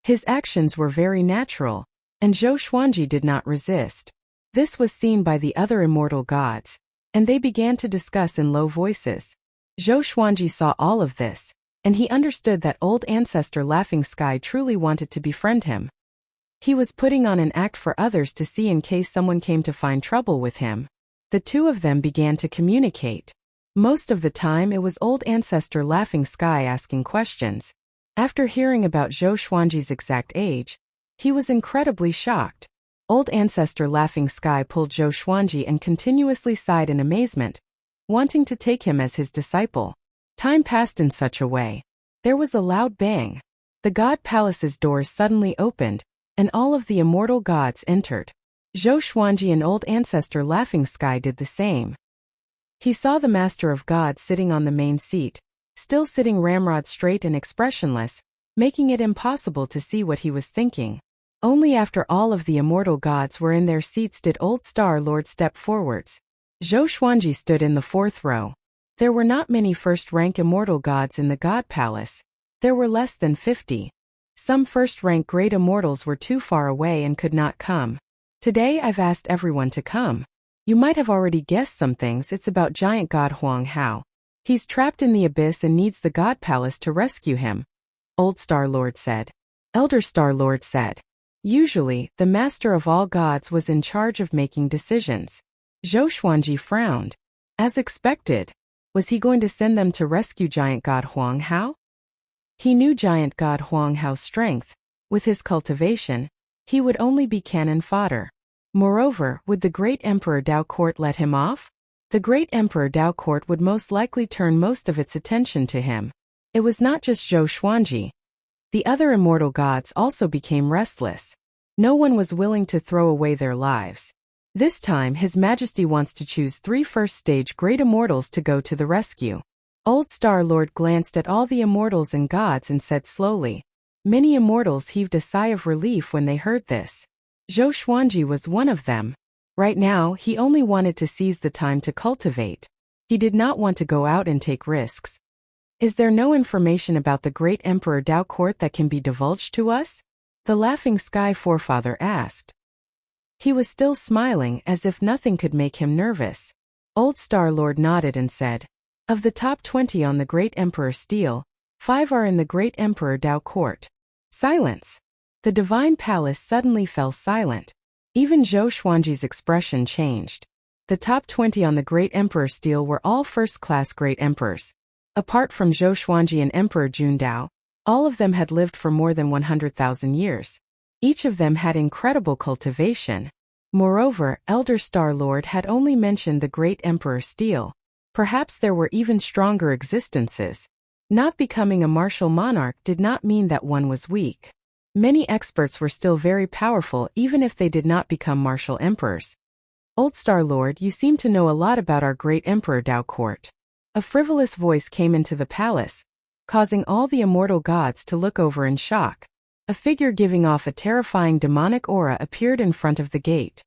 His actions were very natural, and Zhou Xuanji did not resist. This was seen by the other immortal gods, and they began to discuss in low voices. Zhou Xuanji saw all of this, and he understood that old ancestor Laughing Sky truly wanted to befriend him. He was putting on an act for others to see in case someone came to find trouble with him. The two of them began to communicate. Most of the time it was old ancestor Laughing Sky asking questions. After hearing about Zhou Xuanji's exact age, he was incredibly shocked. Old ancestor Laughing Sky pulled Zhou Xuanji and continuously sighed in amazement, wanting to take him as his disciple. Time passed in such a way. There was a loud bang. The god palace's doors suddenly opened, and all of the immortal gods entered. Zhou Xuanji and old ancestor Laughing Sky did the same. He saw the master of gods sitting on the main seat, still sitting ramrod straight and expressionless, making it impossible to see what he was thinking. Only after all of the immortal gods were in their seats did old Star Lord step forwards. Zhou Xuanji stood in the fourth row. There were not many first-rank immortal gods in the god palace. There were less than 50. Some first-rank great immortals were too far away and could not come. Today I've asked everyone to come. You might have already guessed some things. It's about giant god Huang Hao. He's trapped in the abyss and needs the god palace to rescue him. Old Star Lord said. Elder Star Lord said. Usually, the master of all gods was in charge of making decisions. Zhou Xuanji frowned. As expected. Was he going to send them to rescue giant god Huang Hao? He knew giant god Huang Hao's strength. With his cultivation, he would only be cannon fodder. Moreover, would the great Emperor Dao Court let him off? The great Emperor Dao Court would most likely turn most of its attention to him. It was not just Zhou Xuanji. The other immortal gods also became restless. No one was willing to throw away their lives. This time His Majesty wants to choose 3 first-stage great immortals to go to the rescue. Old Star Lord glanced at all the immortals and gods and said slowly. Many immortals heaved a sigh of relief when they heard this. Zhou Xuanji was one of them. Right now, he only wanted to seize the time to cultivate. He did not want to go out and take risks. Is there no information about the great Emperor Dao Court that can be divulged to us? The Laughing Sky forefather asked. He was still smiling as if nothing could make him nervous. Old Star Lord nodded and said, of the top 20 on the Great Emperor Steel, 5 are in the Great Emperor Dao Court. Silence. The Divine Palace suddenly fell silent. Even Zhou Xuanji's expression changed. The top 20 on the Great Emperor Steel were all first-class Great Emperors. Apart from Zhou Xuanji and Emperor Jundao, all of them had lived for more than 100,000 years. Each of them had incredible cultivation. Moreover, Elder Star Lord had only mentioned the Great Emperor Steel. Perhaps there were even stronger existences. Not becoming a martial monarch did not mean that one was weak. Many experts were still very powerful even if they did not become martial emperors. Old Star Lord, you seem to know a lot about our Great Emperor Dao Court. A frivolous voice came into the palace, causing all the immortal gods to look over in shock. A figure giving off a terrifying demonic aura appeared in front of the gate.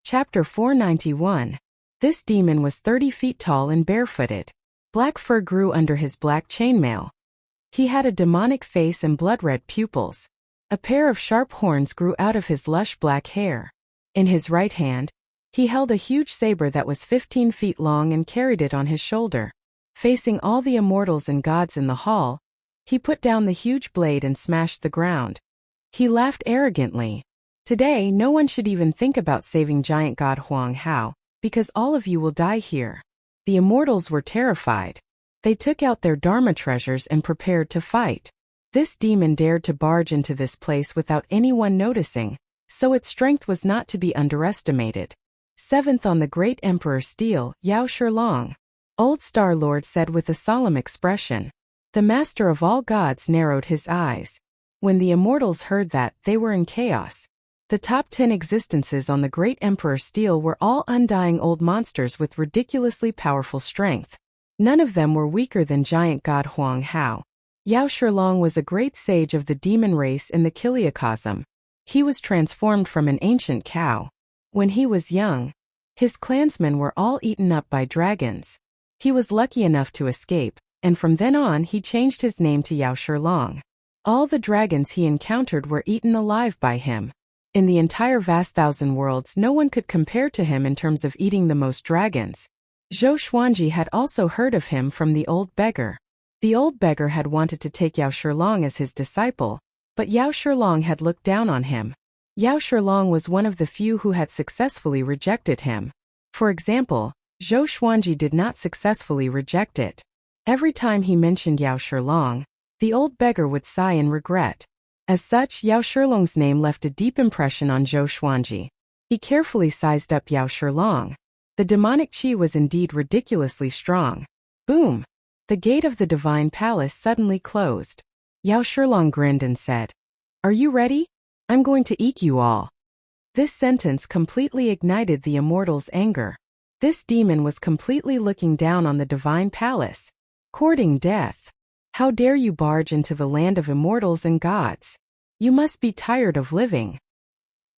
Chapter 491. This demon was 30 feet tall and barefooted. Black fur grew under his black chainmail. He had a demonic face and blood-red pupils. A pair of sharp horns grew out of his lush black hair. In his right hand, he held a huge saber that was 15 feet long and carried it on his shoulder. Facing all the immortals and gods in the hall, he put down the huge blade and smashed the ground. He laughed arrogantly. Today, no one should even think about saving giant god Huang Hao, because all of you will die here. The immortals were terrified. They took out their Dharma treasures and prepared to fight. This demon dared to barge into this place without anyone noticing, so its strength was not to be underestimated. 7th on the Great Emperor Steel, Yao Shilong. Old Star Lord said with a solemn expression. The master of all gods narrowed his eyes. When the immortals heard that, they were in chaos. The top 10 existences on the Great Emperor Steel were all undying old monsters with ridiculously powerful strength. None of them were weaker than giant god Huang Hao. Yao Shilong was a great sage of the demon race in the Kiliacosm. He was transformed from an ancient cow. When he was young, his clansmen were all eaten up by dragons. He was lucky enough to escape, and from then on he changed his name to Yao Shilong. All the dragons he encountered were eaten alive by him. In the entire vast thousand worlds, no one could compare to him in terms of eating the most dragons. Zhou Xuanji had also heard of him from the old beggar. The old beggar had wanted to take Yao Shilong as his disciple, but Yao Shilong had looked down on him. Yao Shilong was one of the few who had successfully rejected him. For example, Zhou Xuanji did not successfully reject it. Every time he mentioned Yao Shilong, the old beggar would sigh in regret. As such, Yao Shilong's name left a deep impression on Zhou Xuanji. He carefully sized up Yao Shilong. The demonic qi was indeed ridiculously strong. Boom! The gate of the divine palace suddenly closed. Yao Shilong grinned and said, "Are you ready? I'm going to eat you all." This sentence completely ignited the immortal's anger. This demon was completely looking down on the divine palace, courting death. How dare you barge into the land of immortals and gods? You must be tired of living.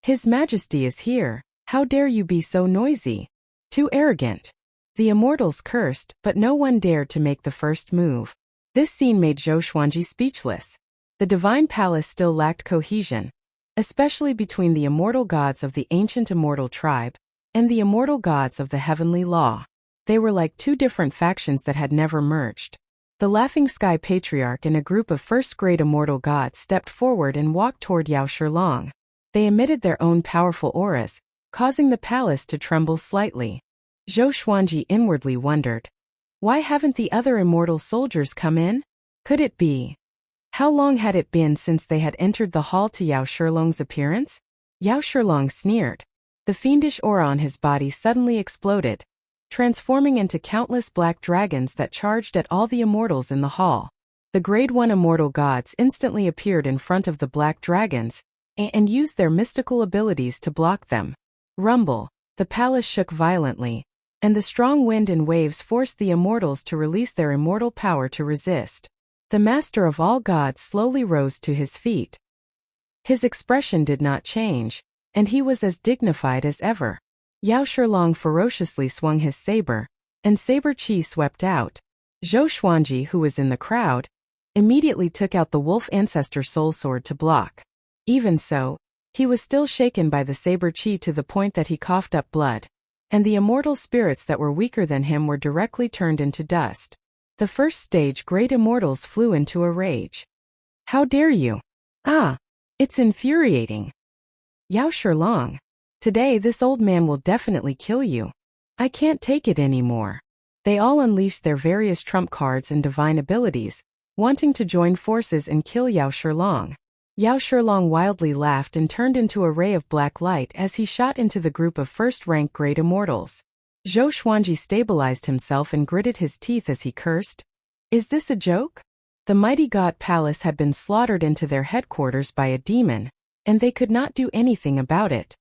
His Majesty is here. How dare you be so noisy? Too arrogant. The immortals cursed, but no one dared to make the first move. This scene made Zhou Xuanji speechless. The divine palace still lacked cohesion, especially between the immortal gods of the ancient immortal tribe and the immortal gods of the heavenly law. They were like two different factions that had never merged. The Laughing Sky Patriarch and a group of first-grade immortal gods stepped forward and walked toward Yao Shilong. They emitted their own powerful auras, causing the palace to tremble slightly. Zhou Xuanji inwardly wondered, why haven't the other immortal soldiers come in? Could it be? How long had it been since they had entered the hall to Yao Shilong's appearance? Yao Shilong sneered. The fiendish aura on his body suddenly exploded, transforming into countless black dragons that charged at all the immortals in the hall. The Grade 1 immortal gods instantly appeared in front of the black dragons and used their mystical abilities to block them. Rumble. The palace shook violently, and the strong wind and waves forced the immortals to release their immortal power to resist. The master of all gods slowly rose to his feet. His expression did not change, and he was as dignified as ever. Yao Shilong ferociously swung his saber, and saber qi swept out. Zhou Xuanji, who was in the crowd, immediately took out the wolf ancestor soul sword to block. Even so, he was still shaken by the saber qi to the point that he coughed up blood, and the immortal spirits that were weaker than him were directly turned into dust. The first stage great immortals flew into a rage. How dare you? Ah! It's infuriating. Yao Shilong, today this old man will definitely kill you. I can't take it anymore. They all unleashed their various trump cards and divine abilities, wanting to join forces and kill Yao Shilong. Yao Shilong wildly laughed and turned into a ray of black light as he shot into the group of first-rank great immortals. Zhou Xuanji stabilized himself and gritted his teeth as he cursed. Is this a joke? The mighty god palace had been slaughtered into their headquarters by a demon, and they could not do anything about it.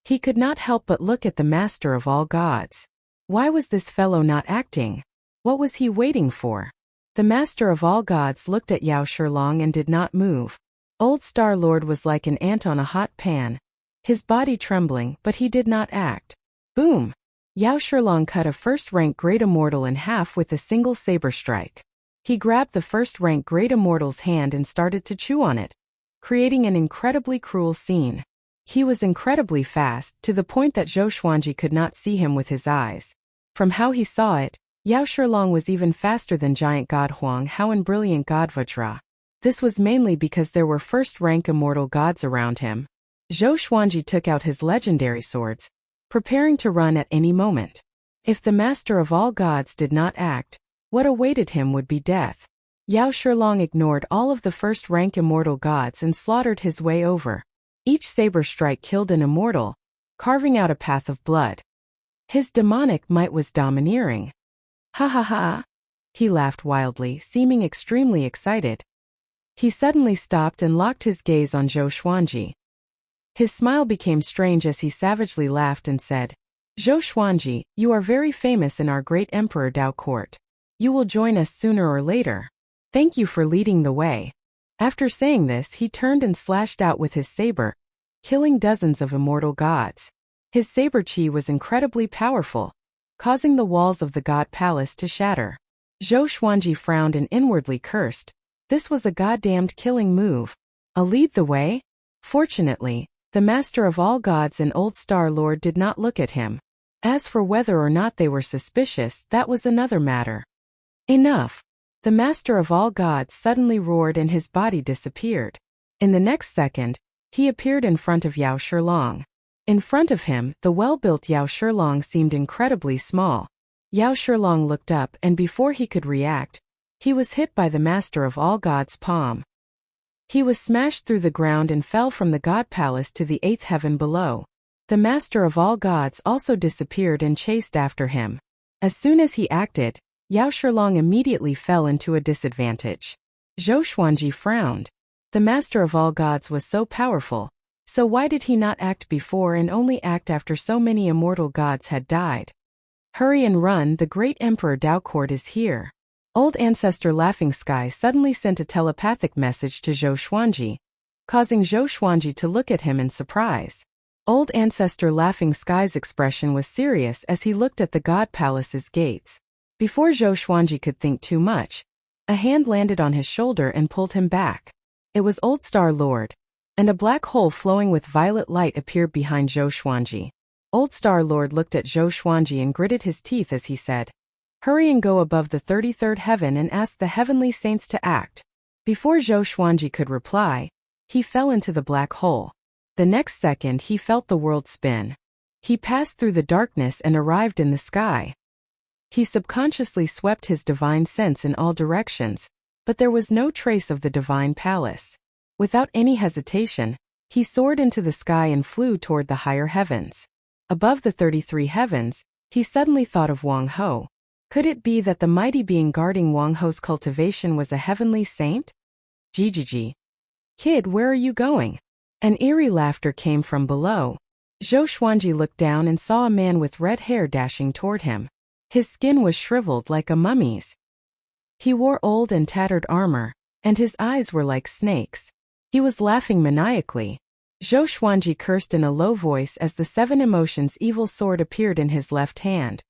He could not help but look at the master of all gods. Why was this fellow not acting? What was he waiting for? The master of all gods looked at Yao Shilong and did not move. Old Star Lord was like an ant on a hot pan, his body trembling, but he did not act. Boom! Yao Shilong cut a first-rank great immortal in half with a single saber strike. He grabbed the first-rank great immortal's hand and started to chew on it, creating an incredibly cruel scene. He was incredibly fast, to the point that Zhou Xuanji could not see him with his eyes. From how he saw it, Yao Shilong was even faster than giant god Huang Hao and brilliant god Vajra. This was mainly because there were first-rank immortal gods around him. Zhou Xuanji took out his legendary swords, preparing to run at any moment. If the master of all gods did not act, what awaited him would be death. Yao Shilong ignored all of the first-rank immortal gods and slaughtered his way over. Each saber strike killed an immortal, carving out a path of blood. His demonic might was domineering. Ha ha ha! He laughed wildly, seeming extremely excited. He suddenly stopped and locked his gaze on Zhou Xuanji. His smile became strange as he savagely laughed and said, Zhou Xuanji, you are very famous in our great Emperor Dao court. You will join us sooner or later. Thank you for leading the way. After saying this, he turned and slashed out with his saber, killing dozens of immortal gods. His saber qi was incredibly powerful, causing the walls of the god palace to shatter. Zhou Xuanji frowned and inwardly cursed. This was a goddamned killing move. A lead the way? Fortunately, the master of all gods and Old Star Lord did not look at him. As for whether or not they were suspicious, that was another matter. Enough! The master of all gods suddenly roared and his body disappeared. In the next second, he appeared in front of Yao Shilong. In front of him, the well-built Yao Shilong seemed incredibly small. Yao Shilong looked up, and before he could react, he was hit by the Master of All Gods' palm. He was smashed through the ground and fell from the God Palace to the 8th heaven below. The Master of All Gods also disappeared and chased after him. As soon as he acted, Yao Shilong immediately fell into a disadvantage. Zhou Xuanji frowned. The Master of All Gods was so powerful, so why did he not act before and only act after so many immortal gods had died? Hurry and run, the great Emperor Dao Court is here. Old Ancestor Laughing Sky suddenly sent a telepathic message to Zhou Xuanji, causing Zhou Xuanji to look at him in surprise. Old Ancestor Laughing Sky's expression was serious as he looked at the God Palace's gates. Before Zhou Xuanji could think too much, a hand landed on his shoulder and pulled him back. It was Old Star Lord, and a black hole flowing with violet light appeared behind Zhou Xuanji. Old Star Lord looked at Zhou Xuanji and gritted his teeth as he said, "Hurry and go above the 33rd heaven and ask the heavenly saints to act." Before Zhou Xuanji could reply, he fell into the black hole. The next second he felt the world spin. He passed through the darkness and arrived in the sky. He subconsciously swept his divine sense in all directions, but there was no trace of the divine palace. Without any hesitation, he soared into the sky and flew toward the higher heavens. Above the 33 heavens, he suddenly thought of Wang Ho. Could it be that the mighty being guarding Wang Ho's cultivation was a heavenly saint? Gigi. Kid, where are you going? An eerie laughter came from below. Zhou Xuanji looked down and saw a man with red hair dashing toward him. His skin was shriveled like a mummy's. He wore old and tattered armor, and his eyes were like snakes. He was laughing maniacally. Zhou Xuanji cursed in a low voice as the 7 emotions evil sword appeared in his left hand.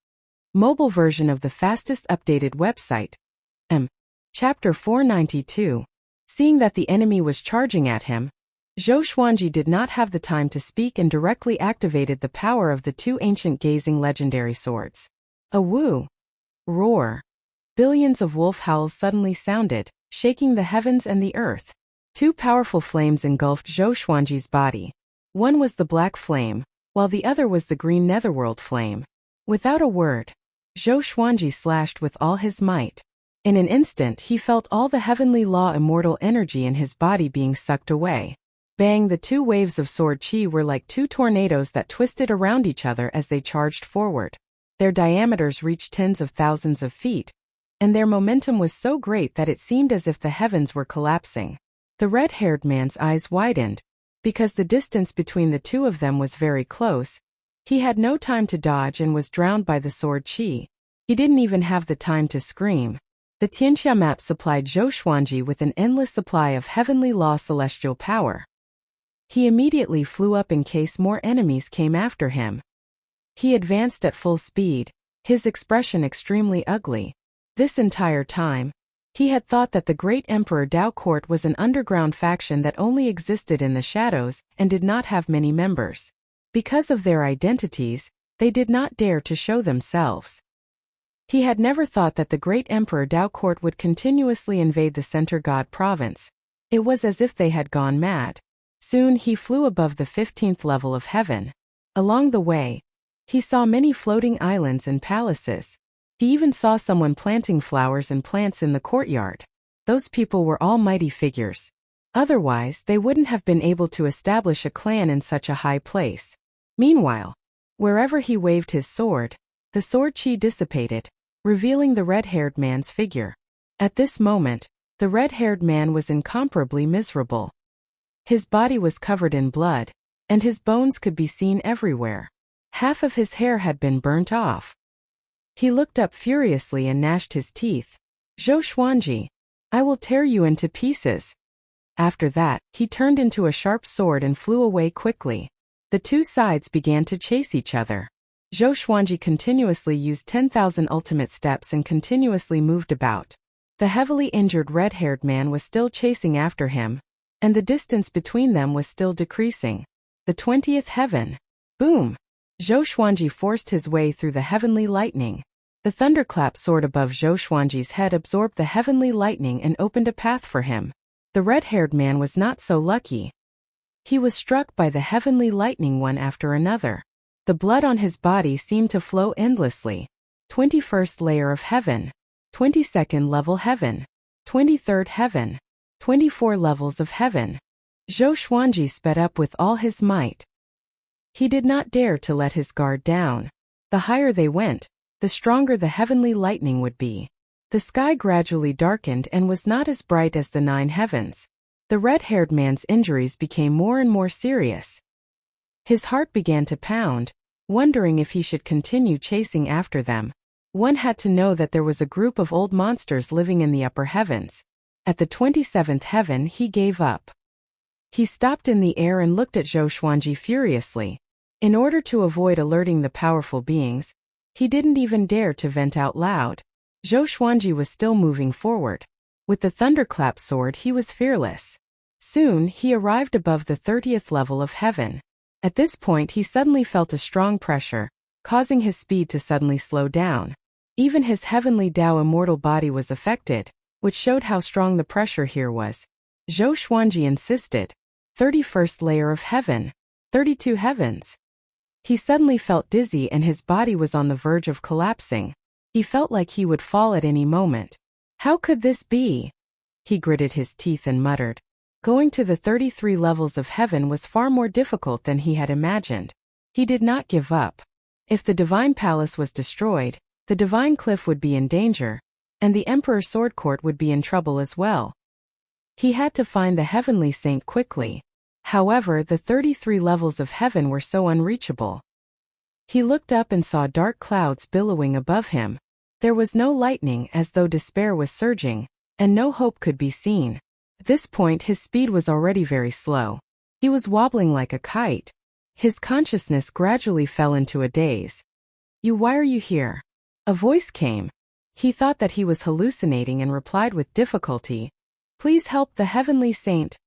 Mobile version of the fastest updated website. Chapter 492. Seeing that the enemy was charging at him, Zhou Xuanji did not have the time to speak and directly activated the power of the 2 ancient gazing legendary swords. A woo! Roar! Billions of wolf howls suddenly sounded, shaking the heavens and the earth. 2 powerful flames engulfed Zhou Xuanji's body. One was the black flame, while the other was the green netherworld flame. Without a word, Zhou Xuanji slashed with all his might. In an instant he felt all the heavenly law immortal energy in his body being sucked away. Bang! The 2 waves of sword chi were like 2 tornadoes that twisted around each other as they charged forward. Their diameters reached tens of thousands of feet, and their momentum was so great that it seemed as if the heavens were collapsing. The red-haired man's eyes widened. Because the distance between the 2 of them was very close, he had no time to dodge and was drowned by the sword chi. He didn't even have the time to scream. The Tianxia map supplied Zhou Xuanji with an endless supply of heavenly law celestial power. He immediately flew up in case more enemies came after him. He advanced at full speed, his expression extremely ugly. This entire time, he had thought that the great Emperor Dao Court was an underground faction that only existed in the shadows and did not have many members. Because of their identities, they did not dare to show themselves. He had never thought that the great Emperor Dao Court would continuously invade the Center God province. It was as if they had gone mad. Soon he flew above the 15th level of heaven. Along the way, he saw many floating islands and palaces. He even saw someone planting flowers and plants in the courtyard. Those people were all mighty figures. Otherwise, they wouldn't have been able to establish a clan in such a high place. Meanwhile, wherever he waved his sword, the sword chi dissipated, revealing the red-haired man's figure. At this moment, the red-haired man was incomparably miserable. His body was covered in blood, and his bones could be seen everywhere. Half of his hair had been burnt off. He looked up furiously and gnashed his teeth. "Zhou Xuanji, I will tear you into pieces." After that, he turned into a sharp sword and flew away quickly. The 2 sides began to chase each other. Zhou Xuanji continuously used 10,000 ultimate steps and continuously moved about. The heavily injured red-haired man was still chasing after him, and the distance between them was still decreasing. The 20th heaven. Boom! Zhou Xuanji forced his way through the heavenly lightning. The thunderclap soared above Zhou Xuanji's head, absorbed the heavenly lightning and opened a path for him. The red-haired man was not so lucky. He was struck by the heavenly lightning one after another. The blood on his body seemed to flow endlessly. 21st layer of heaven. 22nd level heaven. 23rd heaven. 24 levels of heaven. Zhou Xuanji sped up with all his might. He did not dare to let his guard down. The higher they went, the stronger the heavenly lightning would be. The sky gradually darkened and was not as bright as the 9 heavens. The red-haired man's injuries became more and more serious. His heart began to pound, wondering if he should continue chasing after them. One had to know that there was a group of old monsters living in the upper heavens. At the 27th heaven he gave up. He stopped in the air and looked at Zhou Xuanji furiously. In order to avoid alerting the powerful beings, he didn't even dare to vent out loud. Zhou Xuanji was still moving forward. With the thunderclap sword he was fearless. Soon he arrived above the 30th level of heaven. At this point he suddenly felt a strong pressure, causing his speed to suddenly slow down. Even his heavenly Tao immortal body was affected, which showed how strong the pressure here was. Zhou Xuanji insisted. 31st layer of heaven. 32 heavens. He suddenly felt dizzy and his body was on the verge of collapsing. He felt like he would fall at any moment. How could this be? He gritted his teeth and muttered. Going to the 33 levels of heaven was far more difficult than he had imagined. He did not give up. If the divine palace was destroyed, the divine cliff would be in danger, and the Emperor's sword court would be in trouble as well. He had to find the heavenly saint quickly. However, the 33 levels of heaven were so unreachable. He looked up and saw dark clouds billowing above him. There was no lightning, as though despair was surging, and no hope could be seen. At this point his speed was already very slow. He was wobbling like a kite. His consciousness gradually fell into a daze. Why are you here? A voice came. He thought that he was hallucinating and replied with difficulty. Please help the heavenly saint.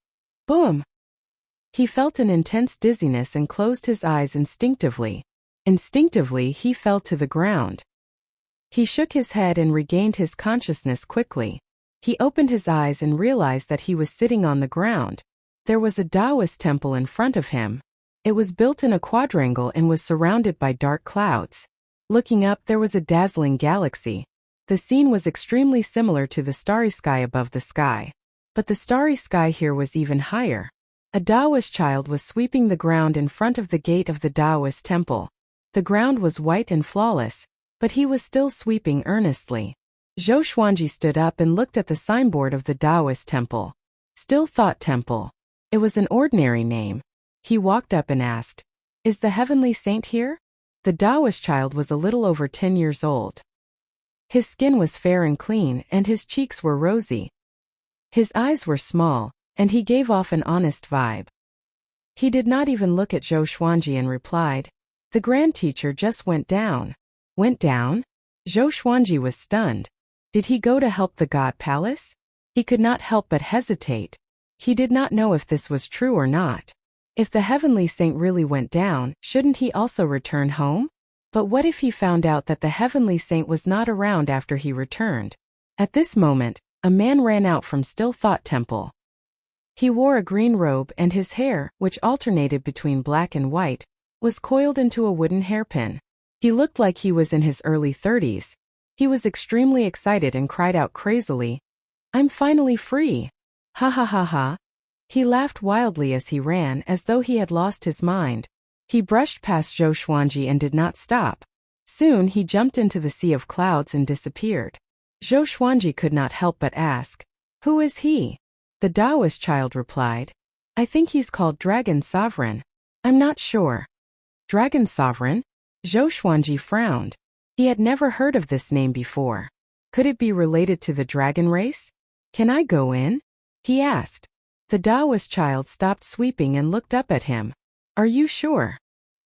Boom! He felt an intense dizziness and closed his eyes instinctively. Instinctively he fell to the ground. He shook his head and regained his consciousness quickly. He opened his eyes and realized that he was sitting on the ground. There was a Taoist temple in front of him. It was built in a quadrangle and was surrounded by dark clouds. Looking up, there was a dazzling galaxy. The scene was extremely similar to the starry sky above the sky. But the starry sky here was even higher. A Taoist child was sweeping the ground in front of the gate of the Taoist temple. The ground was white and flawless, but he was still sweeping earnestly. Zhou Xuanji stood up and looked at the signboard of the Taoist temple. Still Thought Temple. It was an ordinary name. He walked up and asked, "Is the heavenly saint here?" The Taoist child was a little over 10 years old. His skin was fair and clean, and his cheeks were rosy. His eyes were small, and he gave off an honest vibe. He did not even look at Zhou Xuanji and replied, "The grand teacher just went down." Went down? Zhou Xuanji was stunned. Did he go to help the God Palace? He could not help but hesitate. He did not know if this was true or not. If the heavenly saint really went down, shouldn't he also return home? But what if he found out that the heavenly saint was not around after he returned? At this moment, a man ran out from Still Thought Temple. He wore a green robe and his hair, which alternated between black and white, was coiled into a wooden hairpin. He looked like he was in his early 30s. He was extremely excited and cried out crazily, "I'm finally free! Ha ha ha ha!" He laughed wildly as he ran, as though he had lost his mind. He brushed past Zhou Xuanji and did not stop. Soon he jumped into the sea of clouds and disappeared. Zhou Xuanji could not help but ask, "Who is he?" The Taoist child replied, "I think he's called Dragon Sovereign. I'm not sure." Dragon Sovereign? Zhou Xuanji frowned. He had never heard of this name before. Could it be related to the dragon race? "Can I go in?" he asked. The Taoist child stopped sweeping and looked up at him. "Are you sure?"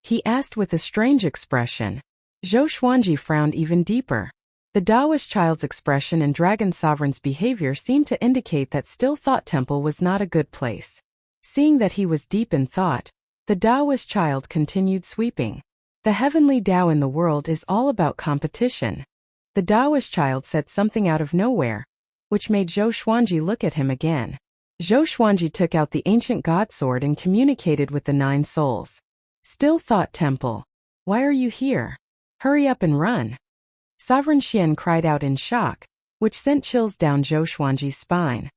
he asked with a strange expression. Zhou Xuanji frowned even deeper. The Taoist child's expression and Dragon Sovereign's behavior seemed to indicate that Still Thought Temple was not a good place. Seeing that he was deep in thought, the Taoist child continued sweeping. The heavenly Tao in the world is all about competition. The Taoist child said something out of nowhere, which made Zhou Xuanji look at him again. Zhou Xuanji took out the ancient god sword and communicated with the 9 souls. Still thought temple. Why are you here? Hurry up and run. Sovereign Xian cried out in shock, which sent chills down Zhou Xuanji's spine.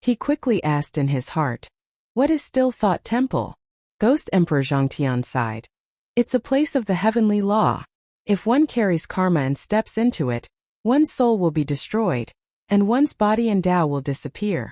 He quickly asked in his heart, what is Still Thought Temple? Ghost Emperor Zhangtian sighed. It's a place of the heavenly law. If one carries karma and steps into it, one's soul will be destroyed, and one's body and Tao will disappear.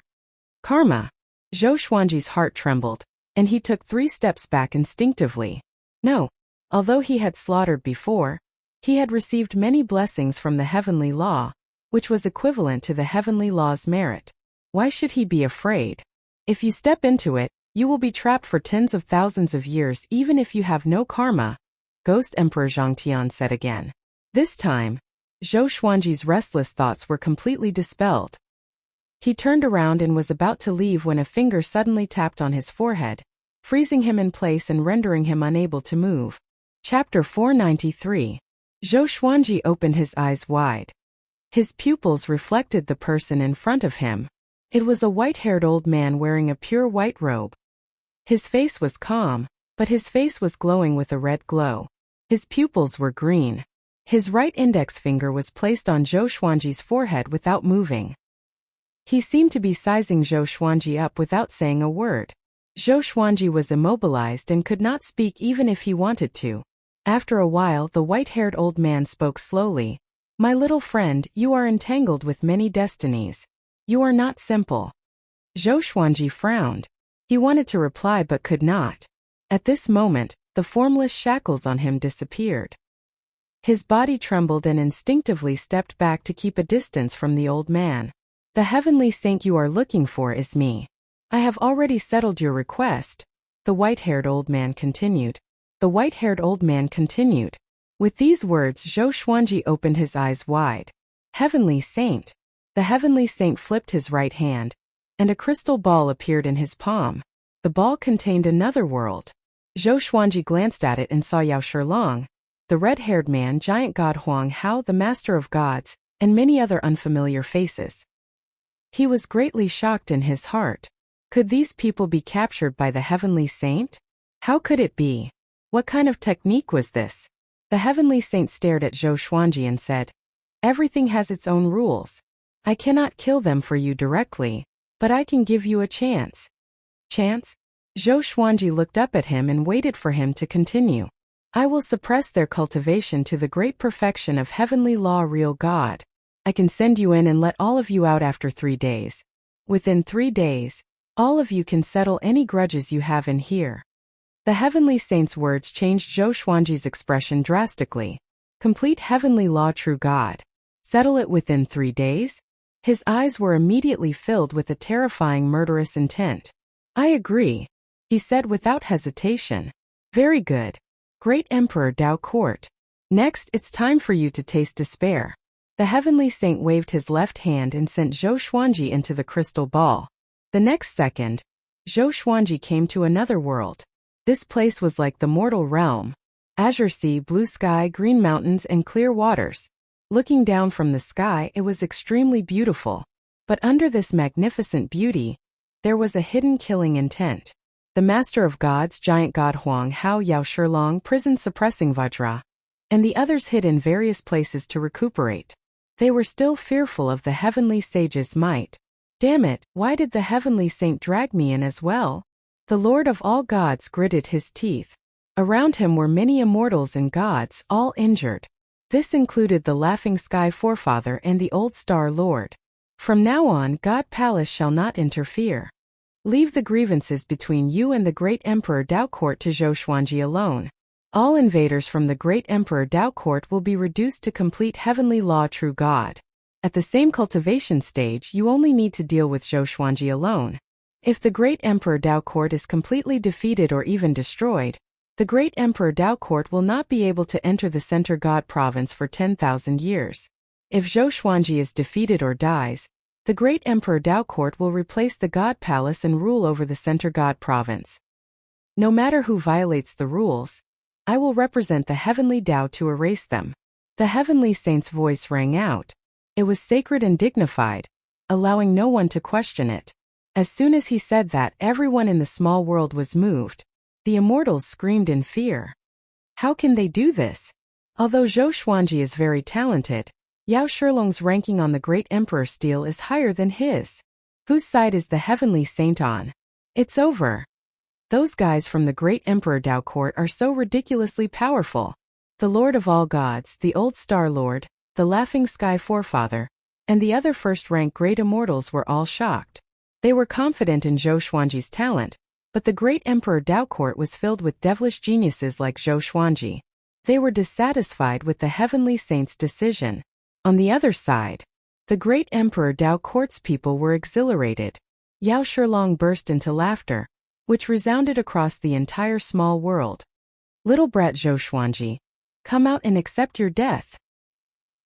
Karma. Zhou Xuanji's heart trembled, and he took 3 steps back instinctively. No. Although he had slaughtered before, he had received many blessings from the heavenly law, which was equivalent to the heavenly law's merit. Why should he be afraid? If you step into it, you will be trapped for tens of thousands of years even if you have no karma, Ghost Emperor Zhangtian said again. This time, Zhou Xuanji's restless thoughts were completely dispelled. He turned around and was about to leave when a finger suddenly tapped on his forehead, freezing him in place and rendering him unable to move. Chapter 493. Zhou Xuanji opened his eyes wide. His pupils reflected the person in front of him. It was a white-haired old man wearing a pure white robe. His face was calm, but his face was glowing with a red glow. His pupils were green. His right index finger was placed on Zhou Xuanji's forehead without moving. He seemed to be sizing Zhou Xuanji up without saying a word. Zhou Xuanji was immobilized and could not speak even if he wanted to. After a while, the white-haired old man spoke slowly. My little friend, you are entangled with many destinies. You are not simple. Zhou Xuanji frowned. He wanted to reply but could not. At this moment, the formless shackles on him disappeared. His body trembled and instinctively stepped back to keep a distance from the old man. The heavenly saint you are looking for is me. I have already settled your request, the white-haired old man continued. The white-haired old man continued. With these words, Zhou Xuanji opened his eyes wide. Heavenly saint. The heavenly saint flipped his right hand, and a crystal ball appeared in his palm. The ball contained another world. Zhou Xuanji glanced at it and saw Yao Shilong, the red-haired man, giant god Huang Hao, the master of gods, and many other unfamiliar faces. He was greatly shocked in his heart. Could these people be captured by the heavenly saint? How could it be? What kind of technique was this? The heavenly saint stared at Zhou Xuanji and said, everything has its own rules. I cannot kill them for you directly, but I can give you a chance. Chance? Zhou Xuanji looked up at him and waited for him to continue. I will suppress their cultivation to the great perfection of heavenly law, real God. I can send you in and let all of you out after 3 days. Within 3 days, all of you can settle any grudges you have in here. The heavenly saint's words changed Zhou Xuanji's expression drastically. Complete heavenly law, true God. Settle it within 3 days? His eyes were immediately filled with a terrifying murderous intent. I agree, he said without hesitation. Very good. Great Emperor Dao Court. Next, it's time for you to taste despair. The heavenly saint waved his left hand and sent Zhou Xuanji into the crystal ball. The next second, Zhou Xuanji came to another world. This place was like the mortal realm. Azure sea, blue sky, green mountains, and clear waters. Looking down from the sky, it was extremely beautiful. But under this magnificent beauty, there was a hidden killing intent. The master of gods, giant god Huang Hao, Yao Shilong, prison suppressing Vajra, and the others hid in various places to recuperate. They were still fearful of the heavenly sage's might. Damn it, why did the heavenly saint drag me in as well? The Lord of all gods gritted his teeth. Around him were many immortals and gods, all injured. This included the Laughing Sky Forefather and the Old Star Lord. From now on, God Palace shall not interfere. Leave the grievances between you and the great Emperor Dao Court to Zhou Xuanji alone. All invaders from the great Emperor Dao Court will be reduced to complete heavenly law, true God. At the same cultivation stage, you only need to deal with Zhou Xuanji alone. If the great Emperor Dao Court is completely defeated or even destroyed, the great Emperor Dao Court will not be able to enter the Center God Province for 10,000 years. If Zhou Xuanji is defeated or dies, the great Emperor Dao Court will replace the God Palace and rule over the Center God Province. No matter who violates the rules, I will represent the heavenly Dao to erase them. The heavenly saint's voice rang out. It was sacred and dignified, allowing no one to question it. As soon as he said that, everyone in the small world was moved. The immortals screamed in fear. How can they do this? Although Zhou Xuanji is very talented, Yao Shilong's ranking on the Great Emperor Steel is higher than his. Whose side is the heavenly saint on? It's over. Those guys from the Great Emperor Dao Court are so ridiculously powerful. The Lord of all gods, the Old Star Lord, the Laughing Sky Forefather, and the other first-rank great immortals were all shocked. They were confident in Zhou Xuanji's talent, but the Great Emperor Dao Court was filled with devilish geniuses like Zhou Xuanji. They were dissatisfied with the heavenly saint's decision. On the other side, the Great Emperor Dao Court's people were exhilarated. Yao Shilong burst into laughter, which resounded across the entire small world. Little brat Zhou Xuanji, come out and accept your death.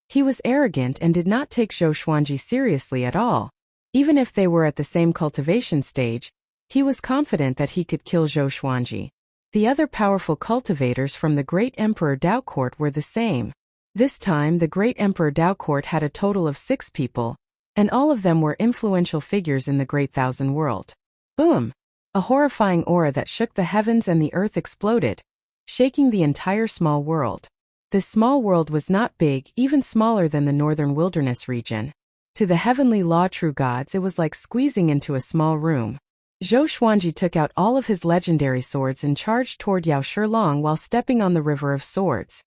He was arrogant and did not take Zhou Xuanji seriously at all. Even if they were at the same cultivation stage, he was confident that he could kill Zhou Xuanji. The other powerful cultivators from the Great Emperor Dao Court were the same. This time the Great Emperor Dao Court had a total of 6 people, and all of them were influential figures in the Great Thousand World. Boom! A horrifying aura that shook the heavens and the earth exploded, shaking the entire small world. This small world was not big, even smaller than the northern wilderness region. To the heavenly law true gods, it was like squeezing into a small room. Zhou Xuanji took out all of his legendary swords and charged toward Yao Shilong while stepping on the river of swords.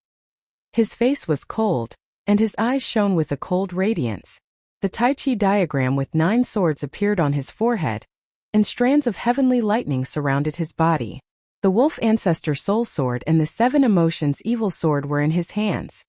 His face was cold, and his eyes shone with a cold radiance. The Tai Chi diagram with 9 swords appeared on his forehead, and strands of heavenly lightning surrounded his body. The Wolf Ancestor Soul Sword and the 7 Emotions Evil Sword were in his hands.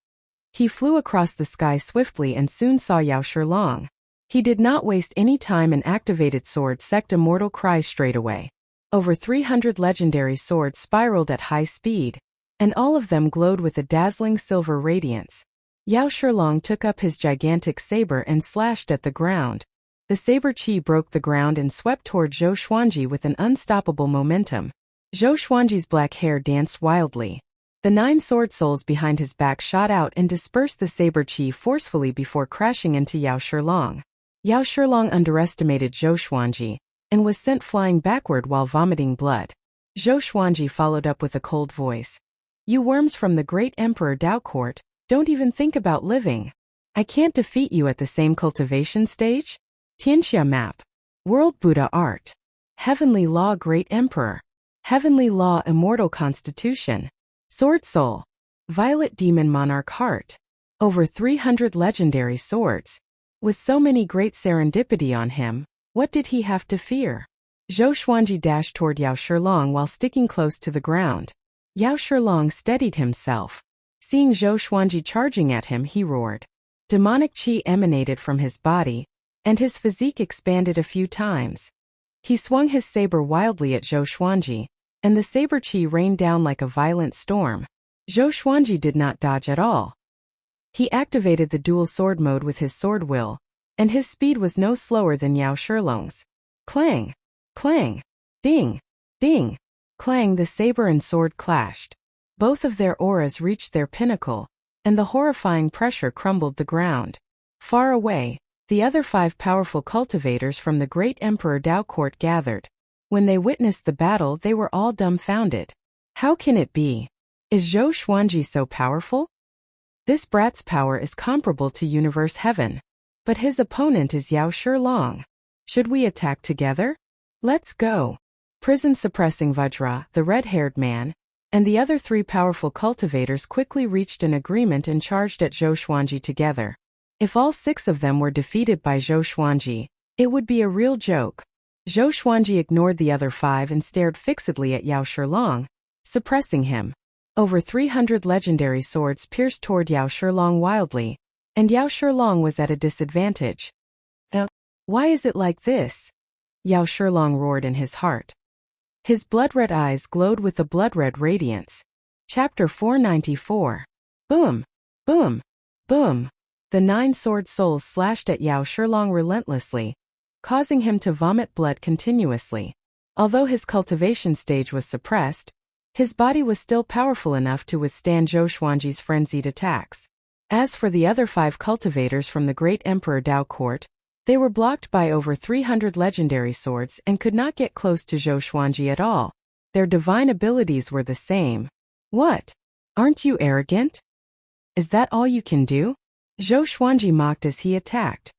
He flew across the sky swiftly and soon saw Yao Shilong. He did not waste any time and activated Sword Sect Immortal Cries straight away. Over 300 legendary swords spiraled at high speed, and all of them glowed with a dazzling silver radiance. Yao Shilong took up his gigantic saber and slashed at the ground. The saber chi broke the ground and swept toward Zhou Xuanji with an unstoppable momentum. Zhou Xuanji's black hair danced wildly. The 9 sword souls behind his back shot out and dispersed the saber chi forcefully before crashing into Yao Shilong. Yao Shilong underestimated Zhou Xuanji and was sent flying backward while vomiting blood. Zhou Xuanji followed up with a cold voice. You worms from the Great Emperor Dao Court, don't even think about living. I can't defeat you at the same cultivation stage? Tianxia Map. World Buddha Art. Heavenly Law Great Emperor. Heavenly Law Immortal Constitution. Sword Soul. Violet Demon Monarch Heart. Over 300 legendary swords. With so many great serendipity on him, what did he have to fear? Zhou Xuanji dashed toward Yao Shilong while sticking close to the ground. Yao Shilong steadied himself. Seeing Zhou Xuanji charging at him, he roared. Demonic chi emanated from his body, and his physique expanded a few times. He swung his saber wildly at Zhou Xuanji, and the saber chi rained down like a violent storm. Zhou Xuanji did not dodge at all. He activated the dual sword mode with his sword will, and his speed was no slower than Yao Shilong's. Clang! Clang! Ding! Ding! Clang! The saber and sword clashed. Both of their auras reached their pinnacle, and the horrifying pressure crumbled the ground. Far away, the other 5 powerful cultivators from the Great Emperor Dao Court gathered. When they witnessed the battle, they were all dumbfounded. How can it be? Is Zhou Xuanji so powerful? This brat's power is comparable to Universe Heaven. But his opponent is Yao Shilong. Should we attack together? Let's go. Prison suppressing Vajra, the red-haired man, and the other 3 powerful cultivators quickly reached an agreement and charged at Zhou Xuanji together. If all 6 of them were defeated by Zhou Xuanji, it would be a real joke. Zhou Xuanji ignored the other 5 and stared fixedly at Yao Shilong, suppressing him. Over 300 legendary swords pierced toward Yao Shilong wildly, and Yao Shilong was at a disadvantage. Now, why is it like this? Yao Shilong roared in his heart. His blood-red eyes glowed with a blood-red radiance. Chapter 494. Boom! Boom! Boom! The 9 sword souls slashed at Yao Shilong relentlessly, causing him to vomit blood continuously. Although his cultivation stage was suppressed, his body was still powerful enough to withstand Zhou Xuanji's frenzied attacks. As for the other 5 cultivators from the Great Emperor Dao Court, They were blocked by over 300 legendary swords and could not get close to Zhou Xuanji at all. Their divine abilities were the same. What? Aren't you arrogant? Is that all you can do? Zhou Xuanji mocked as he attacked.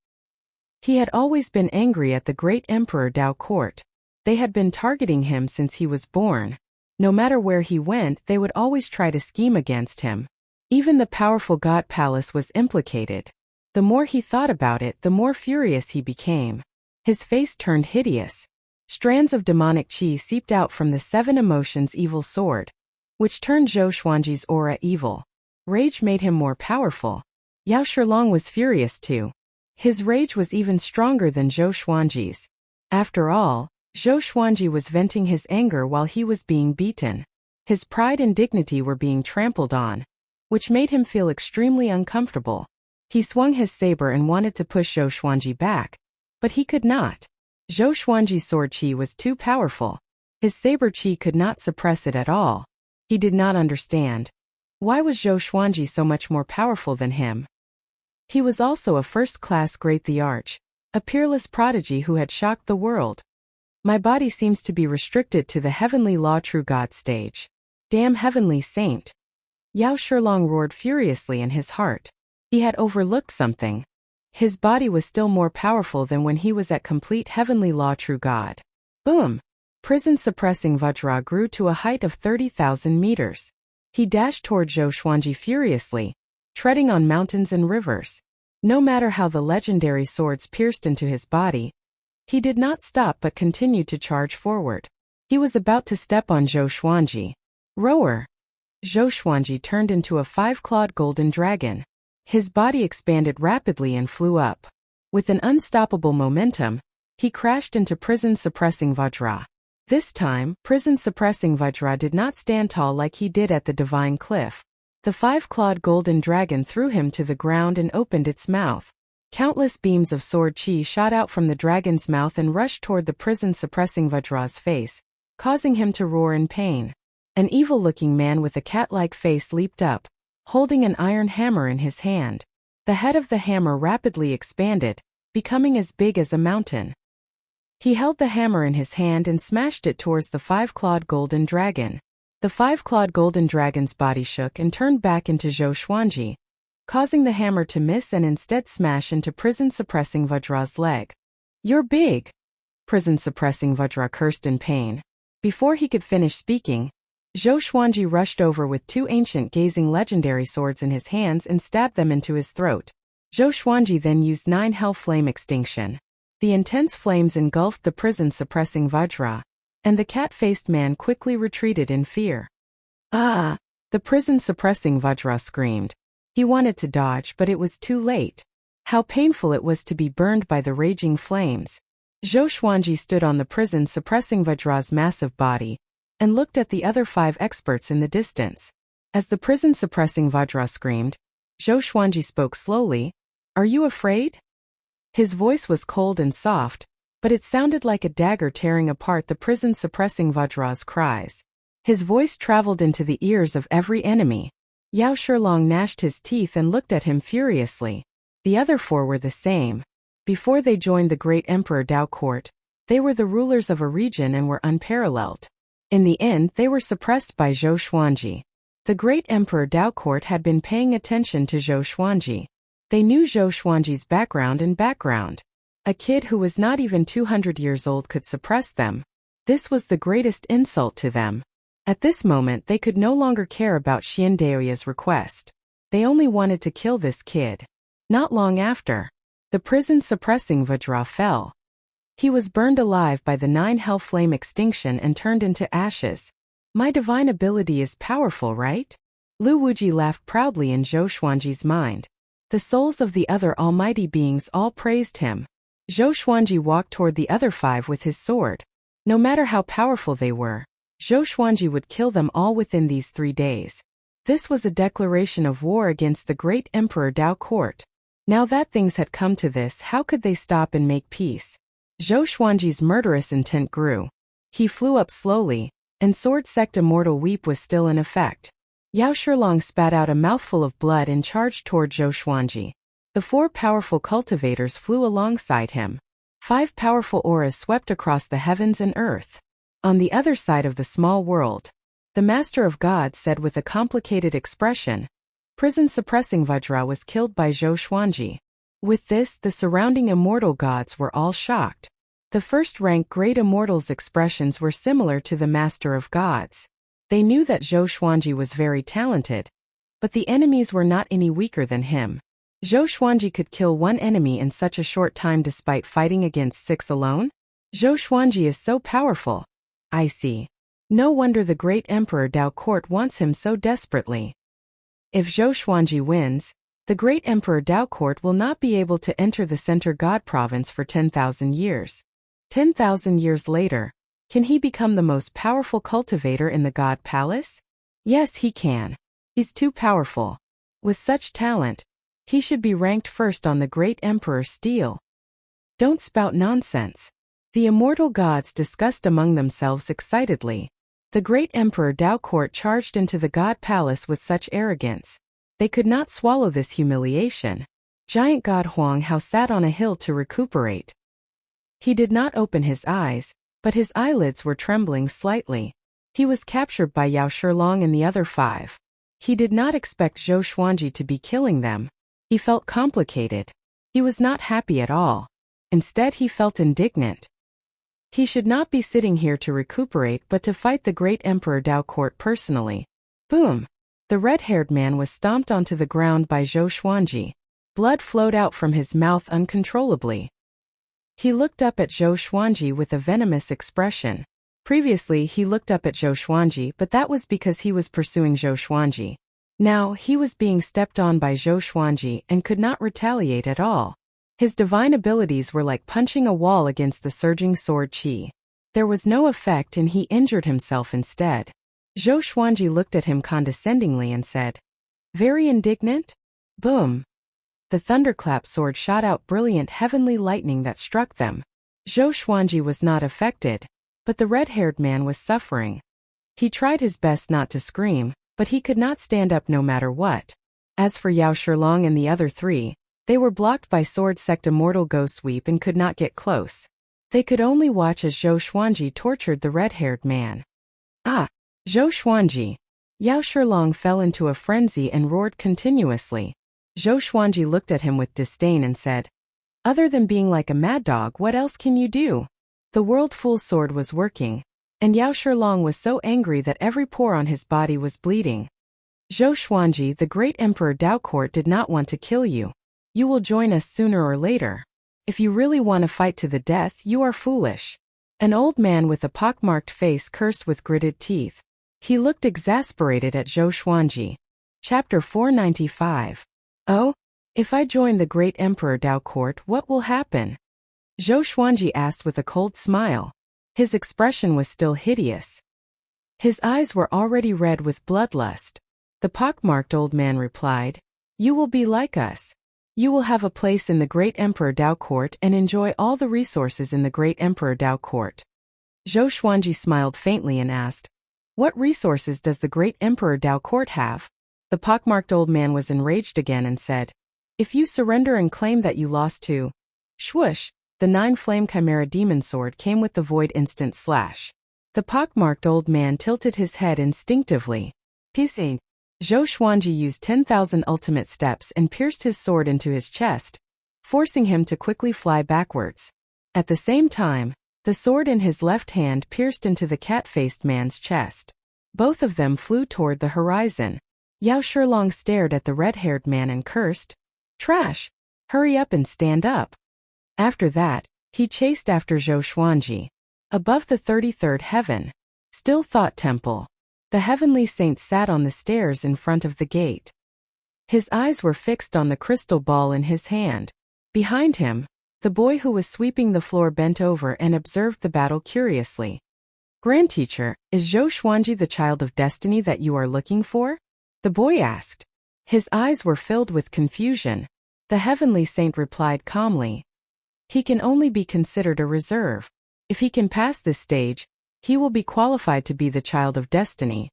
He had always been angry at the great Emperor Dao court. They had been targeting him since he was born. No matter where he went, they would always try to scheme against him. Even the powerful God Palace was implicated. The more he thought about it, the more furious he became. His face turned hideous. Strands of demonic qi seeped out from the 7 emotions evil sword, which turned Zhou Xuanji's aura evil. Rage made him more powerful. Yao Shilong was furious too. His rage was even stronger than Zhou Xuanji's. After all, Zhou Xuanji was venting his anger while he was being beaten. His pride and dignity were being trampled on, which made him feel extremely uncomfortable. He swung his saber and wanted to push Zhou Xuanji back, but he could not. Zhou Xuanji's sword qi was too powerful. His saber qi could not suppress it at all. He did not understand. Why was Zhou Xuanji so much more powerful than him? He was also a first-class great the Arch, a peerless prodigy who had shocked the world. My body seems to be restricted to the heavenly law true God stage. Damn heavenly saint. Yao Shilong roared furiously in his heart. He had overlooked something. His body was still more powerful than when he was at complete heavenly law true God. Boom! Prison-suppressing Vajra grew to a height of 30,000 meters. He dashed toward Zhou Xuanji furiously, treading on mountains and rivers. No matter how the legendary swords pierced into his body, he did not stop but continued to charge forward. He was about to step on Zhou Xuanji. Roar! Zhou Xuanji turned into a 5-clawed golden dragon. His body expanded rapidly and flew up. With an unstoppable momentum, he crashed into prison-suppressing Vajra. This time, prison-suppressing Vajra did not stand tall like he did at the Divine Cliff. The 5-clawed golden dragon threw him to the ground and opened its mouth. Countless beams of sword qi shot out from the dragon's mouth and rushed toward the prison-suppressing Vajra's face, causing him to roar in pain. An evil-looking man with a cat-like face leaped up, holding an iron hammer in his hand. The head of the hammer rapidly expanded, becoming as big as a mountain. He held the hammer in his hand and smashed it towards the 5-clawed golden dragon. The 5-clawed golden dragon's body shook and turned back into Zhou Xuanji, causing the hammer to miss and instead smash into prison-suppressing Vajra's leg. "You're big!" Prison-suppressing Vajra cursed in pain. Before he could finish speaking, Zhou Xuanji rushed over with 2 ancient gazing legendary swords in his hands and stabbed them into his throat. Zhou Xuanji then used 9 hell flame extinction. The intense flames engulfed the prison-suppressing Vajra, and the cat-faced man quickly retreated in fear. "Ah!" The prison-suppressing Vajra screamed. He wanted to dodge, but it was too late. How painful it was to be burned by the raging flames. Zhou Xuanji stood on the prison-suppressing Vajra's massive body, and looked at the other 5 experts in the distance. As the prison-suppressing Vajra screamed, Zhou Xuanji spoke slowly. "Are you afraid?" His voice was cold and soft, but it sounded like a dagger tearing apart the prison-suppressing Vajra's cries. His voice traveled into the ears of every enemy. Yao Shilong gnashed his teeth and looked at him furiously. The other 4 were the same. Before they joined the great Emperor Dao court, they were the rulers of a region and were unparalleled. In the end, they were suppressed by Zhou Xuanji. The great Emperor Dao court had been paying attention to Zhou Xuanji. They knew Zhou Xuanji's background. A kid who was not even 200 years old could suppress them. This was the greatest insult to them. At this moment, they could no longer care about Xian Daoya's request. They only wanted to kill this kid. Not long after, the prison-suppressing Vajra fell. He was burned alive by the 9 hell flame extinction and turned into ashes. "My divine ability is powerful, right?" Lu Wuji laughed proudly in Zhou Xuanji's mind. The souls of the other almighty beings all praised him. Zhou Xuanji walked toward the other 5 with his sword. No matter how powerful they were, Zhou Xuanji would kill them all within these 3 days. This was a declaration of war against the great Emperor Dao court. Now that things had come to this, how could they stop and make peace? Zhou Xuanji's murderous intent grew. He flew up slowly, and Sword Sect Immortal Weep was still in effect. Yao Shilong spat out a mouthful of blood and charged toward Zhou Xuanji. The 4 powerful cultivators flew alongside him. 5 powerful auras swept across the heavens and earth. On the other side of the small world, the Master of God said with a complicated expression, "Prison-suppressing Vajra was killed by Zhou Xuanji." With this, the surrounding immortal gods were all shocked. The first-rank great immortals' expressions were similar to the Master of Gods. They knew that Zhou Xuanji was very talented, but the enemies were not any weaker than him. Zhou Xuanji could kill 1 enemy in such a short time despite fighting against 6 alone? Zhou Xuanji is so powerful. I see. No wonder the great Emperor Dao Court wants him so desperately. If Zhou Xuanji wins, the great Emperor Dao Court will not be able to enter the Center God Province for 10,000 years. 10,000 years later, can he become the most powerful cultivator in the God Palace? Yes, he can. He's too powerful. With such talent, he should be ranked first on the great Emperor's stele. Don't spout nonsense. The immortal gods discussed among themselves excitedly. The great Emperor Dao Court charged into the God Palace with such arrogance. They could not swallow this humiliation. Giant God Huang Hao sat on a hill to recuperate. He did not open his eyes, but his eyelids were trembling slightly. He was captured by Yao Shilong and the other 5. He did not expect Zhou Xuanji to be killing them. He felt complicated. He was not happy at all. Instead, he felt indignant. He should not be sitting here to recuperate but to fight the great Emperor Dao Court personally. Boom! The red-haired man was stomped onto the ground by Zhou Xuanji. Blood flowed out from his mouth uncontrollably. He looked up at Zhou Xuanji with a venomous expression. Previously, he looked up at Zhou Xuanji, but that was because he was pursuing Zhou Xuanji. Now, he was being stepped on by Zhou Xuanji and could not retaliate at all. His divine abilities were like punching a wall against the surging sword qi. There was no effect and he injured himself instead. Zhou Xuanji looked at him condescendingly and said, "Very indignant?" Boom! The thunderclap sword shot out brilliant heavenly lightning that struck them. Zhou Xuanji was not affected, but the red-haired man was suffering. He tried his best not to scream, but he could not stand up no matter what. As for Yao Shilong and the other 3, they were blocked by Sword Sect Immortal Ghost Sweep and could not get close. They could only watch as Zhou Xuanji tortured the red-haired man. Ah! Zhou Xuanji! Yao Shilong fell into a frenzy and roared continuously. Zhou Xuanji looked at him with disdain and said, "Other than being like a mad dog, what else can you do?" The World Full Sword was working, and Yao Shilong was so angry that every pore on his body was bleeding. "Zhou Xuanji, the great Emperor Dao Court did not want to kill you. You will join us sooner or later. If you really want to fight to the death, you are foolish." An old man with a pockmarked face cursed with gritted teeth. He looked exasperated at Zhou Xuanji. Chapter 495. Oh? If I join the great Emperor Dao Court, what will happen? Zhou Xuanji asked with a cold smile. His expression was still hideous. His eyes were already red with bloodlust. The pockmarked old man replied, "You will be like us. You will have a place in the great Emperor Dao Court and enjoy all the resources in the great Emperor Dao Court." Zhou Xuanji smiled faintly and asked, "What resources does the great Emperor Dao Court have?" The pockmarked old man was enraged again and said, "If you surrender and claim that you lost to..." Swoosh! The 9-flame chimera demon sword came with the void instant slash. The pockmarked old man tilted his head instinctively. Pissing. Zhou Xuanji used 10,000 ultimate steps and pierced his sword into his chest, forcing him to quickly fly backwards. At the same time, the sword in his left hand pierced into the cat-faced man's chest. Both of them flew toward the horizon. Yao Shilong stared at the red-haired man and cursed, "Trash! Hurry up and stand up." After that, he chased after Zhou Xuanji. Above the 33rd heaven, Still Thought Temple, the heavenly saint sat on the stairs in front of the gate. His eyes were fixed on the crystal ball in his hand. Behind him, the boy who was sweeping the floor bent over and observed the battle curiously. "Grand Teacher, is Zhou Xuanji the child of destiny that you are looking for?" the boy asked. His eyes were filled with confusion. The heavenly saint replied calmly, "He can only be considered a reserve. If he can pass this stage, he will be qualified to be the child of destiny."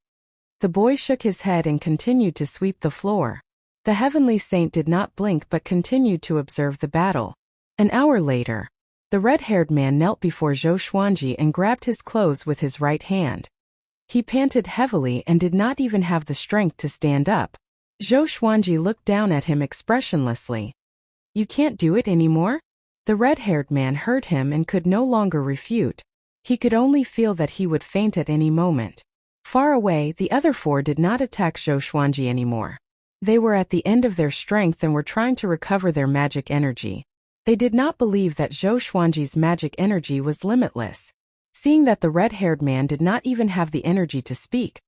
The boy shook his head and continued to sweep the floor. The heavenly saint did not blink but continued to observe the battle. An hour later, the red-haired man knelt before Zhou Xuanji and grabbed his clothes with his right hand. He panted heavily and did not even have the strength to stand up. Zhou Xuanji looked down at him expressionlessly. "You can't do it anymore?" The red-haired man heard him and could no longer refute. He could only feel that he would faint at any moment. Far away, the other four did not attack Zhou Xuanji anymore. They were at the end of their strength and were trying to recover their magic energy. They did not believe that Zhou Xuanji's magic energy was limitless. Seeing that the red-haired man did not even have the energy to speak,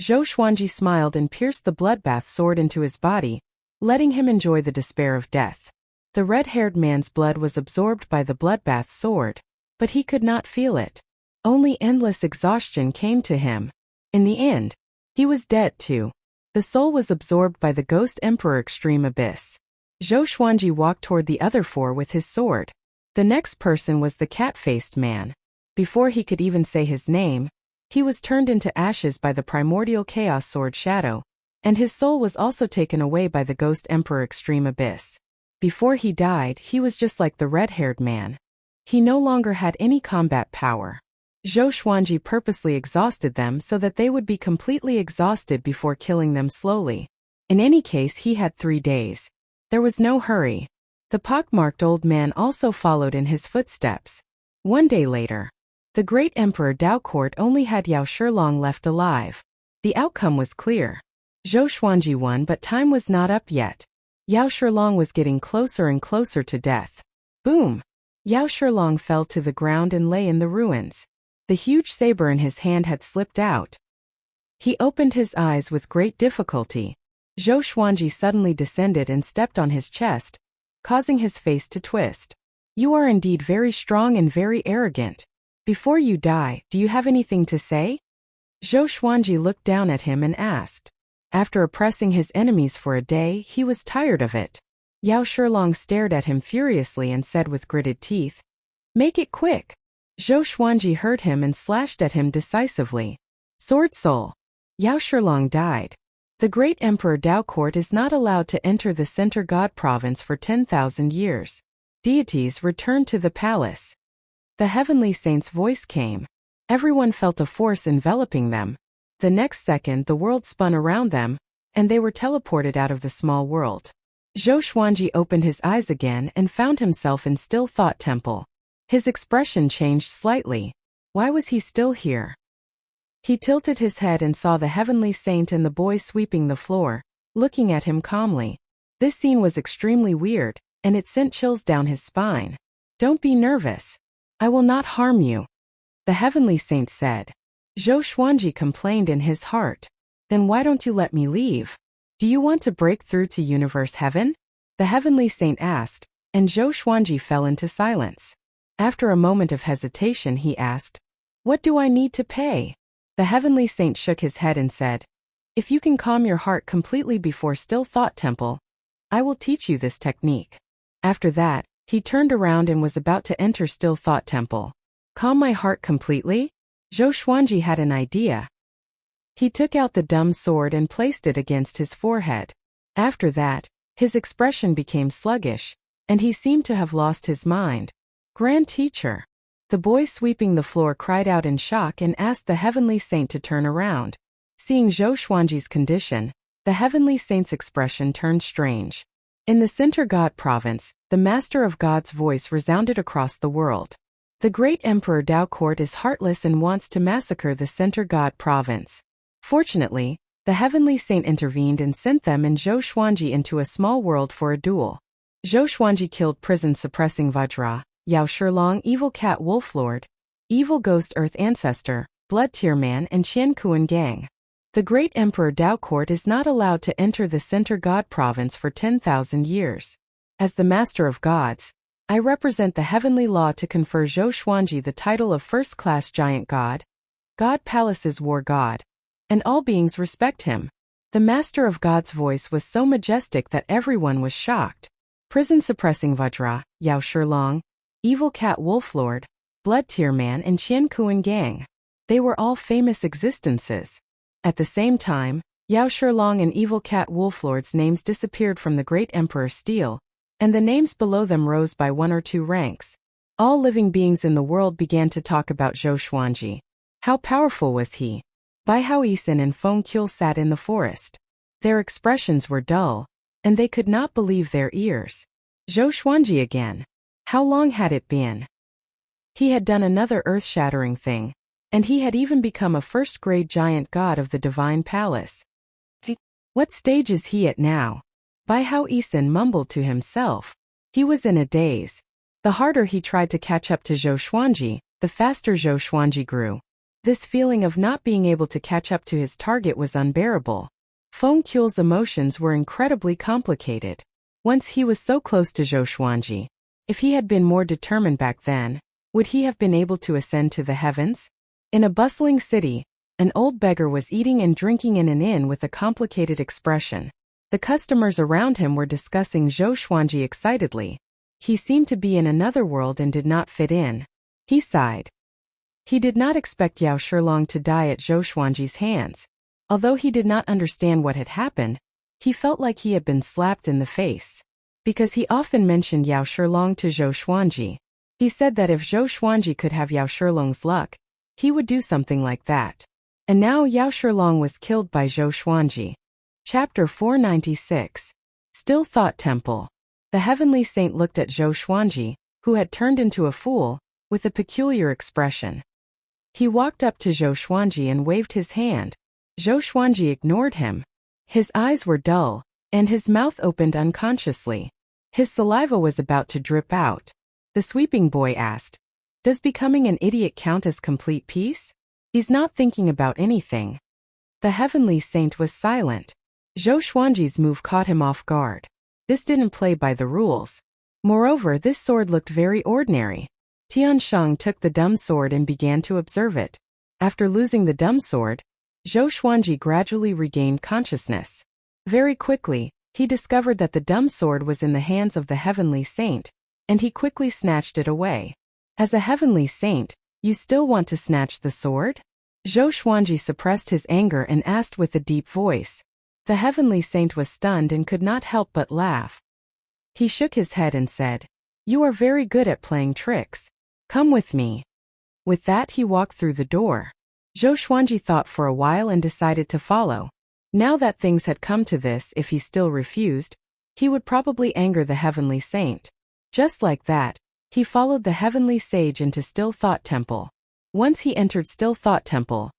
Zhou Xuanji smiled and pierced the bloodbath sword into his body, letting him enjoy the despair of death. The red-haired man's blood was absorbed by the bloodbath sword, but he could not feel it. Only endless exhaustion came to him. In the end, he was dead too. The soul was absorbed by the Ghost Emperor Extreme Abyss. Zhou Xuanji walked toward the other four with his sword. The next person was the cat-faced man. Before he could even say his name, he was turned into ashes by the primordial chaos sword Shadow, and his soul was also taken away by the Ghost Emperor Extreme Abyss. Before he died, he was just like the red-haired man. He no longer had any combat power. Zhou Xuanji purposely exhausted them so that they would be completely exhausted before killing them slowly. In any case, he had 3 days. There was no hurry. The pockmarked old man also followed in his footsteps. 1 day later, the great Emperor Dao Court only had Yao Shilong left alive. The outcome was clear. Zhou Xuanji won, but time was not up yet. Yao Shilong was getting closer and closer to death. Boom! Yao Shilong fell to the ground and lay in the ruins. The huge saber in his hand had slipped out. He opened his eyes with great difficulty. Zhou Xuanji suddenly descended and stepped on his chest, causing his face to twist. "You are indeed very strong and very arrogant. Before you die, do you have anything to say?" Zhou Xuanji looked down at him and asked. After oppressing his enemies for a day, he was tired of it. Yao Shilong stared at him furiously and said with gritted teeth, "Make it quick." Zhou Xuanji heard him and slashed at him decisively. Sword Soul. Yao Shilong died. The great Emperor Dao Court is not allowed to enter the Center God Province for 10,000 years. Deities returned to the palace. The heavenly saint's voice came. Everyone felt a force enveloping them. The next second the world spun around them, and they were teleported out of the small world. Zhou Xuanji opened his eyes again and found himself in Still Thought Temple. His expression changed slightly. Why was he still here? He tilted his head and saw the heavenly saint and the boy sweeping the floor, looking at him calmly. This scene was extremely weird, and it sent chills down his spine. "Don't be nervous. I will not harm you," the heavenly saint said. Zhou Xuanji complained in his heart. "Then why don't you let me leave? Do you want to break through to universe heaven?" the heavenly saint asked, and Zhou Xuanji fell into silence. After a moment of hesitation, he asked, "What do I need to pay?" The heavenly saint shook his head and said, "If you can calm your heart completely before Still Thought Temple, I will teach you this technique." After that, he turned around and was about to enter Still Thought Temple. Calm my heart completely? Zhou Xuanji had an idea. He took out the dumb sword and placed it against his forehead. After that, his expression became sluggish, and he seemed to have lost his mind. "Grand Teacher." The boy sweeping the floor cried out in shock and asked the heavenly saint to turn around. Seeing Zhou Xuanji's condition, the heavenly saint's expression turned strange. In the Center God Province, the Master of God's voice resounded across the world. The great Emperor Dao Court is heartless and wants to massacre the Center God Province. Fortunately, the heavenly saint intervened and sent them and Zhou Xuanji into a small world for a duel. Zhou Xuanji killed prison-suppressing Vajra, Yao Shilong, Evil Cat Wolflord, Evil Ghost Earth Ancestor, Blood Tear Man, and Qian Kuan Gang. The great Emperor Dao Court is not allowed to enter the Center God Province for 10,000 years. As the Master of Gods, I represent the heavenly law to confer Zhou Xuanji the title of first-class giant god. God Palace's war god. And all beings respect him. The Master of God's voice was so majestic that everyone was shocked. Prison-suppressing Vajra, Yao Shilong, Evil Cat Wolflord, Blood Tear Man, and Qian Kuan Gang. They were all famous existences. At the same time, Yao Shilong and Evil Cat Wolflord's names disappeared from the Great Emperor Steel, and the names below them rose by 1 or 2 ranks. All living beings in the world began to talk about Zhou Xuanji. How powerful was he? Bai Hao Yisan and Feng Qiu sat in the forest. Their expressions were dull, and they could not believe their ears. Zhou Xuanji again. How long had it been? He had done another earth-shattering thing, and he had even become a first-grade giant god of the divine palace. What stage is he at now? Bai Hao Yisan mumbled to himself. He was in a daze. The harder he tried to catch up to Zhou Xuanji, the faster Zhou Xuanji grew. This feeling of not being able to catch up to his target was unbearable. Feng Qiu's emotions were incredibly complicated. Once he was so close to Zhou Xuanji. If he had been more determined back then, would he have been able to ascend to the heavens? In a bustling city, an old beggar was eating and drinking in an inn with a complicated expression. The customers around him were discussing Zhou Xuanji excitedly. He seemed to be in another world and did not fit in. He sighed. He did not expect Yao Shilong to die at Zhou Xuanji's hands. Although he did not understand what had happened, he felt like he had been slapped in the face. Because he often mentioned Yao Shilong to Zhou Xuanji. He said that if Zhou Xuanji could have Yao Shilong's luck, he would do something like that. And now Yao Shilong was killed by Zhou Xuanji. Chapter 496. Still Thought Temple. The heavenly saint looked at Zhou Xuanji, who had turned into a fool, with a peculiar expression. He walked up to Zhou Xuanji and waved his hand. Zhou Xuanji ignored him. His eyes were dull, and his mouth opened unconsciously. His saliva was about to drip out. The sweeping boy asked, "Does becoming an idiot count as complete peace? He's not thinking about anything." The heavenly saint was silent. Zhou Xuanji's move caught him off guard. This didn't play by the rules. Moreover, this sword looked very ordinary. Tiansheng took the dumb sword and began to observe it. After losing the dumb sword, Zhou Xuanji gradually regained consciousness. Very quickly, he discovered that the dumb sword was in the hands of the heavenly saint, and he quickly snatched it away. As a heavenly saint, you still want to snatch the sword? Zhou Xuanji suppressed his anger and asked with a deep voice. The heavenly saint was stunned and could not help but laugh. He shook his head and said, "You are very good at playing tricks. Come with me." With that he walked through the door. Zhou Xuanji thought for a while and decided to follow. Now that things had come to this, if he still refused, he would probably anger the heavenly saint. Just like that, he followed the heavenly sage into Still Thought Temple. Once he entered Still Thought Temple,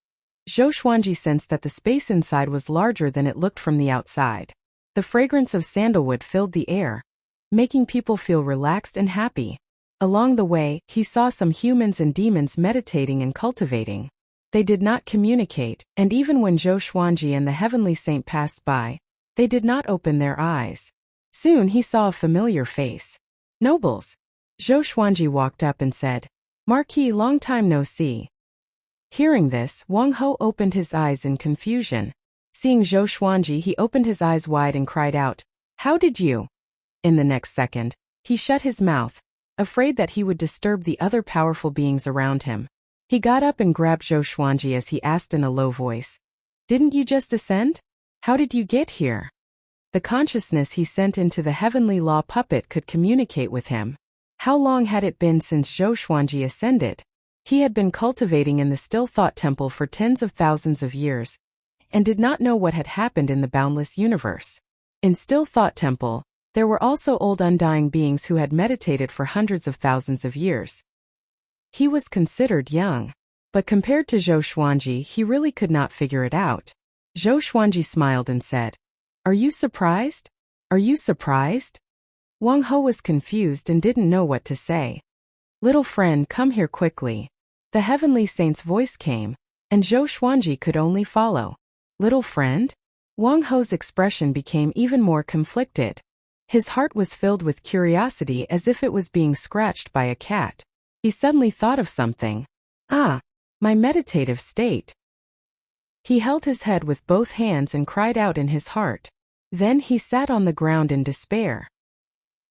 Zhou Xuanji sensed that the space inside was larger than it looked from the outside. The fragrance of sandalwood filled the air, making people feel relaxed and happy. Along the way, he saw some humans and demons meditating and cultivating. They did not communicate, and even when Zhou Xuanji and the heavenly saint passed by, they did not open their eyes. Soon he saw a familiar face. "Nobles." Zhou Xuanji walked up and said, "Marquis, long time no see." Hearing this, Wang Ho opened his eyes in confusion. Seeing Zhou Xuanji, he opened his eyes wide and cried out, "How did you?" In the next second, he shut his mouth, afraid that he would disturb the other powerful beings around him. He got up and grabbed Zhou Xuanji as he asked in a low voice, "Didn't you just ascend? How did you get here?" The consciousness he sent into the heavenly law puppet could communicate with him. How long had it been since Zhou Xuanji ascended? He had been cultivating in the Still Thought Temple for tens of thousands of years, and did not know what had happened in the boundless universe. In Still Thought Temple, there were also old undying beings who had meditated for hundreds of thousands of years. He was considered young, but compared to Zhou Xuanji, he really could not figure it out. Zhou Xuanji smiled and said, "Are you surprised? Are you surprised?" Wang Ho was confused and didn't know what to say. "Little friend, come here quickly." The heavenly saint's voice came, and Zhou Xuanji could only follow. "Little friend?" Wang Ho's expression became even more conflicted. His heart was filled with curiosity as if it was being scratched by a cat. He suddenly thought of something. "Ah, my meditative state." He held his head with both hands and cried out in his heart. Then he sat on the ground in despair.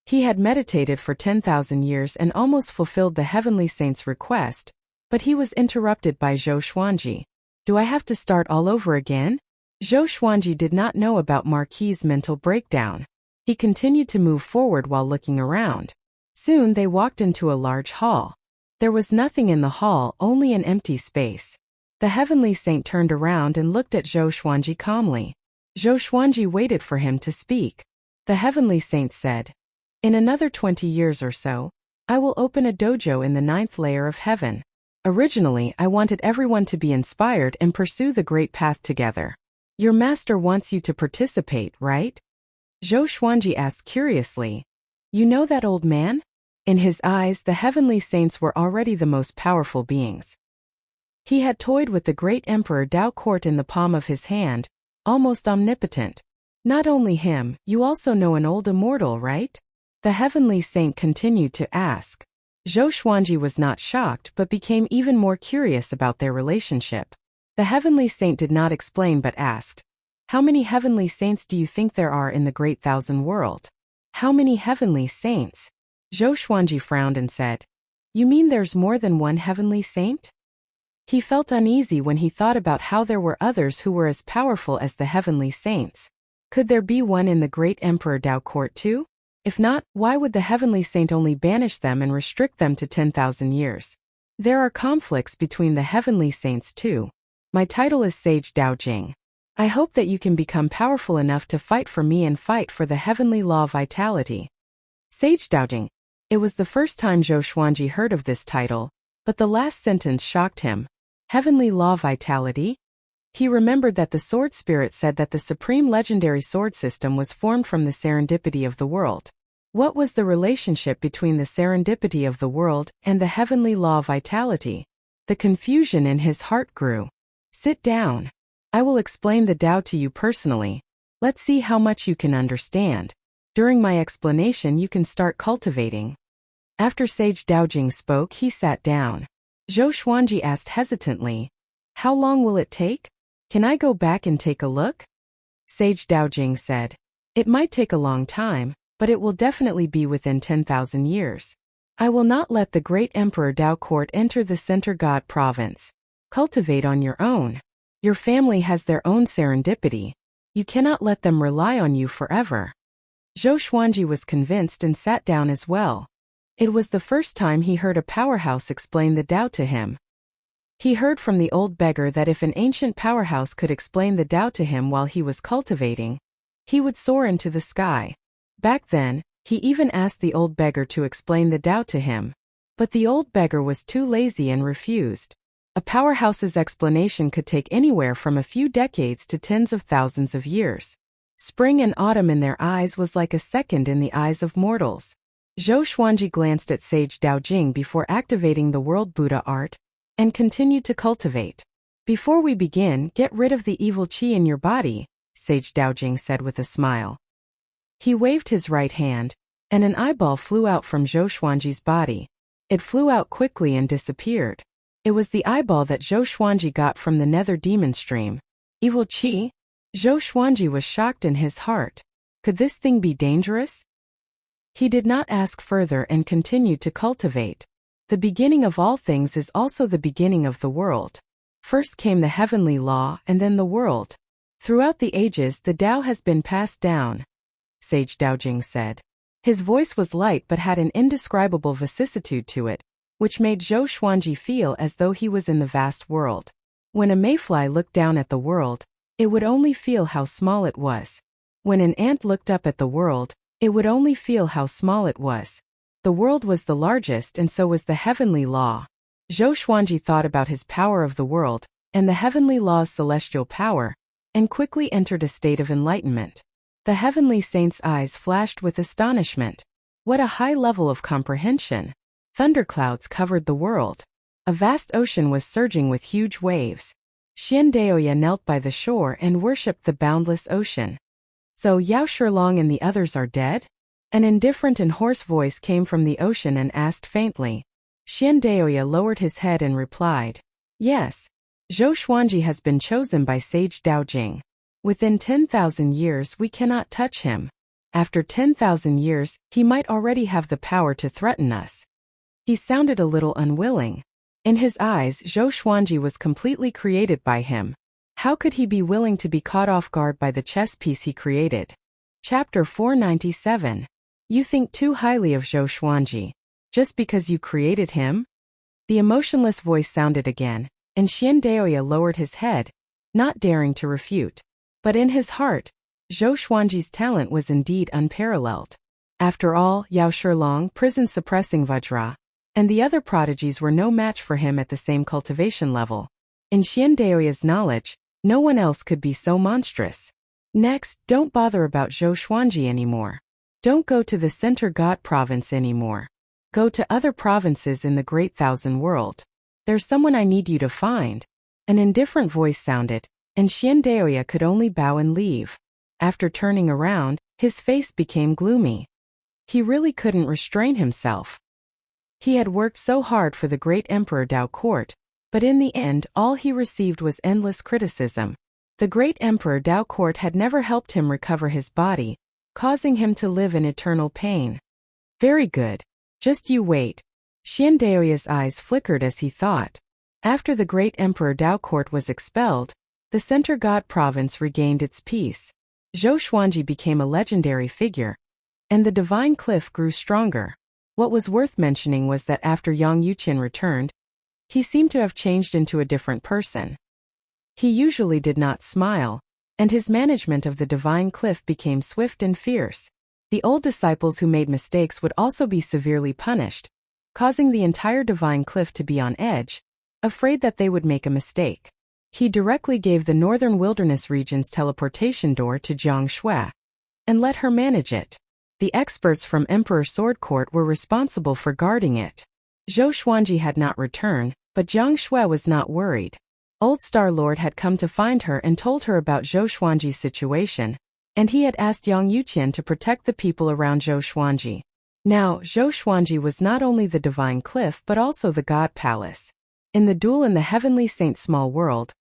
He had meditated for 10,000 years and almost fulfilled the heavenly saint's request, but he was interrupted by Zhou Xuanji. "Do I have to start all over again?" Zhou Xuanji did not know about Marquis's mental breakdown. He continued to move forward while looking around. Soon they walked into a large hall. There was nothing in the hall, only an empty space. The heavenly saint turned around and looked at Zhou Xuanji calmly. Zhou Xuanji waited for him to speak. The heavenly saint said, "In another 20 years or so, I will open a dojo in the 9th layer of heaven. Originally, I wanted everyone to be inspired and pursue the great path together. Your master wants you to participate, right?" Zhou Xuanji asked curiously, "You know that old man?" In his eyes, the heavenly saints were already the most powerful beings. He had toyed with the great Emperor Dao Court in the palm of his hand, almost omnipotent. "Not only him, you also know an old immortal, right?" The heavenly saint continued to ask. Zhou Xuanji was not shocked but became even more curious about their relationship. The heavenly saint did not explain but asked, "How many heavenly saints do you think there are in the great thousand world?" "How many heavenly saints?" Zhou Xuanji frowned and said, "You mean there's more than one heavenly saint?" He felt uneasy when he thought about how there were others who were as powerful as the heavenly saints. Could there be one in the great Emperor Dao Court too? If not, why would the heavenly saint only banish them and restrict them to 10,000 years? There are conflicts between the heavenly saints too. My title is Sage Dao Jing. I hope that you can become powerful enough to fight for me and fight for the heavenly law vitality. Sage Dao Jing. It was the first time Zhou Xuanji heard of this title, but the last sentence shocked him. Heavenly law vitality? He remembered that the sword spirit said that the supreme legendary sword system was formed from the serendipity of the world. What was the relationship between the serendipity of the world and the heavenly law vitality? The confusion in his heart grew. "Sit down. I will explain the Tao to you personally. Let's see how much you can understand. During my explanation you can start cultivating." After Sage Daojing spoke, he sat down. Zhou Xuanji asked hesitantly, "How long will it take? Can I go back and take a look?" Sage Daojing said, "It might take a long time, but it will definitely be within 10,000 years. I will not let the great Emperor Dao Court enter the Center God province. Cultivate on your own. Your family has their own serendipity. You cannot let them rely on you forever." Zhou Xuanji was convinced and sat down as well. It was the first time he heard a powerhouse explain the Tao to him. He heard from the old beggar that if an ancient powerhouse could explain the Tao to him while he was cultivating, he would soar into the sky. Back then, he even asked the old beggar to explain the Tao to him. But the old beggar was too lazy and refused. A powerhouse's explanation could take anywhere from a few decades to tens of thousands of years. Spring and autumn in their eyes was like a second in the eyes of mortals. Zhou Xuanji glanced at Sage Daojing before activating the World Buddha art, and continued to cultivate. "Before we begin, get rid of the evil qi in your body," Sage Daojing said with a smile. He waved his right hand, and an eyeball flew out from Zhou Xuanji's body. It flew out quickly and disappeared. It was the eyeball that Zhou Xuanji got from the nether demon stream. Evil qi? Zhou Xuanji was shocked in his heart. Could this thing be dangerous? He did not ask further and continued to cultivate. The beginning of all things is also the beginning of the world. First came the heavenly law and then the world. Throughout the ages the Tao has been passed down, Sage Daojing said. His voice was light but had an indescribable vicissitude to it, which made Zhou Xuanji feel as though he was in the vast world. When a mayfly looked down at the world, it would only feel how small it was. When an ant looked up at the world, it would only feel how small it was. The world was the largest and so was the heavenly law. Zhou Xuanji thought about his power of the world, and the heavenly law's celestial power, and quickly entered a state of enlightenment. The heavenly saint's eyes flashed with astonishment. What a high level of comprehension! Thunderclouds covered the world. A vast ocean was surging with huge waves. Xian Daoya knelt by the shore and worshipped the boundless ocean. So Yao Shilong and the others are dead? An indifferent and hoarse voice came from the ocean and asked faintly. Xian Daoya lowered his head and replied, "Yes. Zhou Xuanji has been chosen by Sage Daojing. Within 10,000 years we cannot touch him. After 10,000 years, he might already have the power to threaten us." He sounded a little unwilling. In his eyes, Zhou Xuanji was completely created by him. How could he be willing to be caught off guard by the chess piece he created? Chapter 497. You think too highly of Zhou Xuanji. Just because you created him? The emotionless voice sounded again, and Xian Daoya lowered his head, not daring to refute. But in his heart, Zhou Xuanji's talent was indeed unparalleled. After all, Yao Shilong, prison-suppressing Vajra, and the other prodigies were no match for him at the same cultivation level. In Xian Daoya's knowledge, no one else could be so monstrous. Next, don't bother about Zhou Xuanji anymore. Don't go to the Center God province anymore. Go to other provinces in the Great Thousand World. There's someone I need you to find. An indifferent voice sounded, and Xian Daoya could only bow and leave. After turning around, his face became gloomy. He really couldn't restrain himself. He had worked so hard for the great Emperor Dao Court, but in the end all he received was endless criticism. The great Emperor Dao Court had never helped him recover his body, causing him to live in eternal pain. Very good. Just you wait. Xian Daoya's eyes flickered as he thought. After the great Emperor Dao Court was expelled, the Center God province regained its peace. Zhou Xuanji became a legendary figure, and the divine cliff grew stronger. What was worth mentioning was that after Yang Yuqin returned, he seemed to have changed into a different person. He usually did not smile, and his management of the divine cliff became swift and fierce. The old disciples who made mistakes would also be severely punished, causing the entire divine cliff to be on edge, afraid that they would make a mistake. He directly gave the northern wilderness region's teleportation door to Jiang Shui, and let her manage it. The experts from Emperor Sword Court were responsible for guarding it. Zhou Xuanji had not returned, but Jiang Shui was not worried. Old Star Lord had come to find her and told her about Zhou Xuanji's situation, and he had asked Yang Yuqin to protect the people around Zhou Xuanji. Now, Zhou Xuanji was not only the divine cliff but also the God Palace. In the duel in the Heavenly Saint Small World,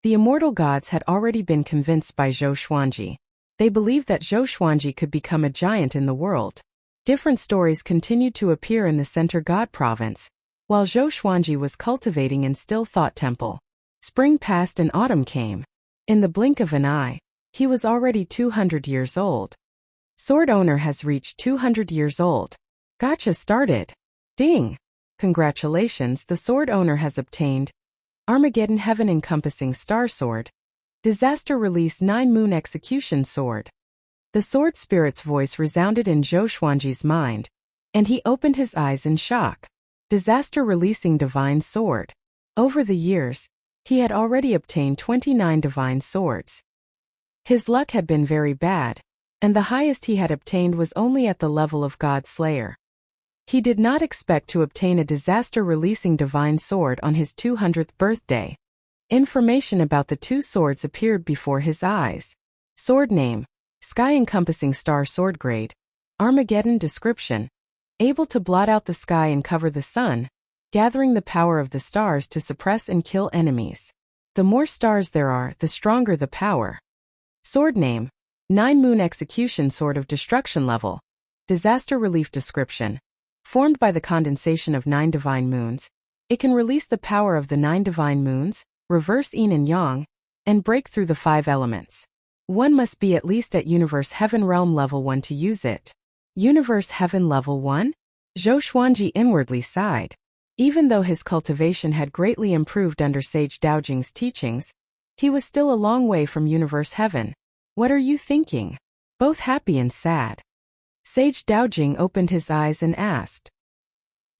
the immortal gods had already been convinced by Zhou Xuanji. They believed that Zhou Xuanji could become a giant in the world. Different stories continued to appear in the Center God province, while Zhou Xuanji was cultivating in Still Thought Temple. Spring passed and autumn came. In the blink of an eye, he was already 200 years old. Sword owner has reached 200 years old. Gotcha started. Ding! Congratulations, the sword owner has obtained Armageddon Heaven Encompassing Star Sword. Disaster Release 9 Moon Execution Sword. The sword spirit's voice resounded in Zhou Xuanji's mind, and he opened his eyes in shock. Disaster Releasing Divine Sword. Over the years, he had already obtained 29 divine swords. His luck had been very bad, and the highest he had obtained was only at the level of God Slayer. He did not expect to obtain a disaster-releasing divine sword on his 200th birthday. Information about the two swords appeared before his eyes. Sword name: Sky-encompassing star sword grade. Armageddon description: able to blot out the sky and cover the sun, gathering the power of the stars to suppress and kill enemies. The more stars there are, the stronger the power. Sword name: 9 Moon Execution Sword of Destruction level. Disaster relief description: formed by the condensation of 9 divine moons, it can release the power of the 9 divine moons, reverse yin and yang, and break through the 5 elements. One must be at least at Universe Heaven Realm level 1 to use it. Universe Heaven level 1? Zhou Xuanji inwardly sighed. Even though his cultivation had greatly improved under Sage Daojing's teachings, he was still a long way from Universe Heaven. What are you thinking? Both happy and sad. Sage Daojing opened his eyes and asked.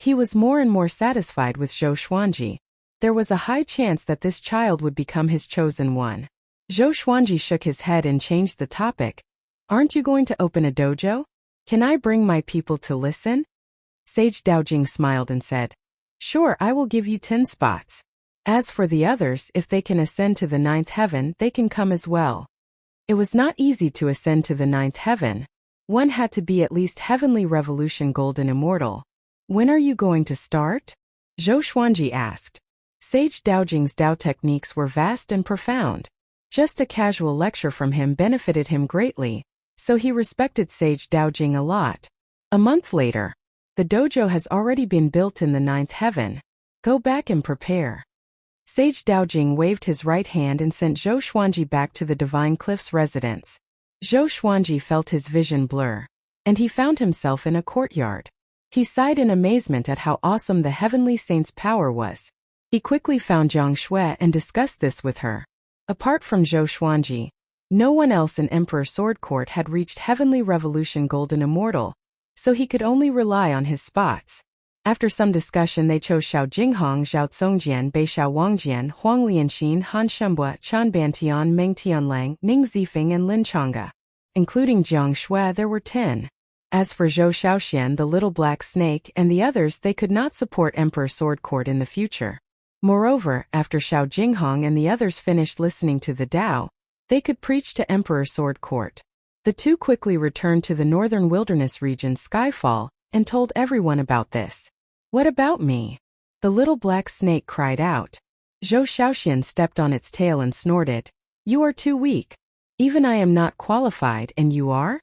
He was more and more satisfied with Zhou Xuanji. There was a high chance that this child would become his chosen one. Zhou Xuanji shook his head and changed the topic. Aren't you going to open a dojo? Can I bring my people to listen? Sage Daojing smiled and said, Sure, I will give you 10 spots. As for the others, if they can ascend to the 9th heaven, they can come as well. It was not easy to ascend to the 9th heaven. One had to be at least Heavenly Revolution Golden Immortal. When are you going to start? Zhou Xuanji asked. Sage Daojing's Dao techniques were vast and profound. Just a casual lecture from him benefited him greatly, so he respected Sage Daojing a lot. A month later, the dojo has already been built in the 9th heaven. Go back and prepare. Sage Daojing waved his right hand and sent Zhou Xuanji back to the Divine Cliff's residence. Zhou Xuanji felt his vision blur, and he found himself in a courtyard. He sighed in amazement at how awesome the Heavenly Saint's power was. He quickly found Jiang Shui and discussed this with her. Apart from Zhou Xuanji, no one else in Emperor Sword Court had reached Heavenly Revolution Golden Immortal, so he could only rely on his spots. After some discussion, they chose Xiao Jinghong, Zhao Congjian, Bei Xiao Wangjian, Huang Lianxin, Han Shenbua, Chan Bantian, Meng Tianlang, Ning Zifeng, and Lin Changge. Including Jiang Shui, there were 10. As for Zhou Xiaoxian, the little black snake, and the others, they could not support Emperor Sword Court in the future. Moreover, after Xiao Jinghong and the others finished listening to the Tao, they could preach to Emperor Sword Court. The two quickly returned to the northern wilderness region Skyfall and told everyone about this. "What about me?" the little black snake cried out. Zhou Xiaoxian stepped on its tail and snorted, "You are too weak. Even I am not qualified, and you are?"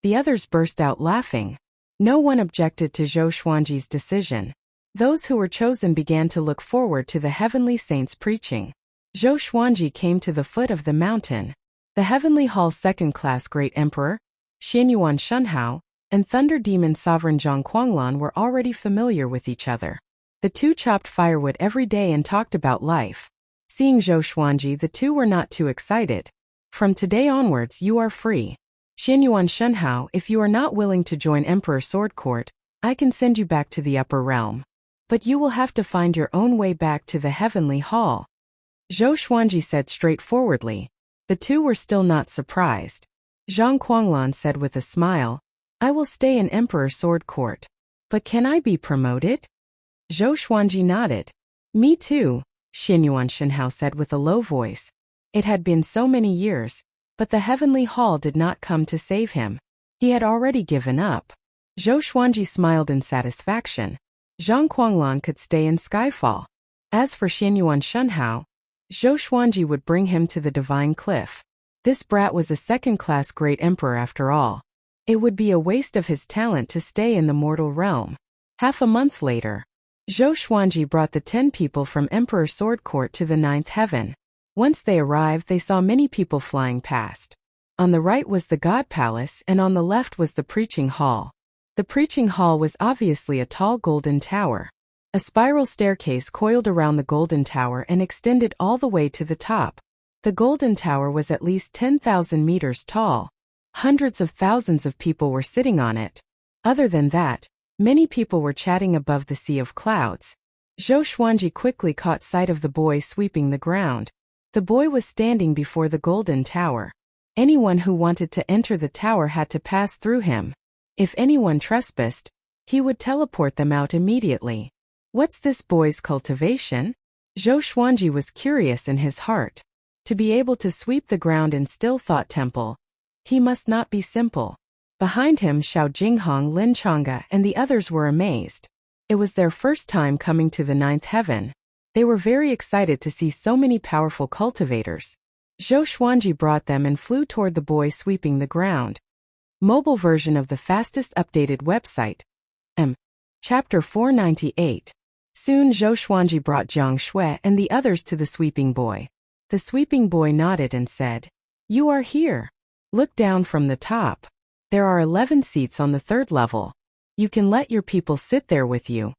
The others burst out laughing. No one objected to Zhou Xuanji's decision. Those who were chosen began to look forward to the Heavenly Saint's preaching. Zhou Xuanji came to the foot of the mountain. The Heavenly Hall's second-class Great Emperor, Xianyuan Shunhao, and Thunder Demon Sovereign Zhang Quanglan were already familiar with each other. The two chopped firewood every day and talked about life. Seeing Zhou Xuanji, the two were not too excited. "From today onwards, you are free. Xianyuan Shunhao, if you are not willing to join Emperor Sword Court, I can send you back to the upper realm. But you will have to find your own way back to the Heavenly Hall." Zhou Xuanji said straightforwardly. The two were still not surprised. Zhang Quanglan said with a smile, "I will stay in Emperor Sword Court. But can I be promoted?" Zhou Xuanji nodded. "Me too," Xianyuan Shunhao said with a low voice. It had been so many years, but the Heavenly Hall did not come to save him. He had already given up. Zhou Xuanji smiled in satisfaction. Zhang Quanglan could stay in Skyfall. As for Xianyuan Shunhao, Zhou Xuanji would bring him to the Divine Cliff. This brat was a second-class Great Emperor after all. It would be a waste of his talent to stay in the mortal realm. Half a month later, Zhou Xuanji brought the 10 people from Emperor Sword Court to the 9th heaven. Once they arrived, they saw many people flying past. On the right was the God Palace, and on the left was the Preaching Hall. The Preaching Hall was obviously a tall golden tower. A spiral staircase coiled around the golden tower and extended all the way to the top. The golden tower was at least 10,000 meters tall. Hundreds of thousands of people were sitting on it. Other than that, many people were chatting above the sea of clouds. Zhou Xuanji quickly caught sight of the boy sweeping the ground. The boy was standing before the golden tower. Anyone who wanted to enter the tower had to pass through him. If anyone trespassed, he would teleport them out immediately. What's this boy's cultivation? Zhou Xuanji was curious in his heart. To be able to sweep the ground in Still Thought Temple, he must not be simple. Behind him, Xiao Jinghong, Lin Changge, and the others were amazed. It was their first time coming to the 9th heaven. They were very excited to see so many powerful cultivators. Zhou Xuanji brought them and flew toward the boy sweeping the ground. Mobile version of the fastest updated website. Chapter 498. Soon Zhou Xuanji brought Jiang Shui and the others to the sweeping boy. The sweeping boy nodded and said, "You are here. Look down from the top. There are 11 seats on the 3rd level. You can let your people sit there with you."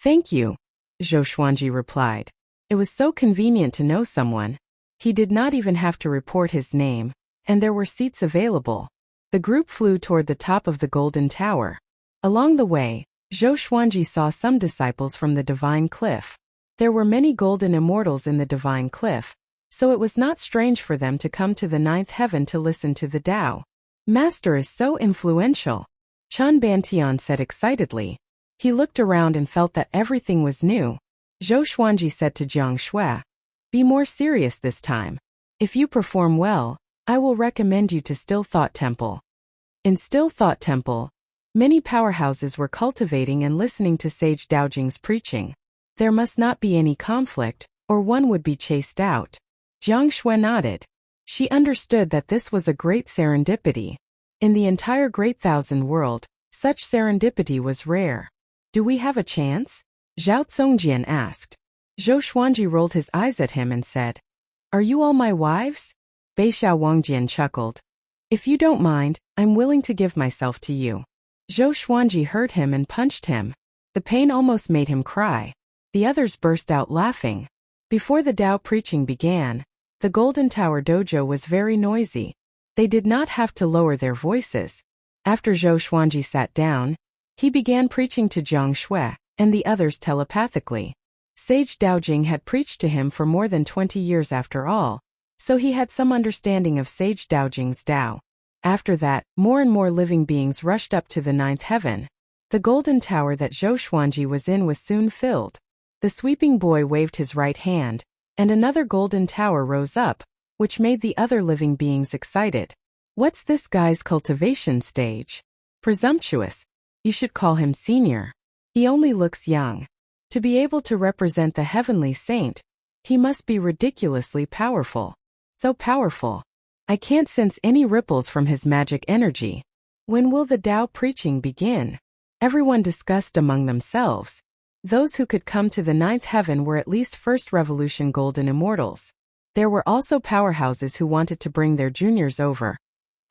"Thank you," Zhou Xuanji replied. It was so convenient to know someone. He did not even have to report his name, and there were seats available. The group flew toward the top of the golden tower. Along the way, Zhou Xuanji saw some disciples from the Divine Cliff. There were many golden immortals in the Divine Cliff, so it was not strange for them to come to the 9th heaven to listen to the Tao. "Master is so influential," Chan Bantian said excitedly. He looked around and felt that everything was new. Zhou Xuanji said to Jiang Shui, "Be more serious this time. If you perform well, I will recommend you to Still Thought Temple." In Still Thought Temple, many powerhouses were cultivating and listening to Sage Daojing's preaching. There must not be any conflict, or one would be chased out. Jiang Shui nodded. She understood that this was a great serendipity. In the entire Great Thousand World, such serendipity was rare. "Do we have a chance?" Zhao Congjian asked. Zhou Xuanji rolled his eyes at him and said, "Are you all my wives?" Bei Xiao Wangjian chuckled. "If you don't mind, I'm willing to give myself to you." Zhou Xuanji heard him and punched him. The pain almost made him cry. The others burst out laughing. Before the Tao preaching began, the Golden Tower dojo was very noisy. They did not have to lower their voices. After Zhou Xuanji sat down, he began preaching to Jiang Shui and the others telepathically. Sage Daojing had preached to him for more than 20 years after all, so he had some understanding of Sage Daojing's Tao. After that, more and more living beings rushed up to the 9th heaven. The golden tower that Zhou Xuanji was in was soon filled. The sweeping boy waved his right hand, and another golden tower rose up, which made the other living beings excited. "What's this guy's cultivation stage? Presumptuous. You should call him senior. He only looks young. To be able to represent the heavenly saint, he must be ridiculously powerful. So powerful. I can't sense any ripples from his magic energy. When will the Tao preaching begin?" Everyone discussed among themselves. Those who could come to the 9th heaven were at least First Revolution Golden Immortals. There were also powerhouses who wanted to bring their juniors over,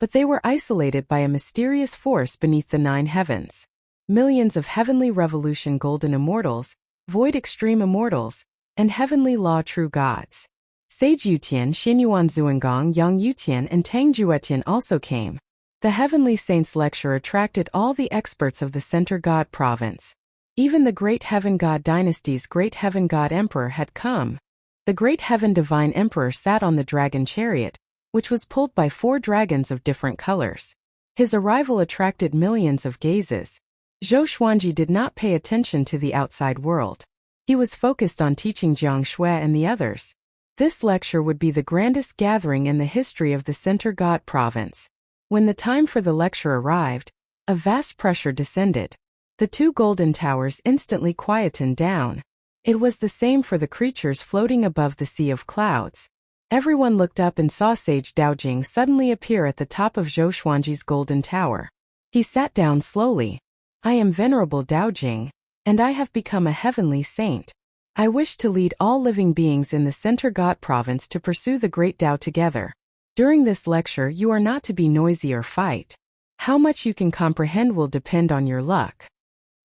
but they were isolated by a mysterious force beneath the 9 heavens. Millions of Heavenly Revolution Golden Immortals, Void Extreme Immortals, and Heavenly Law True Gods. Sage Yutian, Xinyuan Zuangong, Yang Yutian, and Tang Juetian also came. The Heavenly Saints lecture attracted all the experts of the Center God province. Even the Great Heaven God dynasty's Great Heaven God Emperor had come. The Great Heaven Divine Emperor sat on the dragon chariot, which was pulled by 4 dragons of different colors. His arrival attracted millions of gazes. Zhou Xuanji did not pay attention to the outside world. He was focused on teaching Jiang Shui and the others. This lecture would be the grandest gathering in the history of the Center God province. When the time for the lecture arrived, a vast pressure descended. The 2 golden towers instantly quietened down. It was the same for the creatures floating above the sea of clouds. Everyone looked up and saw Sage Daojing suddenly appear at the top of Zhou Xuanji's golden tower. He sat down slowly. "I am Venerable Daojing, and I have become a heavenly saint. I wish to lead all living beings in the Center God province to pursue the great Tao together. During this lecture you are not to be noisy or fight. How much you can comprehend will depend on your luck."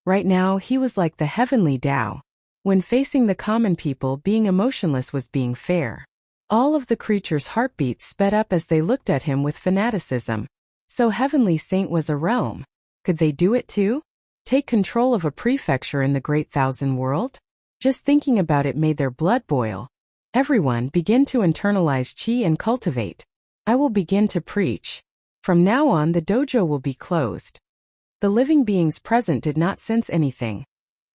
Right now he was like the heavenly Tao. When facing the common people, being emotionless was being fair. All of the creatures' heartbeats sped up as they looked at him with fanaticism. So Heavenly Saint was a realm. Could they do it too? Take control of a prefecture in the Great Thousand World? Just thinking about it made their blood boil. Everyone begin to internalize qi and cultivate. I will begin to preach. From now on the dojo will be closed. The living beings present did not sense anything.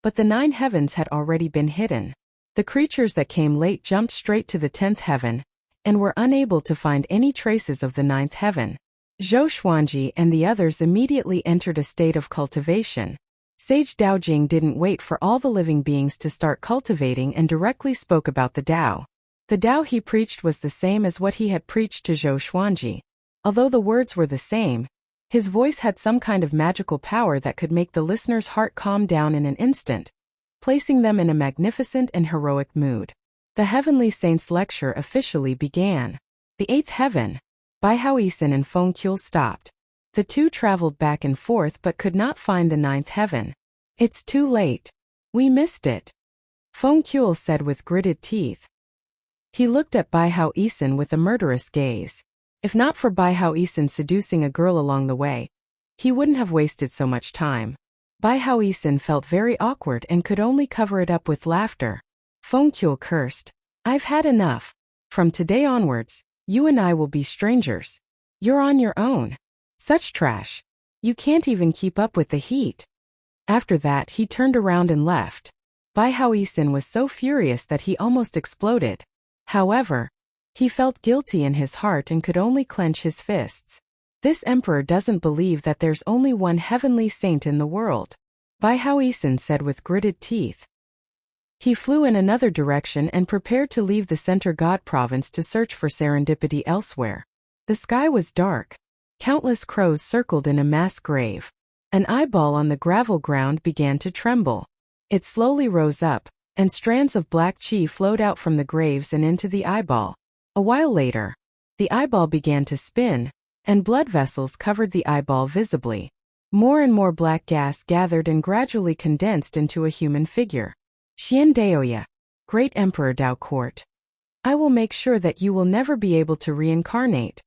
But the 9 heavens had already been hidden. The creatures that came late jumped straight to the 10th heaven, and were unable to find any traces of the 9th heaven. Zhou Xuanji and the others immediately entered a state of cultivation. Sage Daojing didn't wait for all the living beings to start cultivating and directly spoke about the Tao. The Tao he preached was the same as what he had preached to Zhou Xuanji. Although the words were the same, his voice had some kind of magical power that could make the listener's heart calm down in an instant, placing them in a magnificent and heroic mood. The Heavenly Saints lecture officially began. The 8th heaven. Bai Haoisen and Feng Qiul stopped. The 2 traveled back and forth but could not find the 9th heaven. "It's too late. We missed it," Feng Qiul said with gritted teeth. He looked at Bai Haoisen with a murderous gaze. If not for Bai Haoisen seducing a girl along the way, he wouldn't have wasted so much time. Bai Haoisen felt very awkward and could only cover it up with laughter. Feng Qiul cursed. "I've had enough. From today onwards, you and I will be strangers. You're on your own. Such trash. You can't even keep up with the heat." After that he turned around and left. Bai Haoisen was so furious that he almost exploded. However, he felt guilty in his heart and could only clench his fists. This emperor doesn't believe that there's only one heavenly saint in the world, Bai Haoisen said with gritted teeth. He flew in another direction and prepared to leave the Center God province to search for serendipity elsewhere. The sky was dark. Countless crows circled in a mass grave. An eyeball on the gravel ground began to tremble. It slowly rose up, and strands of black qi flowed out from the graves and into the eyeball. A while later, the eyeball began to spin, and blood vessels covered the eyeball visibly. More and more black gas gathered and gradually condensed into a human figure. Xian Daoya, Great Emperor Dao Court. I will make sure that you will never be able to reincarnate.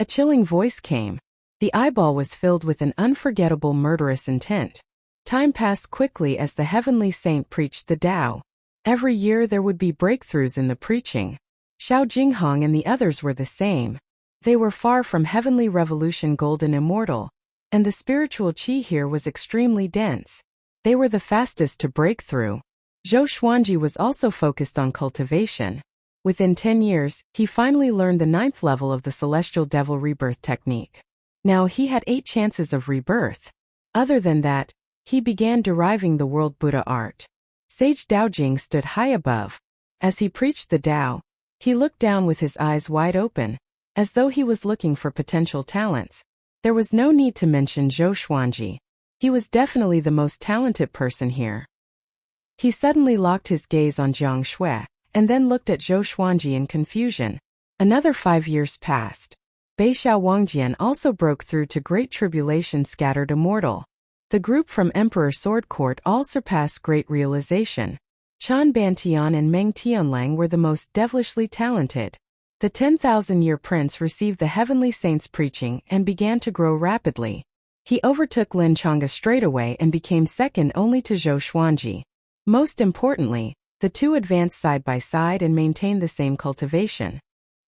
A chilling voice came. The eyeball was filled with an unforgettable murderous intent. Time passed quickly as the heavenly saint preached the Tao. Every year there would be breakthroughs in the preaching. Xiao Jinghong and the others were the same. They were far from heavenly revolution golden immortal, and the spiritual qi here was extremely dense. They were the fastest to break through. Zhou Xuanji was also focused on cultivation. Within 10 years, he finally learned the 9th level of the Celestial Devil Rebirth technique. Now he had 8 chances of rebirth. Other than that, he began deriving the world Buddha art. Sage Daojing stood high above. As he preached the Tao, he looked down with his eyes wide open, as though he was looking for potential talents. There was no need to mention Zhou Xuanji. He was definitely the most talented person here. He suddenly locked his gaze on Jiang Shui, and then looked at Zhou Xuanji in confusion. Another 5 years passed. Beixiao Wangjian also broke through to Great Tribulation Scattered Immortal. The group from Emperor Sword Court all surpassed great realization. Chan Bantian and Meng Tianlang were the most devilishly talented. The 10,000-year prince received the heavenly saint's preaching and began to grow rapidly. He overtook Lin Chang'e straightaway and became second only to Zhou Xuanji. Most importantly, the two advanced side by side and maintained the same cultivation.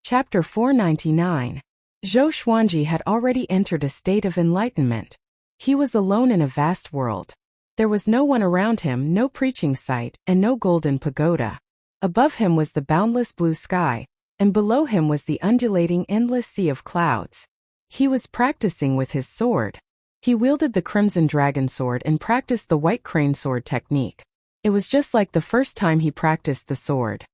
Chapter 499. Zhou Xuanji had already entered a state of enlightenment. He was alone in a vast world. There was no one around him, no preaching site, and no golden pagoda. Above him was the boundless blue sky, and below him was the undulating endless sea of clouds. He was practicing with his sword. He wielded the crimson dragon sword and practiced the white crane sword technique. It was just like the first time he practiced the sword.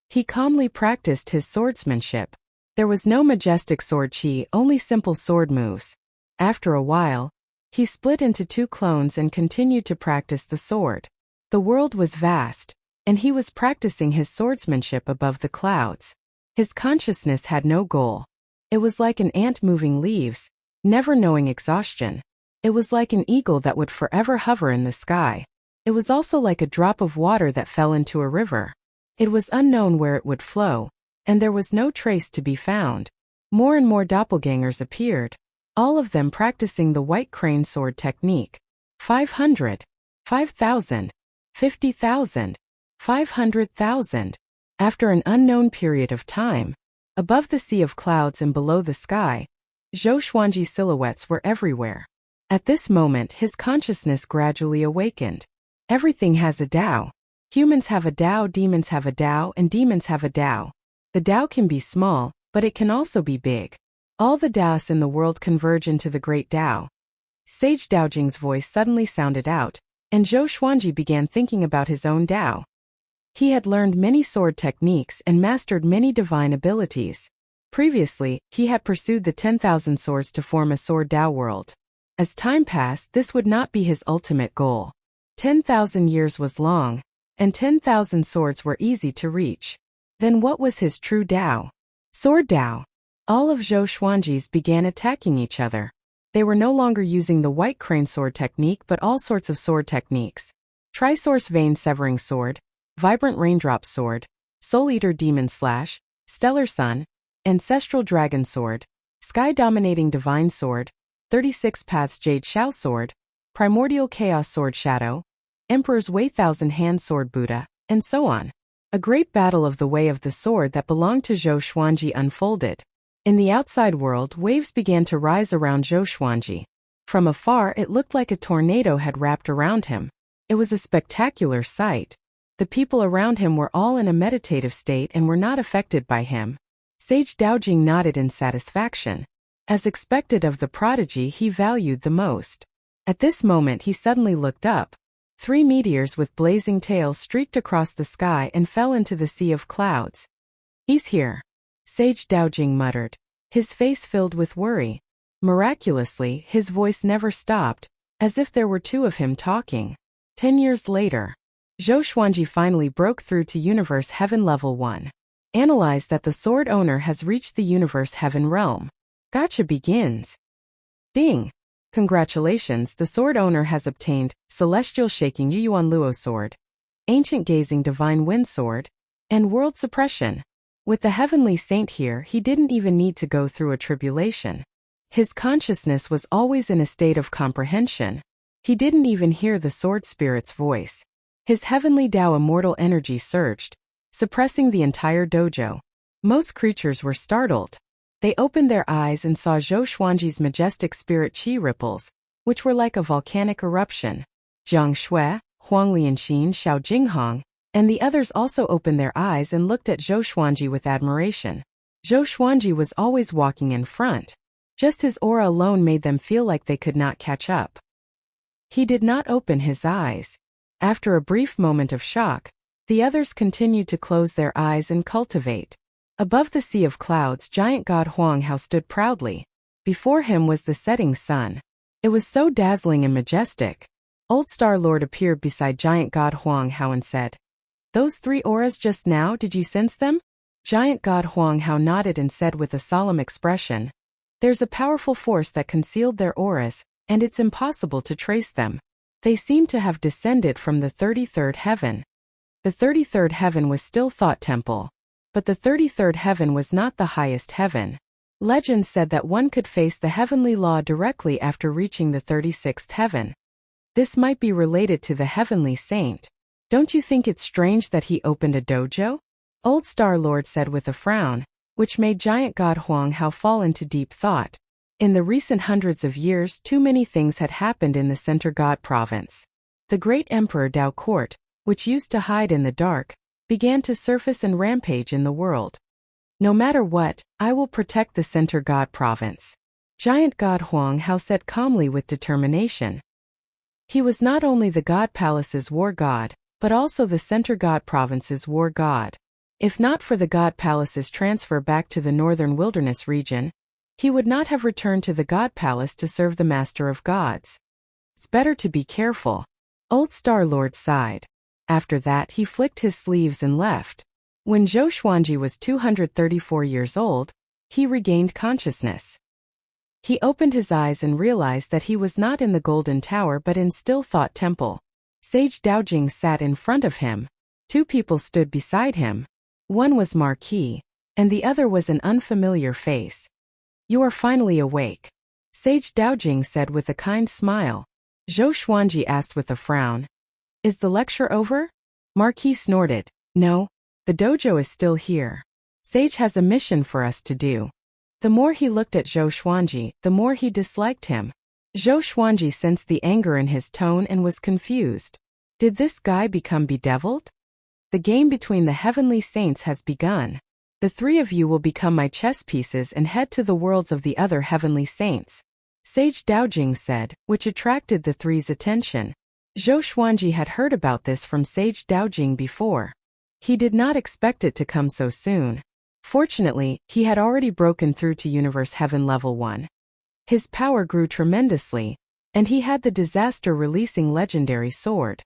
He calmly practiced his swordsmanship. There was no majestic sword chi, only simple sword moves. After a while, he split into 2 clones and continued to practice the sword. The world was vast, and he was practicing his swordsmanship above the clouds. His consciousness had no goal. It was like an ant moving leaves, never knowing exhaustion. It was like an eagle that would forever hover in the sky. It was also like a drop of water that fell into a river. It was unknown where it would flow, and there was no trace to be found. More and more doppelgangers appeared, all of them practicing the white crane sword technique. 500, 5,000, 50,000, 500,000. After an unknown period of time, above the sea of clouds and below the sky, Zhou Xuanji's silhouettes were everywhere. At this moment his consciousness gradually awakened. Everything has a Tao. Humans have a Tao, demons have a Tao, and demons have a Tao. The Tao can be small, but it can also be big. All the Taoists in the world converge into the great Tao. Sage Daojing's voice suddenly sounded out, and Zhou Xuanji began thinking about his own Tao. He had learned many sword techniques and mastered many divine abilities. Previously, he had pursued the 10,000 swords to form a sword Tao world. As time passed, this would not be his ultimate goal. 10,000 years was long, and 10,000 swords were easy to reach. Then what was his true Tao? Sword Tao. All of Zhou Xuanji's began attacking each other. They were no longer using the white crane sword technique but all sorts of sword techniques. Trisource vein severing sword, vibrant raindrop sword, soul eater demon slash, stellar sun, ancestral dragon sword, sky dominating divine sword, 36 paths jade shao sword, primordial chaos sword shadow, emperor's way thousand hand sword Buddha, and so on. A great battle of the way of the sword that belonged to Zhou Xuanji unfolded. In the outside world, waves began to rise around Zhou Xuanji. From afar, it looked like a tornado had wrapped around him. It was a spectacular sight. The people around him were all in a meditative state and were not affected by him. Sage Daojing nodded in satisfaction. As expected of the prodigy he valued the most. At this moment he suddenly looked up. 3 meteors with blazing tails streaked across the sky and fell into the sea of clouds. "He's here," Sage Daojing muttered, his face filled with worry. Miraculously, his voice never stopped, as if there were 2 of him talking. 10 years later, Zhou Xuanji finally broke through to Universe Heaven Level 1. Analyze that the sword owner has reached the Universe Heaven realm. Gacha begins. Ding! Congratulations, the sword owner has obtained Celestial Shaking Yuyuan Luo Sword, Ancient Gazing Divine Wind Sword, and World Suppression. With the Heavenly Saint here, he didn't even need to go through a tribulation. His consciousness was always in a state of comprehension. He didn't even hear the sword spirit's voice. His heavenly Tao immortal energy surged, suppressing the entire dojo. Most creatures were startled. They opened their eyes and saw Zhou Xuanji's majestic spirit chi ripples, which were like a volcanic eruption. Jiang Shui, Huang Lianxin, Xiao Jinghong, and the others also opened their eyes and looked at Zhou Xuanji with admiration. Zhou Xuanji was always walking in front. Just his aura alone made them feel like they could not catch up. He did not open his eyes. After a brief moment of shock, the others continued to close their eyes and cultivate. Above the sea of clouds, giant god Huang Hao stood proudly. Before him was the setting sun. It was so dazzling and majestic. Old Star Lord appeared beside giant god Huang Hao and said, "Those 3 auras just now, did you sense them?" Giant god Huang Hao nodded and said with a solemn expression, "There's a powerful force that concealed their auras, and it's impossible to trace them. They seem to have descended from the 33rd heaven." The 33rd heaven was still Thought Temple. But the 33rd heaven was not the highest heaven. Legend said that one could face the heavenly law directly after reaching the 36th heaven. This might be related to the heavenly saint. Don't you think it's strange that he opened a dojo? Old Star Lord said with a frown, which made giant god Huang Hao fall into deep thought. In the recent hundreds of years, too many things had happened in the Center God Province. The great Emperor Dao Court, which used to hide in the dark, began to surface and rampage in the world. No matter what, I will protect the Center God Province. Giant God Huang Hao said calmly with determination. He was not only the God Palace's war god, but also the Center God Province's war god. If not for the God Palace's transfer back to the northern wilderness region, he would not have returned to the God Palace to serve the Master of Gods. It's better to be careful. Old Star Lord sighed. After that, he flicked his sleeves and left. When Zhou Xuanji was 234 years old, he regained consciousness. He opened his eyes and realized that he was not in the Golden Tower but in Still Thought Temple. Sage Daojing sat in front of him. 2 people stood beside him. One was Marquis, and the other was an unfamiliar face. "You are finally awake," Sage Daojing said with a kind smile. Zhou Xuanji asked with a frown, "Is the lecture over?" Marquis snorted, "No, the dojo is still here. Sage has a mission for us to do." The more he looked at Zhou Xuanji, the more he disliked him. Zhou Xuanji sensed the anger in his tone and was confused. Did this guy become bedeviled? The game between the heavenly saints has begun. The 3 of you will become my chess pieces and head to the worlds of the other heavenly saints, Sage Daojing said, which attracted the 3's attention. Zhou Xuanji had heard about this from Sage Daojing before. He did not expect it to come so soon. Fortunately, he had already broken through to Universe Heaven Level 1. His power grew tremendously, and he had the disaster-releasing legendary sword.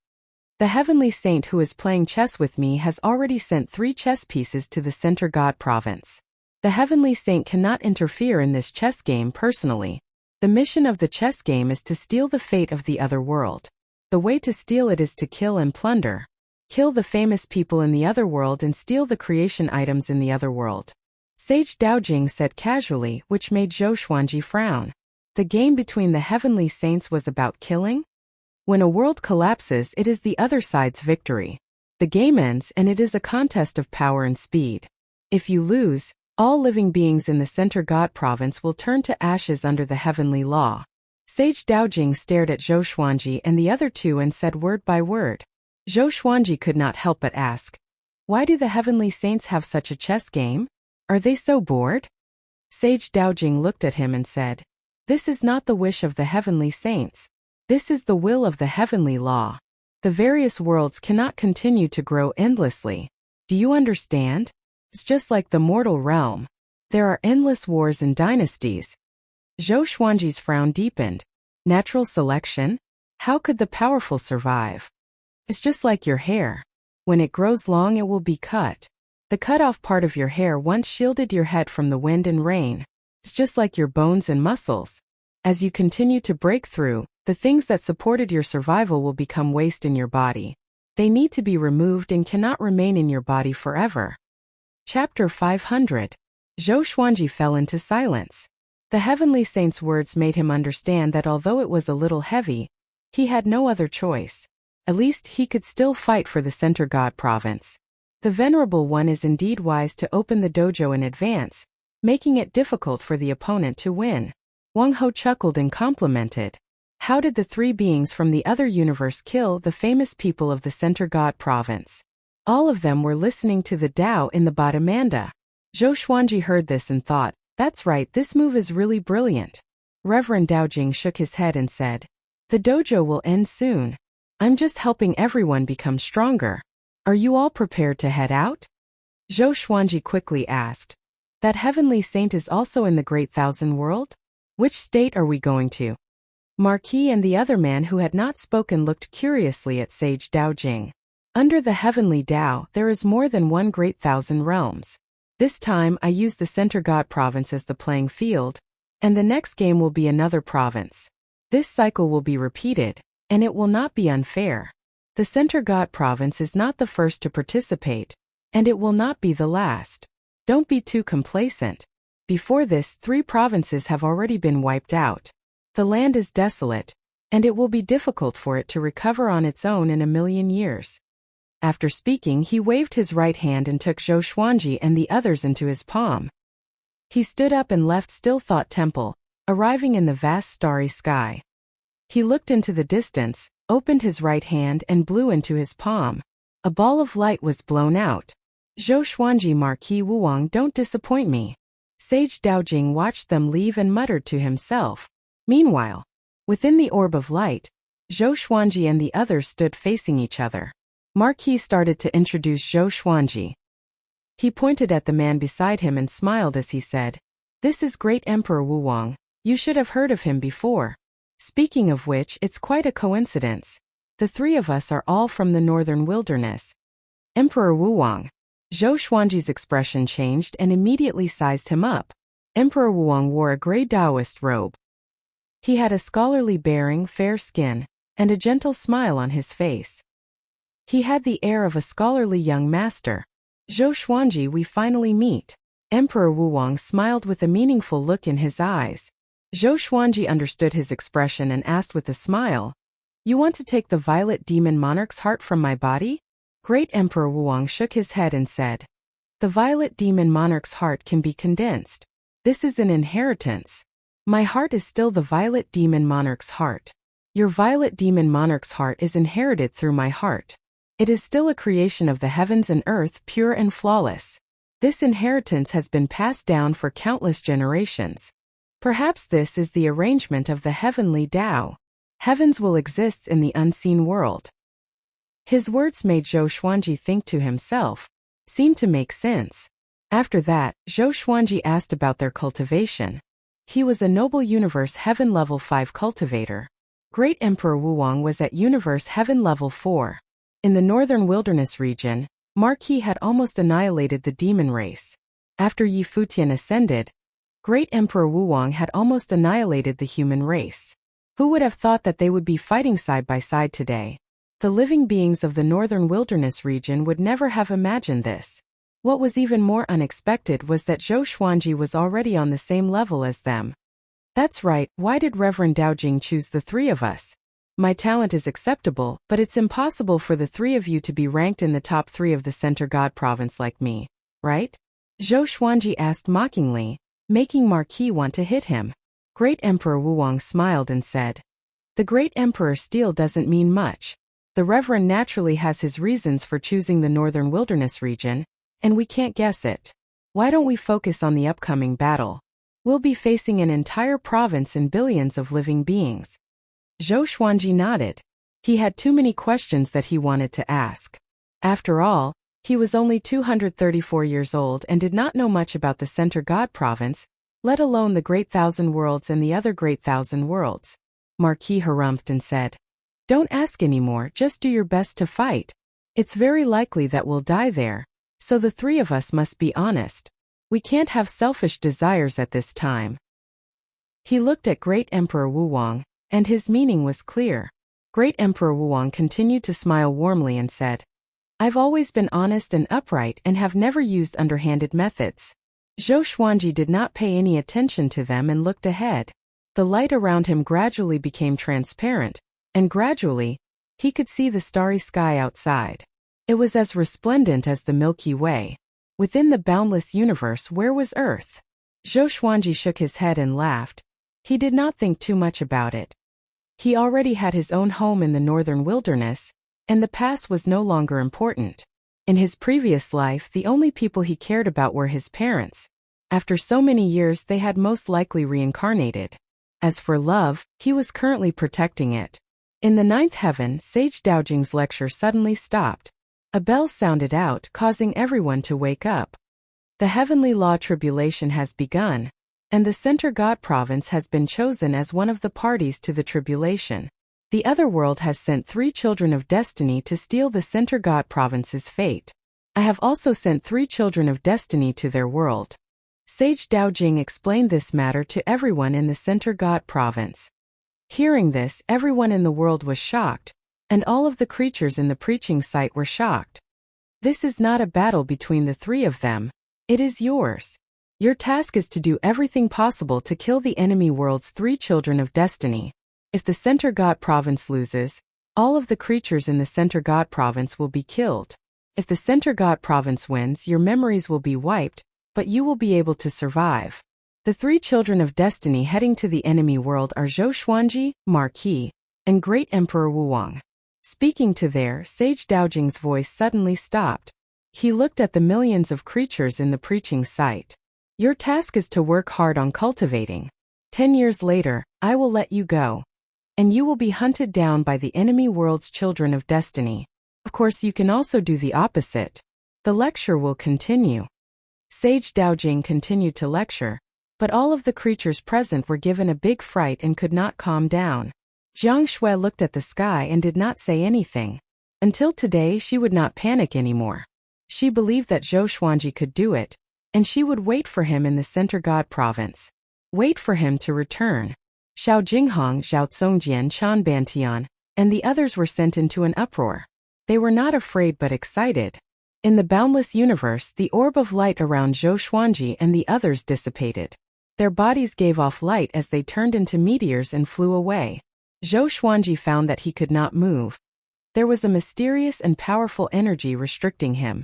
The heavenly saint who is playing chess with me has already sent 3 chess pieces to the Center God Province. The heavenly saint cannot interfere in this chess game personally. The mission of the chess game is to steal the fate of the other world. The way to steal it is to kill and plunder. Kill the famous people in the other world and steal the creation items in the other world. Sage Daojing said casually, which made Zhou Xuanji frown. The game between the heavenly saints was about killing? When a world collapses, it is the other side's victory. The game ends and it is a contest of power and speed. If you lose, all living beings in the Center God Province will turn to ashes under the heavenly law. Sage Daojing stared at Zhou Xuanji and the other 2 and said word by word. Zhou Xuanji could not help but ask, "Why do the heavenly saints have such a chess game? Are they so bored?" Sage Daojing looked at him and said, "This is not the wish of the heavenly saints. This is the will of the heavenly law. The various worlds cannot continue to grow endlessly. Do you understand? It's just like the mortal realm. There are endless wars and dynasties." Zhou Xuanji's frown deepened. Natural selection? How could the powerful survive? It's just like your hair. When it grows long, it will be cut. The cut-off part of your hair once shielded your head from the wind and rain. It's just like your bones and muscles. As you continue to break through, the things that supported your survival will become waste in your body. They need to be removed and cannot remain in your body forever. Chapter 500. Zhou Xuanji fell into silence. The heavenly saint's words made him understand that although it was a little heavy, he had no other choice. At least he could still fight for the Center God Province. The Venerable One is indeed wise to open the dojo in advance, making it difficult for the opponent to win. Wang Ho chuckled and complimented. How did the three beings from the other universe kill the famous people of the Center God Province? All of them were listening to the Tao in the Batamanda. Zhou Xuanji heard this and thought, that's right, this move is really brilliant. Reverend Daojing shook his head and said, the dojo will end soon. I'm just helping everyone become stronger. Are you all prepared to head out? Zhou Xuanji quickly asked. That heavenly saint is also in the Great Thousand World? Which state are we going to? Marquis and the other man who had not spoken looked curiously at Sage Daojing. Under the heavenly Tao, there is more than one Great Thousand Realms. This time I use the Center God Province as the playing field, and the next game will be another province. This cycle will be repeated, and it will not be unfair. The Center God Province is not the first to participate, and it will not be the last. Don't be too complacent. Before this, 3 provinces have already been wiped out. The land is desolate, and it will be difficult for it to recover on its own in 1,000,000 years. After speaking, he waved his right hand and took Zhou Xuanji and the others into his palm. He stood up and left Still Thought Temple, arriving in the vast starry sky. He looked into the distance, opened his right hand and blew into his palm. A ball of light was blown out. Zhou Xuanji, Marquis Wuwang, don't disappoint me. Sage Daojing watched them leave and muttered to himself. Meanwhile, within the orb of light, Zhou Xuanji and the others stood facing each other. Marquis started to introduce Zhou Xuanji. He pointed at the man beside him and smiled as he said, this is Great Emperor Wuwang. You should have heard of him before. Speaking of which, it's quite a coincidence. The 3 of us are all from the northern wilderness. Emperor Wuwang. Zhou Xuanji's expression changed and immediately sized him up. Emperor Wuwang wore a gray Taoist robe. He had a scholarly bearing, fair skin, and a gentle smile on his face. He had the air of a scholarly young master. Zhou Xuanji, we finally meet. Emperor Wuwang smiled with a meaningful look in his eyes. Zhou Xuanji understood his expression and asked with a smile, you want to take the Violet Demon Monarch's heart from my body? Great Emperor Wuwang shook his head and said, the Violet Demon Monarch's heart can be condensed. This is an inheritance. My heart is still the Violet Demon Monarch's heart. Your Violet Demon Monarch's heart is inherited through my heart. It is still a creation of the heavens and earth, pure and flawless. This inheritance has been passed down for countless generations. Perhaps this is the arrangement of the heavenly Tao. Heavens will exist in the unseen world. His words made Zhou Xuanji think to himself. Seemed to make sense. After that, Zhou Xuanji asked about their cultivation. He was a noble universe heaven level 5 cultivator. Great Emperor Wuwang was at universe heaven level 4. In the northern wilderness region, Marquis had almost annihilated the demon race. After Yi Futian ascended, Great Emperor Wuwang had almost annihilated the human race. Who would have thought that they would be fighting side by side today? The living beings of the northern wilderness region would never have imagined this. What was even more unexpected was that Zhou Xuanji was already on the same level as them. That's right, why did Reverend Daojing choose the 3 of us? My talent is acceptable, but it's impossible for the 3 of you to be ranked in the top 3 of the Center God Province like me, right? Zhou Xuanji asked mockingly, making Marquis want to hit him. Great Emperor Wuwang smiled and said, the Great Emperor Steel doesn't mean much. The Reverend naturally has his reasons for choosing the northern wilderness region, and we can't guess it. Why don't we focus on the upcoming battle? We'll be facing an entire province and billions of living beings. Zhou Xuanji nodded. He had too many questions that he wanted to ask. After all, he was only 234 years old and did not know much about the Center God Province, let alone the Great Thousand Worlds and the other Great Thousand Worlds. Marquis harumphed and said, Don't ask anymore, just do your best to fight. It's very likely that we'll die there, so the three of us must be honest. We can't have selfish desires at this time. He looked at Great Emperor Wuwang, and his meaning was clear. Great Emperor Wuwang continued to smile warmly and said, I've always been honest and upright and have never used underhanded methods. Zhou Xuanji did not pay any attention to them and looked ahead. The light around him gradually became transparent, and gradually, he could see the starry sky outside. It was as resplendent as the Milky Way. Within the boundless universe, where was Earth? Zhou Xuanji shook his head and laughed. He did not think too much about it. He already had his own home in the northern wilderness, and the past was no longer important. In his previous life, the only people he cared about were his parents. After so many years, they had most likely reincarnated. As for love, he was currently protecting it. In the ninth heaven, Sage Daojing's lecture suddenly stopped. A bell sounded out, causing everyone to wake up. The heavenly law tribulation has begun, and the Center God Province has been chosen as one of the parties to the tribulation. The other world has sent 3 children of destiny to steal the Center God Province's fate. I have also sent 3 children of destiny to their world. Sage Daojing explained this matter to everyone in the Center God Province. Hearing this, everyone in the world was shocked, and all of the creatures in the preaching site were shocked. This is not a battle between the 3 of them. It is yours. Your task is to do everything possible to kill the enemy world's 3 children of destiny. If the Center God Province loses, all of the creatures in the Center God Province will be killed. If the Center God Province wins, your memories will be wiped, but you will be able to survive. The 3 children of destiny heading to the enemy world are Zhou Xuanji, Marquis, and Great Emperor Wuwang. Speaking to there, Sage Daojing's voice suddenly stopped. He looked at the millions of creatures in the preaching site. Your task is to work hard on cultivating. 10 years later, I will let you go. And you will be hunted down by the enemy world's children of destiny. Of course, you can also do the opposite. The lecture will continue. Sage Daojing continued to lecture, but all of the creatures present were given a big fright and could not calm down. Jiang Shui looked at the sky and did not say anything. Until today, she would not panic anymore. She believed that Zhou Xuanji could do it, and she would wait for him in the Center God Province. Wait for him to return. Xiao Jinghong, Zhao Congjian, Chan Bantian, and the others were sent into an uproar. They were not afraid but excited. In the boundless universe, the orb of light around Zhou Xuanji and the others dissipated. Their bodies gave off light as they turned into meteors and flew away. Zhou Xuanji found that he could not move. There was a mysterious and powerful energy restricting him.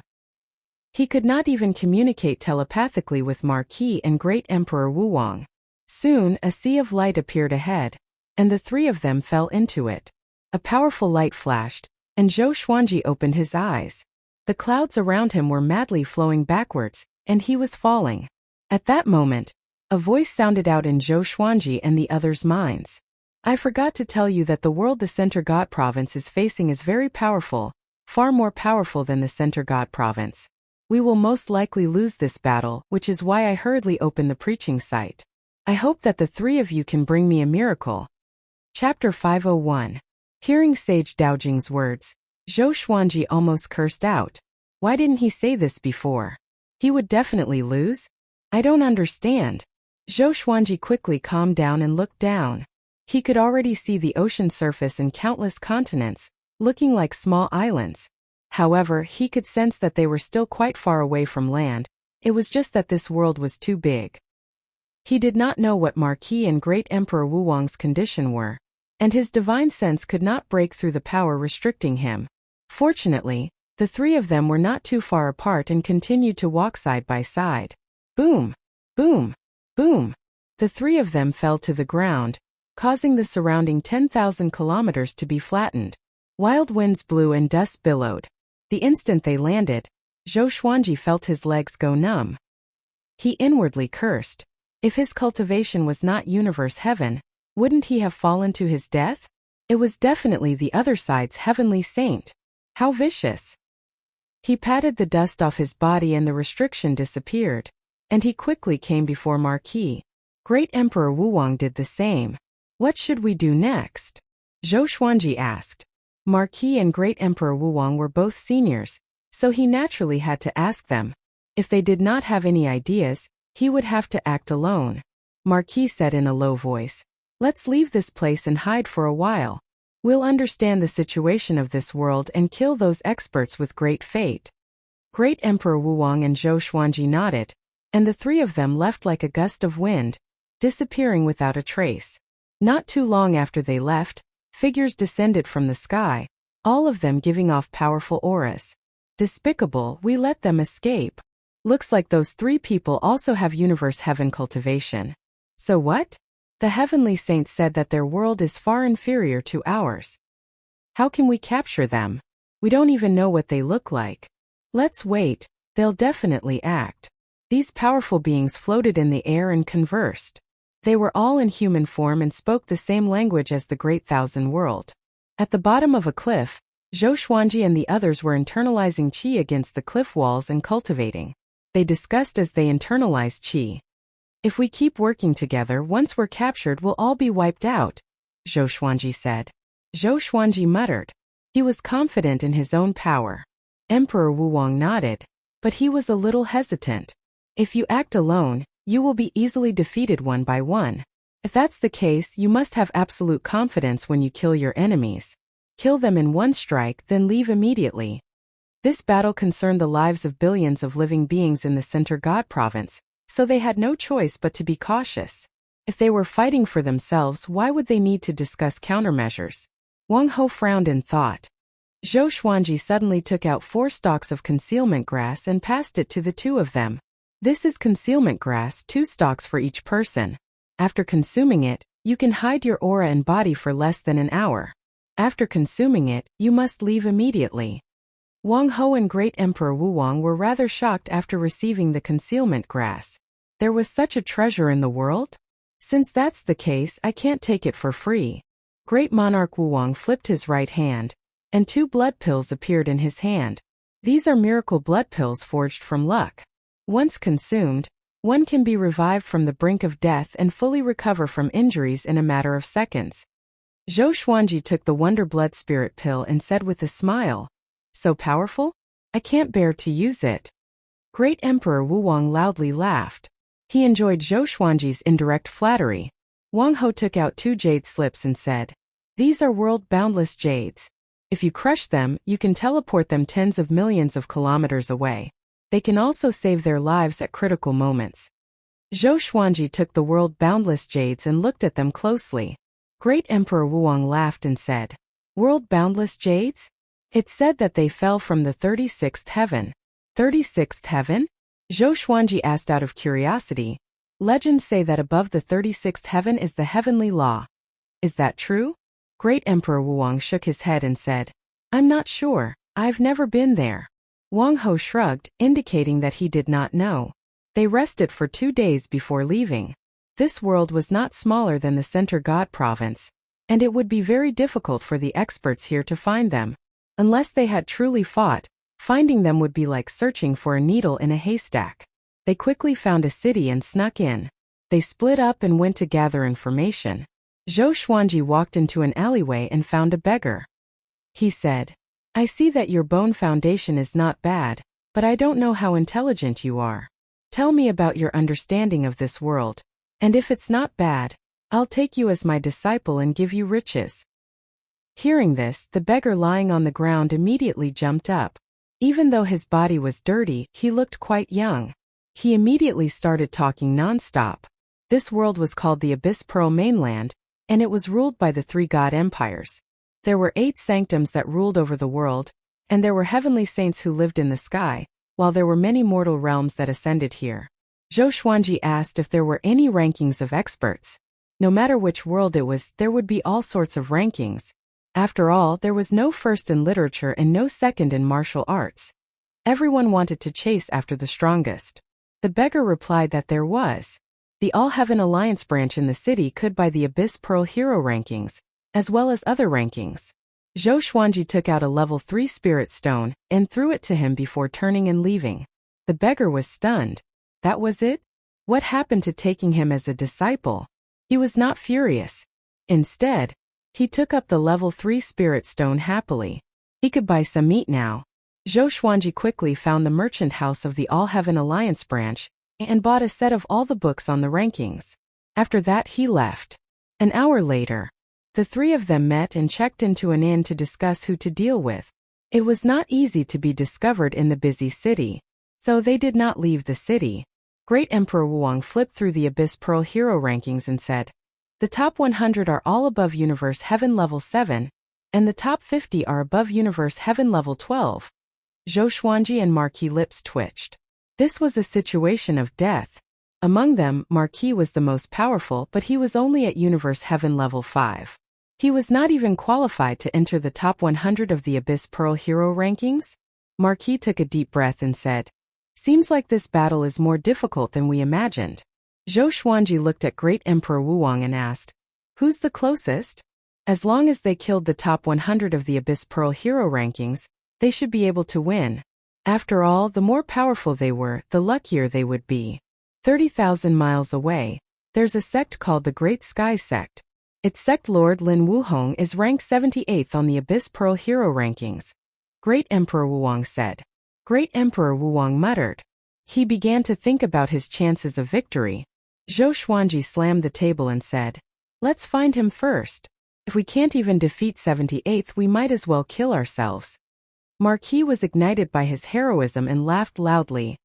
He could not even communicate telepathically with Marquis and Great Emperor Wuwang. Soon, a sea of light appeared ahead, and the 3 of them fell into it. A powerful light flashed, and Zhou Xuanji opened his eyes. The clouds around him were madly flowing backwards, and he was falling. At that moment, a voice sounded out in Zhou Xuanji and the others' minds. I forgot to tell you that the world the Center God Province is facing is very powerful, far more powerful than the Center God Province. We will most likely lose this battle, which is why I hurriedly opened the preaching site. I hope that the 3 of you can bring me a miracle. Chapter 501. Hearing Sage Daojing's words, Zhou Xuanji almost cursed out. Why didn't he say this before? He would definitely lose? I don't understand. Zhou Xuanji quickly calmed down and looked down. He could already see the ocean surface and countless continents, looking like small islands. However, he could sense that they were still quite far away from land. It was just that this world was too big. He did not know what Marquis and Great Emperor Wuwang's condition were, and his divine sense could not break through the power restricting him. Fortunately, the 3 of them were not too far apart and continued to walk side by side. Boom! Boom! Boom! The 3 of them fell to the ground, causing the surrounding 10,000 kilometers to be flattened. Wild winds blew and dust billowed. The instant they landed, Zhou Xuanji felt his legs go numb. He inwardly cursed. If his cultivation was not universe heaven, wouldn't he have fallen to his death? It was definitely the other side's heavenly saint. How vicious! He patted the dust off his body and the restriction disappeared, and he quickly came before Marquis. Great Emperor Wuwang did the same. What should we do next? Zhou Xuanji asked. Marquis and Great Emperor Wuwang were both seniors, so he naturally had to ask them. If they did not have any ideas, he would have to act alone. Marquis said in a low voice, "Let's leave this place and hide for a while. We'll understand the situation of this world and kill those experts with great fate." Great Emperor Wuwang and Zhou Xuanji nodded, and the three of them left like a gust of wind, disappearing without a trace. Not too long after they left, figures descended from the sky, all of them giving off powerful auras. Despicable, we let them escape. Looks like those three people also have universe heaven cultivation. So what? The heavenly saints said that their world is far inferior to ours. How can we capture them? We don't even know what they look like. Let's wait, they'll definitely act. These powerful beings floated in the air and conversed. They were all in human form and spoke the same language as the Great Thousand World. At the bottom of a cliff, Zhou Xuanji and the others were internalizing qi against the cliff walls and cultivating. They discussed as they internalized qi. If we keep working together, once we're captured, we'll all be wiped out, Zhou Xuanji said. Zhou Xuanji muttered. He was confident in his own power. Emperor Wuwang nodded, but he was a little hesitant. If you act alone, you will be easily defeated one by one. If that's the case, you must have absolute confidence when you kill your enemies. Kill them in one strike, then leave immediately. This battle concerned the lives of billions of living beings in the Center God Province, so they had no choice but to be cautious. If they were fighting for themselves, why would they need to discuss countermeasures? Wang Ho frowned in thought. Zhou Xuanji suddenly took out 4 stalks of concealment grass and passed it to the two of them. This is concealment grass, 2 stalks for each person. After consuming it, you can hide your aura and body for less than an hour. After consuming it, you must leave immediately. Wang Ho and Great Emperor Wuwang were rather shocked after receiving the concealment grass. There was such a treasure in the world? Since that's the case, I can't take it for free. Great Monarch Wuwang flipped his right hand, and 2 blood pills appeared in his hand. These are miracle blood pills forged from luck. Once consumed, one can be revived from the brink of death and fully recover from injuries in a matter of seconds. Zhou Xuanji took the Wonder Blood Spirit pill and said with a smile, "So powerful? I can't bear to use it." Great Emperor Wuwang loudly laughed. He enjoyed Zhou Xuanji's indirect flattery. Wang Ho took out 2 jade slips and said, "These are world-boundless jades. If you crush them, you can teleport them tens of millions of kilometers away. They can also save their lives at critical moments." Zhou Xuanji took the world-boundless jades and looked at them closely. Great Emperor Wuwang laughed and said, "World-boundless jades? It said that they fell from the 36th heaven." 36th heaven? Zhou Xuanji asked out of curiosity. Legends say that above the 36th heaven is the heavenly law. Is that true? Great Emperor Wuwang shook his head and said, "I'm not sure, I've never been there." Wang Ho shrugged, indicating that he did not know. They rested for 2 days before leaving. This world was not smaller than the Center God Province, and it would be very difficult for the experts here to find them. Unless they had truly fought, finding them would be like searching for a needle in a haystack. They quickly found a city and snuck in. They split up and went to gather information. Zhou Xuanji walked into an alleyway and found a beggar. He said, "I see that your bone foundation is not bad, but I don't know how intelligent you are. Tell me about your understanding of this world, and if it's not bad, I'll take you as my disciple and give you riches." Hearing this, the beggar lying on the ground immediately jumped up. Even though his body was dirty, he looked quite young. He immediately started talking non-stop. This world was called the Abyss Pearl Mainland, and it was ruled by the 3 god empires. There were 8 sanctums that ruled over the world, and there were heavenly saints who lived in the sky, while there were many mortal realms that ascended here. Zhou Xuanji asked if there were any rankings of experts. No matter which world it was, there would be all sorts of rankings. After all, there was no first in literature and no second in martial arts. Everyone wanted to chase after the strongest. The beggar replied that there was. The All-Heaven Alliance branch in the city could buy the Abyss Pearl Hero rankings, as well as other rankings. Zhou Xuanji took out a level 3 spirit stone and threw it to him before turning and leaving. The beggar was stunned. That was it? What happened to taking him as a disciple? He was not furious. Instead, He took up the level 3 spirit stone happily. He could buy some meat now. Zhou Xuanji quickly found the merchant house of the All Heaven Alliance branch and bought a set of all the books on the rankings. After that he left. An hour later, the three of them met and checked into an inn to discuss who to deal with. It was not easy to be discovered in the busy city, so they did not leave the city. Great Emperor Wuang flipped through the Abyss Pearl Hero rankings and said, "The top 100 are all above Universe Heaven level 7, and the top 50 are above Universe Heaven level 12. Zhou Xuanji and Marquis lips twitched. This was a situation of death. Among them, Marquis was the most powerful, but he was only at Universe Heaven level 5. He was not even qualified to enter the top 100 of the Abyss Pearl Hero rankings. Marquis took a deep breath and said, "Seems like this battle is more difficult than we imagined." Zhou Xuanji looked at Great Emperor Wuang and asked, "Who's the closest?" As long as they killed the top 100 of the Abyss Pearl Hero rankings, they should be able to win. After all, the more powerful they were, the luckier they would be. 30,000 miles away, there's a sect called the Great Sky Sect. Its sect lord Lin Wuhong is ranked 78th on the Abyss Pearl Hero rankings. Great Emperor Wuang said. Great Emperor Wuang muttered. He began to think about his chances of victory. Zhou Xuanji slammed the table and said, "Let's find him first. If we can't even defeat 78th, we might as well kill ourselves." Marquis was ignited by his heroism and laughed loudly.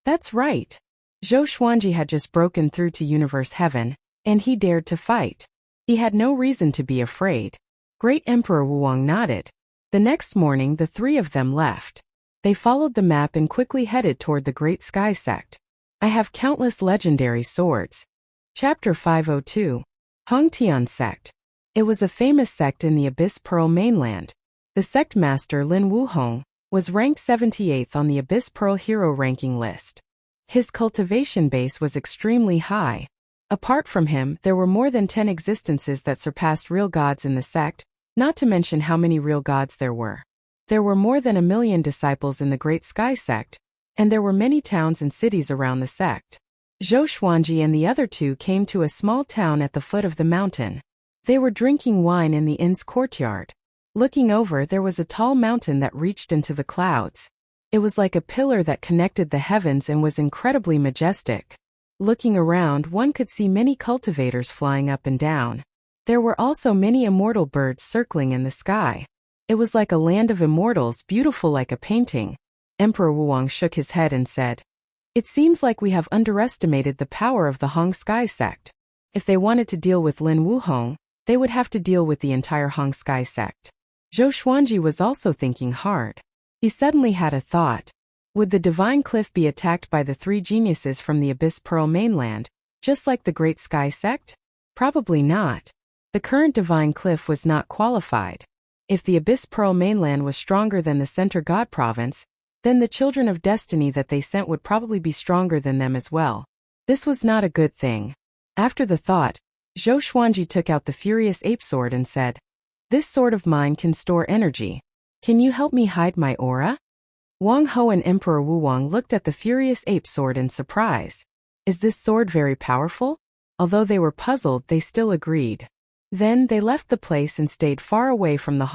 That's right. Zhou Xuanji had just broken through to Universe Heaven, and he dared to fight. He had no reason to be afraid. Great Emperor Wuang nodded. The next morning the three of them left. They followed the map and quickly headed toward the Great Sky Sect. I have countless legendary swords. Chapter 502. Hongtian Sect. It was a famous sect in the Abyss Pearl mainland. The sect master Lin Wuhong was ranked 78th on the Abyss Pearl Hero ranking list. His cultivation base was extremely high. Apart from him, there were more than 10 existences that surpassed real gods in the sect, not to mention how many real gods there were. There were more than 1 million disciples in the Great Sky Sect, and there were many towns and cities around the sect. Zhou Xuanji and the other two came to a small town at the foot of the mountain. They were drinking wine in the inn's courtyard. Looking over, there was a tall mountain that reached into the clouds. It was like a pillar that connected the heavens and was incredibly majestic. Looking around, one could see many cultivators flying up and down. There were also many immortal birds circling in the sky. It was like a land of immortals, beautiful like a painting. Emperor Wuang shook his head and said, "It seems like we have underestimated the power of the Hong Sky Sect. If they wanted to deal with Lin Wuhong, they would have to deal with the entire Hong Sky Sect." Zhou Xuanji was also thinking hard. He suddenly had a thought. Would the Divine Cliff be attacked by the three geniuses from the Abyss Pearl mainland, just like the Great Sky Sect? Probably not. The current Divine Cliff was not qualified. If the Abyss Pearl mainland was stronger than the Center God Province, then the Children of Destiny that they sent would probably be stronger than them as well. This was not a good thing. After the thought, Zhou Xuanji took out the Furious Ape Sword and said, "This sword of mine can store energy. Can you help me hide my aura?" Wang Ho and Emperor Wuang looked at the Furious Ape Sword in surprise. Is this sword very powerful? Although they were puzzled, they still agreed. Then they left the place and stayed far away from the